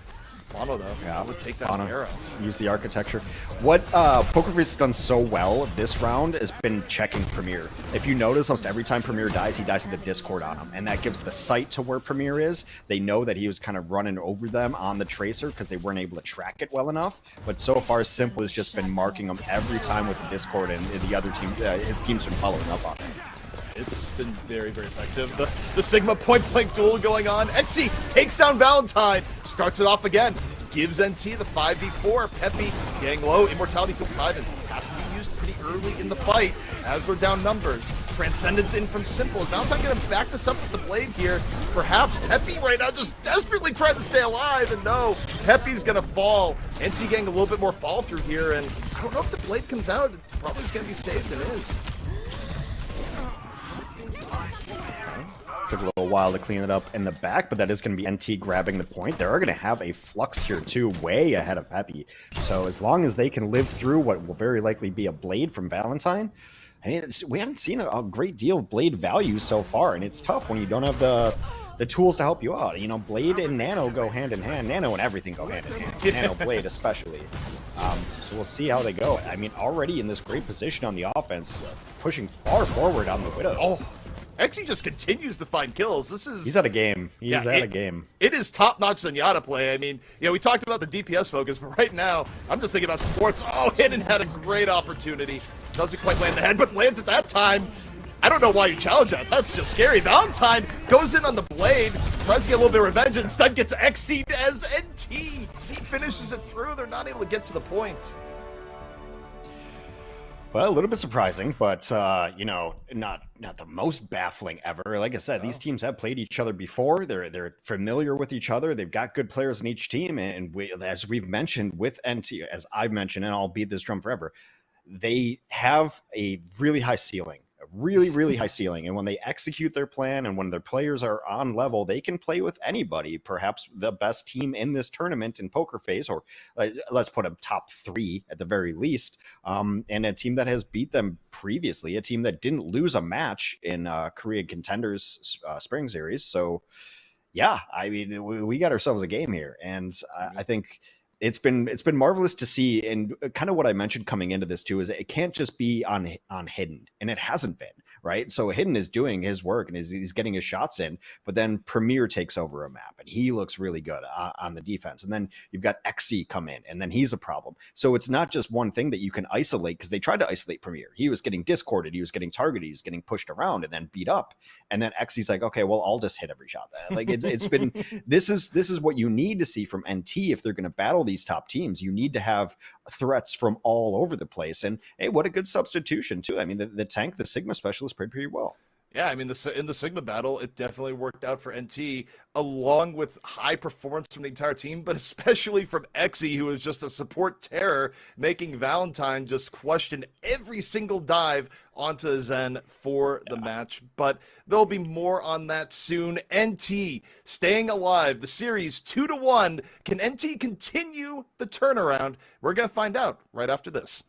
Bono, though, would take that Arrow. Use the architecture. What Pokerface has done so well this round has been checking Premier. If you notice, almost every time Premier dies, he dies with the Discord on him, and that gives the sight to where Premier is. They know that he was kind of running over them on the Tracer because they weren't able to track it well enough. But so far, Simple has just been marking him every time with the Discord, and the other team, his team's been following up on him. It's been very, very effective. The Sigma point-blank duel going on. Xe takes down Valentine. Starts it off again. Gives NT the 5v4. Peppy getting low. Immortality Field 5 and has to be used pretty early in the fight as they're down numbers. Transcendence in from Simple. Is Valentine going to back this up with the blade here? Perhaps Peppy right now just desperately trying to stay alive. And no, Peppy's going to fall. NT getting a little bit more fall through here. And I don't know if the blade comes out. It probably is going to be saved. It is. Took a little while to clean it up in the back, but that is going to be NT grabbing the point. They are going to have a flux here too, way ahead of Peppy. So as long as they can live through what will very likely be a blade from Valentine, I mean, we haven't seen a great deal of blade value so far, and it's tough when you don't have the tools to help you out. You know, blade and nano go hand in hand. Nano and everything go hand in hand. Nano blade especially. So we'll see how they go. I mean, already in this great position on the offense, pushing far forward on the Widow. Oh, Exy just continues to find kills. He's at a game. He's at a game. It is top-notch Zenyatta play. I mean, we talked about the DPS focus, but right now, I'm just thinking about supports. Oh, Hidden had a great opportunity. Doesn't quite land the head, but lands at that time. I don't know why you challenge that. That's just scary. Valentine goes in on the blade, tries to get a little bit of revenge, and instead gets X'd as NT. He finishes it through. They're not able to get to the point. Well, a little bit surprising, but not the most baffling ever. Like I said, these teams have played each other before. They're familiar with each other. They've got good players in each team, and as we've mentioned with NT, as I've mentioned, and I'll beat this drum forever, they have a really high ceiling. Really high ceiling, and when they execute their plan and when their players are on level, they can play with anybody, perhaps the best team in this tournament in Poker Face, or let's put them top 3 at the very least, and a team that has beat them previously, a team that didn't lose a match in Korea Contenders Spring Series. So yeah, I mean, we got ourselves a game here, and I think it's been marvelous to see. And kind of what I mentioned coming into this too is it can't just be on Hidden, and it hasn't been, right? So Hidden is doing his work and he's getting his shots in, but then Premier takes over a map and he looks really good on the defense, and then you've got Xc come in and then he's a problem. So it's not just one thing that you can isolate, because they tried to isolate Premier. He was getting discorded, he was getting targeted, he was getting pushed around and then beat up, and then Xc's like, okay, well, I'll just hit every shot. Like it's been this is what you need to see from NT if they're going to battle these top teams. You need to have threats from all over the place, and hey, what a good substitution too. I mean, the tank, the Sigma specialist, played pretty well. Yeah, I mean, in the Sigma battle, it definitely worked out for NT, along with high performance from the entire team, but especially from Exy, who was just a support terror, making Valentine just question every single dive onto Zen for the match. But there'll be more on that soon. NT staying alive, the series 2-1. Can NT continue the turnaround? We're going to find out right after this.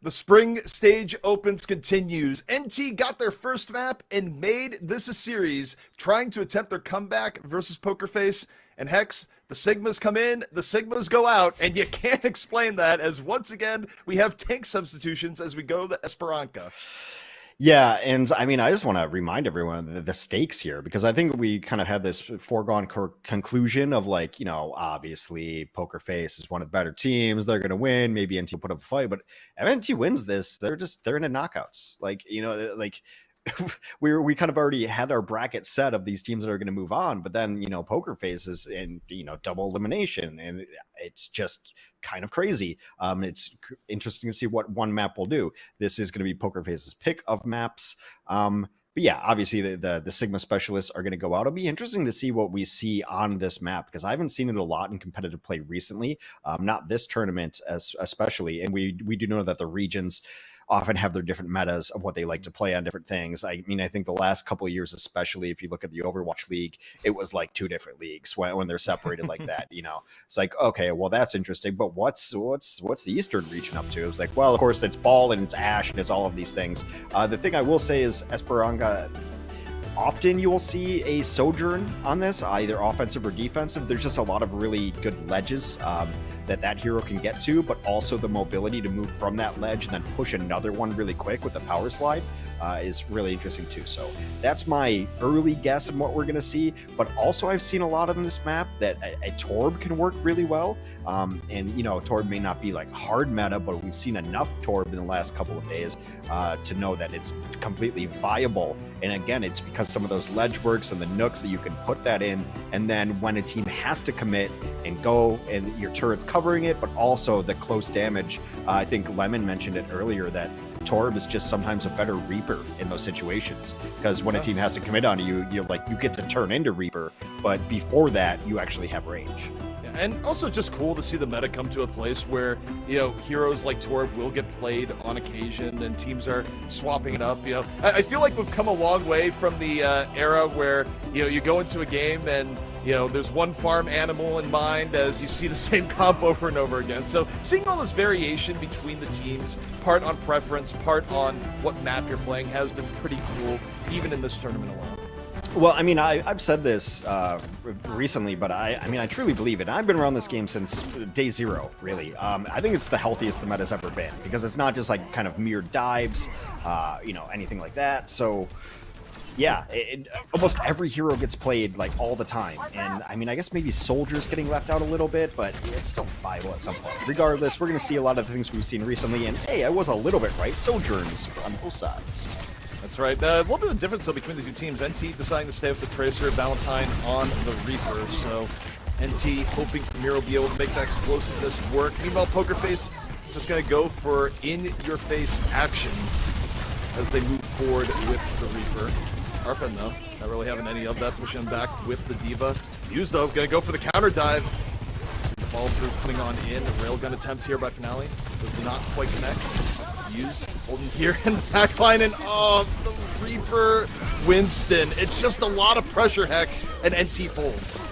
The spring stage opens continues. NT got their first map and made this a series, trying to attempt their comeback versus Pokerface. And Hex, the Sigmas come in, the Sigmas go out, and you can't explain that, as once again, we have tank substitutions as we go to Esperanca. Yeah, and I mean, I just want to remind everyone the stakes here, because I think we kind of had this foregone conclusion of like, you know, obviously Poker Face is one of the better teams. They're going to win. Maybe NT will put up a fight, but if NT wins this, they're into knockouts. Like, you know, like we kind of already had our bracket set of these teams that are going to move on, but then, you know, Poker Face is in, you know, double elimination, and it's just kind of crazy. It's interesting to see what one map will do. This is going to be Poker Face's pick of maps. But yeah, obviously the Sigma specialists are going to go out. It'll be interesting to see what we see on this map, because I haven't seen it a lot in competitive play recently. Not this tournament especially, and we do know that the regions often have their different metas of what they like to play on different things. I mean, I think the last couple of years, especially if you look at the Overwatch League, it was like two different leagues when they're separated like that, you know. It's like, okay, well, that's interesting, but what's the Eastern region up to? It's like, well, of course, it's Ball and it's Ash and it's all of these things. The thing I will say is Esperanca, often you will see a Sojourn on this, either offensive or defensive. There's just a lot of really good ledges that hero can get to, but also the mobility to move from that ledge and then push another one really quick with the power slide is really interesting too. So that's my early guess on what we're going to see. But also I've seen a lot on this map that a Torb can work really well. And, you know, Torb may not be like hard meta, but we've seen enough Torb in the last couple of days to know that it's completely viable. And again, it's because some of those ledge works and the nooks that you can put that in. And then when a team has to commit and go and your turret's covering it, but also the close damage. I think Lemon mentioned it earlier that Torb is just sometimes a better Reaper in those situations, because when a team has to commit on you, you get to turn into Reaper, but before that, you actually have range. And also just cool to see the meta come to a place where, you know, heroes like Torb will get played on occasion and teams are swapping it up. You know, I feel like we've come a long way from the era where, you know, you go into a game and, you know, there's one farm animal in mind as you see the same comp over and over again. So seeing all this variation between the teams, part on preference, part on what map you're playing, has been pretty cool, even in this tournament alone. Well, I mean, I've said this recently, but I mean, I truly believe it. I've been around this game since day zero, really. I think it's the healthiest the meta's ever been, because it's not just like kind of mere dives, you know, anything like that. So yeah, almost every hero gets played like all the time. And I mean, I guess maybe Soldier's getting left out a little bit, but it's still viable at some point. Regardless, we're going to see a lot of the things we've seen recently. And hey, I was a little bit right. Sojourns on both sides. That's right. A little bit of difference though between the two teams. NT deciding to stay with the Tracer, Valentine on the Reaper. So NT hoping Premier will be able to make that explosiveness work. Meanwhile, Pokerface just going to go for in-your-face action as they move forward with the Reaper. Arpen though, not really having any of that, pushing him back with the Diva. Hughes though, going to go for the counter dive. See the follow through coming on in. A railgun attempt here by Finale. Does not quite connect. Hughes holding here in the back line, and oh, the Reaper Winston. It's just a lot of pressure, Hex, and NT folds.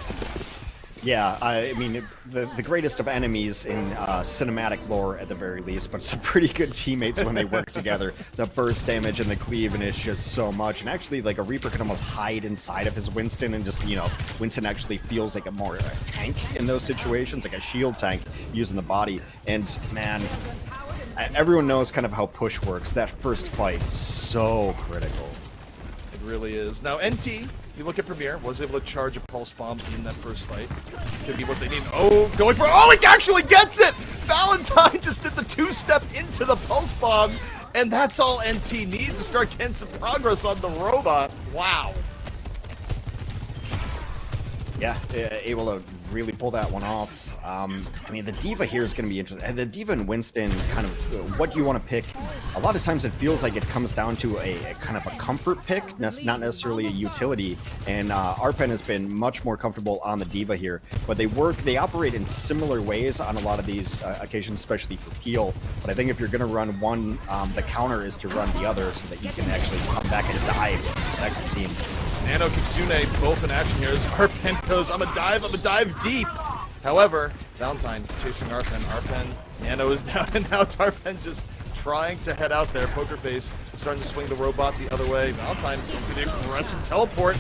Yeah, I mean, the greatest of enemies in cinematic lore at the very least, but some pretty good teammates when they work together. The burst damage and the cleave, and it's just so much. And actually, like, a Reaper can almost hide inside of his Winston, and just, you know, Winston actually feels like a tank in those situations, like a shield tank using the body. And man, everyone knows kind of how push works. That first fight is so critical. It really is. Now, NT, you look at Premier, was able to charge a pulse bomb in that first fight. Could be what they need. Oh, going for, oh, he actually gets it! Valentine just did the two-step into the pulse bomb, and that's all NT needs to start getting some progress on the robot. Wow. Yeah, able to really pull that one off. I mean, the Diva here is going to be interesting. The Diva and Winston, kind of what you want to pick. A lot of times it feels like it comes down to a kind of a comfort pick, not necessarily a utility. And Arpen has been much more comfortable on the Diva here. But they operate in similar ways on a lot of these occasions, especially for heal. But I think if you're going to run one, the counter is to run the other so that you can actually come back and dive and protect your team. Nano Kitsune both in action here as Arpen goes, I'm a dive deep. However, Valentine chasing Arpen. Arpen, Nano is down, and now it's Arpen just trying to head out there. Poker Face starting to swing the robot the other way. Valentine going for the aggressive teleport.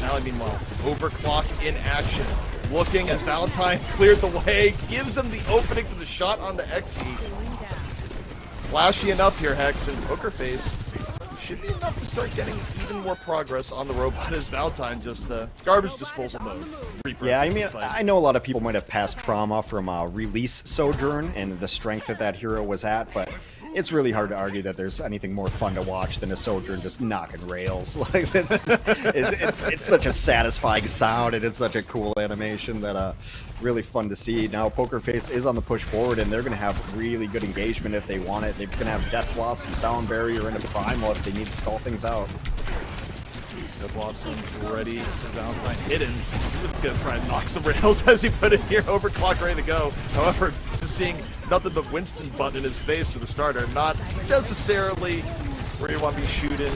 Now, meanwhile, Overclock in action. Looking as Valentine cleared the way, gives him the opening for the shot on the XE. Flashy enough here, Hex, and Poker Face should be enough to start getting even more progress on the robot as Valentine just garbage disposal mode. Reaper Yeah, I mean, I know a lot of people might have passed trauma from release Sojourn and the strength that hero was at, but it's really hard to argue that there's anything more fun to watch than a Sojourn just knocking rails. Like it's such a satisfying sound, and it's such a cool animation that really fun to see. Now Poker Face is on the push forward, and they're going to have really good engagement if they want it. They're going to have Death Blossom, Sound Barrier, and a Primal if they need to stall things out. Death Blossom ready for Valentine hidden. He's going to try and knock some rails as he put it here. Overclock ready to go. However, just seeing nothing but Winston button in his face for the starter. Not necessarily where you want to be shooting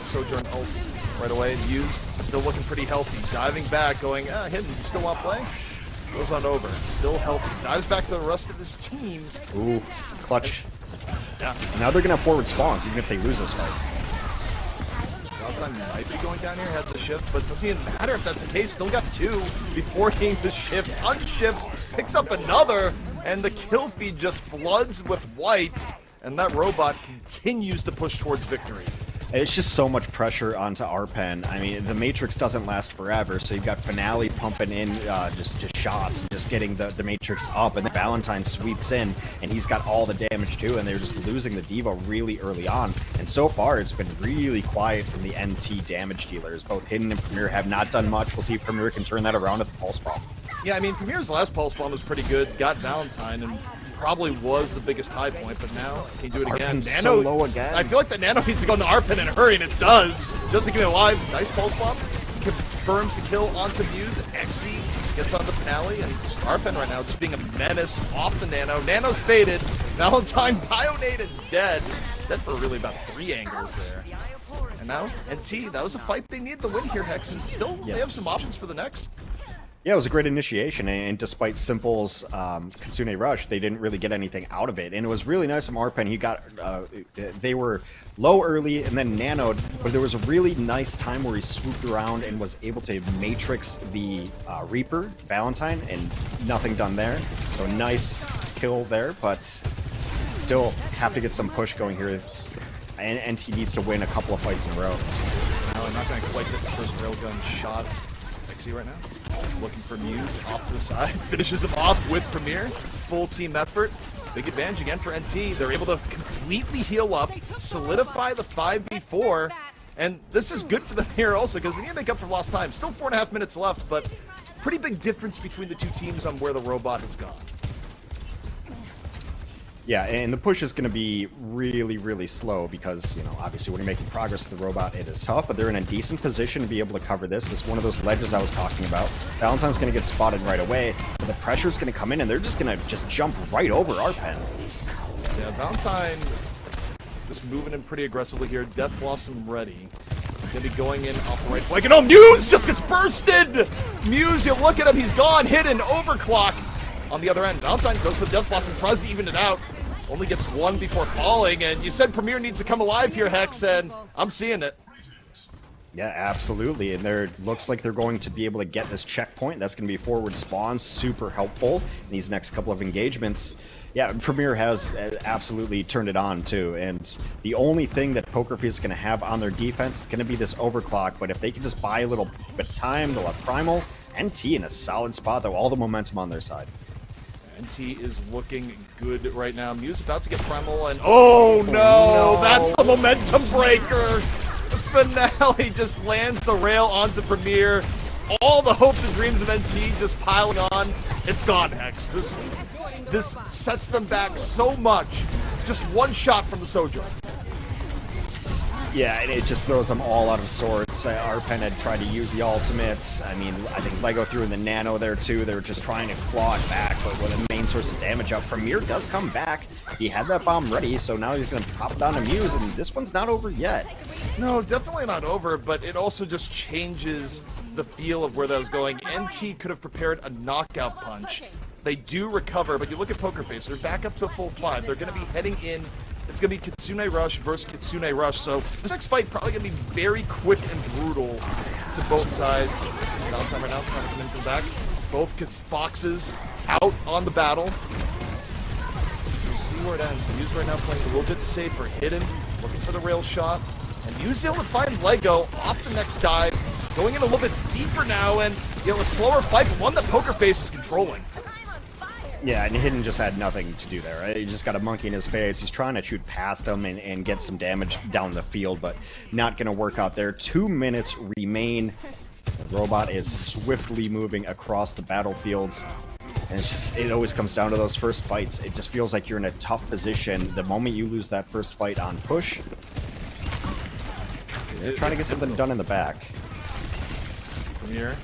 Sojourn ult right away. Muse still looking pretty healthy. Diving back, going, hidden, you still want to play? Goes on over. Still healthy. Dives back to the rest of his team. Ooh, clutch. Yeah. Now they're going to have forward spawns, even if they lose this fight. Valentine might be going down here, had the shift, but doesn't even matter if that's the case. Still got two before getting the shift. Unshifts, picks up another, and the kill feed just floods with white, and that robot continues to push towards victory. It's just so much pressure onto Arpen. I mean, the Matrix doesn't last forever, so you've got Finale pumping in just shots and just getting the Matrix up, and then Valentine sweeps in, and he's got all the damage too, and they're just losing the Diva really early on. And so far, it's been really quiet from the NT damage dealers. Both Hidden and Premier have not done much. We'll see if Premier can turn that around at the Pulse Bomb. Yeah, I mean, Premier's last Pulse Bomb was pretty good. Got Valentine, and probably was the biggest high point, but now can you do it again? Arpen's so low again. I feel like the Nano needs to go into Arpen and hurry, and it does. Just to keep it alive. Nice Pulse Bomb. Confirms the kill onto Muse. XE gets on the Finale, and Arpen right now just being a menace off the Nano. Nano's faded. Valentine bionated dead. Dead for really about 3 angles there. And now, NT, that was a fight they need to win here, Hex, and still they have some options for the next. Yeah, it was a great initiation, and despite Simple's Kitsune Rush, they didn't really get anything out of it. And it was really nice from Arpen. He got, they were low early and then nanoed, but there was a really nice time where he swooped around and was able to Matrix the Reaper, Valentine, and nothing done there. So nice kill there, but still have to get some push going here. And NT needs to win a couple of fights in a row. Now I'm not going to quite get the first railgun shot. XE right now. Looking for Muse off to the side. Finishes him off with Premier. Full team effort. Big advantage again for NT. They're able to completely heal up, solidify the 5v4. And this is good for them here also because they need to make up for lost time. Still 4.5 minutes left, but pretty big difference between the two teams on where the robot has gone. Yeah, and the push is going to be really, really slow because, you know, obviously when you're making progress with the robot, it is tough, but they're in a decent position to be able to cover this. It's one of those ledges I was talking about. Valentine's going to get spotted right away, but the pressure's going to come in, and they're just going to jump right over Arpen. Yeah, Valentine just moving in pretty aggressively here. Death Blossom ready. Gonna be going in off the right flank, and oh, Muse just gets bursted! Muse, you look at him, he's gone, hidden, overclock. On the other end, Valentine goes for Death Blossom, tries to even it out. Only gets one before falling, and you said Premier needs to come alive here, Hex, and I'm seeing it. Yeah, absolutely, and there looks like they're going to be able to get this checkpoint. That's going to be forward spawn, super helpful in these next couple of engagements. Yeah, Premier has absolutely turned it on too, and the only thing that Poker Face is going to have on their defense is going to be this overclock, but if they can just buy a little bit of time, they'll have Primal. NT in a solid spot, though, all the momentum on their side. NT is looking good right now. Muse about to get Primal, and oh no, that's the momentum breaker! Finale just lands the rail onto Premier. All the hopes and dreams of NT just piling on. It's gone, Hex. This sets them back so much. Just one shot from the Sojourn. Yeah, and it just throws them all out of sorts. Arpen had tried to use the ultimates. I mean, I think Lego threw in the Nano there too. They were just trying to claw it back, but with a main source of damage up, Premier does come back. He had that bomb ready, so now he's going to pop it on to Muse, and this one's not over yet. No, definitely not over, but it also just changes the feel of where that was going. NT could have prepared a knockout punch They do recover, but you look at Poker Face, they're back up to a full 5. They're going to be heading in. It's going to be Kitsune Rush versus Kitsune Rush, so this next fight probably going to be very quick and brutal to both sides. Downtime right now, trying to come in from the back. Both Foxes out on the battle. We'll see where it ends. Muse right now playing a little bit safer. Hidden, looking for the rail shot. And Muse able to find Lego off the next dive. Going in a little bit deeper now, and a slower fight, but one that Poker Face is controlling. Yeah, and Hidden just had nothing to do there. Right? He just got a monkey in his face. He's trying to shoot past him and get some damage down the field, but not going to work out there. 2 minutes remain. The robot is swiftly moving across the battlefields. And it always comes down to those first fights. It just feels like you're in a tough position. The moment you lose that first fight on push, they're trying to get something done in the back. Premier,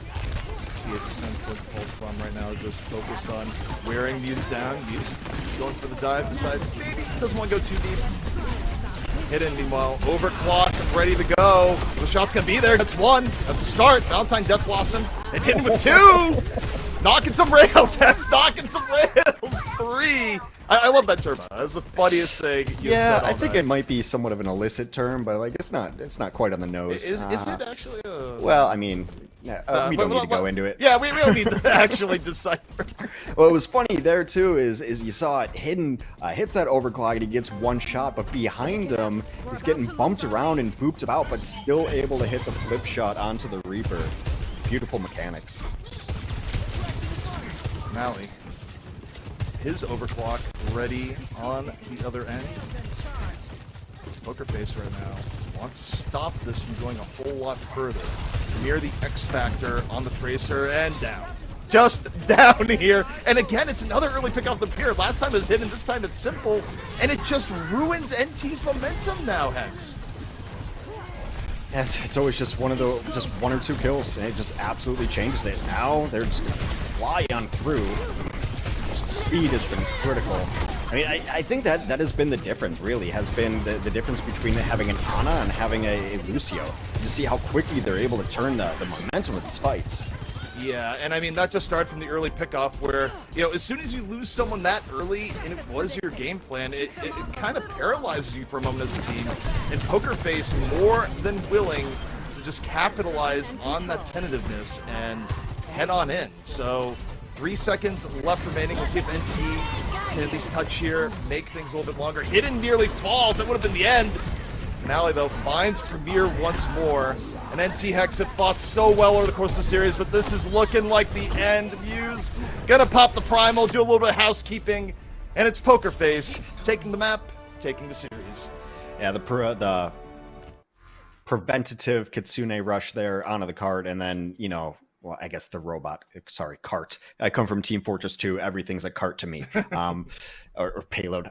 68% towards the pulse bomb right now, just focused on wearing Muse down. Muse going for the dive, decides maybe doesn't want to go too deep. Hidden, meanwhile, overclocked, ready to go. The shot's gonna be there. That's one. That's a start. Valentine Death Blossom. And Hidden with 2. Knocking some rails. That's knocking some rails. 3. I love that term. That's the funniest thing. Yeah, I think it might be somewhat of an illicit term, but like it's not quite on the nose. Is it actually? Well, I mean, we don't need to go into it. Yeah, we don't need to actually decipher. What was funny there too is you saw it. Hidden hits that overclock and he gets one shot, but behind him he's getting bumped around and booped about, but still able to hit the flip shot onto the Reaper. Beautiful mechanics. Mally, his overclock ready on the other end. His Poker Face right now wants to stop this from going a whole lot further. Near the X Factor on the Tracer and down. Just down here. And again, it's another early pick off the pier. Last time it was Hidden, this time it's Simple. And it just ruins NT's momentum now, Hex. Yes, it's always just one or two kills, and it just absolutely changes it. Now they're just gonna fly on through. Speed has been critical. I mean, I think that has been the difference, really, has been the difference between having an Ana and having a Lucio. You see how quickly they're able to turn the momentum of these fights. Yeah, and I mean, that just started from the early pickoff where, as soon as you lose someone that early, and it was your game plan, it kind of paralyzes you for a moment as a team. And Poker Face more than willing to just capitalize on that tentativeness and head on in. So 3 seconds left remaining. We'll see if NT can at least touch here, make things a little bit longer. Hidden nearly falls. That would have been the end. Finale, though, finds Premier once more. And NT Hex have fought so well over the course of the series, but this is looking like the end. Muse gonna pop the Primal, do a little bit of housekeeping, and it's Poker Face taking the map, taking the series. Yeah, the preventative Kitsune Rush there onto the cart, and then, well, I guess the robot, sorry, cart. I come from Team Fortress 2. Everything's a cart to me, or payload.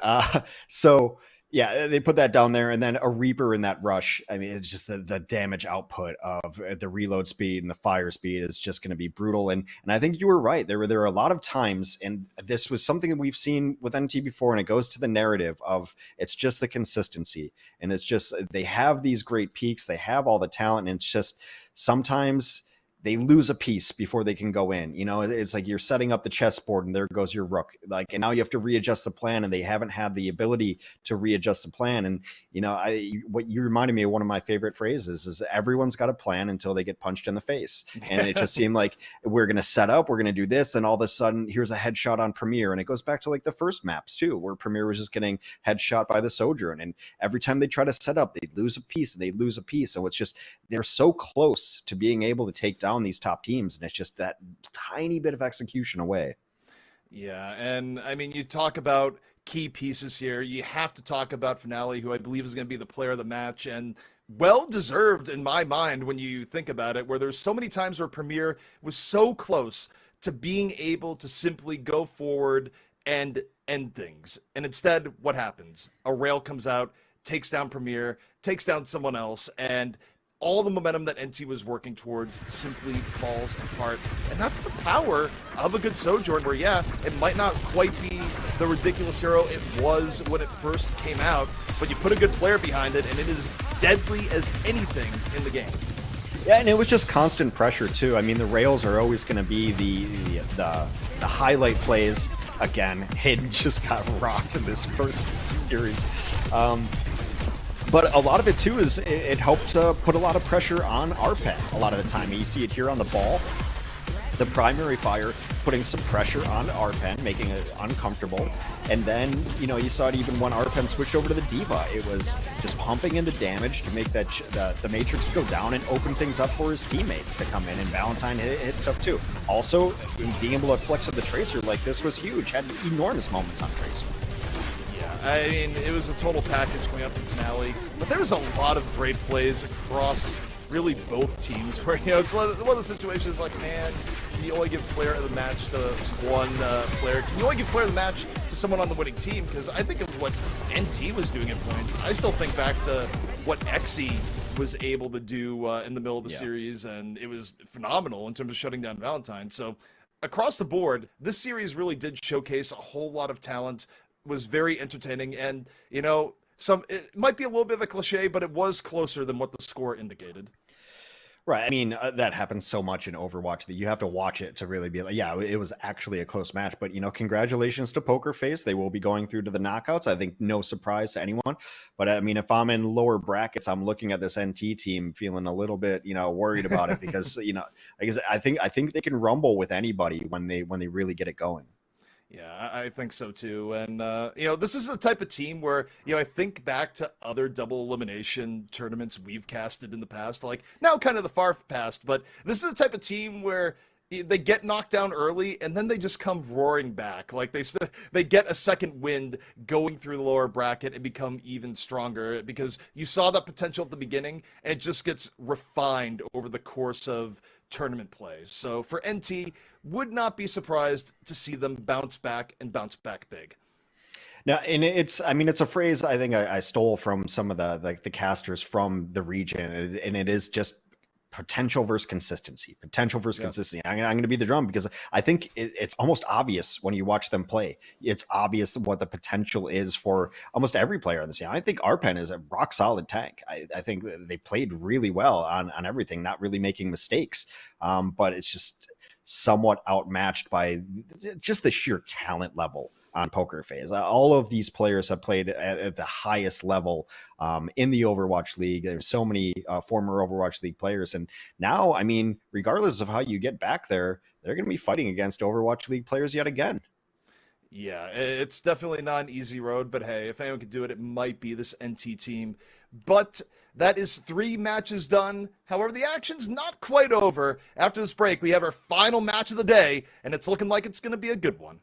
So yeah, they put that down there, and then a Reaper in that rush. I mean, it's just the damage output of the reload speed and the fire speed is just going to be brutal. And I think you were right. There were a lot of times, and this was something that we've seen with NT before, and it goes to the narrative of it's just the consistency, and it's just they have these great peaks, they have all the talent, and it's just sometimes they lose a piece before they can go in. It's like you're setting up the chessboard and there goes your rook. And now you have to readjust the plan, and they haven't had the ability to readjust the plan. And, what you reminded me of, one of my favorite phrases is everyone's got a plan until they get punched in the face. And it just seemed like we're going to set up, we're going to do this. And all of a sudden here's a headshot on Premier. And it goes back to like the first maps too, where Premier was just getting headshot by the Sojourn. And every time they try to set up, they'd lose a piece and they'd lose a piece. So it's just, they're so close to being able to take down these top teams, and it's just that tiny bit of execution away. Yeah, and I mean, you talk about key pieces here. You have to talk about Finale, who I believe is going to be the player of the match, and well deserved in my mind when you think about it, where there's so many times where Premier was so close to being able to simply go forward and end things. And instead, what happens? A rail comes out, takes down Premier, takes down someone else, and all the momentum that NT was working towards simply falls apart. And that's the power of a good Sojourn, where, yeah, it might not quite be the ridiculous hero it was when it first came out, but you put a good player behind it, and it is deadly as anything in the game. Yeah, and it was just constant pressure too. I mean, the rails are always going to be the highlight plays. Again, Hayden just got rocked in this first series. But a lot of it too is it helped put a lot of pressure on Arpen a lot of the time. You see it here on the ball. The primary fire putting some pressure on Arpen, making it uncomfortable. And then, you saw it even when Arpen switched over to the D.Va. It was just pumping in the damage to make that the Matrix go down and open things up for his teammates to come in. And Valentine hit stuff too. Also, being able to flex with the Tracer like this was huge. Had enormous moments on Tracer. I mean, it was a total package coming up in the finale, but there was a lot of great plays across really both teams where, it's one of the situations like, man, can you only give player of the match to one player? Can you only give player of the match to someone on the winning team? Because I think of what NT was doing at points. I still think back to what Xe was able to do in the middle of the series, and it was phenomenal in terms of shutting down Valentine. So across the board, this series really did showcase a whole lot of talent, was very entertaining, and it might be a little bit of a cliche, but it was closer than what the score indicated. Right. I mean, that happens so much in Overwatch that you have to watch it to really be like, yeah, it was actually a close match. But, congratulations to Poker Face. They will be going through to the knockouts. I think no surprise to anyone. But, I mean, if I'm in lower brackets, I'm looking at this NT team feeling a little bit, worried about it because, I think they can rumble with anybody when they really get it going. Yeah, I think so too. And, this is the type of team where, I think back to other double elimination tournaments we've casted in the past, like now kind of the far past, but this is the type of team where they get knocked down early and then they just come roaring back. Like they get a second wind going through the lower bracket and become even stronger because you saw that potential at the beginning and it just gets refined over the course of tournament play. So for NT, would not be surprised to see them bounce back and bounce back big. Now, and it's a phrase I think I stole from some of the casters from the region, and it is just potential versus consistency. Consistency. I'm going to be the drum because I think it's almost obvious when you watch them play. It's obvious what the potential is for almost every player on the scene. I think Arpen is a rock solid tank. I think they played really well on everything, not really making mistakes. But it's just somewhat outmatched by just the sheer talent level on Poker Phase. All of these players have played at the highest level in the Overwatch League. There's so many former Overwatch League players. And now, I mean, regardless of how you get back there, they're going to be fighting against Overwatch League players yet again. Yeah, it's definitely not an easy road, but hey, if anyone could do it, it might be this NT team. But that is 3 matches done. However, the action's not quite over. After this break, we have our final match of the day, and it's looking like it's going to be a good one.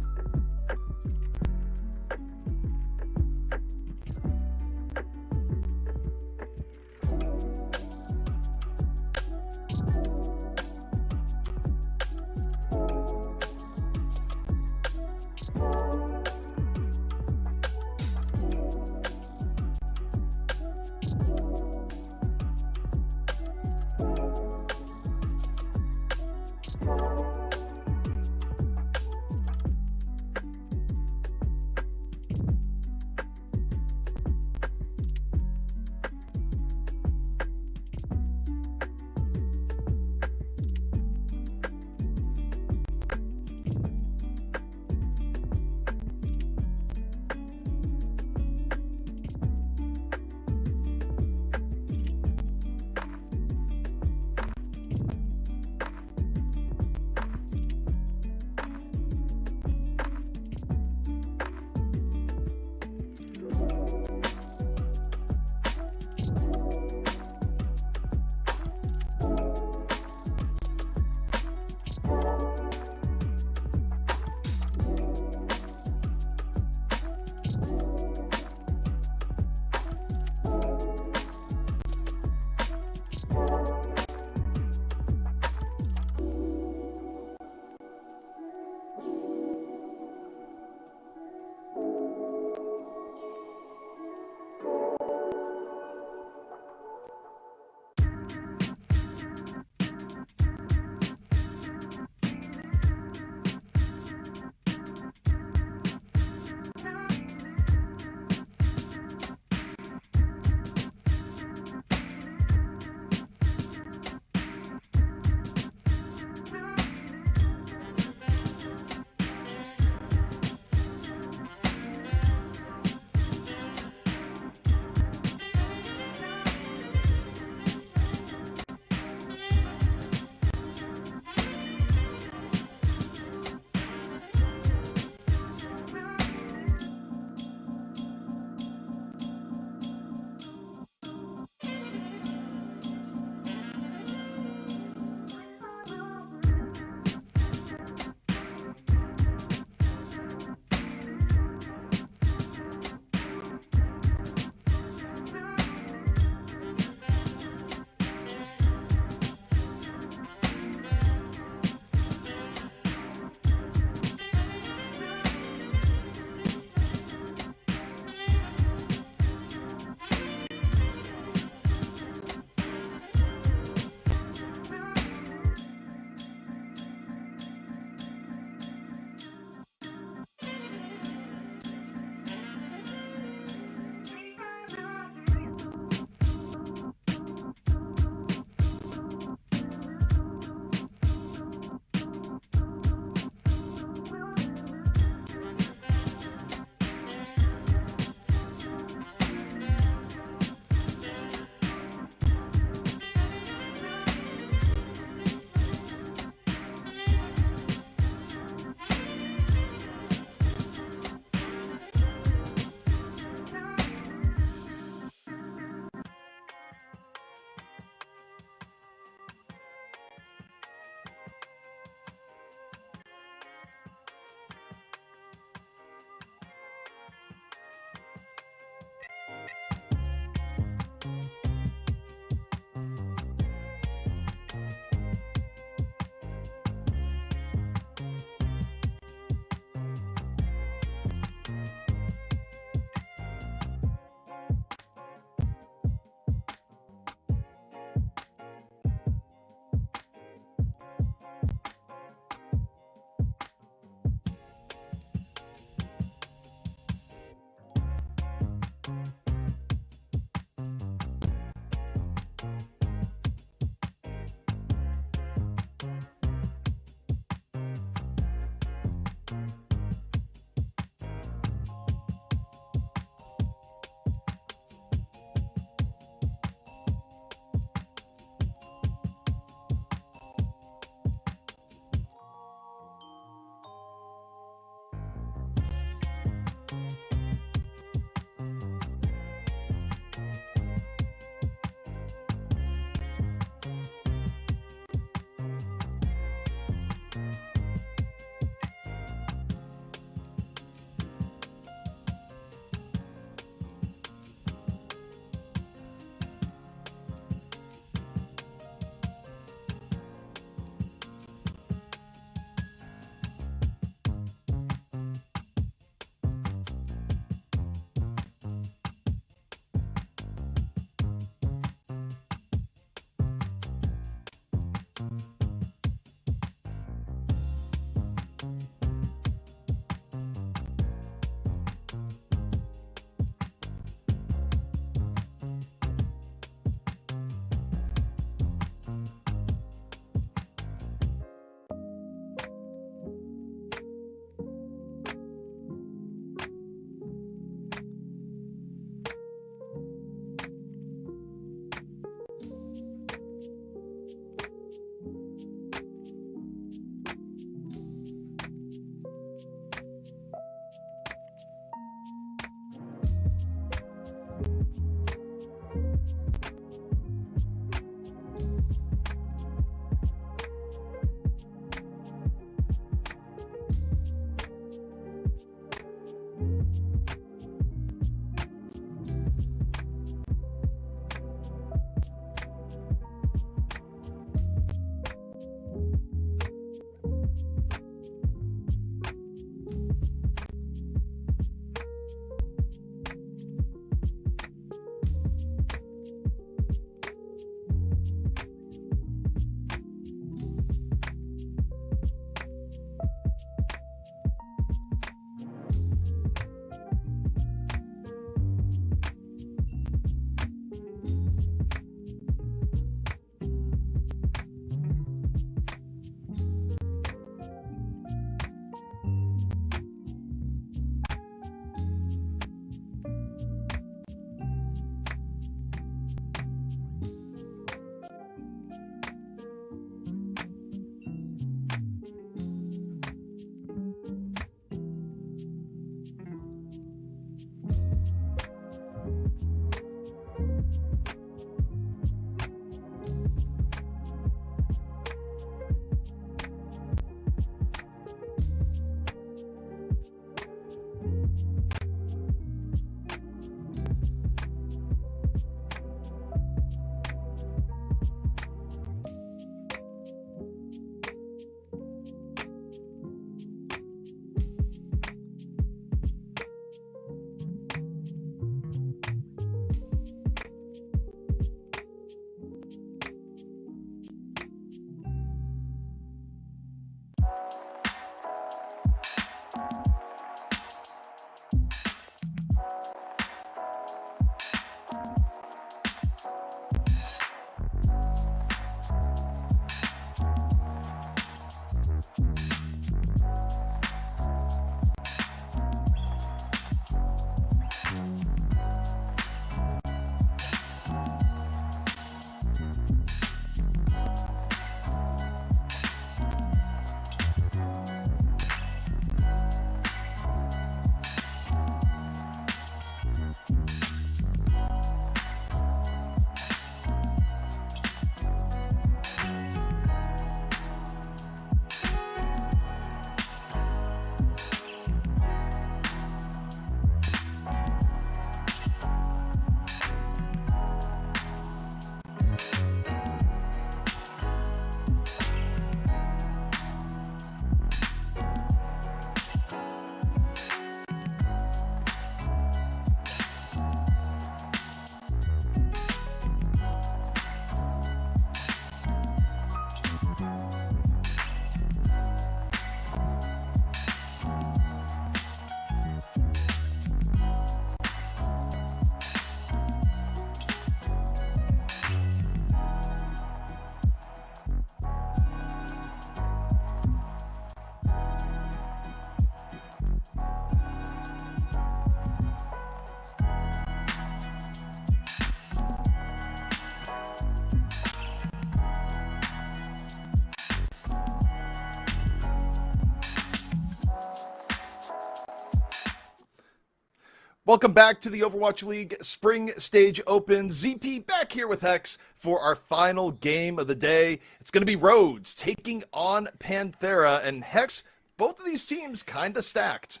Welcome back to the Overwatch League Spring Stage Open. ZP back here with Hex for our final game of the day. It's going to be Rhodes taking on Panthera. And Hex, both of these teams kind of stacked.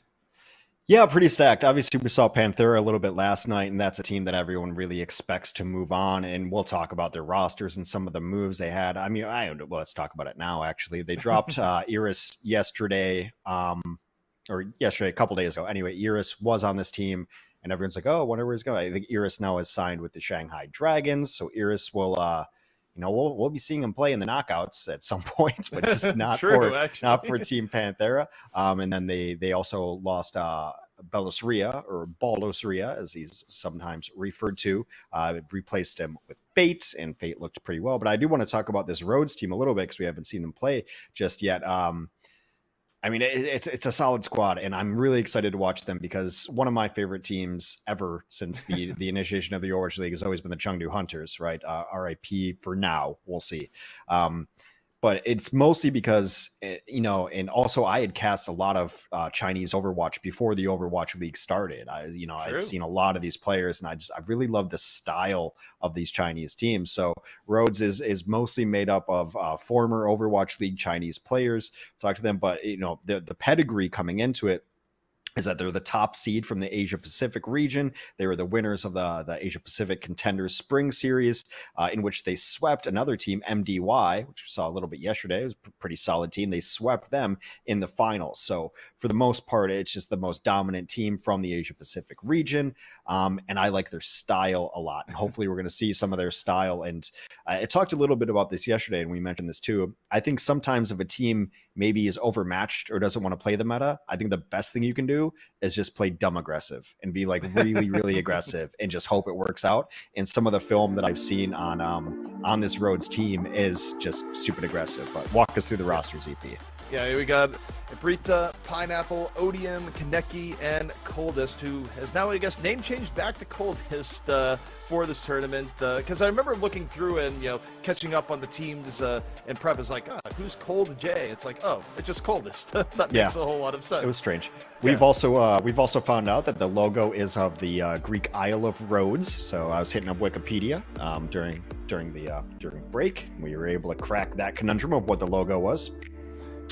Yeah, pretty stacked. Obviously, we saw Panthera a little bit last night, and that's a team that everyone really expects to move on. And we'll talk about their rosters and some of the moves they had. I mean, well, let's talk about it now, actually. They dropped Iris yesterday. Or yesterday, a couple days ago. Anyway, Iris was on this team, and everyone's like, "Oh, I wonder where he's going." I think Iris now is signed with the Shanghai Dragons, so Iris will, we'll be seeing him play in the knockouts at some point, but just not not for Team Panthera. And then they also lost Belisria, or Balosria, as he's sometimes referred to. Replaced him with Fate, and Fate looked pretty well. But I do want to talk about this Rhodes team a little bit because we haven't seen them play just yet. I mean, it's a solid squad, and I'm really excited to watch them because one of my favorite teams ever since the initiation of the Overwatch League has always been the Chengdu Hunters, right? RIP for now, we'll see. But it's mostly because, and also I had cast a lot of Chinese Overwatch before the Overwatch League started. I'd seen a lot of these players, and I really love the style of these Chinese teams. So Rhodes is mostly made up of former Overwatch League Chinese players. Talk to them, but the pedigree coming into it is that they're the top seed from the Asia Pacific region. They were the winners of the Asia Pacific Contenders Spring Series, in which they swept another team, MDY, which we saw a little bit yesterday. It was a pretty solid team. They swept them in the finals. So for the most part, it's just the most dominant team from the Asia Pacific region. And I like their style a lot. And hopefully we're going to see some of their style. And I talked a little bit about this yesterday, and we mentioned this too. I think sometimes if a team maybe is overmatched or doesn't want to play the meta, I think the best thing you can do is just play dumb aggressive and be like really, really aggressive and just hope it works out. And some of the film that I've seen on this Rhodes team is just stupid aggressive. But walk us through the rosters, EP. Yeah, we got Brita, Pineapple, Odium, Kaneki, and Coldest, who has now, I guess, name changed back to Coldest for this tournament. Because I remember looking through and, catching up on the teams and prep is like, who's Cold J? It's like, oh, it's just Coldest. That makes a whole lot of sense. It was strange. We've also found out that the logo is of the Greek Isle of Rhodes. So I was hitting up Wikipedia during break. We were able to crack that conundrum of what the logo was.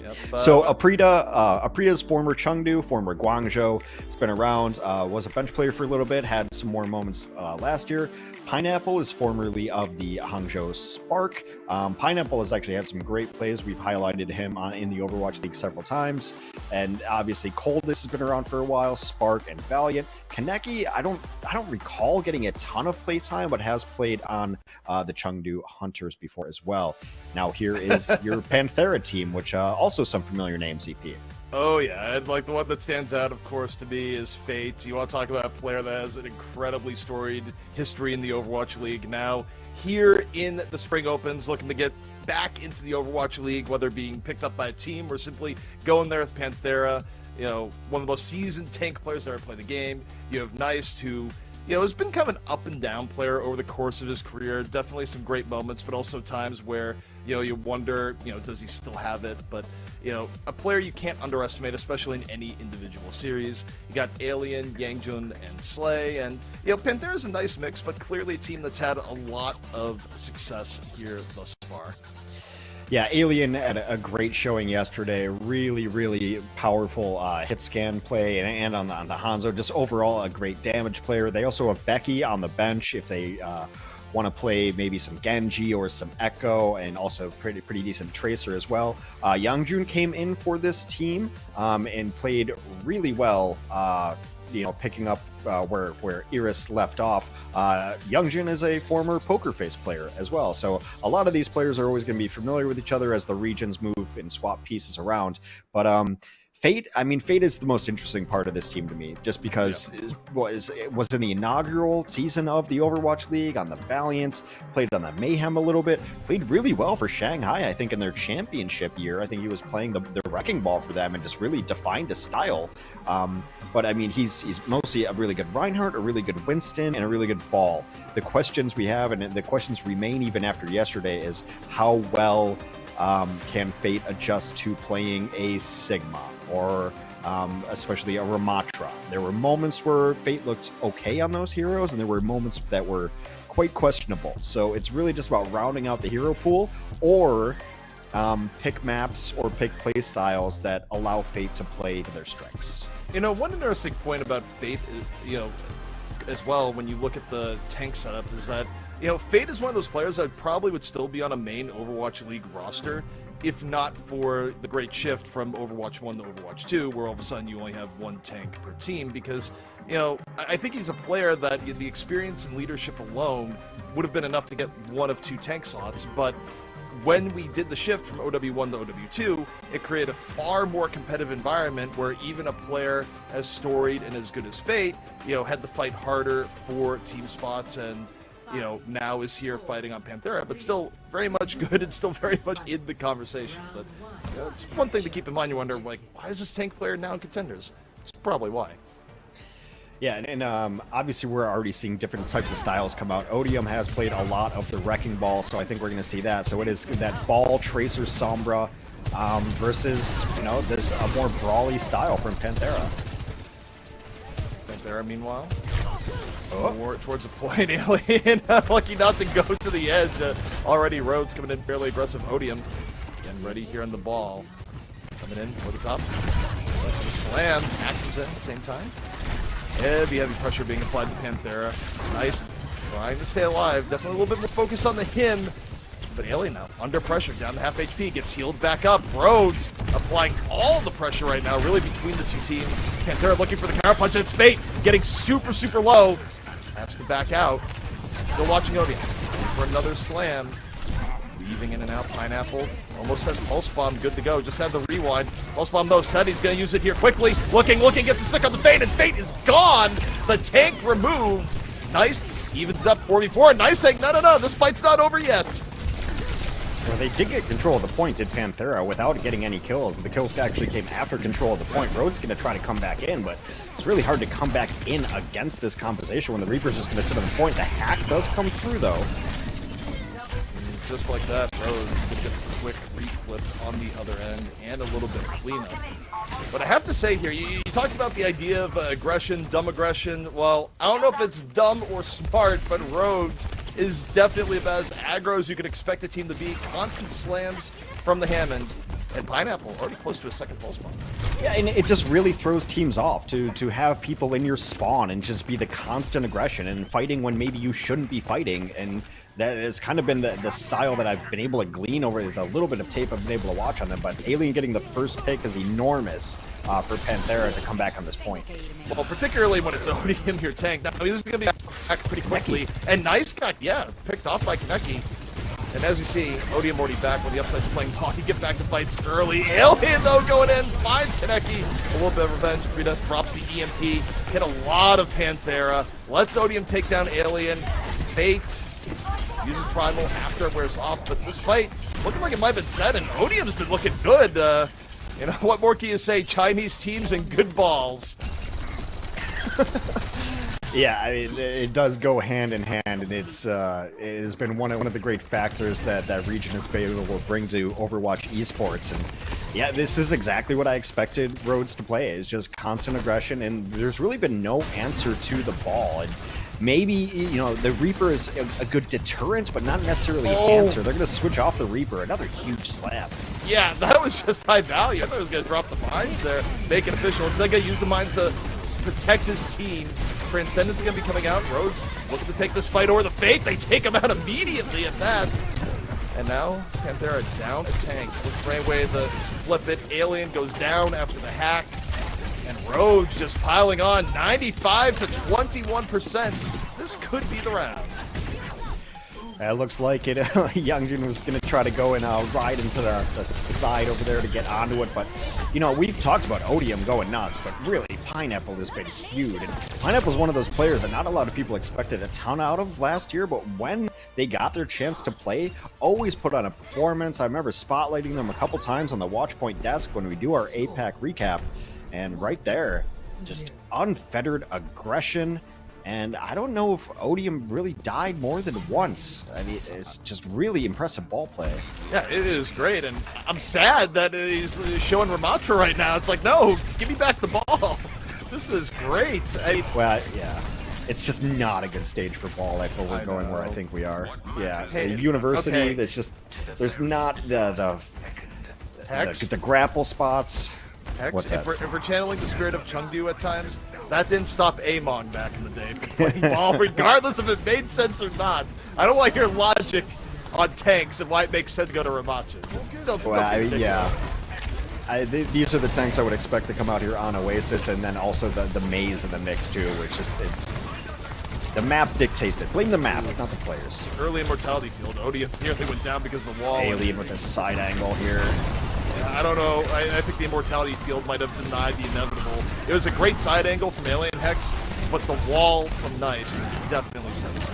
Yep. So Aprita's former Chengdu, former Guangzhou, has been around, was a bench player for a little bit, had some more moments last year. Pineapple is formerly of the Hangzhou Spark. Pineapple has actually had some great plays. We've highlighted him in the Overwatch League several times. And obviously Coldest has been around for a while, Spark and Valiant. Kaneki, I don't recall getting a ton of playtime, but has played on the Chengdu Hunters before as well. Now here is your Panthera team, which also some familiar names, EP. Oh yeah, and like the one that stands out, of course, to me is Fate. You want to talk about a player that has an incredibly storied history in the Overwatch League. Now here in the Spring Opens, looking to get back into the Overwatch League, whether being picked up by a team or simply going there with Panthera. One of the most seasoned tank players that ever played the game. You have Neist, who has been kind of an up and down player over the course of his career. Definitely some great moments, but also times where, you wonder, does he still have it? But, a player you can't underestimate, especially in any individual series. You got Alien, Yangjun, and Slay. And, Panthera's a nice mix, but clearly a team that's had a lot of success here thus far. Yeah, Alien had a great showing yesterday. Really, really powerful hit scan play, and on the Hanzo, just overall a great damage player. They also have Becky on the bench if they want to play maybe some Genji or some Echo, and also pretty decent Tracer as well. Yangjun came in for this team and played really well. Picking up where Iris left off. Youngjin is a former Poker Face player as well. So a lot of these players are always going to be familiar with each other as the regions move and swap pieces around. But Fate is the most interesting part of this team to me, just because it was in the inaugural season of the Overwatch League on the Valiant, played on the Mayhem a little bit, played really well for Shanghai, I think, in their championship year. I think he was playing the wrecking ball for them and just really defined a style. But he's mostly a really good Reinhardt, a really good Winston, and a really good Ball. The questions we have, and the questions remain even after yesterday, is how well can Fate adjust to playing a Sigma, or especially a Ramatra. There were moments where Fate looked okay on those heroes, and there were moments that were quite questionable. So it's really just about rounding out the hero pool, or pick maps or pick play styles that allow Fate to play to their strengths. One interesting point about Fate is, as well, when you look at the tank setup, is that, Fate is one of those players that probably would still be on a main Overwatch League roster if not for the great shift from Overwatch 1 to Overwatch 2, where all of a sudden you only have one tank per team, because, I think he's a player that the experience and leadership alone would have been enough to get one of 2 tank slots, but when we did the shift from OW1 to OW2, it created a far more competitive environment where even a player as storied and as good as Fate, had to fight harder for team spots, and now is here fighting on Panthera, but still very much good and still very much in the conversation. But it's one thing to keep in mind. You wonder, why is this tank player now in contenders? It's probably why. Yeah, and obviously we're already seeing different types of styles come out. Odium has played a lot of the Wrecking Ball, so I think we're going to see that. So it is that Ball, Tracer, Sombra, versus, there's a more brawly style from Panthera. Panthera, meanwhile, more towards the point. Alien, lucky not to go to the edge. Already Rhodes coming in fairly aggressive. Odium getting ready here on the ball. Coming in for the top. The slam. Hack comes in at the same time. Heavy pressure being applied to Panthera. Nice. Trying to stay alive. Definitely a little bit more focus on the him. But Alien now, under pressure, down to half HP, gets healed back up. Rhodes applying all the pressure right now, really between the 2 teams. Panthera looking for the counter punch, and it's Fate getting super, super low. Has to back out. Still watching Odium. For another slam. Weaving in and out. Pineapple almost has Pulse Bomb good to go. Just had the rewind. Pulse Bomb, though, said he's going to use it here quickly. Looking, gets the stick on the Fate, and Fate is gone. The tank removed. Nice. Evens it up 4v4. Nice saying, no, this fight's not over yet. Well, they did get control of the point, did Panthera, without getting any kills. The kills actually came after control of the point. Rhodes going to try to come back in, but it's really hard to come back in against this composition when the Reaper's just going to sit on the point. The hack does come through, though. Just like that, Rhodes gonna get the quick reflip on the other end and a little bit of cleanup. But I have to say here, you talked about the idea of aggression, dumb aggression. Well, I don't know if it's dumb or smart, but Rhodes is definitely about as aggro as you could expect a team to be. Constant slams from the Hammond. And Pineapple already close to a second pulse bomb. Yeah, and it just really throws teams off to have people in your spawn and just be the constant aggression and fighting when maybe you shouldn't be fighting. And that has kind of been the style that I've been able to glean over the little bit of tape I've been able to watch on them. But Alien getting the first pick is enormous for Panthera to come back on this point. Well, particularly when it's Odium your tank. Now, this is going to be back pretty quickly. And nice cut, picked off by Kaneki. And as you see, Odium already back when the upside's playing ball. He get back to fights early. Alien, though, going in, finds Kaneki. A little bit of revenge. Rita drops the EMP. Hit a lot of Panthera. Lets Odium take down Alien. Fate uses Primal after it wears off. But this fight, looking like it might have been set, and Odium's been looking good. What more can you say? Chinese teams and good balls. Yeah, I mean, it does go hand in hand, and it has been one of the great factors that region has been able to bring to Overwatch Esports. And yeah, this is exactly what I expected Rhodes to play. It's just constant aggression, and there's really been no answer to the ball. And maybe, the Reaper is a good deterrent, but not necessarily an answer. They're going to switch off the Reaper. Another huge slap. Yeah, that was just high value. I thought he was going to drop the mines there, make it official. Instead, going to use the mines to protect his team. Transcendence going to be coming out. Rhodes looking to take this fight over the Fate. They take him out immediately at that. And now, Panthera down a tank. With Brainwave to flip it. Alien goes down after the hack. And Rhodes just piling on. 95 to 21%. This could be the round. It looks like it. Youngjin was going to try to go and ride into the side over there to get onto it. But, we've talked about Odium going nuts, but really, Pineapple has been huge. And Pineapple's one of those players that not a lot of people expected a ton out of last year, but when they got their chance to play, always put on a performance. I remember spotlighting them a couple times on the Watchpoint desk when we do our APAC recap. And right there, just unfettered aggression And I don't know if Odium really died more than once. I mean, it's just really impressive ball play. Yeah, it is great, and I'm sad that he's showing Ramatra right now. It's like, no, give me back the ball. This is great. Well, yeah. It's just not a good stage for ball life where we're going where I think we are. Yeah, Hey, University, okay. there's not the grapple spots. Hex, What's that? if we're channeling the spirit of Chengdu at times, that didn't stop Amon back in the day from playing ball, regardless if it made sense or not. I don't want your logic on tanks and why it makes sense to go to Ramacha. These are the tanks I would expect to come out here on Oasis, and then also the maze in the mix too, which just the map dictates it. Blame the map, not the players. Early Immortality Field, Odium nearly went down because of the wall. Alien with a side angle here. I don't know. I think the Immortality Field might have denied the inevitable. It was a great side angle from Alien Hex, but the wall from Nice definitely sent it.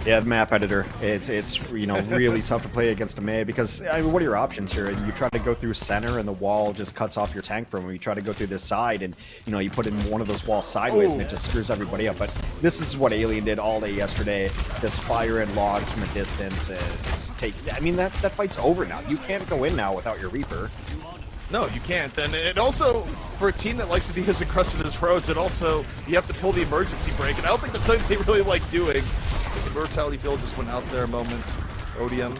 Yeah, the map editor. It's really tough to play against a Mei because I mean, what are your options here? You try to go through center and the wall just cuts off your tank from him. You try to go through this side and you put in one of those walls sideways and it just screws everybody up. But this is what Alien did all day yesterday. Just fire in logs from a distance and just take. I mean that fight's over now. You can't go in now without your Reaper. No, you can't. And it also, for a team that likes to be as aggressive as Rhodes, it also, you have to pull the emergency brake. And I don't think that's something they really like doing. The Immortality Field just went out there a moment. Odium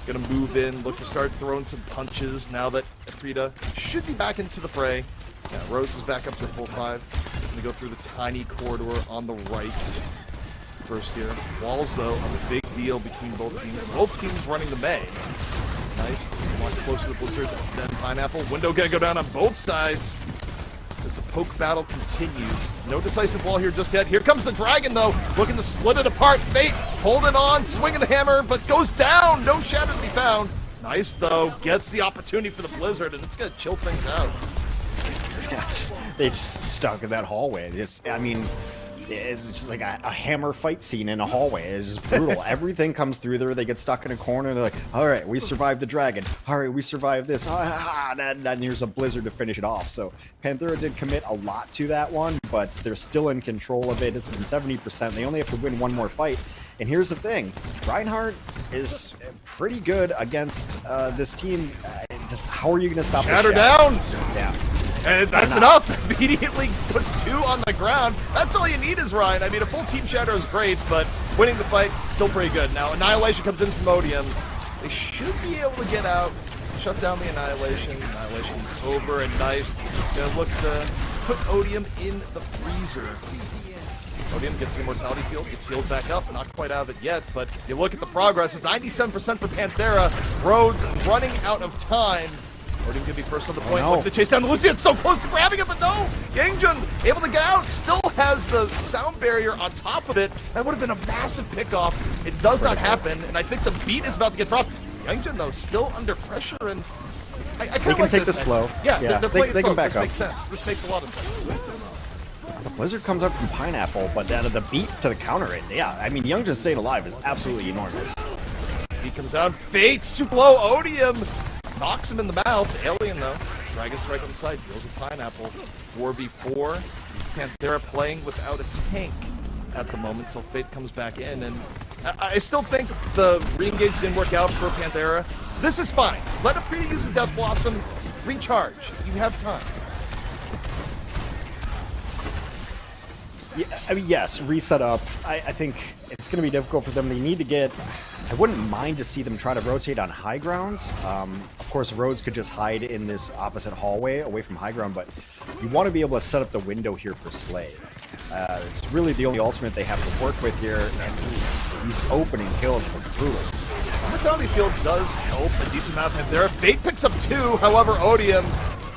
gonna move in, look to start throwing some punches now that Frida should be back into the fray. Yeah, Rhodes is back up to full 5. Gonna go through the tiny corridor on the right. First here. Walls, though, are a big deal between both teams. Both teams running the Mei. Nice. Much closer to Blizzard than Pineapple. Window gonna go down on both sides as the poke battle continues. No decisive wall here just yet. Here comes the Dragon, though, looking to split it apart. Fate holding on, swinging the hammer, but goes down. No shadow to be found. Nice, though. Gets the opportunity for the Blizzard, and it's gonna chill things out. Yeah, they just stuck in that hallway. It's just like a hammer fight scene in a hallway. It's just brutal. Everything comes through there. They get stuck in a corner. They're like, all right, we survived the dragon. All right, we survived this. And here's a blizzard to finish it off. So Panthera did commit a lot to that one, but they're still in control of it. It's been 70%. They only have to win one more fight. And here's the thing. Reinhardt is pretty good against this team. Just how are you going to stop Shatter down! Yeah. And that's enough. Immediately puts 2 on the ground. That's all you need is Ryan. I mean, a full team shatter is great, but winning the fight, still pretty good. Now, Annihilation comes in from Odium. They should be able to get out, shut down the Annihilation. Annihilation's over and Nice. Gonna look to put Odium in the freezer. Odium gets the Immortality Field, gets healed back up. Not quite out of it yet, but you look at the progress. It's 97% for Panthera. Rhodes running out of time. Odium gonna be first on the point. Look to chase down the Lucian. So close to grabbing it, but no! Yangjun able to get out. Still has the sound barrier on top of it. That would have been a massive pickoff. It does not happen, and I think the beat is about to get dropped. Yangjun, though, still under pressure, and I kind of like take this. this slow. Yeah, they're playing they it slow. can back This up. makes sense. This makes a lot of sense. The Blizzard comes up from Pineapple, but the beat to the counter it. Yeah, I mean, Youngjun staying alive is absolutely enormous. He comes out. Fate, super low. Odium knocks him in the mouth. Alien, though. Dragon Strike on the side. Deals with Pineapple. 4v4. Panthera playing without a tank at the moment until Fate comes back in. And I still think the re-engage didn't work out for Panthera. This is fine. Let Aprita use the Death Blossom. Recharge. You have time. Yeah, I mean, yes, reset up. I think it's going to be difficult for them. They need to get... I wouldn't mind to see them try to rotate on high grounds. Of course, Rhodes could just hide in this opposite hallway away from high ground, but you want to be able to set up the window here for Slay. It's really the only ultimate they have to work with here, and these opening kills are brutal. Immortality Field does help a decent amount of Panthera. Fate picks up 2, however, Odium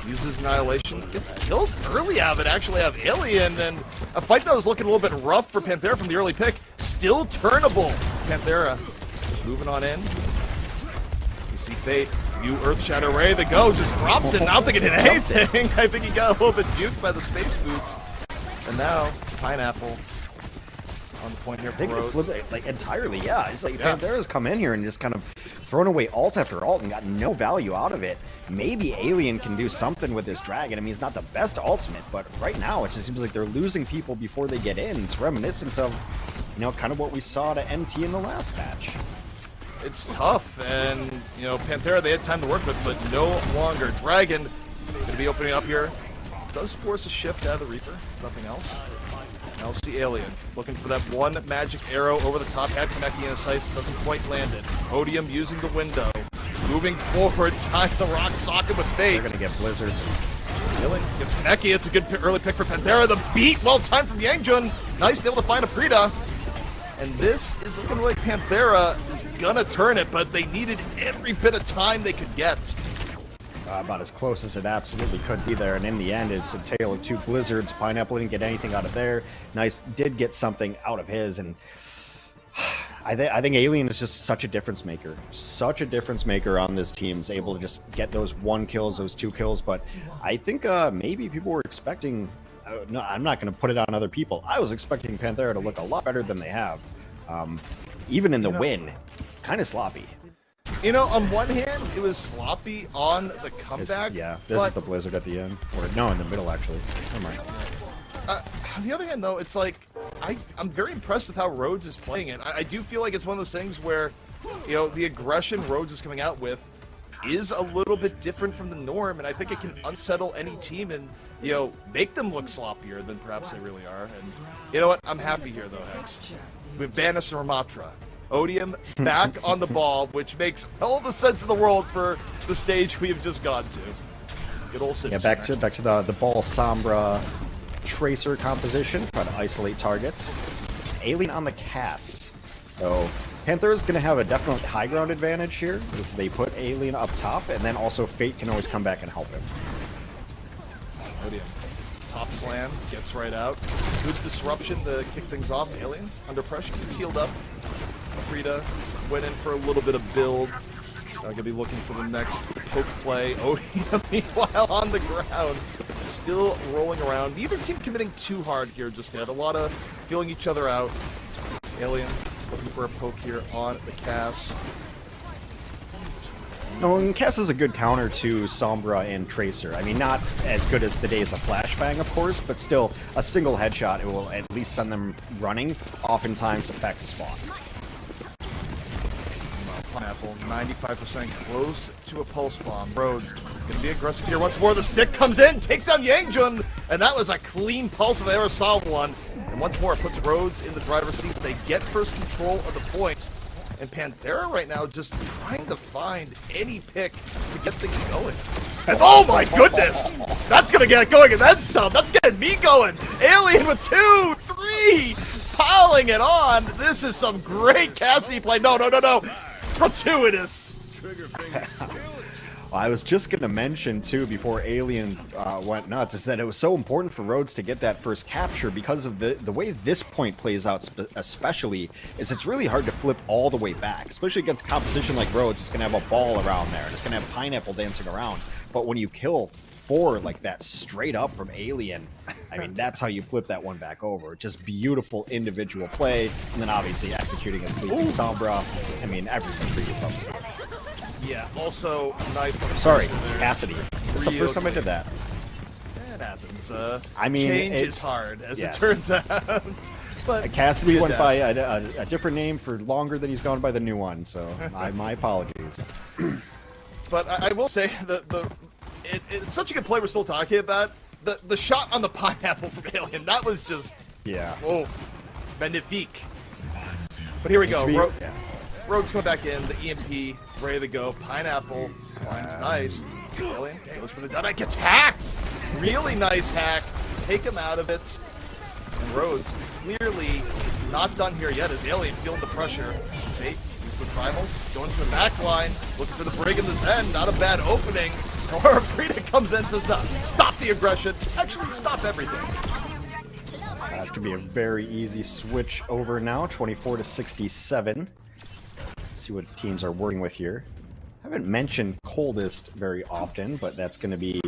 uses Annihilation, gets killed early out of it, actually have Alien, and a fight that was looking a little bit rough for Panthera from the early pick, still turnable. Panthera moving on in. You see Fate, new Earth Shatter Ray, the go, just drops it, and I don't think it hit anything. I think he got a little bit juked by the space boots. And now, Pineapple on the point here I for think Rhodes. it flipped, like entirely, yeah. It's like Yeah. Panthera's come in here and just kind of thrown away ult after ult and got no value out of it. Maybe Alien can do something with this dragon. I mean, it's not the best ultimate, but right now it just seems like they're losing people before they get in. It's reminiscent of, you know, kind of what we saw to NT in the last match. It's tough, and you know, Panthera, they had time to work with, but no longer. Dragon gonna be opening up here. Does force a shift out of the Reaper, nothing else. Now we'll see Alien looking for that one magic arrow over the top. Had Kaneki in his sights, doesn't quite land it. Odium using the window, moving forward, tying the rock socket with fate. They're gonna get Blizzard. Alien gets Kaneki. It's a good early pick for Panthera. The beat, well timed from Yangjun. Nice, able to find a Prita. And this is looking like Panthera is gonna turn it, but they needed every bit of time they could get. About as close as it absolutely could be there, and in the end, it's a tale of two Blizzards. Pineapple didn't get anything out of there. Nice did get something out of his, and I think Alien is just such a difference maker. Such a difference maker on this team. Is able to just get those 1 kills, those 2 kills, but I think maybe people were expecting... no, I'm not going to put it on other people. I was expecting Panthera to look a lot better than they have. Even in the win, kind of sloppy. You know, on one hand, it was sloppy on the comeback. This is the Blizzard at the end. Or no, in the middle, actually. Never mind. On the other hand, though, it's like, I'm very impressed with how Rhodes is playing it. I do feel like it's one of those things where, you know, the aggression Rhodes is coming out with is a little bit different from the norm, and I think it can unsettle any team and, you know, make them look sloppier than perhaps they really are. And you know what? I'm happy here, though, Hex. We've banished Ramatra. Odium back on the ball, which makes all the sense in the world for the stage we have just gone to. Good old City back Center. to the ball Sombra Tracer composition, try to isolate targets. Alien on the Cass. So Panthera's going to have a definite high ground advantage here, because they put Alien up top, and then also Fate can always come back and help him. Odium. Top slam, gets right out. Good disruption to kick things off. Alien, under pressure, gets healed up. Frida went in for a little bit of build. Gonna be looking for the next poke play. Odium, meanwhile, on the ground, still rolling around. Neither team committing too hard here just yet. A lot of feeling each other out. Alien looking for a poke here on the Cass. No, and Cass is a good counter to Sombra and Tracer. I mean, not as good as the days of Flashbang, of course, but still, a single headshot, it will at least send them running, oftentimes back to spawn. Pineapple, 95% close to a pulse bomb. Rhodes gonna be aggressive here once more. The stick comes in, takes down Yangjun, and that was a clean pulse if I ever saw one. And once more, it puts Rhodes in the driver's seat. They get first control of the point. And Panthera right now just trying to find any pick to get things going. And oh my goodness! That's gonna get it going, and that's some. That's getting me going. Alien with 2, 3, piling it on. This is some great Cassidy play. No. Gratuitous. Well, I was just going to mention, too, before Alien went nuts, is that it was so important for Rhodes to get that first capture because of the way this point plays out, especially, is it's really hard to flip all the way back, especially against composition like Rhodes. It's going to have a ball around there, and it's going to have Pineapple dancing around. But when you kill 4 like that straight up from Alien, I mean, that's how you flip that one back over. Just beautiful individual play, and then obviously executing a sleeping Sombra. I mean, everything for you folks. Yeah, also nice. Sorry, Cassidy. This is the first time I did that. It happens. I mean, change is hard, as yes. it turns out. But Cassidy went by a different name for longer than he's gone by the new one, so my apologies. But I will say that it's such a good play we're still talking about. The shot on the Pineapple from Alien, that was just oh, magnifique. But here we go. Rhodes coming back in, the EMP ready to go. Pineapple finds nice. Alien goes for the deadeye, gets hacked. Really nice hack. Take him out of it. And Rhodes clearly not done here yet as Alien feeling the pressure. Fate uses the primal, going to the back line, looking for the Brig in the Zen. Not a bad opening. Or Frida comes in and says, no, stop the aggression. Actually, stop everything. This could be a very easy switch over now, 24 to 67. Let's see what teams are working with here. I haven't mentioned Coldest very often, but that's going to be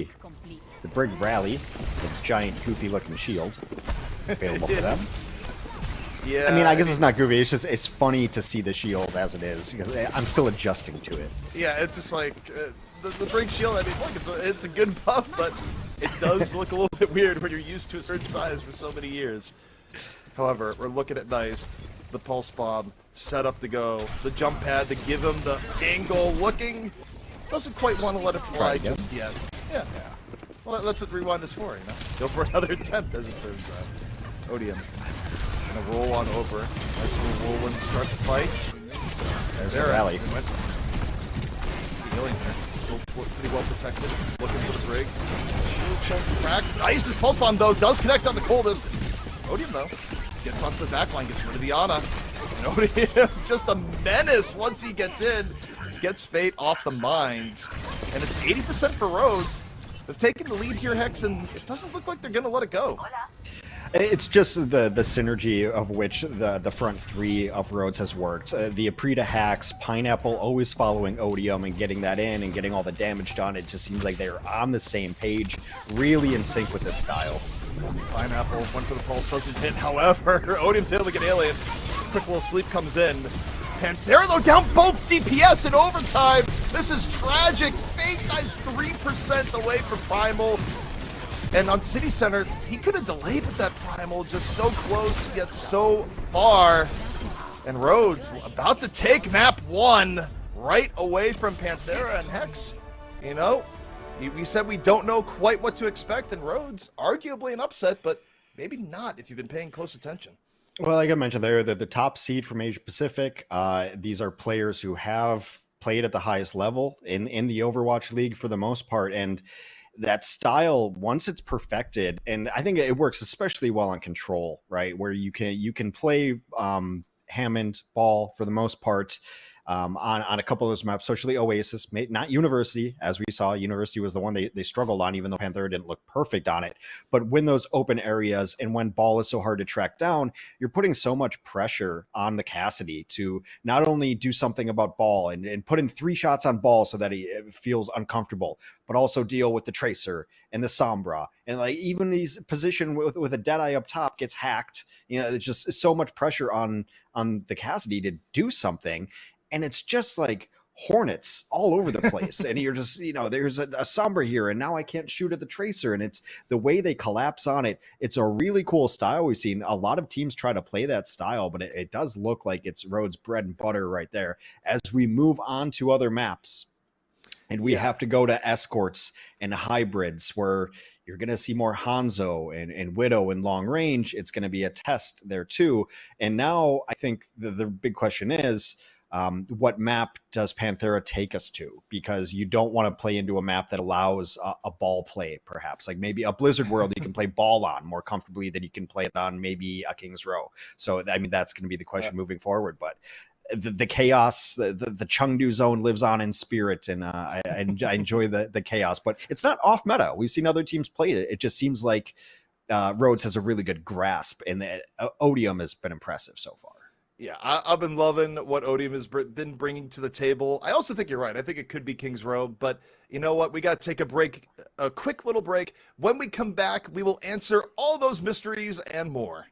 the Brig Rally, the giant goofy looking shield available for them. Yeah. I mean, I guess it's not goofy. It's just it's funny to see the shield as it is because I'm still adjusting to it. Yeah, it's just like the break shield. I mean, look, it's a good buff, but it does look a little bit weird when you're used to a certain size for so many years. However, we're looking at Nice, the pulse bomb set up to go, the jump pad to give him the angle. Looking, doesn't quite want to let it fly just yet. Yeah. Well, that's what Rewind is for, you know. Go for another attempt, as it turns out. Odium gonna roll on over. Nice little whirlwind start the fight. There's the rally. See healing there. Still pretty well protected. Looking for the break. Shield chunks and cracks. Nice. His pulse bomb though does connect on the coldest. Odium though gets onto the backline, gets rid of the Ana. And Odium just a menace once he gets in. Gets Fate off the mines. And it's 80% for Rhodes. They've taken the lead here, Hex, and it doesn't look like they're gonna let it go. It's just the synergy of which the front three of Rhodes has worked. The Aprita hacks, Pineapple always following Odium and getting that in and getting all the damage done. It just seems like they're on the same page, really in sync with this style. Pineapple went for the pulse, doesn't hit. However, Odium's able to get Alien. Quick little sleep comes in. Panthera though down both DPS in overtime. This is tragic. Fate is 3% away from Primal. And on City Center, he could have delayed with that Primal, just so close yet so far. And Rhodes about to take map 1 right away from Panthera and Hex. You know, we said we don't know quite what to expect, and Rhodes, arguably an upset, but maybe not if you've been paying close attention. Well, like I mentioned, they're the top seed from Asia Pacific. These are players who have played at the highest level in the Overwatch League for the most part, and that style, once it's perfected, and I think it works especially well on Control, right, where you can play Hammond ball for the most part on a couple of those maps, especially Oasis, not University, as we saw. University was the one they struggled on, even though Panthera didn't look perfect on it. But when those open areas and when ball is so hard to track down, you're putting so much pressure on the Cassidy to not only do something about ball and put in 3 shots on ball so that he feels uncomfortable, but also deal with the Tracer and the Sombra. And like even his position with a Deadeye up top gets hacked. You know, it's just so much pressure on the Cassidy to do something. And it's just like hornets all over the place. And you're just, you know, there's a Sombra here, and now I can't shoot at the Tracer. And it's the way they collapse on it. It's a really cool style. We've seen a lot of teams try to play that style, but it does look like it's Rhodes' bread and butter right there. As we move on to other maps, and we have to go to escorts and hybrids where you're going to see more Hanzo and Widow in long range. It's going to be a test there too. And now I think the big question is, what map does Panthera take us to? Because you don't want to play into a map that allows a ball play, perhaps. Like maybe a Blizzard World you can play ball on more comfortably than you can play it on maybe a King's Row. So, I mean, that's going to be the question moving forward. But the chaos, the Chengdu zone lives on in spirit, and I enjoy the chaos. But it's not off meta. We've seen other teams play it. It just seems like Rhodes has a really good grasp, and Odium has been impressive so far. Yeah, I've been loving what Odium has been bringing to the table. I also think you're right. I think it could be King's Row, but you know what? We got to take a break, a quick little break. When we come back, we will answer all those mysteries and more.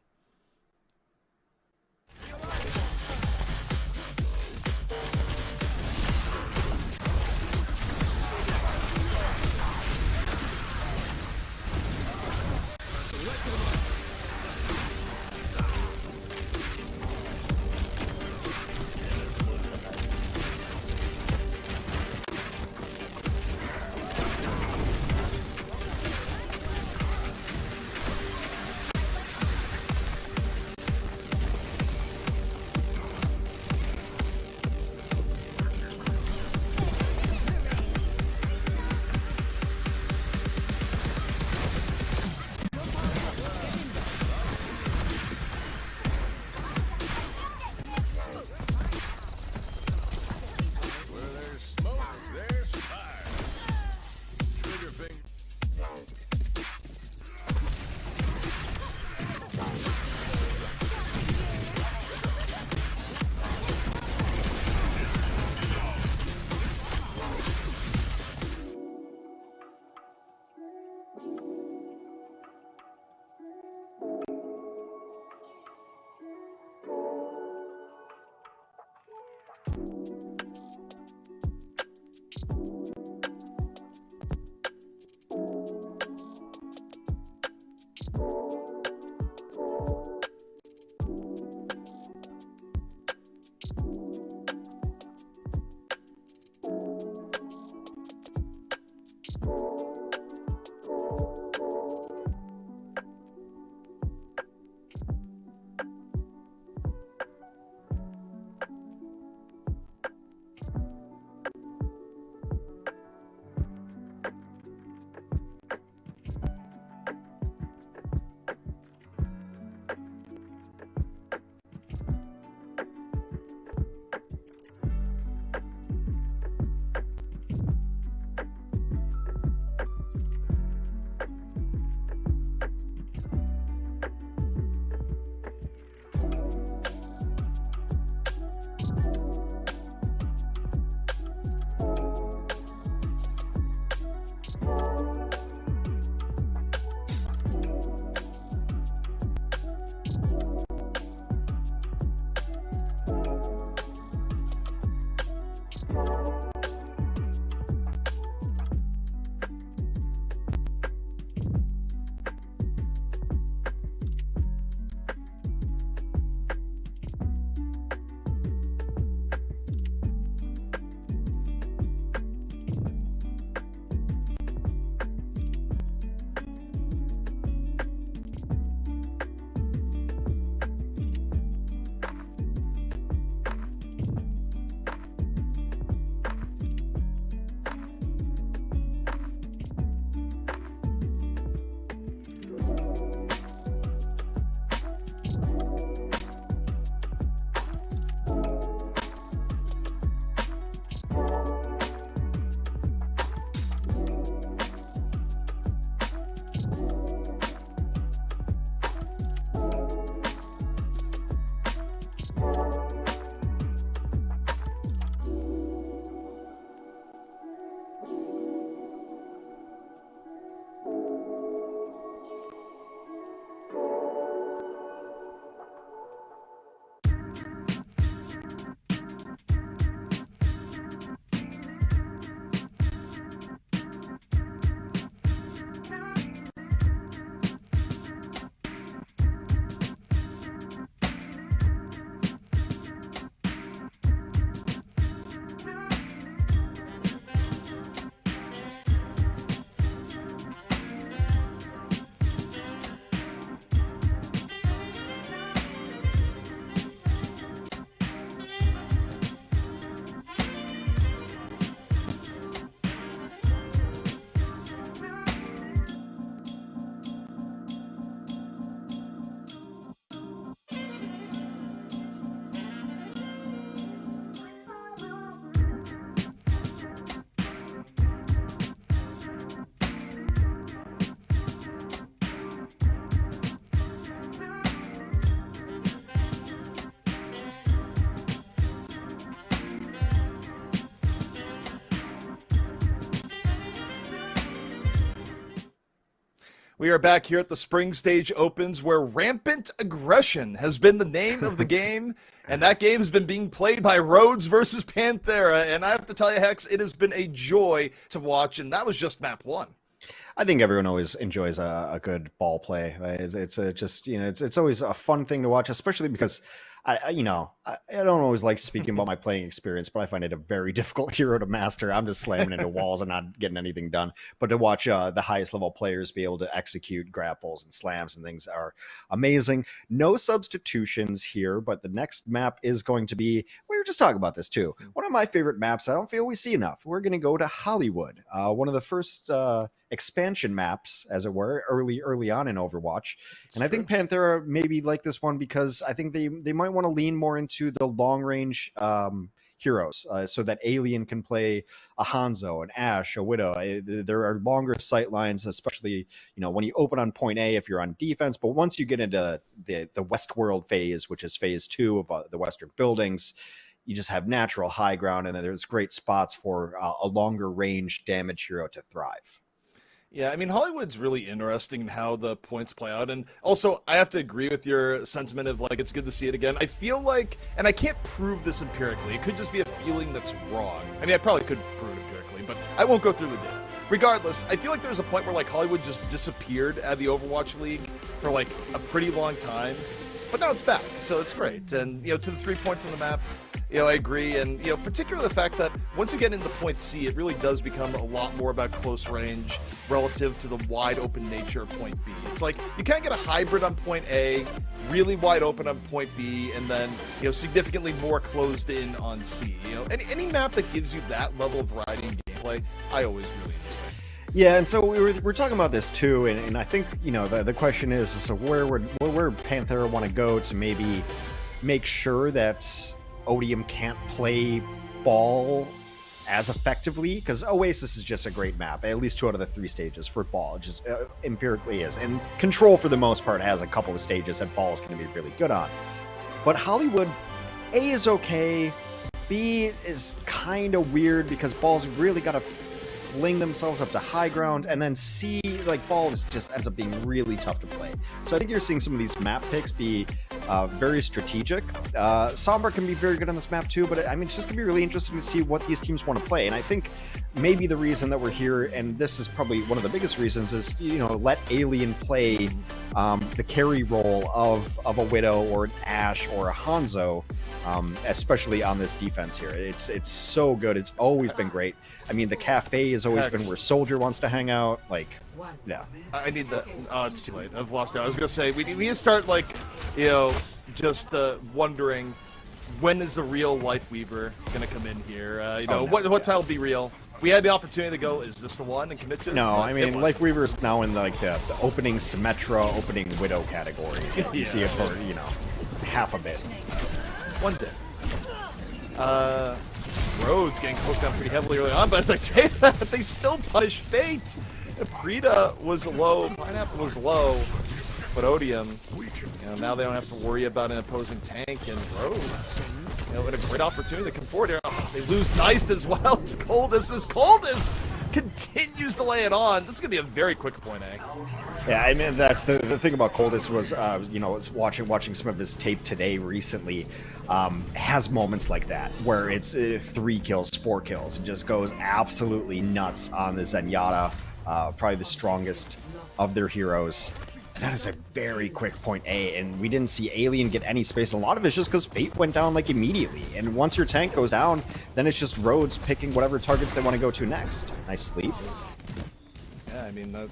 We are back here at the Spring Stage Opens, where rampant aggression has been the name of the game, and that game has been being played by Rhodes versus Panthera, and I have to tell you, Hex, it has been a joy to watch, and that was just map one. I think everyone always enjoys a good ball play. It's just, it's always a fun thing to watch, especially because I don't always like speaking about my playing experience, but I find it a very difficult hero to master. I'm just slamming into walls and not getting anything done. But to watch the highest level players be able to execute grapples and slams and things are amazing. No substitutions here, but the next map is going to be, we were just talking about this too, one of my favorite maps I don't feel we see enough. We're going to go to Hollywood, one of the first expansion maps, as it were, early on in Overwatch. And I think Panthera maybe like this one because I think they might want to lean more into the long range heroes, so that Alien can play a Hanzo, an Ashe, a Widow. There are longer sight lines, especially when you open on point A if you're on defense. But once you get into the Westworld phase, which is phase 2 of the Western buildings, you just have natural high ground, and then there's great spots for a longer range damage hero to thrive. Yeah, I mean, Hollywood's really interesting in how the points play out. And also, I have to agree with your sentiment of, like, it's good to see it again. I feel like, and I can't prove this empirically, it could just be a feeling that's wrong. I mean, I probably could prove it empirically, but I won't go through the data. Regardless, I feel like there was a point where, like, Hollywood just disappeared out of the Overwatch League for, like, a pretty long time. But now it's back, so it's great. And, you know, to the 3 points on the map, you know, I agree. And, you know, particularly the fact that once you get into point C, it really does become a lot more about close range relative to the wide open nature of point B. It's like you kind of get a hybrid on point A, really wide open on point B, and then, you know, significantly more closed in on C. You know, any map that gives you that level of variety in gameplay, I always really enjoy. Yeah, and so we're talking about this too, and I think, you know, the question is, so where Panthera want to go to maybe make sure that Odium can't play ball as effectively, because Oasis is just a great map, at least 2 out of the 3 stages for ball, just empirically is, and Control for the most part has a couple of stages that ball is going to be really good on. But Hollywood, A is okay, B is kind of weird because ball's really got to fling themselves up to high ground, and then C, like, balls just ends up being really tough to play. So I think you're seeing some of these map picks be very strategic. Sombra can be very good on this map too, but I mean, it's just gonna be really interesting to see what these teams want to play. And I think maybe the reason that we're here, and this is probably one of the biggest reasons, is, you know, let Alien play the carry role of a Widow or an Ashe or a Hanzo, especially on this defense here. It's so good. It's always been great. I mean, the cafe has always been where Soldier wants to hang out. Like, yeah. I need that. Oh, it's too late. I've lost it. I was gonna say we need to start, like, you know, just wondering when is the real Life Weaver gonna come in here. You know, what time will be real? We had the opportunity to go, is this the one, and commit to it? No, I mean, Life Weaver is now in like the opening Symmetra, opening Widow category. You see it for, you know, half a bit. One day. Rhodes getting poked down pretty heavily early on, but as I say that, they still punish Fate. Prita was low, Pineapple was low, but Odium, you know, now they don't have to worry about an opposing tank, and Rhodes, you know, in a great opportunity to come forward here. Oh, they lose Nice as well. It's Coldest. This Coldest continues to lay it on. This is going to be a very quick point, eh? Yeah, I mean, that's the thing about Coldest was, you know, was watching some of his tape today recently, has moments like that where it's 3 kills, 4 kills, and just goes absolutely nuts on the Zenyatta, probably the strongest of their heroes. That is a very quick point A, and we didn't see Alien get any space. A lot of it's just because Fate went down, like, immediately. And once your tank goes down, then it's just Rhodes picking whatever targets they want to go to next. Nice sleep. Yeah, I mean, the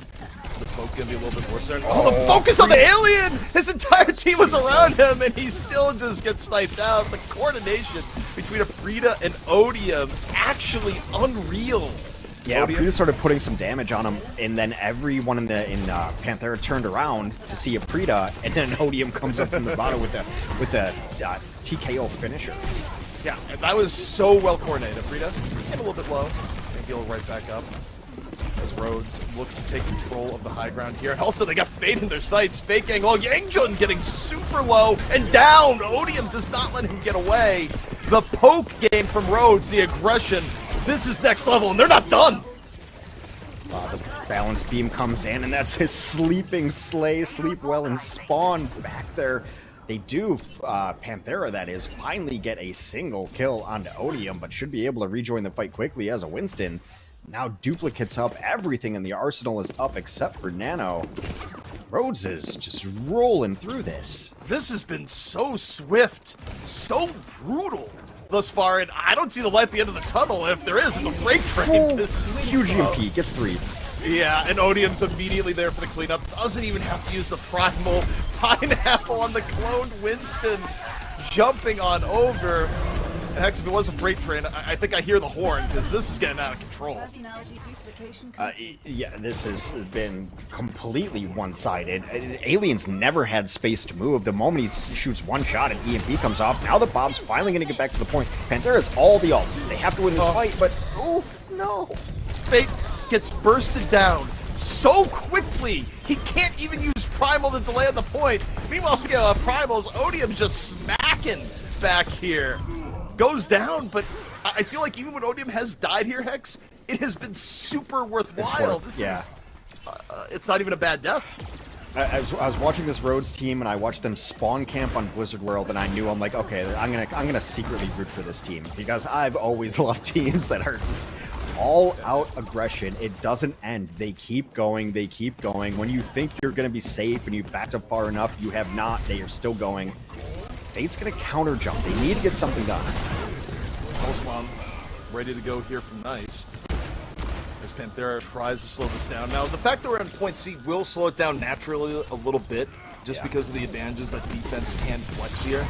poke gonna be a little bit more certain. Oh, the focus on the Alien! His entire team was around him, and he still just gets sniped out. The coordination between Prita and Odium, actually unreal. Yeah, Prita started putting some damage on him, and then everyone in Panthera turned around to see a Prita, and then Odium comes up from the bottom with the TKO finisher. Yeah, that was so well coordinated. Prita get a little bit low, and heal right back up as Rhodes looks to take control of the high ground here. And also, they got Fate in their sights. Fate gang, well, Yangjun getting super low and down. Odium does not let him get away. The poke game from Rhodes, the aggression. This is next level, and they're not done. The balance beam comes in, and that's his sleeping Slay, sleep well, and spawn back there. They do, Panthera that is, finally get a single kill onto Odium, but should be able to rejoin the fight quickly as a Winston. Now duplicates up, everything in the arsenal is up except for Nano. Rhodes is just rolling through this. This has been so swift, so brutal thus far, and I don't see the light at the end of the tunnel. If there is, it's a freight train. Huge EMP, gets 3. Yeah, and Odium's immediately there for the cleanup. Doesn't even have to use the primal. Pineapple on the cloned Winston, jumping on over. And heck, if it was a freight train, I think I hear the horn, because this is getting out of control. Yeah, this has been completely one-sided. Alien's never had space to move. The moment he shoots one shot and EMP comes off, now the Bob's finally going to get back to the point. Panthera's all the ults. They have to win this fight, but oof, no. Fate gets bursted down so quickly, he can't even use Primal to delay at the point. Meanwhile, speaking of Primals, Odium's just smacking back here. Goes down, but I feel like even when Odium has died here, Hex, it has been super worthwhile. This is it's not even a bad death. I was watching this Rhodes team, and I watched them spawn camp on Blizzard World, and I knew, I'm like, okay, I'm gonna secretly root for this team, because I've always loved teams that are just all out aggression. It doesn't end. They keep going. They keep going. When you think you're gonna be safe and you've backed up far enough, you have not. They are still going. Fate's gonna counter jump. They need to get something done. Pulse Bomb ready to go here from Nice. As Panthera tries to slow this down. Now, the fact that we're in point C will slow it down naturally a little bit, just because of the advantages that defense can flex here.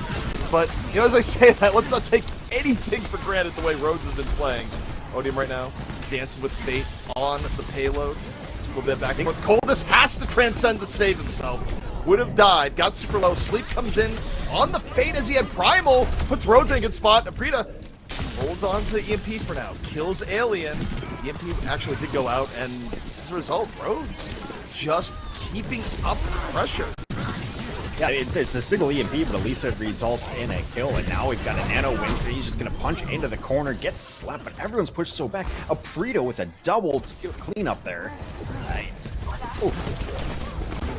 But, you know, as I say that, let's not take anything for granted the way Rhodes has been playing. Odium right now, dancing with Fate on the payload. A little bit back and forth. Coldness has to transcend to save himself. Would have died, got super low. Sleep comes in on the Fate as he had Primal, puts Rhodes in a good spot. Aprita holds on to the EMP for now, kills Alien. The EMP actually did go out, and as a result, Rhodes just keeping up pressure. Yeah, it's a single EMP, but at least it results in a kill, and now we've got a Nano Winston. He's just going to punch into the corner, gets slapped, but everyone's pushed so back. Aprita with a double cleanup there.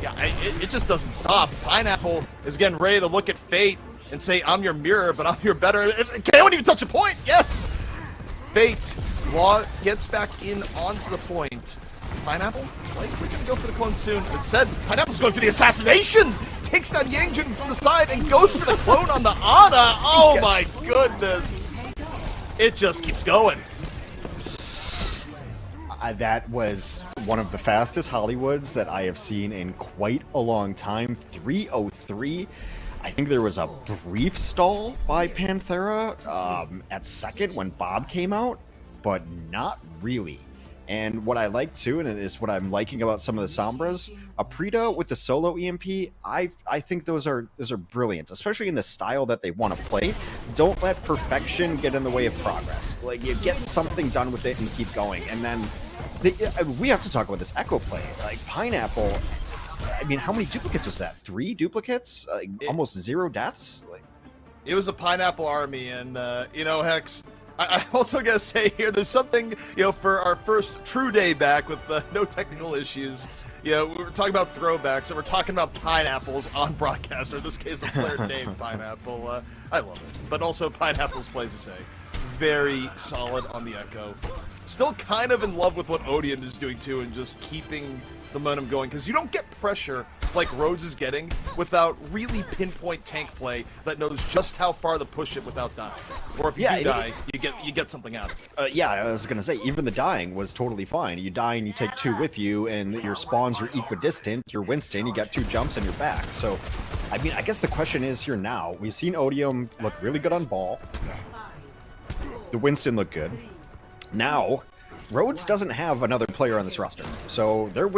Yeah, it just doesn't stop. Pineapple is getting ready to look at Fate and say, I'm your mirror, but I'm your better. Can anyone even touch a point? Yes! Fate gets back in onto the point. Pineapple, likely going to go for the clone soon. Instead, Pineapple's going for the assassination! Takes down Yangjin from the side and goes for the clone on the Ana. Oh my goodness! It just keeps going. That was one of the fastest Hollywoods that I have seen in quite a long time. 3:03. I think there was a brief stall by Panthera at second when Bob came out, but not really. And what I like too, and it is what I'm liking about some of the Sombras, Aprita with the solo EMP, I think those are brilliant, especially in the style that they want to play. Don't let perfection get in the way of progress. Like, you get something done with it and keep going. And then we have to talk about this echo play. Like, Pineapple, I mean, how many duplicates was that? 3 duplicates? Almost 0 deaths? Like, it was a Pineapple army, and you know, Hex, I also gotta say here, there's something, you know, for our first true day back with no technical issues. You know, we were talking about throwbacks, and we're talking about pineapples on broadcast, or in this case, a player named Pineapple. I love it. But also, Pineapple's plays to say. Very solid on the Echo. Still kind of in love with what Odeon is doing, too, and just keeping the momentum going, because you don't get pressure like Rhodes is getting without really pinpoint tank play that knows just how far to push it without dying. Or if you do die, you get something out of it. Yeah, I was gonna say, even the dying was totally fine. You die and you take 2 with you, and your spawns are equidistant. You're Winston, you got 2 jumps and you're back. So, I mean, I guess the question is here now. We've seen Odium look really good on ball. The Winston looked good. Now, Rhodes doesn't have another player on this roster, so their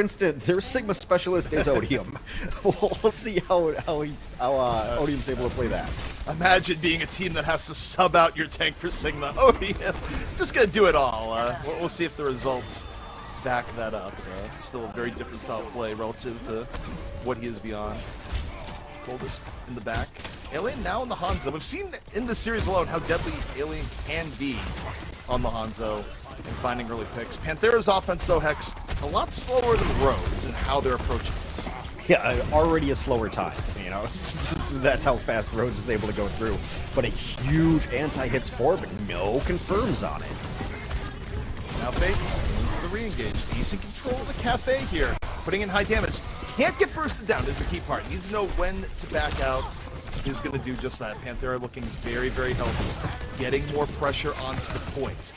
Sigma specialist is Odium. We'll see how Odium's able to play that. Imagine being a team that has to sub out your tank for Sigma. Odium, just gonna do it all. We'll see if the results back that up. Still a very different style of play relative to what he is beyond. Coldest in the back. Alien now in the Hanzo. We've seen in this series alone how deadly Alien can be on the Hanzo and finding early picks. Panthera's offense, though, Hex, a lot slower than Rhodes in how they're approaching this. Yeah, already a slower time, you know. That's how fast Rhodes is able to go through. But a huge anti-hits for, but no confirms on it. Now Fate, the re-engage. Decent control of the Cafe here. Putting in high damage. Can't get bursted down is the key part. Needs to know when to back out. He's going to do just that. Panthera looking very, very healthy. Getting more pressure onto the point.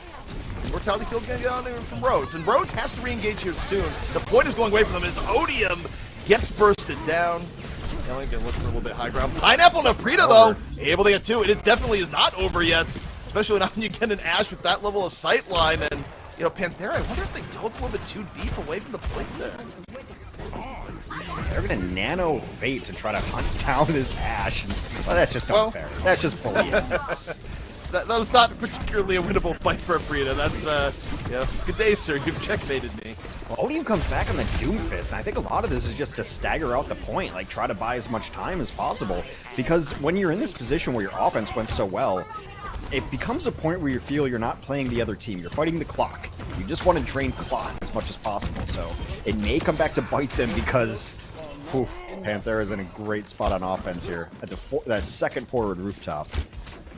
Mortality field going to get on there from Rhodes. And Rhodes has to re-engage here soon. The point is going away from them as Odium gets bursted down. Alien can look for a little bit high ground. Pineapple and Aprita, though, able to get 2. It definitely is not over yet. Especially when you get an Ashe with that level of sight line. And, you know, Panthera, I wonder if they dove a little bit too deep away from the point there. They're going to nano Fate to try to hunt down this Ashe. Well, that's just unfair. That's just bullying. That was not particularly a winnable fight for Aprita. That's, yeah, good day, sir. You've checkmated me. Well, Odium comes back on the Doomfist, and I think a lot of this is just to stagger out the point, like try to buy as much time as possible. Because when you're in this position where your offense went so well, it becomes a point where you feel you're not playing the other team. You're fighting the clock. You just want to drain clock as much as possible. So it may come back to bite them because Panthera is in a great spot on offense here at that second forward rooftop.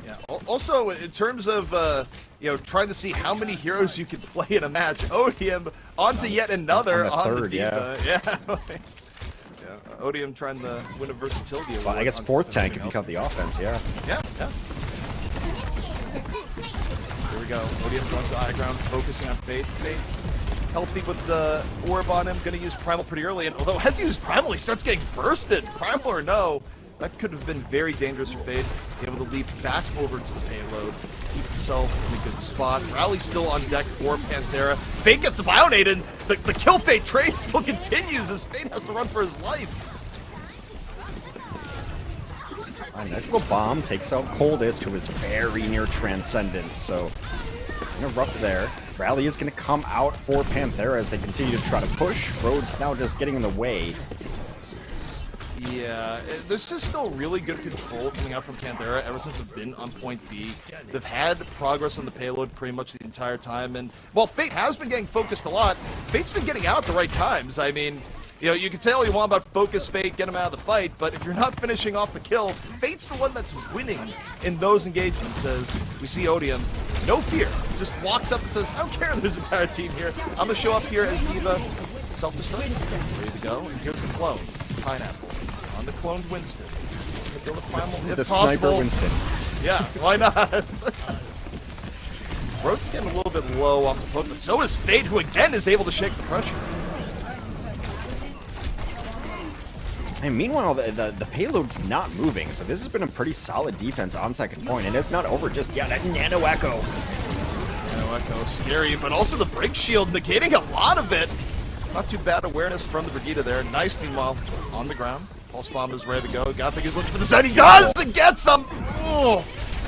Yeah. Also, in terms of trying to see how many heroes you can play in a match, Odium onto yet another on the D.Va. Yeah. Odium trying to win a versatility award. Well, I guess fourth tank if you count the offense. Yeah. Yeah. Here we go. Odium going to high ground, focusing on Fate. Fate healthy with the orb on him. Going to use Primal pretty early, and although as he uses Primal, he starts getting bursted. Primal or no. That could have been very dangerous for Fade. Be able to leap back over to the payload, keep himself in a good spot. Rally's still on deck for Panthera. Fade gets the Bionade, and the kill Fade trade still continues as Fade has to run for his life. A nice little bomb takes out Coldest, who is very near Transcendence. So, interrupt there. Rally is going to come out for Panthera as they continue to try to push. Rhodes now just getting in the way. Yeah, there's just still really good control coming out from Panthera ever since they've been on point B. They've had progress on the payload pretty much the entire time, and while Fate has been getting focused a lot, Fate's been getting out at the right times. I mean, you can say all you want about focus Fate, get him out of the fight, but if you're not finishing off the kill, Fate's the one that's winning in those engagements. As we see Odium, no fear, just walks up and says, I don't care, there's an entire team here. I'm gonna show up here as D.Va, self-destruct, ready to go, and here's the clone, Pineapple. On the cloned Winston. The sniper Winston. Yeah, why not? Rhodes getting a little bit low off the hook, but so is Fate, who again is able to shake the pressure. And meanwhile, the payload's not moving, so this has been a pretty solid defense on second point, and it's not over just yet. That Nano Echo. Nano Echo, scary, but also the break shield negating a lot of it. Not too bad awareness from the Brigitte there. Nice, meanwhile, on the ground. Pulse bomb is ready to go. Gothic is looking for the side. He does and gets him. Oh,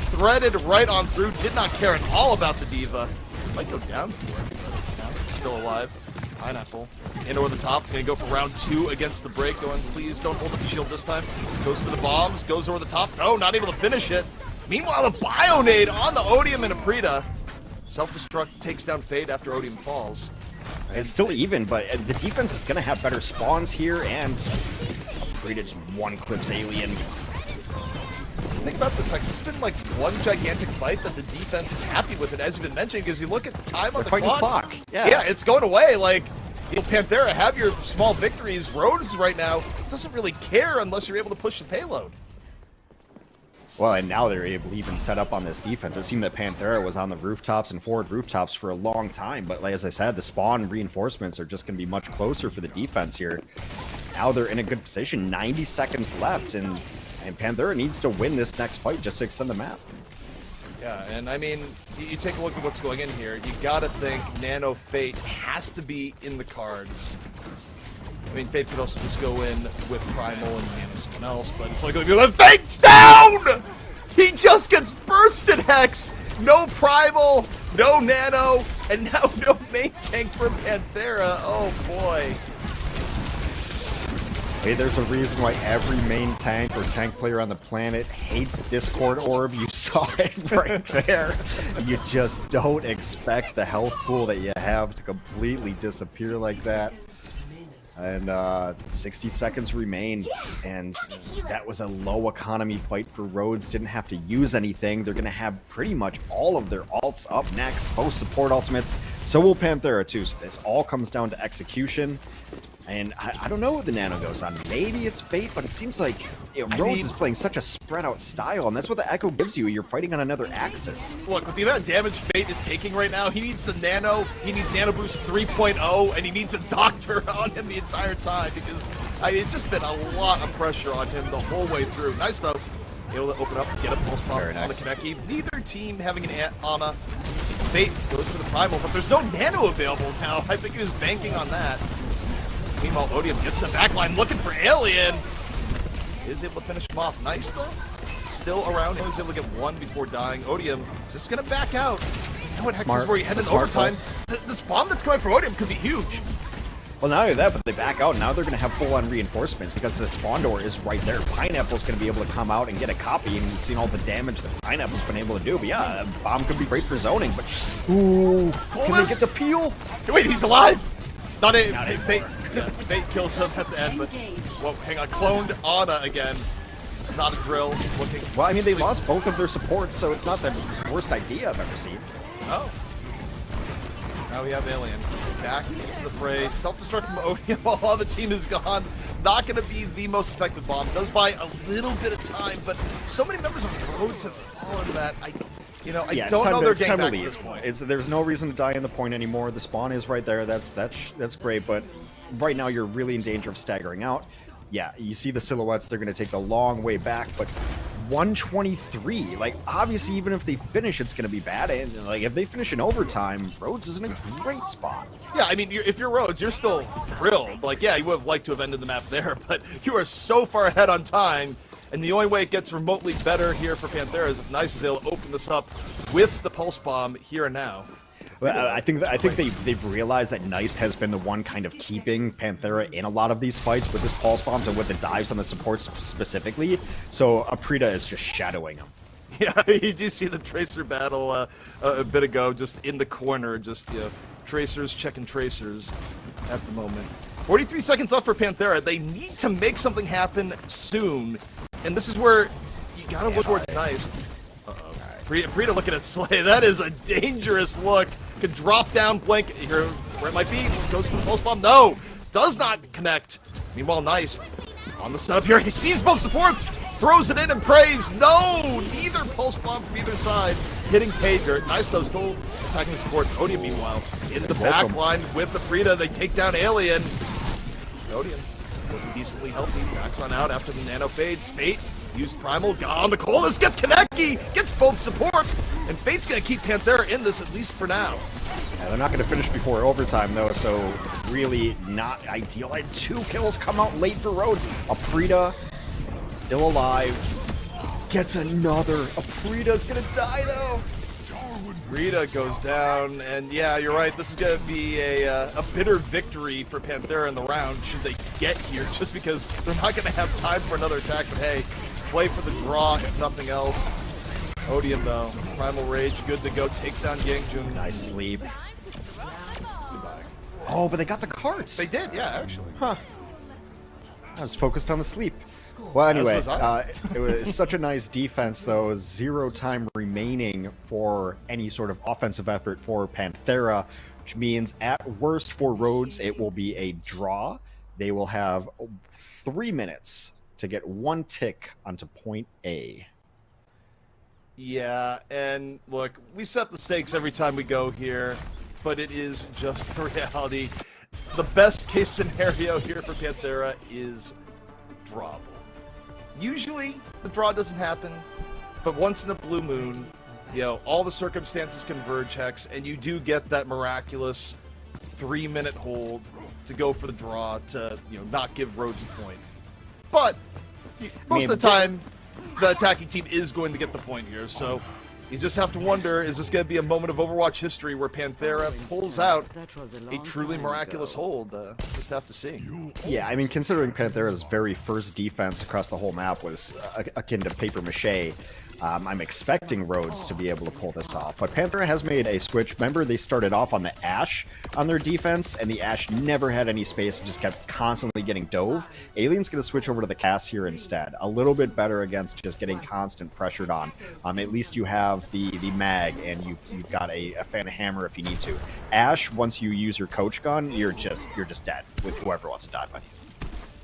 threaded right on through. Did not care at all about the D.Va. Might go down for it, but still alive. Pineapple in over the top. Gonna go for round 2 against the break. Going, please don't hold up the shield this time. Goes for the bombs. Goes over the top. No, not able to finish it. Meanwhile, a Bionade on the Odium and Aprita. Self-destruct takes down Fade after Odium falls. It's still even, but the defense is going to have better spawns here, and Aprita just one-clips Alien. Think about this, like, it's been like one gigantic fight that the defense is happy with it, as you've been mentioning, because you look at the time on the clock. Yeah, it's going away. Like, Panthera, have your small victories. Rhodes right now doesn't really care unless you're able to push the payload. Well, and now they're able to even set up on this defense. It seemed that Panthera was on the rooftops and forward rooftops for a long time, but like, as I said, the spawn reinforcements are just going to be much closer for the defense here. Now they're in a good position, 90 seconds left, and Panthera needs to win this next fight just to extend the map. Yeah, and I mean, you take a look at what's going in here, you gotta think Nano Fate has to be in the cards. I mean, Fate could also just go in with Primal and Nano someone else, but it's like, Fate's down! He just gets bursted, Hex! No Primal, no Nano, and now no main tank for Panthera. Oh boy. Hey, there's a reason why every main tank or tank player on the planet hates Discord Orb. You saw it right there. You just don't expect the health pool that you have to completely disappear like that. And 60 seconds remain, and that was a low economy fight for Rhodes. Didn't have to use anything. They're going to have pretty much all of their alts up next, both support ultimates. So will Panthera too. So this all comes down to execution. And I don't know what the Nano goes on. Maybe it's Fate, but it seems like Rhodes is playing such a spread out style, and that's what the Echo gives you. You're fighting on another axis. Look, with the amount of damage Fate is taking right now, he needs the Nano, he needs Nano Boost 3.0, and he needs a Doctor on him the entire time, because it's just been a lot of pressure on him the whole way through. Nice though, able to open up, get a pulse bomb on the Kaneki. Neither team having an Ana. Fate goes for the Primal, but there's no Nano available now. I think he was banking on that. Meanwhile, Odium gets the backline looking for Alien. Is able to finish him off. Nice, though. Still around him. He's able to get one before dying. Odium just going to back out. Now what Hex is where he headed in overtime. This bomb that's coming from Odium could be huge. Well, not only that, but they back out. Now they're going to have full-on reinforcements because the spawn door is right there. Pineapple's going to be able to come out and get a copy, and you've seen all the damage that Pineapple's been able to do. But yeah, a bomb could be great for zoning, but ooh, can they get the peel? Wait, he's alive! Not it. Fate kills him at the end, but well, hang on. Cloned Ana again. It's not a drill. Looking. Well, I mean, they lost both of their supports, so it's not the worst idea I've ever seen. Oh. Now we have Alien back into the fray. Self-destruct from Odium while the team is gone. Not going to be the most effective bomb. Does buy a little bit of time, but so many members of Rhodes have fallen that I don't know they're getting back to this point. There's no reason to die in the point anymore. The spawn is right there. That's great, but right now you're really in danger of staggering out. Yeah, you see the silhouettes. They're going to take the long way back, but 123. Like, obviously, even if they finish, it's going to be bad. And like, if they finish in overtime, Rhodes is in a great spot. Yeah, I mean, if you're Rhodes, you're still thrilled. Like, yeah, you would have liked to have ended the map there, but you are so far ahead on time. And the only way it gets remotely better here for Panthera is if Nice is able to open this up with the pulse bomb here and now. Well, I think they've realized that Nice has been the one kind of keeping Panthera in a lot of these fights with his pulse bombs and with the dives on the supports specifically. So Aprita is just shadowing him. Yeah, you do see the Tracer battle a bit ago, just in the corner, just Tracers checking Tracers at the moment. 43 seconds left for Panthera. They need to make something happen soon, and this is where you gotta look towards Nice. Aprita looking at Slay. That is a dangerous look. Could drop down, blink here where it might be. Goes for the pulse bomb. No, does not connect. Meanwhile, Nice on the setup here. He sees both supports, throws it in and prays. No, neither pulse bomb from either side hitting Pager. Nice though, still attacking the supports. Odium, meanwhile, in the back line with Aprita. They take down Alien. Odium looking decently healthy. Backs on out after the nano fades. Fate used Primal, got on the coldest, gets Kaneki, gets both supports, and Fate's gonna keep Panthera in this, at least for now. Yeah, they're not gonna finish before overtime though, so really not ideal. And 2 kills come out late for Rhodes. Aprita, still alive, gets another. Aprita's gonna die though. Rita goes down, and yeah, you're right, this is gonna be a bitter victory for Panthera in the round, should they get here, just because they're not gonna have time for another attack, but hey, play for the draw, if nothing else. Odium, though. Primal Rage, good to go. Takes down Yangjun. Nice sleep. Goodbye. Oh, but they got the carts. They did, yeah, actually. Huh. I was focused on the sleep. Well, anyway, it was such a nice defense, though. 0 time remaining for any sort of offensive effort for Panthera, which means at worst for Rhodes, it will be a draw. They will have 3 minutes to get 1 tick onto point A. Yeah, and look, we set the stakes every time we go here, but it is just the reality. The best case scenario here for Panthera is drawable. Usually, the draw doesn't happen, but once in a blue moon, all the circumstances converge, Hex, and you do get that miraculous 3-minute hold to go for the draw to, not give Rhodes a point. But most of the time, the attacking team is going to get the point here, so you just have to wonder, is this going to be a moment of Overwatch history where Panthera pulls out a truly miraculous hold? Just have to see. Yeah, I mean, considering Panthera's very first defense across the whole map was akin to paper mache, I'm expecting Rhodes to be able to pull this off. But Panthera has made a switch. Remember, they started off on the Ashe on their defense, and the Ashe never had any space and just kept constantly getting dove. Alien's going to switch over to the Cass here instead. A little bit better against just getting constant pressured on. At least you have the mag, and you've got a fan of hammer if you need to. Ashe, once you use your coach gun, you're just dead with whoever wants to die by you.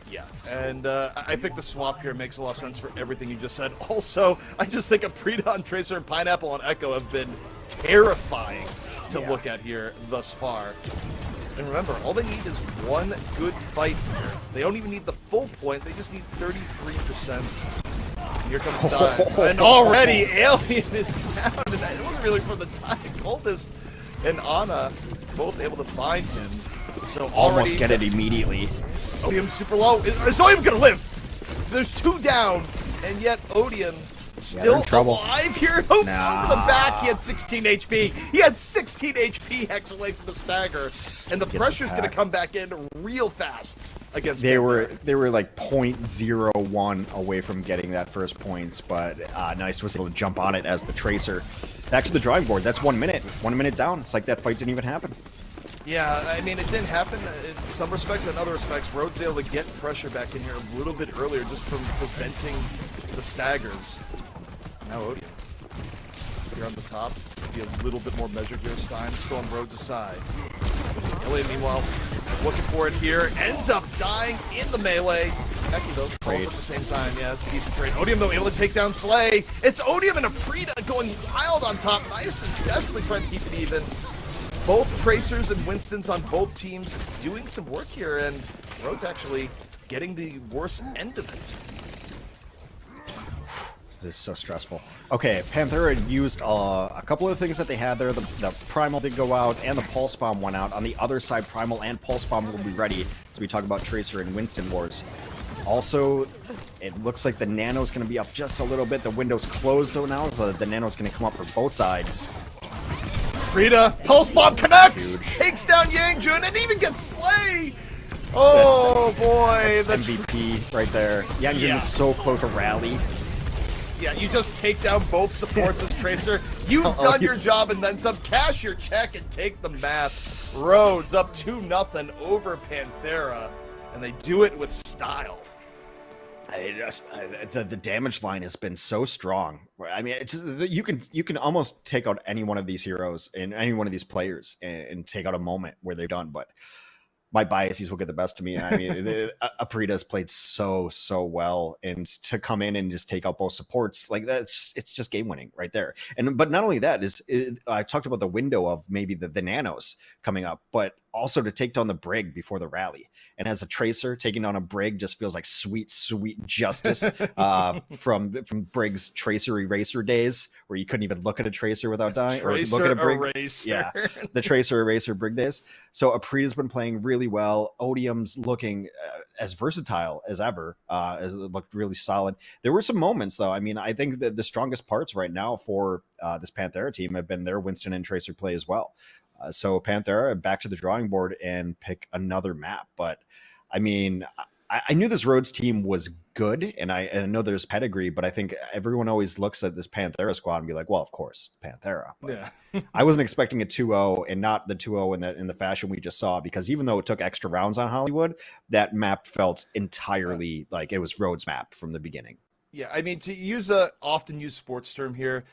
Yeah, and I think the swap here makes a lot of sense for everything you just said. Also, I just think Aprita on Tracer and Pineapple on Echo have been terrifying to look at here thus far. And remember, all they need is 1 good fight here. They don't even need the full point, they just need 33%. And here comes Dive. And already, Alien is down, and it wasn't really for the time. Coldest and Ana both able to find him. So almost get it immediately. Odium super low. Is Odium gonna live? There's 2 down, and yet Odium Still trouble. alive here. Hoops over the back. He had 16 HP. He had 16 HP Hex away from the stagger. And the pressure's going to come back in real fast against They Pantera. were like 0.01 away from getting that first points, but Nice was able to jump on it as the Tracer. Back to the drawing board. That's 1 minute. 1 minute down. It's like that fight didn't even happen. Yeah, I mean, it didn't happen in some respects. In other respects, Rhodes able to get pressure back in here a little bit earlier just from preventing the staggers. Now Odium. Here on the top. Be a little bit more measured here. Stein still on Rhodes' side. Elliot, meanwhile, looking for it here. Ends up dying in the melee. Becky, though, falls at the same time. Yeah, it's a decent trade. Odium, though, able to take down Slay. It's Odium and Aprita going wild on top. Nice is desperately trying to keep it even. Both Tracers and Winstons on both teams doing some work here, and Rhodes actually getting the worst end of it. This is so stressful. Okay, Panthera used a couple of things that they had there. The Primal did go out, and the Pulse Bomb went out. On the other side, Primal and Pulse Bomb will be ready as we talk about Tracer and Winston Wars. Also, it looks like the Nano's going to be up just a little bit. The window's closed though now, so the Nano's going to come up for both sides. Rita, Pulse Bomb connects! Huge. Takes down Yangjun and even gets Slay! Oh boy! That's MVP right there. Yangjun Yeah. is so close to rally. Yeah, you just take down both supports as Tracer. You've done your job and then some. Cash your check and take the map. Rhodes up 2-0 over Panthera, and they do it with style. The damage line has been so strong. I mean, it's just, you can almost take out any one of these heroes and any one of these players and take out a moment where they're done. But my biases will get the best of me. I mean, Aprita has played so well, and to come in and just take out both supports like that, it's just game winning right there. But not only that I talked about the window of maybe the Nanos coming up, but also to take down the Brig before the rally. And as a Tracer, taking down a Brig just feels like sweet justice from Brig's Tracer Eraser days, where you couldn't even look at a Tracer without dying. Tracer or look at a Brig. Eraser. Yeah, the Tracer Eraser Brig days. So Aprita's been playing really well. Odium's looking as versatile as ever. It looked really solid. There were some moments, though. I mean, I think that the strongest parts right now for this Panthera team have been their Winston and Tracer play as well. So Panthera back to the drawing board and pick another map. But I mean, I knew this Rhodes team was good, and I know there's pedigree, but I think everyone always looks at this Panthera squad and be like, well, of course, Panthera. But Yeah. I wasn't expecting a 2-0 and not the 2-0 in the fashion we just saw, because even though it took extra rounds on Hollywood, that map felt entirely like it was Rhodes map from the beginning. Yeah, I mean, to use a often used sports term here,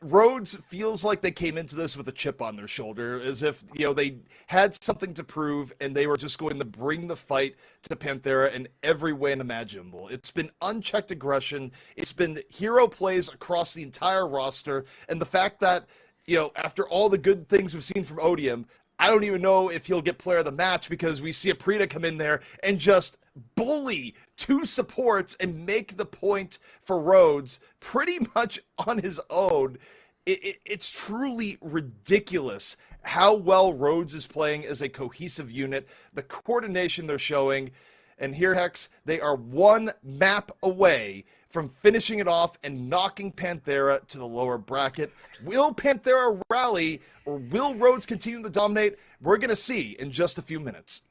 Rhodes feels like they came into this with a chip on their shoulder, as if, they had something to prove and they were just going to bring the fight to Panthera in every way imaginable. It's been unchecked aggression. It's been hero plays across the entire roster. And the fact that, after all the good things we've seen from Odium, I don't even know if he'll get player of the match, because we see Aprita come in there and just bully two supports and make the point for Rhodes pretty much on his own. It's truly ridiculous how well Rhodes is playing as a cohesive unit, the coordination they're showing. And here, Hex, they are one map away from finishing it off and knocking Panthera to the lower bracket. Will Panthera rally, or will Rhodes continue to dominate? We're going to see in just a few minutes.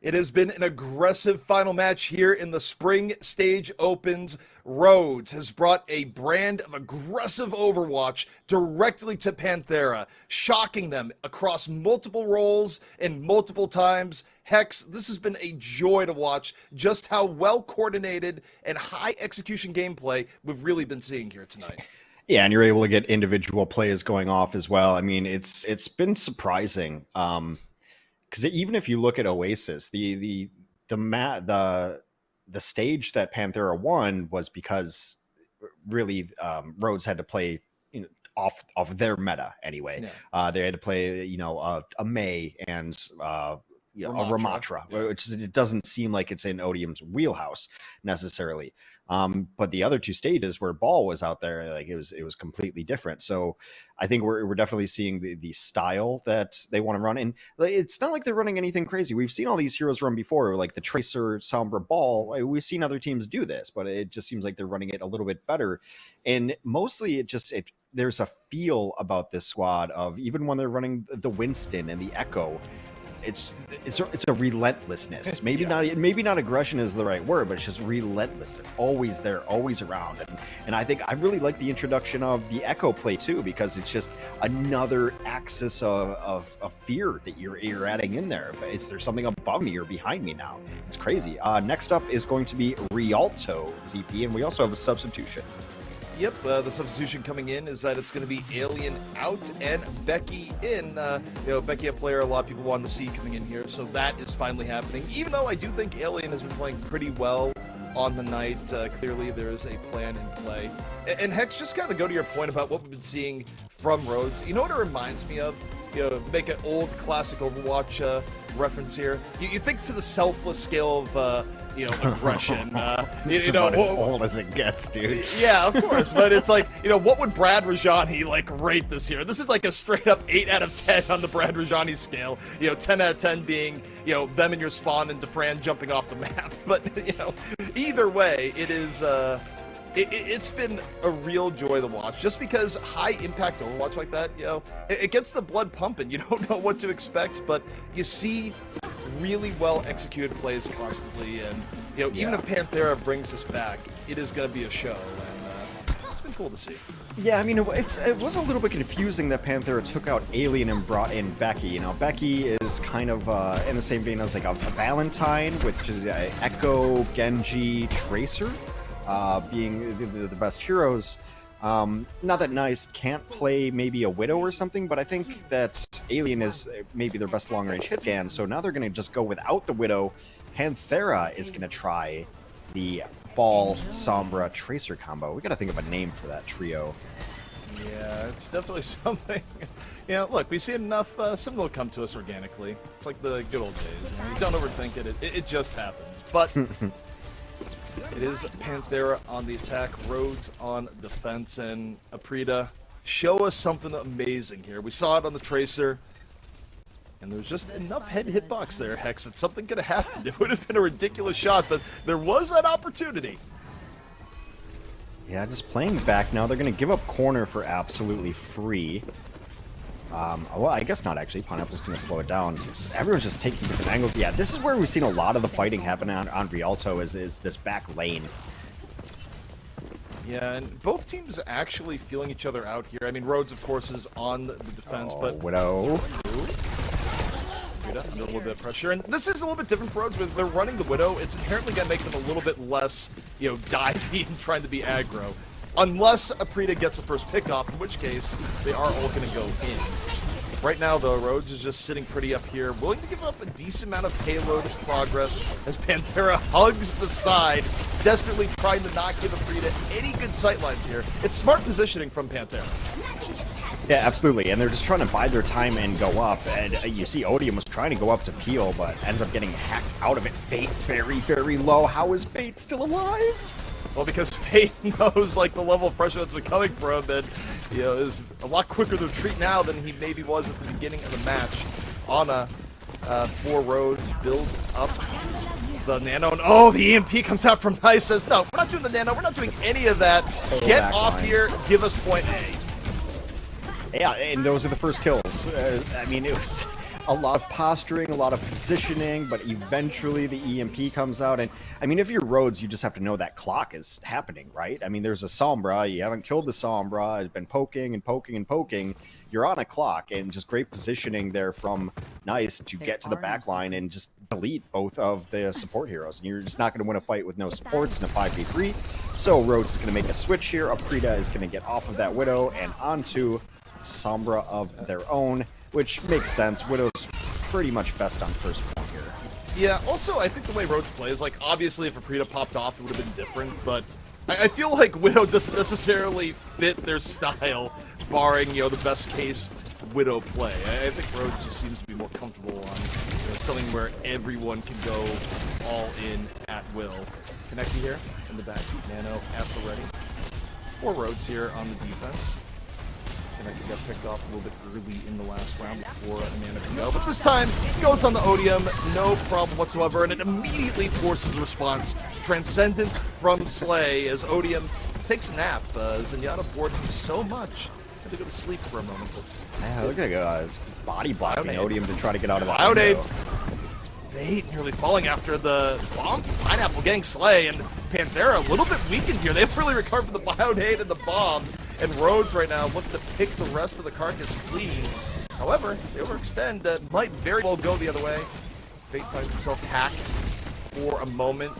It has been an aggressive final match here in the Spring Stage Opens. Rhodes has brought a brand of aggressive Overwatch directly to Panthera, shocking them across multiple roles and multiple times. Hex, this has been a joy to watch just how well coordinated and high execution gameplay we've really been seeing here tonight. Yeah, and you're able to get individual plays going off as well. I mean, it's been surprising. Because even if you look at Oasis, the stage that Panthera won was because really Rhodes had to play off of their meta anyway. Yeah. They had to play a Mei and a Ramatra, yeah. Which it doesn't seem like it's in Odium's wheelhouse necessarily. But the other two stages where Ball was out there, like it was completely different. So I think we're definitely seeing the style that they want to run. And it's not like they're running anything crazy. We've seen all these heroes run before, like the Tracer, Sombra, Ball. We've seen other teams do this, but it just seems like they're running it a little bit better. And mostly there's a feel about this squad of, even when they're running the Winston and the Echo, it's a relentlessness. Maybe not aggression is the right word, but it's just relentless. They're always there, always around. And I think I really like the introduction of the Echo play too, because it's just another axis of fear that you're adding in there. Is there something above me or behind me now? It's crazy. Next up is going to be Rialto ZP, and we also have a substitution. Yep, the substitution coming in is that it's going to be Alien out and Becky in. Becky, a player a lot of people wanted to see coming in here, so that is finally happening. Even though I do think Alien has been playing pretty well on the night, clearly there is a plan in play. And Hex, just kind of go to your point about what we've been seeing from Rhodes. You know what it reminds me of? Make an old classic Overwatch reference here. You think to the selfless scale of aggression. It's about as old as it gets, dude. Yeah, of course. But it's like, what would Brad Rajani rate this here? This is like a straight up 8 out of 10 on the Brad Rajani scale. 10 out of 10 being, them in your spawn and DeFran jumping off the map. But, either way, it is, it's been a real joy to watch, just because high impact Overwatch like that, it gets the blood pumping. You don't know what to expect, but you see really well executed plays constantly, and even if Panthera brings us back, it is going to be a show, and it's been cool to see. Yeah, I mean, it was a little bit confusing that Panthera took out Alien and brought in Becky. Becky is kind of in the same vein as like a Valentine, which is Echo, Genji, Tracer, being the best heroes. Not that Nice can't play maybe a Widow or something, but I think that Alien is maybe their best long-range hit scan, so now they're going to just go without the Widow. Panthera is going to try the Ball, Sombra, Tracer combo. We got to think of a name for that trio. Yeah, it's definitely something. Look, we've seen enough, something will come to us organically. It's like the good old days. You don't overthink it, it just happens. But it is Panthera on the attack, Rhodes on defense, and Aprita, show us something amazing here. We saw it on the Tracer, and there's just enough head hitbox there, Hex, that something could have happened. It would have been a ridiculous shot, but there was an opportunity. Yeah, just playing back now. They're going to give up corner for absolutely free. Well, I guess not, actually. Pineapple's going to slow it down. Everyone's just taking different angles. Yeah, this is where we've seen a lot of the fighting happen on Rialto, is this back lane. Yeah, and both teams actually feeling each other out here. I mean, Rhodes, of course, is on the defense, but... Widow. Under a little bit of pressure. And this is a little bit different for Rhodes. When they're running the Widow, it's inherently going to make them a little bit less, divey and trying to be aggro. Unless Aprita gets the first pick-off, in which case they are all going to go in. Right now, though, Rhodes is just sitting pretty up here, willing to give up a decent amount of payload progress as Panthera hugs the side, desperately trying to not give Aprita any good sightlines here. It's smart positioning from Panthera. Yeah, absolutely, and they're just trying to bide their time and go up, and you see Odium was trying to go up to Peel, but ends up getting hacked out of it. Fate very, very low. How is Fate still alive? Well, because Fate knows, the level of pressure that's been coming from him, and, is a lot quicker to retreat now than he maybe was at the beginning of the match. Ana, for Rhodes, builds up the Nano, and the EMP comes out from Nice, says, no, we're not doing the Nano, we're not doing any of that. Get off here, give us point A. Yeah, and those are the first kills. I mean, it was a lot of posturing, a lot of positioning, but eventually the EMP comes out. And, I mean, if you're Rhodes, you just have to know that clock is happening, right? I mean, there's a Sombra. You haven't killed the Sombra. It's been poking and poking and poking. You're on a clock, and just great positioning there from Nice to get to the back line and just delete both of the support heroes. And you're just not going to win a fight with no supports in a 5v3. So Rhodes is going to make a switch here. Aprita is going to get off of that Widow and onto Sombra of their own, which makes sense. Widow's pretty much best on first point here. Yeah, also, I think the way Rhodes plays, obviously if Aprita popped off, it would have been different, but I feel like Widow doesn't necessarily fit their style, barring, the best case Widow play. I think Rhodes just seems to be more comfortable on something where everyone can go all in at will. Kaneki here in the back, Nano at the ready. For Rhodes here on the defense. Kaneki got picked off a little bit early in the last round before Nano can go. But this time, goes on the Odium, no problem whatsoever, and it immediately forces a response. Transcendence from Slay as Odium takes a nap. Zenyatta bored him so much, had to go to sleep for a moment. Yeah, look at his body blocking Bionaid. Odium to try to get out of that Bionaid. window. Fate nearly falling after the bomb from Pineapple getting Slay, and Panthera a little bit weakened here. They haven't really recovered from the Bionaid and the bomb. And Rhodes right now look to pick the rest of the carcass clean. However, the overextend might very well go the other way. Fate finds himself hacked for a moment.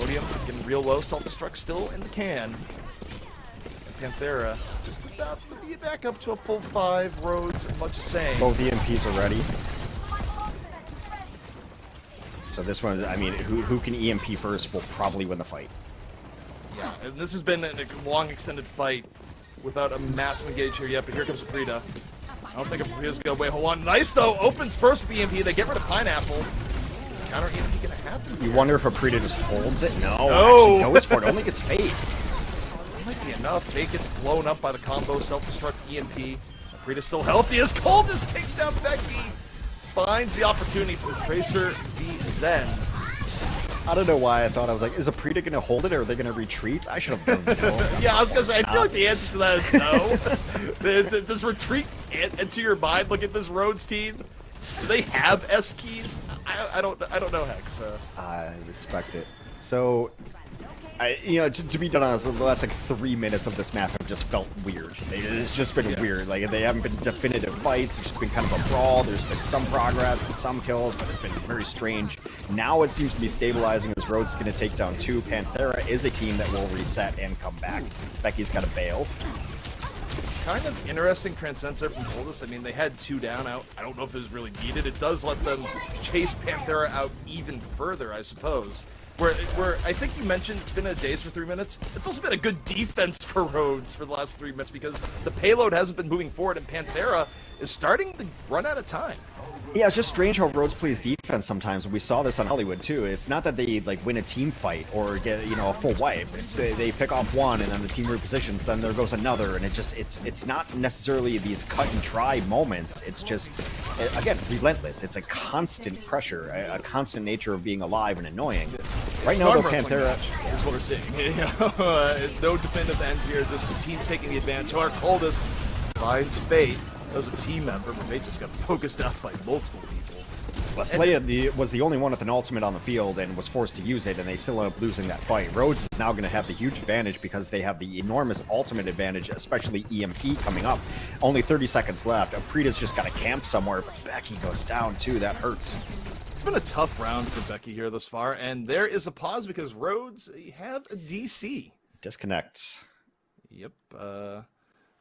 Odium getting real low. Self-destruct still in the can. Panthera just about to be back up to a full 5. Rhodes, much the same. Both EMPs are ready. So this one, I mean, who can EMP first will probably win the fight. Yeah, and this has been a long, extended fight without a massive engage here yet, but here comes Aprita. I don't think Aprita's gonna wait. Hold on. Nice, though. Opens first with the EMP. They get rid of Pineapple. Is counter EMP gonna happen? You wonder if Aprita just holds it? No. No. Actually goes for it. Only gets Fate. That might be enough. Fate gets blown up by the combo. Self-destruct EMP. Aprita's still healthy as Coldest takes down Becky. Finds the opportunity for the Tracer v Zen. I don't know why I thought, I was like, is Aprita going to hold it or are they going to retreat? I should have known no. Yeah, I was going to say, I feel like the answer to that is no. Does retreat enter your mind? Look at this Rhodes team. Do they have S keys? I don't know, Hex. I respect it. So, to be done honest, the last like 3 minutes of this map have just felt weird. It's just been weird. Like they haven't been definitive fights. It's just been kind of a brawl. There's been some progress and some kills, but it's been very strange. Now it seems to be stabilizing as Rhodes is going to take down 2. Panthera is a team that will reset and come back. Becky's got to bail. Kind of interesting Transcends there from Coldest. I mean, they had 2 down out. I don't know if it was really needed. It does let them chase Panthera out even further, I suppose. Where I think you mentioned it's been a daze for 3 minutes. It's also been a good defense for Rhodes for the last 3 minutes because the payload hasn't been moving forward and Panthera is starting to run out of time. Yeah, it's just strange how Rhodes plays defense sometimes. We saw this on Hollywood too. It's not that they like win a team fight or get a full wipe. It's they pick off one and then the team repositions, then there goes another, and it's not necessarily these cut and try moments. It's just again relentless. It's a constant pressure, a constant nature of being alive and annoying. Right now, though, Panthera is what we're seeing. No definitive end here. Just the team's taking the advantage. Our Coldest finds Fate. That was a team effort, but they just got focused out by multiple people. Well, Slaya was the only one with an ultimate on the field and was forced to use it, and they still ended up losing that fight. Rhodes is now going to have the huge advantage because they have the enormous ultimate advantage, especially EMP coming up. Only 30 seconds left. Aprita's just got to camp somewhere, but Becky goes down too. That hurts. It's been a tough round for Becky here thus far, and there is a pause because Rhodes have a DC. Disconnect. Yep. A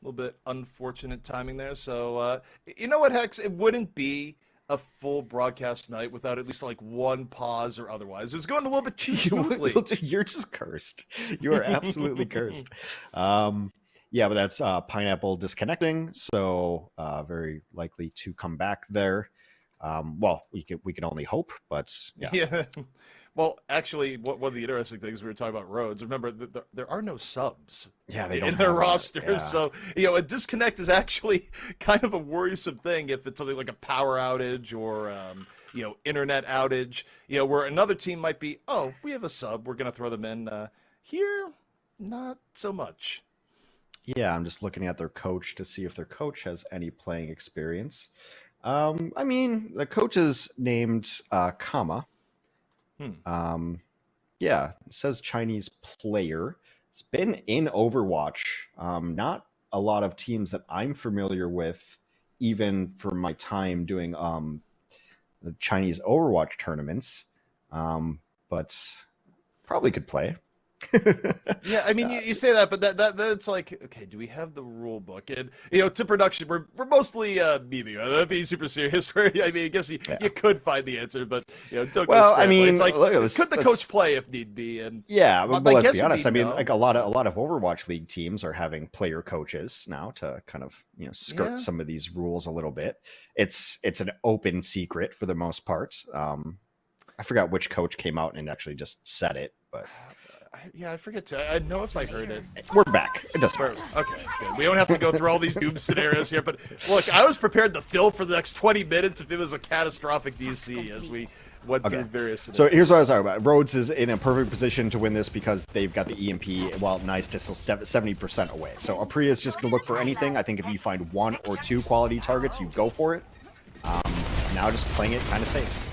little bit unfortunate timing there. So, you know what, Hex? It wouldn't be a full broadcast night without at least like one pause or otherwise. It was going a little bit too smoothly. You're just cursed. You are absolutely cursed. Yeah, but that's Pineapple disconnecting, so very likely to come back there. Well, we can only hope, but yeah. Well, actually, one of the interesting things we were talking about Rhodes, remember, there are no subs they in their roster. Yeah. So, a disconnect is actually kind of a worrisome thing if it's something like a power outage or, internet outage, where another team might be, oh, we have a sub, we're going to throw them in. Here, not so much. Yeah, I'm just looking at their coach to see if their coach has any playing experience. I mean, the coach is named Kama. Yeah, it says Chinese player. It's been in Overwatch. Not a lot of teams that I'm familiar with, even for my time doing the Chinese Overwatch tournaments. But probably could play. Yeah, I mean, you say that, but that's like, okay, do we have the rule book? And to production, we're mostly memeing. That'd be super serious. Where I mean, I guess you could find the answer, but don't. Well, I mean, it's like, look, could the coach play if need be? And yeah, but let's be honest. I mean, like a lot of Overwatch League teams are having player coaches now to kind of skirt some of these rules a little bit. It's an open secret for the most part. I forgot which coach came out and actually just said it, but. Yeah, I forget to. I know if I heard it. We're back. It doesn't matter. Okay, good. We don't have to go through all these doom scenarios here, but look, I was prepared to fill for the next 20 minutes if it was a catastrophic DC as we went through various scenarios. So here's what I was talking about. Rhodes is in a perfect position to win this because they've got the EMP, while Nice is still 70% away. So Aprita is just going to look for anything. I think if you find 1 or 2 quality targets, you go for it. Now just playing it kind of safe.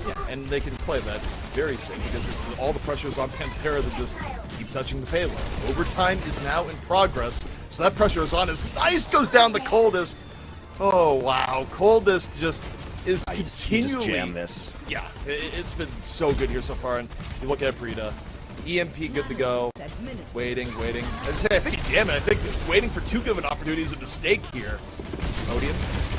Yeah, and they can play that very safe because all the pressure is on Panthera to just keep touching the payload. Overtime is now in progress, so that pressure is on as Nice goes down the Coldest. Oh, wow. Coldest just is continually... Just jam this. Yeah, it's been so good here so far, and you look at Aprita. EMP good to go. Waiting. As I say, I think, damn it, I think waiting for too good of an opportunity is a mistake here. Odium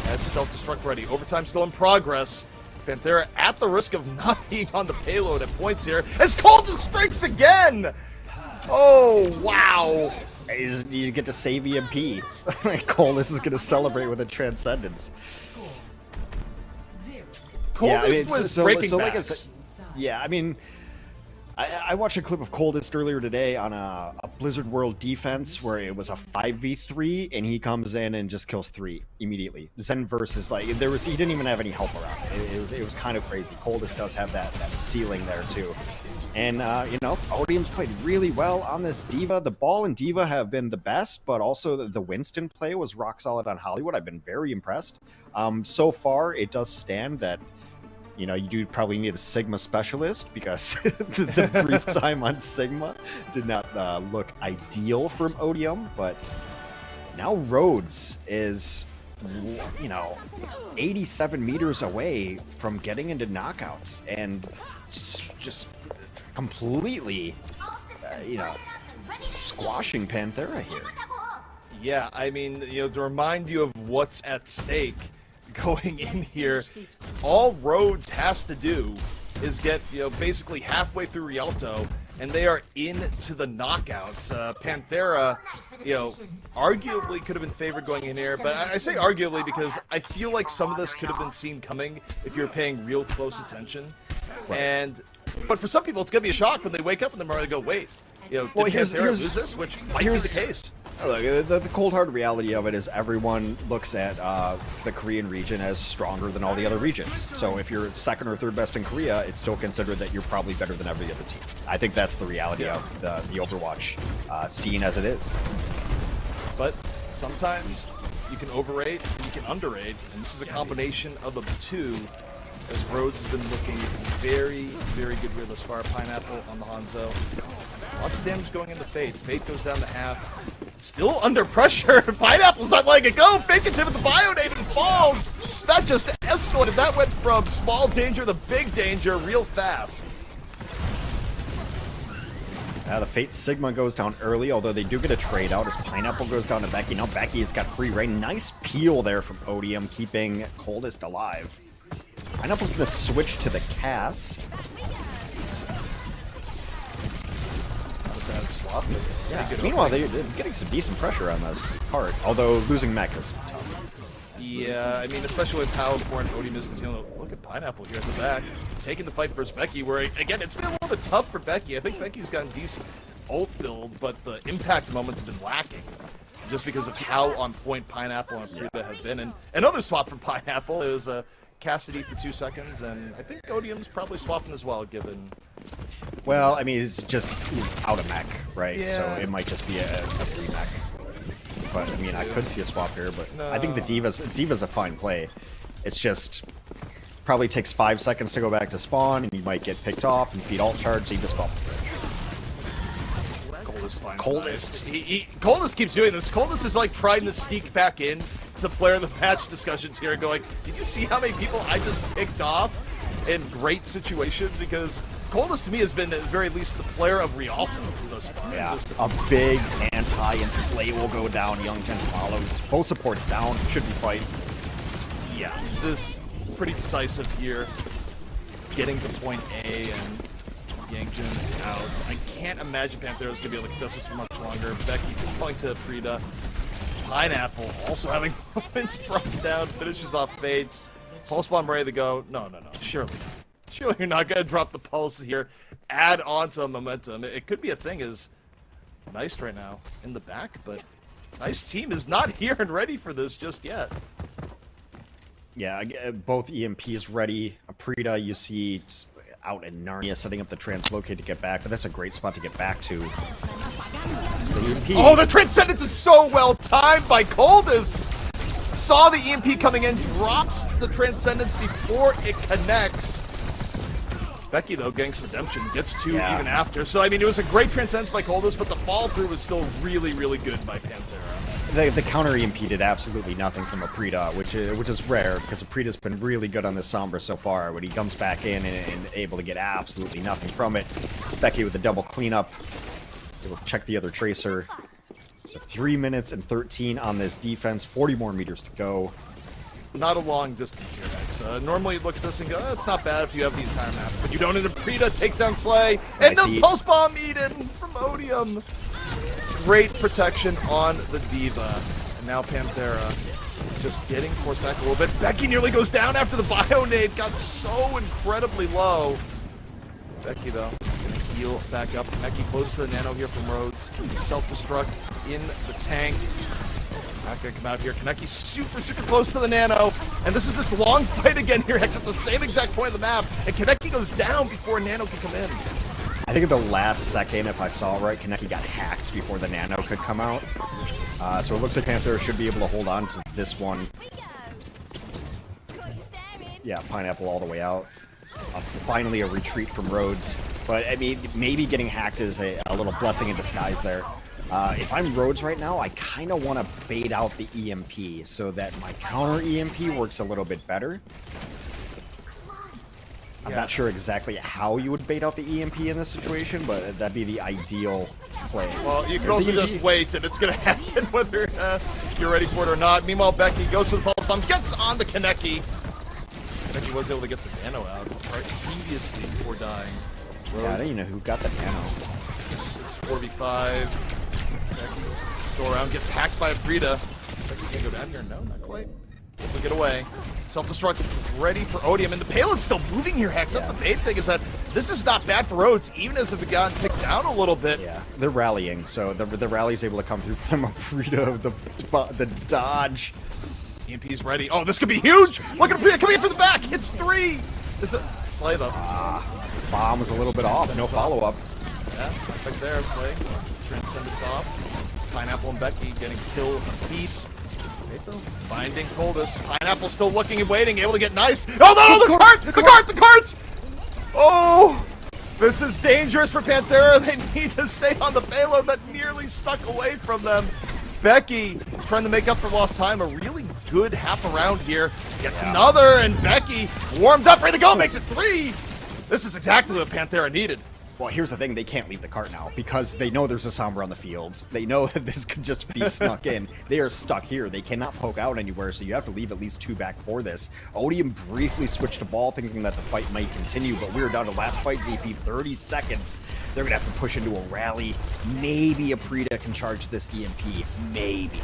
has self-destruct ready. Overtime still in progress. Panthera at the risk of not being on the payload at points here. As Coldest strikes again! Oh, wow. You get to save EMP. Coldest is going to celebrate with a Transcendence. Coldest was breaking like I backs. said, yeah, I mean, I watched a clip of Coldest earlier today on a Blizzard World defense where it was a 5v3 and he comes in and just kills 3 immediately. Zen versus he didn't even have any help around. It was kind of crazy. Coldest does have that ceiling there too. And Odium's played really well on this D.Va. The Ball and D.Va have been the best, but also the Winston play was rock solid on Hollywood. I've been very impressed. So far, it does stand that you do probably need a Sigma specialist because the brief time on Sigma did not look ideal from Odium, but now Rhodes is, 87 meters away from getting into knockouts and just completely, squashing Panthera here. Yeah, I mean, to remind you of what's at stake going in here, all Rhodes has to do is get, basically halfway through Rialto, and they are into the knockouts. Panthera, arguably could have been favored going in here, but I say arguably because I feel like some of this could have been seen coming if you're paying real close attention. Right. But for some people, it's going to be a shock when they wake up in the morning and go, wait, did Panthera lose this? Which might be the case. Look, the cold hard reality of it is everyone looks at the Korean region as stronger than all the other regions. So if you're second or third best in Korea, it's still considered that you're probably better than every other team. I think that's the reality of the Overwatch scene as it is. But sometimes you can overrate and you can underrate, and this is a combination of the two, as Rhodes has been looking very, very good here thus far. Pineapple on the Hanzo. Lots of damage going into Fate. Fate goes down to half. Still under pressure. Pineapple's not letting it go. Fate gets hit with the Bionade and falls. That just escalated. That went from small danger to big danger real fast. The Fate Sigma goes down early, although they do get a trade out as Pineapple goes down to Becky. Now Becky's got free reign. Nice peel there from Odium, keeping Coldest alive. Pineapple's going to switch to the cast. Swap. Yeah. Meanwhile, they're getting some decent pressure on this card, although losing mech is tough. Yeah, I mean, especially with how important Odium is. Look at Pineapple here at the back, taking the fight versus Becky, where, again, it's been a little bit tough for Becky. I think Becky's gotten decent ult build, but the impact moments have been lacking, just because of how on point Pineapple and Prita have been. And another swap from Pineapple, it was Cassidy for 2 seconds, and I think Odium's probably swapping as well, given... Well, I mean, he's out of mech, right? Yeah. So it might just be a free mech. But, I mean, I could see a swap here, but No. I think the D.Va's a fine play. It's just... probably takes 5 seconds to go back to spawn, and you might get picked off and feed alt charge, so you just fall. Coldest. Coldest keeps doing this. Coldest is like trying to sneak back in to player of the match discussions here and going, did you see how many people I just picked off in great situations? Because Coldest to me has been at the very least the player of Rialto thus far. Yeah, Just a big anti and Slay will go down. Youngkin follows. Both supports down. Should be fight. yeah, this pretty decisive here. Getting to point A and Yangjun out. I can't imagine Panthera's gonna be able to contest this for much longer. Becky going to Prita. Pineapple also having moments, drops down, finishes off Fate. Pulse bomb ready to go. No. Surely you're not gonna drop the pulse here. Add on to the momentum. It could be a thing as Nice right now in the back, but Nice team is not here and ready for this just yet. Yeah, both EMPs ready. Prita, you see out in Narnia setting up the translocate to get back, but that's a great spot to get back to. Oh, the Transcendence is so well timed by Coldest! Saw the EMP coming in, drops the Transcendence before it connects. Becky, though, getting some redemption, gets two even after. So, I mean, it was a great Transcendence by Coldest, but the fall-through was still really, really good by Panthera. the counter EMP did absolutely nothing from Aprita, which is rare because Aprita's been really good on this Sombra so far. When he comes back in and able to get absolutely nothing from it. Becky with the double cleanup. We'll check the other Tracer. So 3 minutes and 13 on this defense, 40 more meters to go. Not a long distance here, X. Normally you look at this and go, it's not bad if you have the entire map. But you don't. And Aprita takes down Slay. And the post bomb Eden from Odium. Great protection on the Diva. And now Panthera just getting forced back a little bit. Becky nearly goes down after the bio nade got so incredibly low. Becky, though, gonna heal back up. Becky close to the nano here from Rhodes. Self-destruct in the tank. Not gonna come out here. Kaneki super close to the nano. And this is this long fight again here, Hex, at the same exact point of the map. And Kaneki goes down before nano can come in. I think at the last second, if I saw right, Kaneki got hacked before the nano could come out. So it looks like Panthera should be able to hold on to this one. Yeah, Pineapple all the way out. Finally a retreat from Rhodes. But, I mean, maybe getting hacked is a little blessing in disguise there. If I'm Rhodes right now, I kind of want to bait out the EMP so that my counter EMP works a little bit better. I'm not sure exactly how you would bait out the EMP in this situation, but that'd be the ideal play. Well, you can also just wait, and it's going to happen whether you're ready for it or not. Meanwhile, Becky goes for the pulse bomb, gets on the Kaneki. Kaneki was able to get the nano out right previously before dying. Rhodes. Yeah, I don't even know who got the nano. It's 4v5. Becky still around, gets hacked by Aprita. Becky can go down here. No, not quite. Able to get away. Self-destruct ready for Odium, and the payload's still moving here, Hex. That's the main thing, is that this is not bad for Rhodes, even as if it got picked down a little bit. Yeah, they're rallying, so the rally's able to come through from Aprita, the dodge. EMP's ready. Oh, this could be huge! Look at Aprita coming in from the back! Hits 3! This is Slay, though. Bomb was a little bit off, no follow-up. Yeah, right there, Slay. Transcendence off. Pineapple and Becky getting kill apiece. Finding Coldest. Pineapple still looking and waiting, able to get nice. Oh no, the cart! The cart! Oh! This is dangerous for Panthera. They need to stay on the payload that nearly stuck away from them. Becky trying to make up for lost time. A really good half a round here. Gets another, and Becky warmed up, ready to go, makes it 3. This is exactly what Panthera needed. Well, here's the thing, they can't leave the cart now, because they know there's a Sombra on the fields. They know that this could just be snuck in. They are stuck here. They cannot poke out anywhere, so you have to leave at least 2 back for this. Odium briefly switched the ball, thinking that the fight might continue, but we're down to last fight ZP, 30 seconds. They're going to have to push into a rally. Maybe Aprita can charge this EMP. Maybe.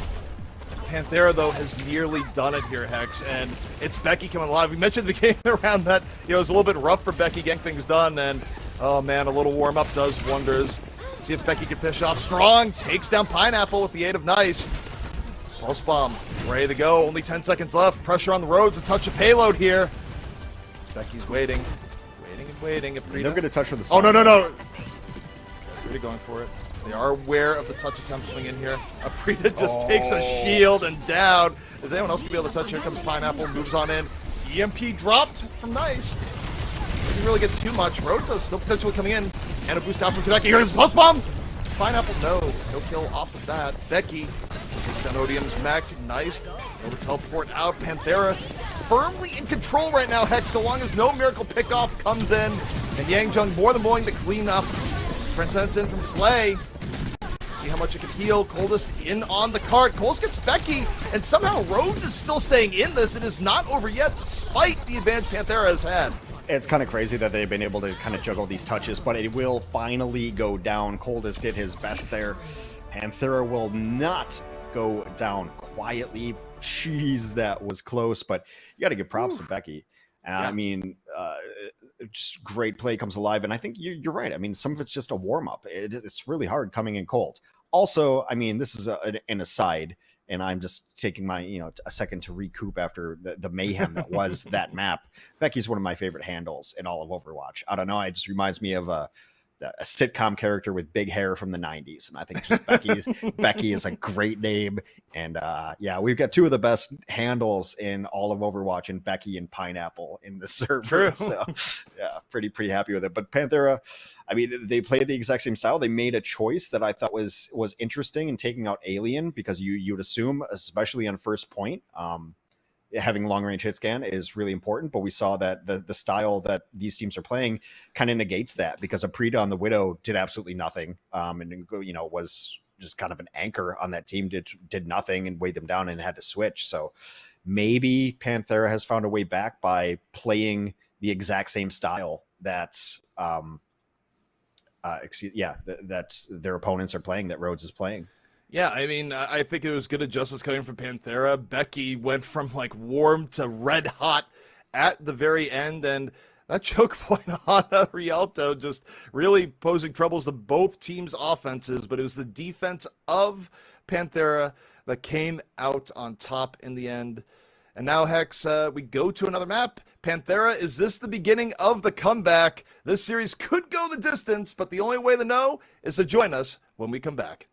Panthera, though, has nearly done it here, Hex, and it's Becky coming alive. We mentioned at the beginning of the round that it was a little bit rough for Becky getting things done, and oh man, a little warm-up does wonders. See if Becky can finish off strong. Takes down Pineapple with the aid of Nice. Pulse bomb, ready to go. Only 10 seconds left. Pressure on the Roads. A touch of payload here. Becky's waiting. Waiting and waiting. They're going to touch on the Oh, no. Aprita going for it. They are aware of the touch attempt coming in here. Aprita just takes a shield and down. Is anyone else going to be able to touch? Here comes Pineapple. Moves on in. EMP dropped from Nice. Didn't really get too much. Rhodes still potentially coming in. And a boost out from Kaneki. Here's the post bomb. Pineapple, no kill off of that. Becky takes down Odium's mech. Nice. Over teleport out. Panthera is firmly in control right now, Hex, so long as no miracle pickoff comes in. And Yangjung more than willing to clean up. Transcendence in from Slay. See how much it can heal. Coldest in on the cart. Coles gets Becky, and somehow Rhodes is still staying in this. It is not over yet, despite the advantage Panthera has had. It's kind of crazy that they've been able to kind of juggle these touches, but it will finally go down. Coldest did his best there. Panthera will not go down quietly. Jeez, that was close, but you got to give props to Becky. I mean, just great play comes alive, and I think you're right. I mean, some of it's just a warm-up. It's really hard coming in cold. Also, I mean, this is an aside, and I'm just taking my, a second to recoup after the mayhem that was that map. Becky's one of my favorite handles in all of Overwatch. I don't know, it just reminds me of a sitcom character with big hair from the 90s. And I think just Becky is a great name. And yeah, we've got two of the best handles in all of Overwatch, and Becky and Pineapple in the server. True. So yeah, pretty happy with it. But Panthera, I mean, they played the exact same style. They made a choice that I thought was interesting in taking out Alien, because you would assume, especially on first point, having long range hit scan is really important, but we saw that the style that these teams are playing kind of negates that, because Aprita on the Widow did absolutely nothing, and was just kind of an anchor on that team, did nothing and weighed them down and had to switch. So maybe Panthera has found a way back by playing the exact same style that's that their opponents are playing, that Rhodes is playing. Yeah, I mean, I think it was good adjustments coming from Panthera. Becky went from like warm to red hot at the very end, and that choke point on Rialto just really posing troubles to both teams' offenses, but it was the defense of Panthera that came out on top in the end. And now, Hex, we go to another map. Panthera, is this the beginning of the comeback? This series could go the distance, but the only way to know is to join us when we come back.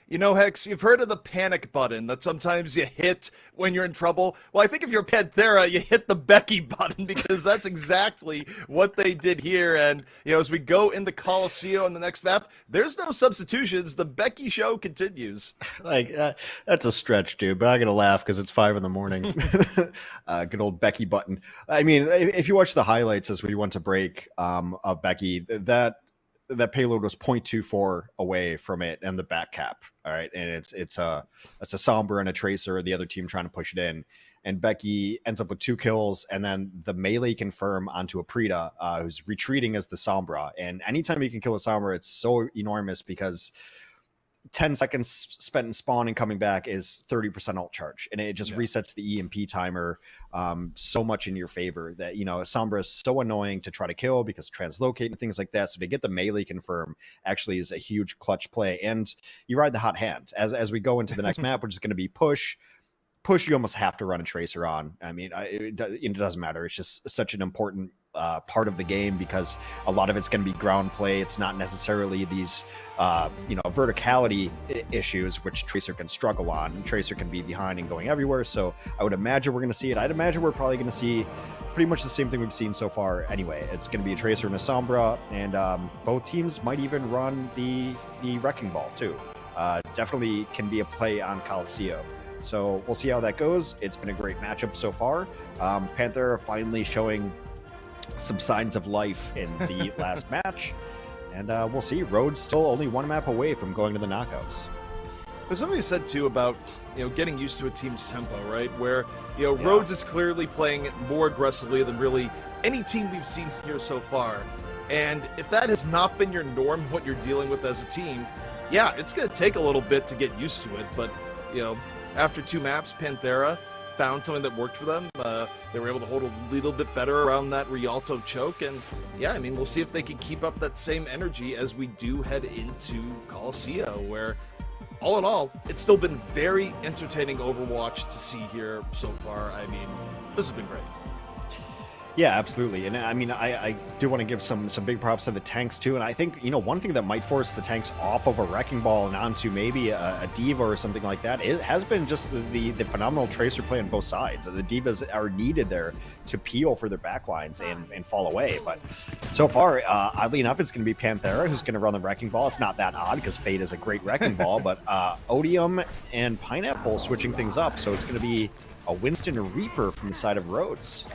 You know, Hex, you've heard of the panic button that sometimes you hit when you're in trouble. Well, I think if you're Panthera, you hit the Becky button because that's exactly what they did here. And, you know, as we go in the Coliseum on the next map, there's no substitutions. The Becky show continues. Like, that's a stretch, dude, but I'm going to laugh because it's 5 in the morning. Good old Becky button. I mean, if you watch the highlights as we went to break of Becky, that payload was 0.24 away from it and the back cap. All right. And it's a Sombra and a Tracer, the other team trying to push it in. And Becky ends up with 2 kills and then the melee confirm onto a Prita, who's retreating as the Sombra. And anytime you can kill a Sombra, it's so enormous because 10 seconds spent in spawn and coming back is 30% ult charge, and it just resets the EMP timer so much in your favor that, you know, Sombra is so annoying to try to kill because translocate and things like that. So to get the melee confirm actually is a huge clutch play, and you ride the hot hand as we go into the next map, which is going to be push. You almost have to run a Tracer on. I mean, it doesn't matter. It's just such an important part of the game because a lot of it's going to be ground play. It's not necessarily these, verticality issues, which Tracer can struggle on. Tracer can be behind and going everywhere. So I would imagine we're going to see it. I'd imagine we're probably going to see pretty much the same thing we've seen so far anyway. It's going to be a Tracer and a Sombra, and both teams might even run the Wrecking Ball too. Definitely can be a play on Coliseum. So we'll see how that goes. It's been a great matchup so far. Panther finally showing some signs of life in the last match. And we'll see. Rhodes still only 1 map away from going to the knockouts. There's something you said, too, about, you know, getting used to a team's tempo, right? Where, you know, Rhodes is clearly playing more aggressively than really any team we've seen here so far. And if that has not been your norm, what you're dealing with as a team, yeah, it's going to take a little bit to get used to it. But, you know, after 2 maps, Panthera found something that worked for them. They were able to hold a little bit better around that Rialto choke. And yeah, I mean, we'll see if they can keep up that same energy as we do head into Coliseum, where all in all, it's still been very entertaining Overwatch to see here so far. I mean, this has been great. Yeah, absolutely. And I mean, I do want to give some big props to the tanks too. And I think, you know, one thing that might force the tanks off of a Wrecking Ball and onto maybe a Diva or something like that, it has been just the phenomenal Tracer play on both sides. The Divas are needed there to peel for their backlines and fall away. But so far, oddly enough, it's going to be Panthera who's going to run the Wrecking Ball. It's not that odd because Fate is a great Wrecking Ball, but Odium and Pineapple switching things up. So it's going to be a Winston Reaper from the side of Rhodes.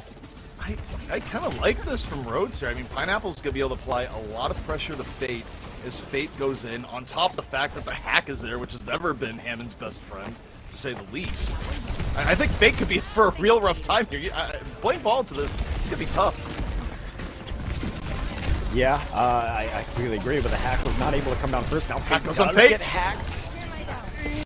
I kind of like this from Rhodes here. I mean, Pineapple's going to be able to apply a lot of pressure to Fate as Fate goes in, on top of the fact that the hack is there, which has never been Hammond's best friend, to say the least. I think Fate could be in for a real rough time here. Playing ball into this, it's going to be tough. Yeah, I completely agree, but the hack was not able to come down first. Now Fate goes does on Fate. get hacked.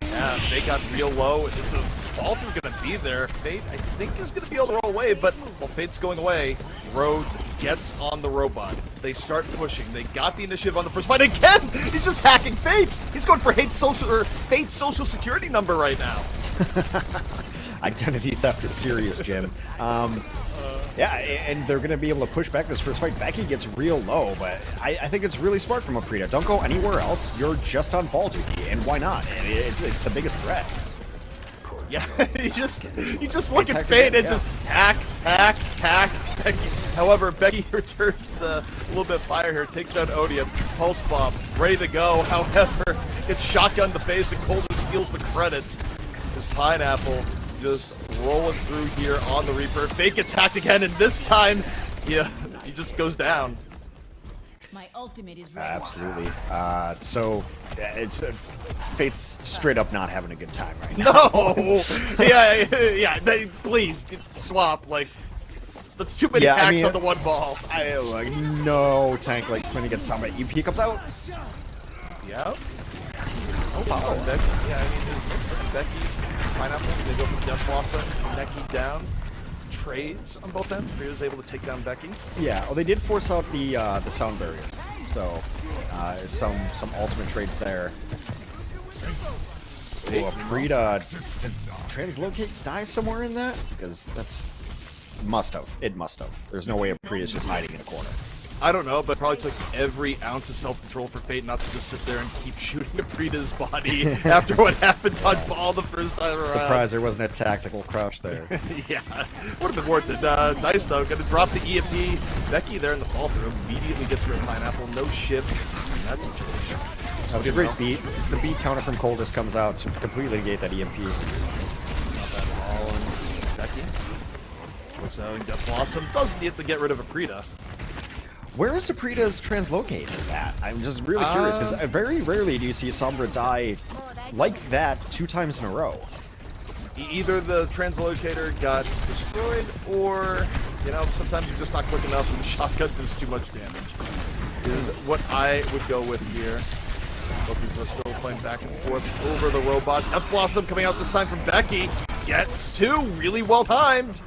Yeah, they got real low. Is the fall through going to be there? Fate, I think, is going to be able to roll away, but while Fate's going away, Rhodes gets on the robot. They start pushing. They got the initiative on the first fight. Again, he's just hacking Fate. He's going for Fate's social security number right now. Identity theft is serious, Jim. Yeah, and they're going to be able to push back this first fight. Becky gets real low, but I think it's really smart from Aprita. Don't go anywhere else. You're just on ball duty, and why not? It's the biggest threat. Yeah, you just look at Fate and just hack. Becky. However, Becky returns a little bit fire here, takes down Odium, pulse bomb, ready to go. However, gets shotgun to the face and coldly steals the credit. As Pineapple just rolling through here on the Reaper. Fate gets hacked again, and this time, yeah, he just goes down. My ultimate is ready. Absolutely. So it's Fate's straight up not having a good time right now. No! yeah, please, swap, like, that's too many hacks on the one ball. No tank likes playing against somebody. EP comes out. Yeah. Oh, wow. Becky. Yeah, I mean, there's Becky, Pineapple, they go from Death Blossom, Neki down. Trades on both ends. Priya's able to take down Becky. Yeah, well, they did force out the sound barrier, so some ultimate trades there. Oh, Aprita, did Translocate die somewhere in that? Because that's must have. It must have. There's no way Aprita's just hiding in a corner. I don't know, but probably took every ounce of self-control for Fate not to just sit there and keep shooting Aprita's body after what happened on ball the first time around. Surprised there wasn't a tactical crouch there. Yeah, would have been warranted. Nice though, gonna drop the EMP. Becky there in the fall through, immediately gets rid of Pineapple, no shift in that situation. That was a great beat. The beat counter from Coldest comes out to completely negate that EMP. It's not bad at all, and Becky goes out and Death Blossom, doesn't need to get rid of Aprita. Where is Aprita's translocates at? I'm just really curious, because very rarely do you see Sombra die like that 2 times in a row. Either the translocator got destroyed, or, you know, sometimes you're just not quick enough and the shotgun does too much damage. Is what I would go with here. Both these are still playing back and forth over the robot. Death Blossom coming out this time from Becky. Gets 2, really well timed.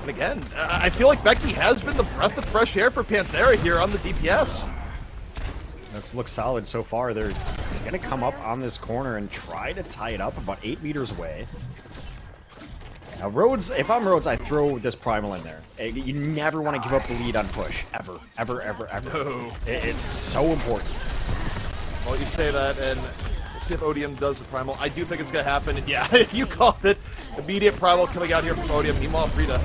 And again, I feel like Becky has been the breath of fresh air for Panthera here on the DPS. That's looked solid so far. They're going to come up on this corner and try to tie it up about 8 meters away. Now, Rhodes, if I'm Rhodes, I throw this Primal in there. You never want to give up the lead on push. Ever. Ever, ever, ever. No. It's so important. Well, you say that, and we'll see if Odium does the Primal. I do think it's going to happen, and yeah, you called it. Immediate Primal coming out here from Odium. Meanwhile, Frida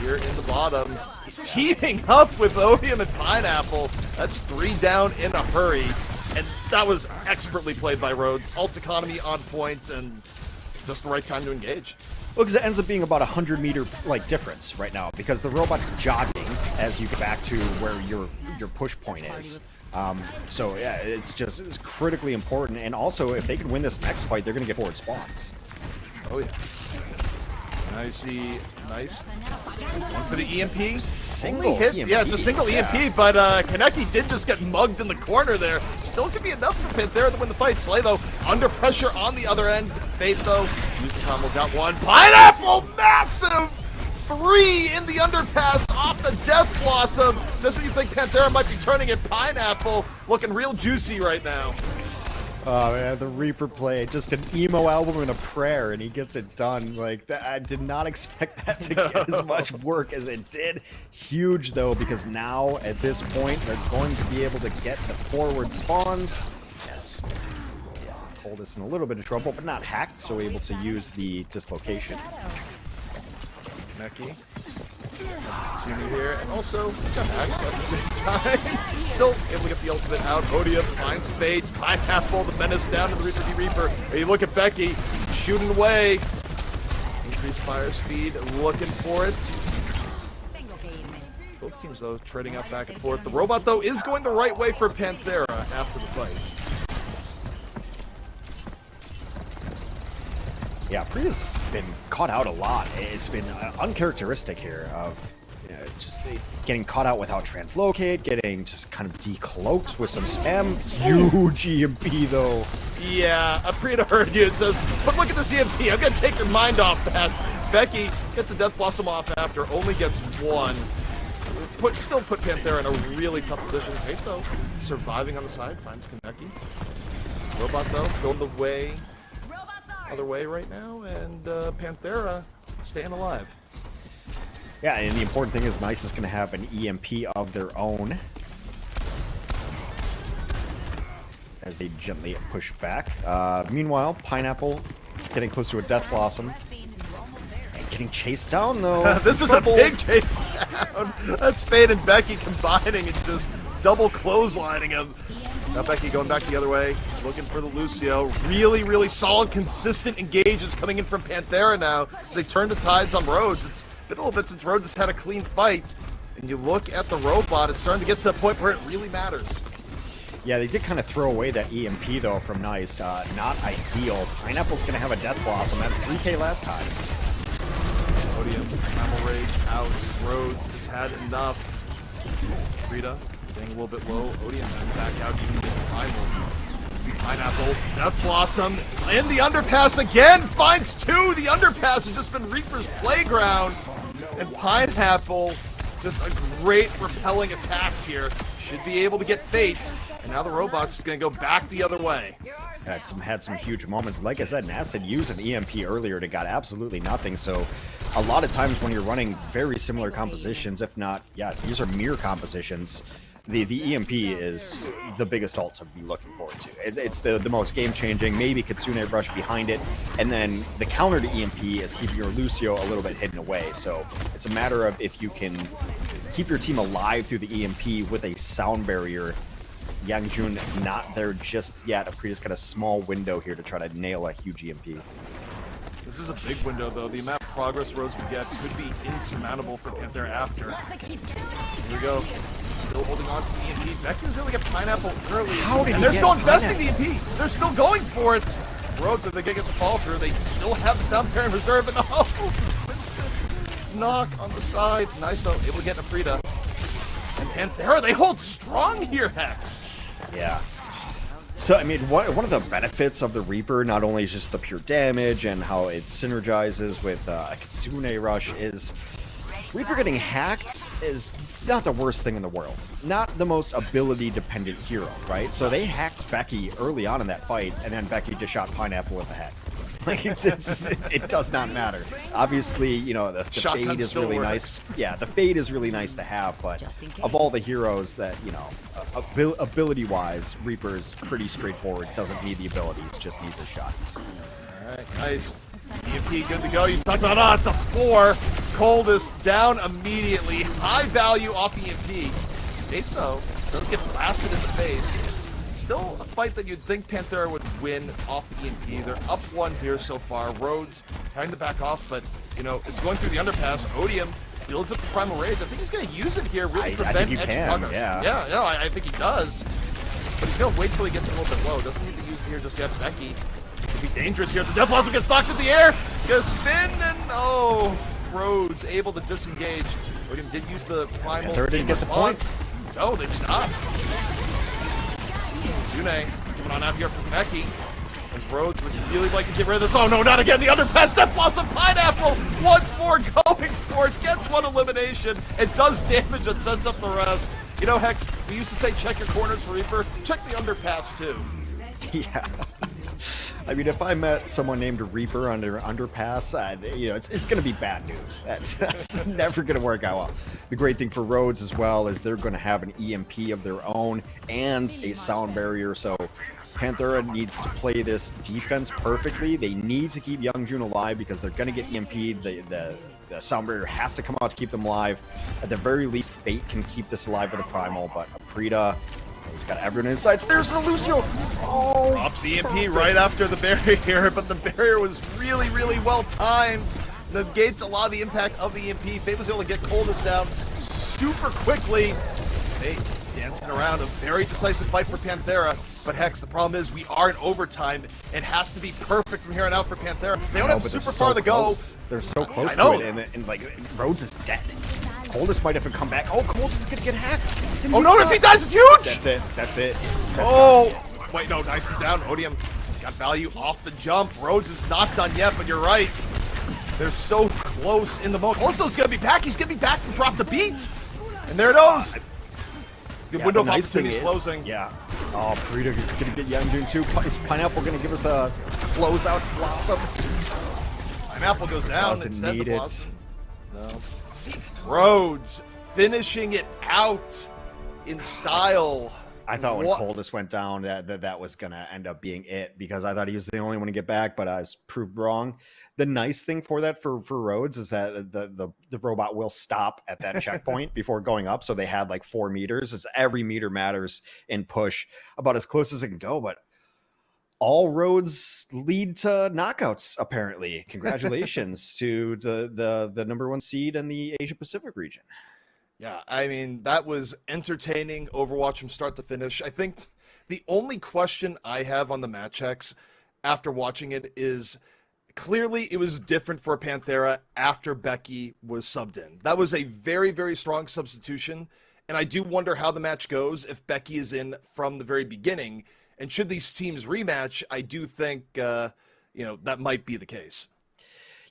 here in the bottom, teaming up with Odium and Pineapple. That's 3 down in a hurry, and that was expertly played by Rhodes. Ult economy on point, and just the right time to engage. Well, because it ends up being about 100-meter difference right now, because the robot's jogging as you get back to where your push point is. So yeah, it's critically important, and also if they can win this next fight, they're going to get forward spawns. Oh yeah. Now you see nice one for the EMP. Single Only hit. EMP. Yeah, it's a single EMP, but Kaneki did just get mugged in the corner there. Still could be enough for Panthera to win the fight. Slay though under pressure on the other end. Fate though, use the combo, got 1. Pineapple, massive 3 in the underpass off the Death Blossom. Just when you think Panthera might be turning it, Pineapple looking real juicy right now. Oh man, the Reaper play, just an emo album and a prayer, and he gets it done. Like that, I did not expect that to get as much work as it did. Huge though, because now at this point they're going to be able to get the forward spawns. Hold us in a little bit of trouble, but not hacked, so able to use the dislocation. Neki. See me here, and also got hacked at the same time. Still able to get the ultimate out. Odium finds Fate. Pineapple, the menace down to the Reaper Reaper. And you look at Becky, shooting away. Increased fire speed, looking for it. Both teams, though, trading up back and forth. The robot, though, is going the right way for Panthera after the fight. Yeah, Priya's been caught out a lot. It's been uncharacteristic here of just getting caught out without translocate, getting just kind of decloaked with some spam. Huge EMP though. Yeah, Aprita heard you and says, but look at this EMP, I'm going to take your mind off that. Becky gets a Death Blossom off after, only gets 1. Still put Panthera in a really tough position. Fate though, surviving on the side, finds Kaneki. Robot though, going the way. Other way right now, and Panthera staying alive. Yeah, and the important thing is Nice is going to have an EMP of their own as they gently push back. Meanwhile, Pineapple getting close to a Death Blossom. And getting chased down, though. This is a big chase down. That's Fate and Becky combining and just double clotheslining him. Now Becky going back the other way, looking for the Lucio. Really, really solid, consistent engages coming in from Panthera now as they turn the tides on Rhodes. It's been a little bit since Rhodes has had a clean fight. And you look at the robot, it's starting to get to a point where it really matters. Yeah, they did kind of throw away that EMP, though, from Nice. Not ideal. Pineapple's going to have a Death Blossom at 3k last time. Odium, Primal Rage out. Rhodes has had enough. Frida getting a little bit low. Odium then back out, even getting Primal. See Pineapple, Death Blossom, in the underpass again, finds 2. The underpass has just been Reaper's playground. And Pineapple, just a great repelling attack here. Should be able to get Fate. And now the robot's just going to go back the other way. Had some huge moments. Like I said, Nast had used an EMP earlier to got absolutely nothing. So a lot of times when you're running very similar compositions, if not, yeah, these are mirror compositions. The EMP is the biggest ult to be looking forward to. It's the most game-changing, maybe Kitsune Rush behind it, and then the counter to EMP is keeping your Lucio a little bit hidden away. So it's a matter of if you can keep your team alive through the EMP with a sound barrier. Yangjun not there just yet. Aprida's got a small window here to try to nail a huge EMP. This is a big window, though. The amount of progress Rhodes would get could be insurmountable for Panther after. Here we go. Still holding on to the EMP. Becky was able to get Pineapple early. And they're still investing the EMP. They're still going for it. Rhodes, if they get the fall through, they still have the sound pair in reserve. And Winston knock on the side. Nice, though. Able to get Afrida. And Panthera, they hold strong here, Hex. Yeah. So, I mean, one of the benefits of the Reaper, not only is just the pure damage and how it synergizes with a Kitsune Rush, is Reaper getting hacked is not the worst thing in the world. Not the most ability-dependent hero, right? So they hacked Becky early on in that fight, and then Becky just shot Pineapple in the head. Like, it does not matter. Obviously, you know, the fade is really nice. Yeah, the fade is really nice to have, but of all the heroes that, you know, ability-wise, Reaper's pretty straightforward. Doesn't need the abilities, just needs his shots. All right, nice. EMP good to go. You talked about, it's a 4. Coldest down immediately. High value off EMP. Ace, though, does get blasted in the face. Still a fight that you'd think Panthera would win off the EMP. They're up 1 here so far. Rhodes having to back off, but, you know, it's going through the underpass. Odium builds up the Primal Rage. I think he's going to use it here, really prevent edge progress. Yeah, I think he does. But he's going to wait till he gets a little bit low. Doesn't need to use it here just yet. Becky could be dangerous here. The Death Blossom gets knocked in the air. He's going to spin, and Rhodes able to disengage. Odium did use the Primal. Panthera didn't get the point. No, they did not. Kitsune coming on out here from Becky. As Rhodes would really like to get rid of this. Oh no, not again. The underpass. Death Blossom Pineapple once more going for it. Gets 1 elimination. It does damage and sets up the rest. You know, Hex, we used to say check your corners for Reaper. Check the underpass too. Yeah. I mean, if I met someone named Reaper under underpass, you know, it's going to be bad news. That's never going to work out well. The great thing for Rhodes as well is they're going to have an EMP of their own and a sound barrier. So Panthera needs to play this defense perfectly. They need to keep Yangjun alive because they're going to get EMP'd. The sound barrier has to come out to keep them alive. At the very least, Fate can keep this alive with a Primal, but Aprida, he's got everyone in sights. There's the Lucio. Oh, drops the EMP right after the barrier, but the barrier was really, really well timed. Negates a lot of the impact of the EMP. Fate was able to get Coldest down super quickly. Fate dancing around, a very decisive fight for Panthera. But Hex, the problem is we are in overtime. It has to be perfect from here on out for Panthera. They don't have super far to go. They're so close to it, and like Rhodes is dead. Coldest might have to come back. Oh, Coldest is gonna get hacked. Oh no, if he dies, it's huge! That's it. Wait, no, Nice is down. Odium got value off the jump. Rhodes is not done yet, but you're right. They're so close in the moment. Also, he's gonna be back. He's gonna be back to drop the beat. And there it goes. The window of opportunity is closing. Yeah. Oh, Burrito is going to get Yangjun too. Is Pineapple going to give us the closeout Blossom? Pineapple goes down instead of the Blossom. No. Rhodes finishing it out in style. I thought when Coldest went down that was going to end up being it because I thought he was the only one to get back, but I was proved wrong. The nice thing for that for Rhodes is that the robot will stop at that checkpoint before going up. So they had like 4 meters. It's every meter matters in push, about as close as it can go. But all roads lead to knockouts, apparently. Congratulations to the #1 seed in the Asia Pacific region. Yeah, I mean, that was entertaining Overwatch from start to finish. I think the only question I have on the match X after watching it is clearly it was different for Panthera after Becky was subbed in. That was a very, very strong substitution, and I do wonder how the match goes if Becky is in from the very beginning. And should these teams rematch, I do think, that might be the case.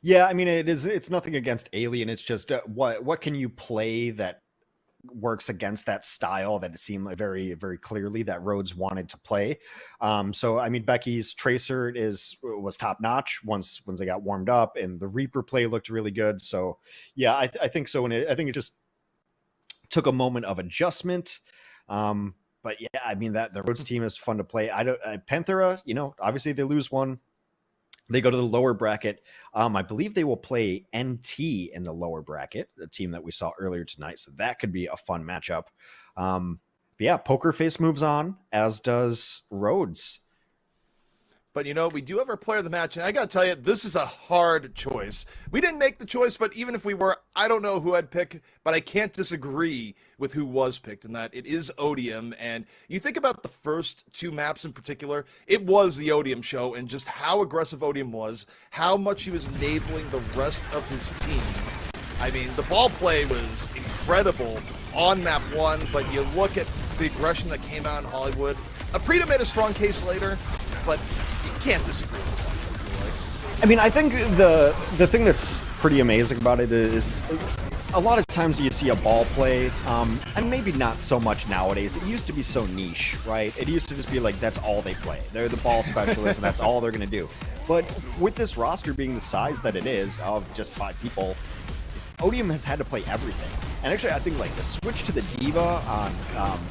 Yeah, I mean, it's nothing against Alien. It's just what can you play that works against that style that it seemed like very, very clearly that Rhodes wanted to play. So, I mean, Becky's Tracer was top notch once they got warmed up, and the Reaper play looked really good. So, yeah, I think so. And I think it just took a moment of adjustment. But yeah, I mean that the Rhodes team is fun to play. I don't Panthera, obviously they lose one. They go to the lower bracket. I believe they will play NT in the lower bracket, the team that we saw earlier tonight. So that could be a fun matchup. But yeah, Poker Face moves on, as does Rhodes. But we do have our player of the match, and I gotta tell you, this is a hard choice. We didn't make the choice, but even if we were, I don't know who I'd pick, but I can't disagree with who was picked in that. It is Odium, and you think about the first two maps in particular, it was the Odium show, and just how aggressive Odium was, how much he was enabling the rest of his team. I mean, the ball play was incredible on map 1, but you look at the aggression that came out in Hollywood. Aprita made a strong case later, but you can't disagree with this, I feel like. I mean, I think the thing that's pretty amazing about it is a lot of times you see a ball play, and maybe not so much nowadays. It used to be so niche, right? It used to just be like, that's all they play. They're the ball specialists, and that's all they're going to do. But with this roster being the size that it is, of just 5 people, Odium has had to play everything. And actually, I think like the switch to the Diva on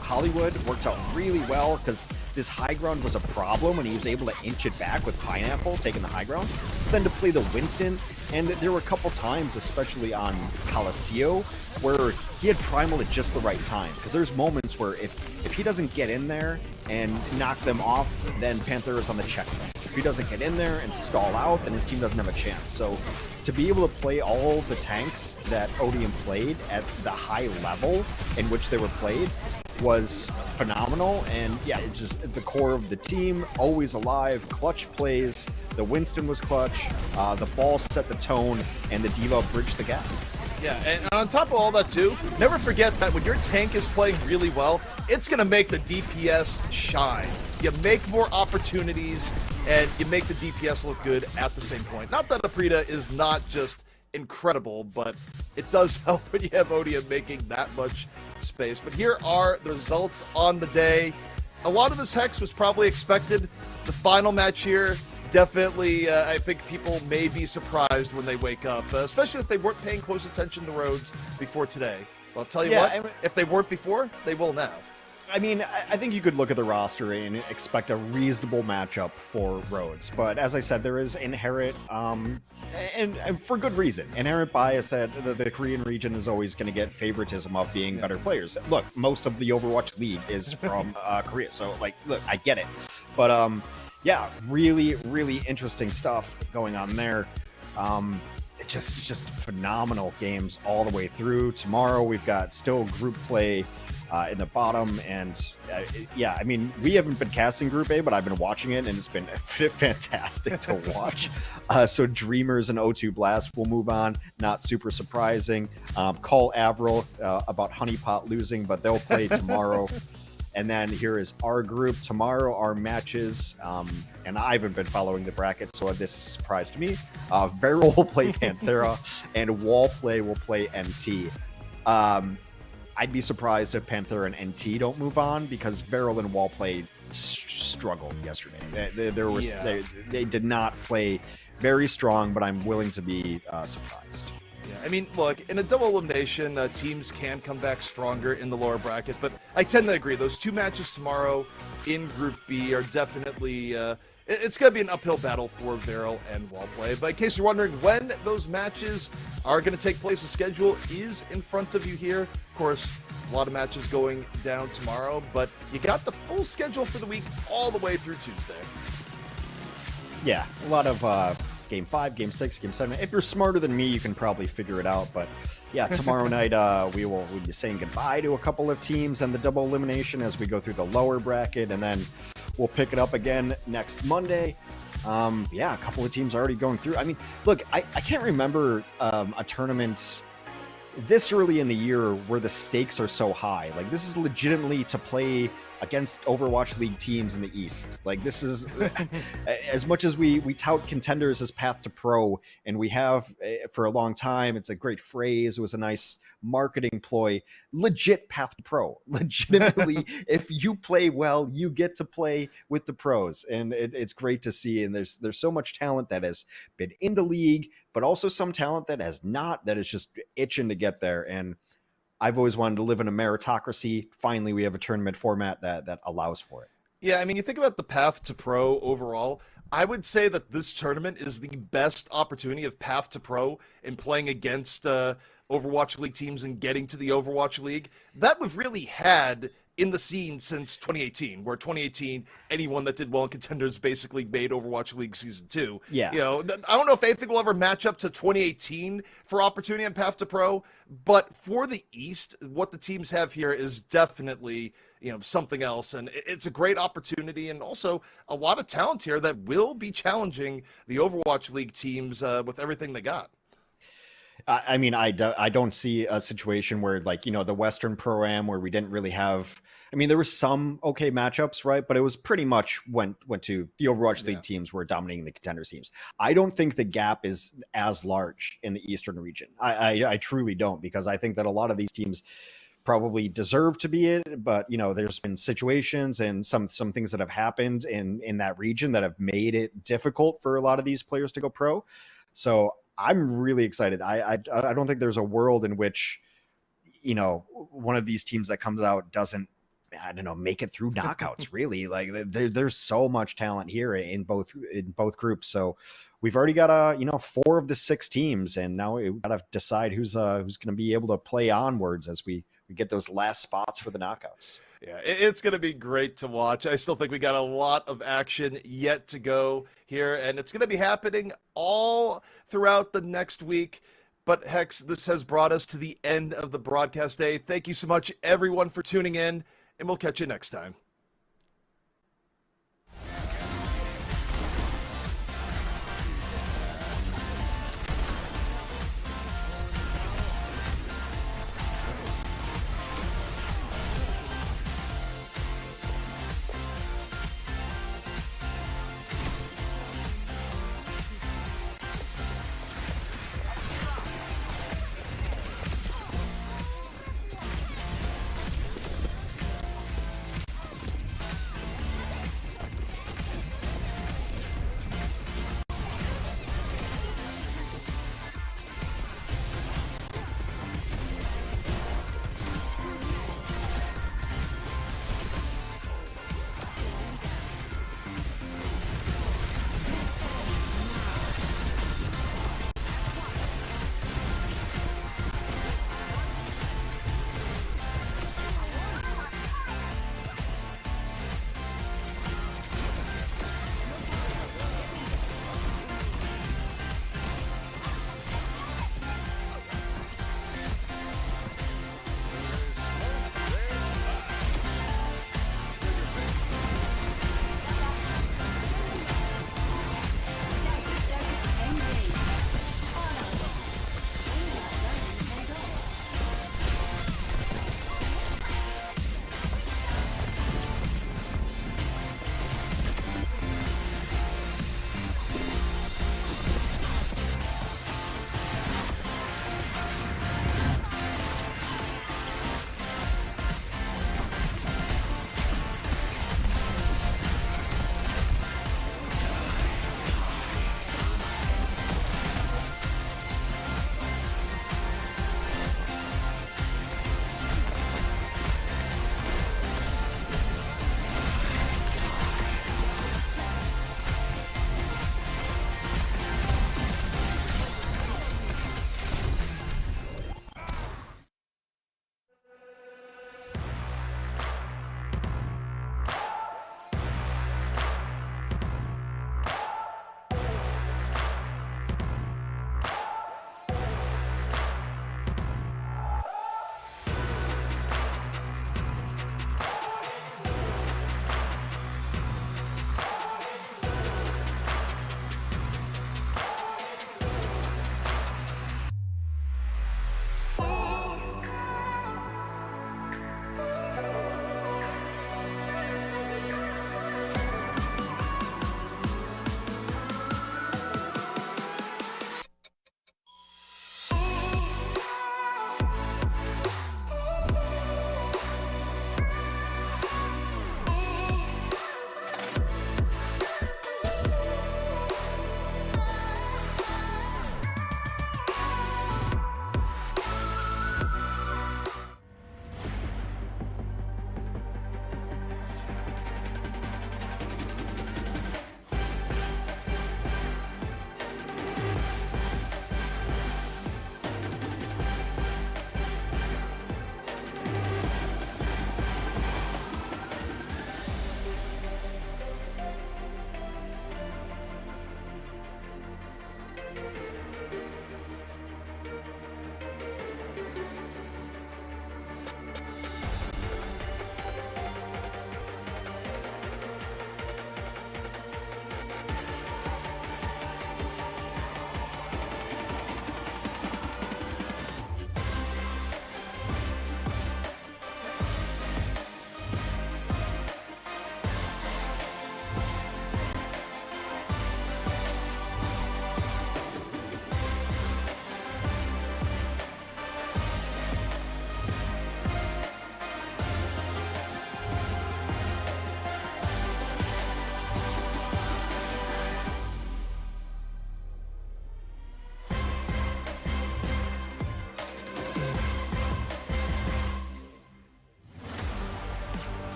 Hollywood worked out really well because this high ground was a problem when he was able to inch it back with Pineapple, taking the high ground. Then to play the Winston, and there were a couple times, especially on Coliseum, where he had Primal at just the right time. Because there's moments where if he doesn't get in there and knock them off, then Panther is on the checkpoint. If he doesn't get in there and stall out, then his team doesn't have a chance. So to be able to play all the tanks that Odium played at the high level in which they were played was phenomenal. And yeah, it's just the core of the team, always alive, clutch plays. The Winston was clutch, the ball set the tone, and the Diva bridged the gap. Yeah, and on top of all that too, never forget that when your tank is playing really well, it's going to make the DPS shine. You make more opportunities, and you make the DPS look good at the same point. Not that Aprita is not just incredible, but it does help when you have Odium making that much space. But here are the results on the day. A lot of this Hex was probably expected. The final match here, definitely, I think people may be surprised when they wake up, especially if they weren't paying close attention to Rhodes before today. Well, I'll tell you if they weren't before, they will now. I mean, I think you could look at the roster and expect a reasonable matchup for Rhodes. But as I said, there is inherent, and for good reason, inherent bias that the Korean region is always going to get favoritism of being better players. Look, most of the Overwatch League is from Korea. So, like, look, I get it. But, yeah, really, really interesting stuff going on there. Just phenomenal games all the way through. Tomorrow we've got still group play in the bottom, and yeah, I mean, we haven't been casting Group A, but I've been watching it, and it's been fantastic to watch. So Dreamers and O2 Blast will move on, not super surprising. Call Avril about Honeypot losing, but they'll play tomorrow. And then here is our group. Tomorrow, our matches, and I haven't been following the bracket, so this is a surprise to me. Beryl will play Panthera, and Wallplay will play NT. I'd be surprised if Panthera and NT don't move on, because Beryl and Wallplay struggled yesterday. They did not play very strong, but I'm willing to be surprised. Yeah, I mean, look, in a double elimination, teams can come back stronger in the lower bracket, but I tend to agree. Those 2 matches tomorrow in Group B are definitely, it's going to be an uphill battle for Beryl and Wallplay. But in case you're wondering when those matches are going to take place, the schedule is in front of you here. Of course, a lot of matches going down tomorrow, but you got the full schedule for the week all the way through Tuesday. Yeah, a lot of Game 5, Game 6, Game 7. If you're smarter than me, you can probably figure it out. But yeah, tomorrow night we'll be saying goodbye to a couple of teams and the double elimination as we go through the lower bracket, and then we'll pick it up again next Monday. Yeah, a couple of teams already going through. I mean, look, I can't remember a tournament this early in the year where the stakes are so high. Like, this is legitimately to play against Overwatch League teams in the East. Like, this is as much as we tout contenders as path to pro, and we have for a long time. It's a great phrase. It was a nice marketing ploy. Legit path to pro. Legitimately, if you play well, you get to play with the pros, and it's great to see. And there's so much talent that has been in the league, but also some talent that has not, that is just itching to get there. And I've always wanted to live in a meritocracy. Finally, we have a tournament format that allows for it. Yeah, I mean, you think about the path to pro overall. I would say that this tournament is the best opportunity of path to pro in playing against Overwatch League teams and getting to the Overwatch League that we've really had in the scene since 2018, where 2018, anyone that did well in contenders basically made Overwatch League Season 2. Yeah. You know, I don't know if anything will ever match up to 2018 for opportunity on Path to Pro, but for the East, what the teams have here is definitely, something else. And it's a great opportunity and also a lot of talent here that will be challenging the Overwatch League teams with everything they got. I mean, I don't see a situation where, like, the Western Pro-Am where we didn't really have. I mean, there was some okay matchups, right? But it was pretty much went to the Overwatch League teams were dominating the contenders teams. I don't think the gap is as large in the Eastern region. I truly don't, because I think that a lot of these teams probably deserve to be it, but there's been situations and some things that have happened in that region that have made it difficult for a lot of these players to go pro. So I'm really excited. I don't think there's a world in which, one of these teams that comes out doesn't, make it through knockouts. Really, like there's so much talent here in both groups. So we've already got 4 of the 6 teams, and now we got to decide who's going to be able to play onwards as we get those last spots for the knockouts. Yeah, it's going to be great to watch. I still think we got a lot of action yet to go here, and it's going to be happening all throughout the next week. But Hex, this has brought us to the end of the broadcast day. Thank you so much, everyone, for tuning in, and we'll catch you next time.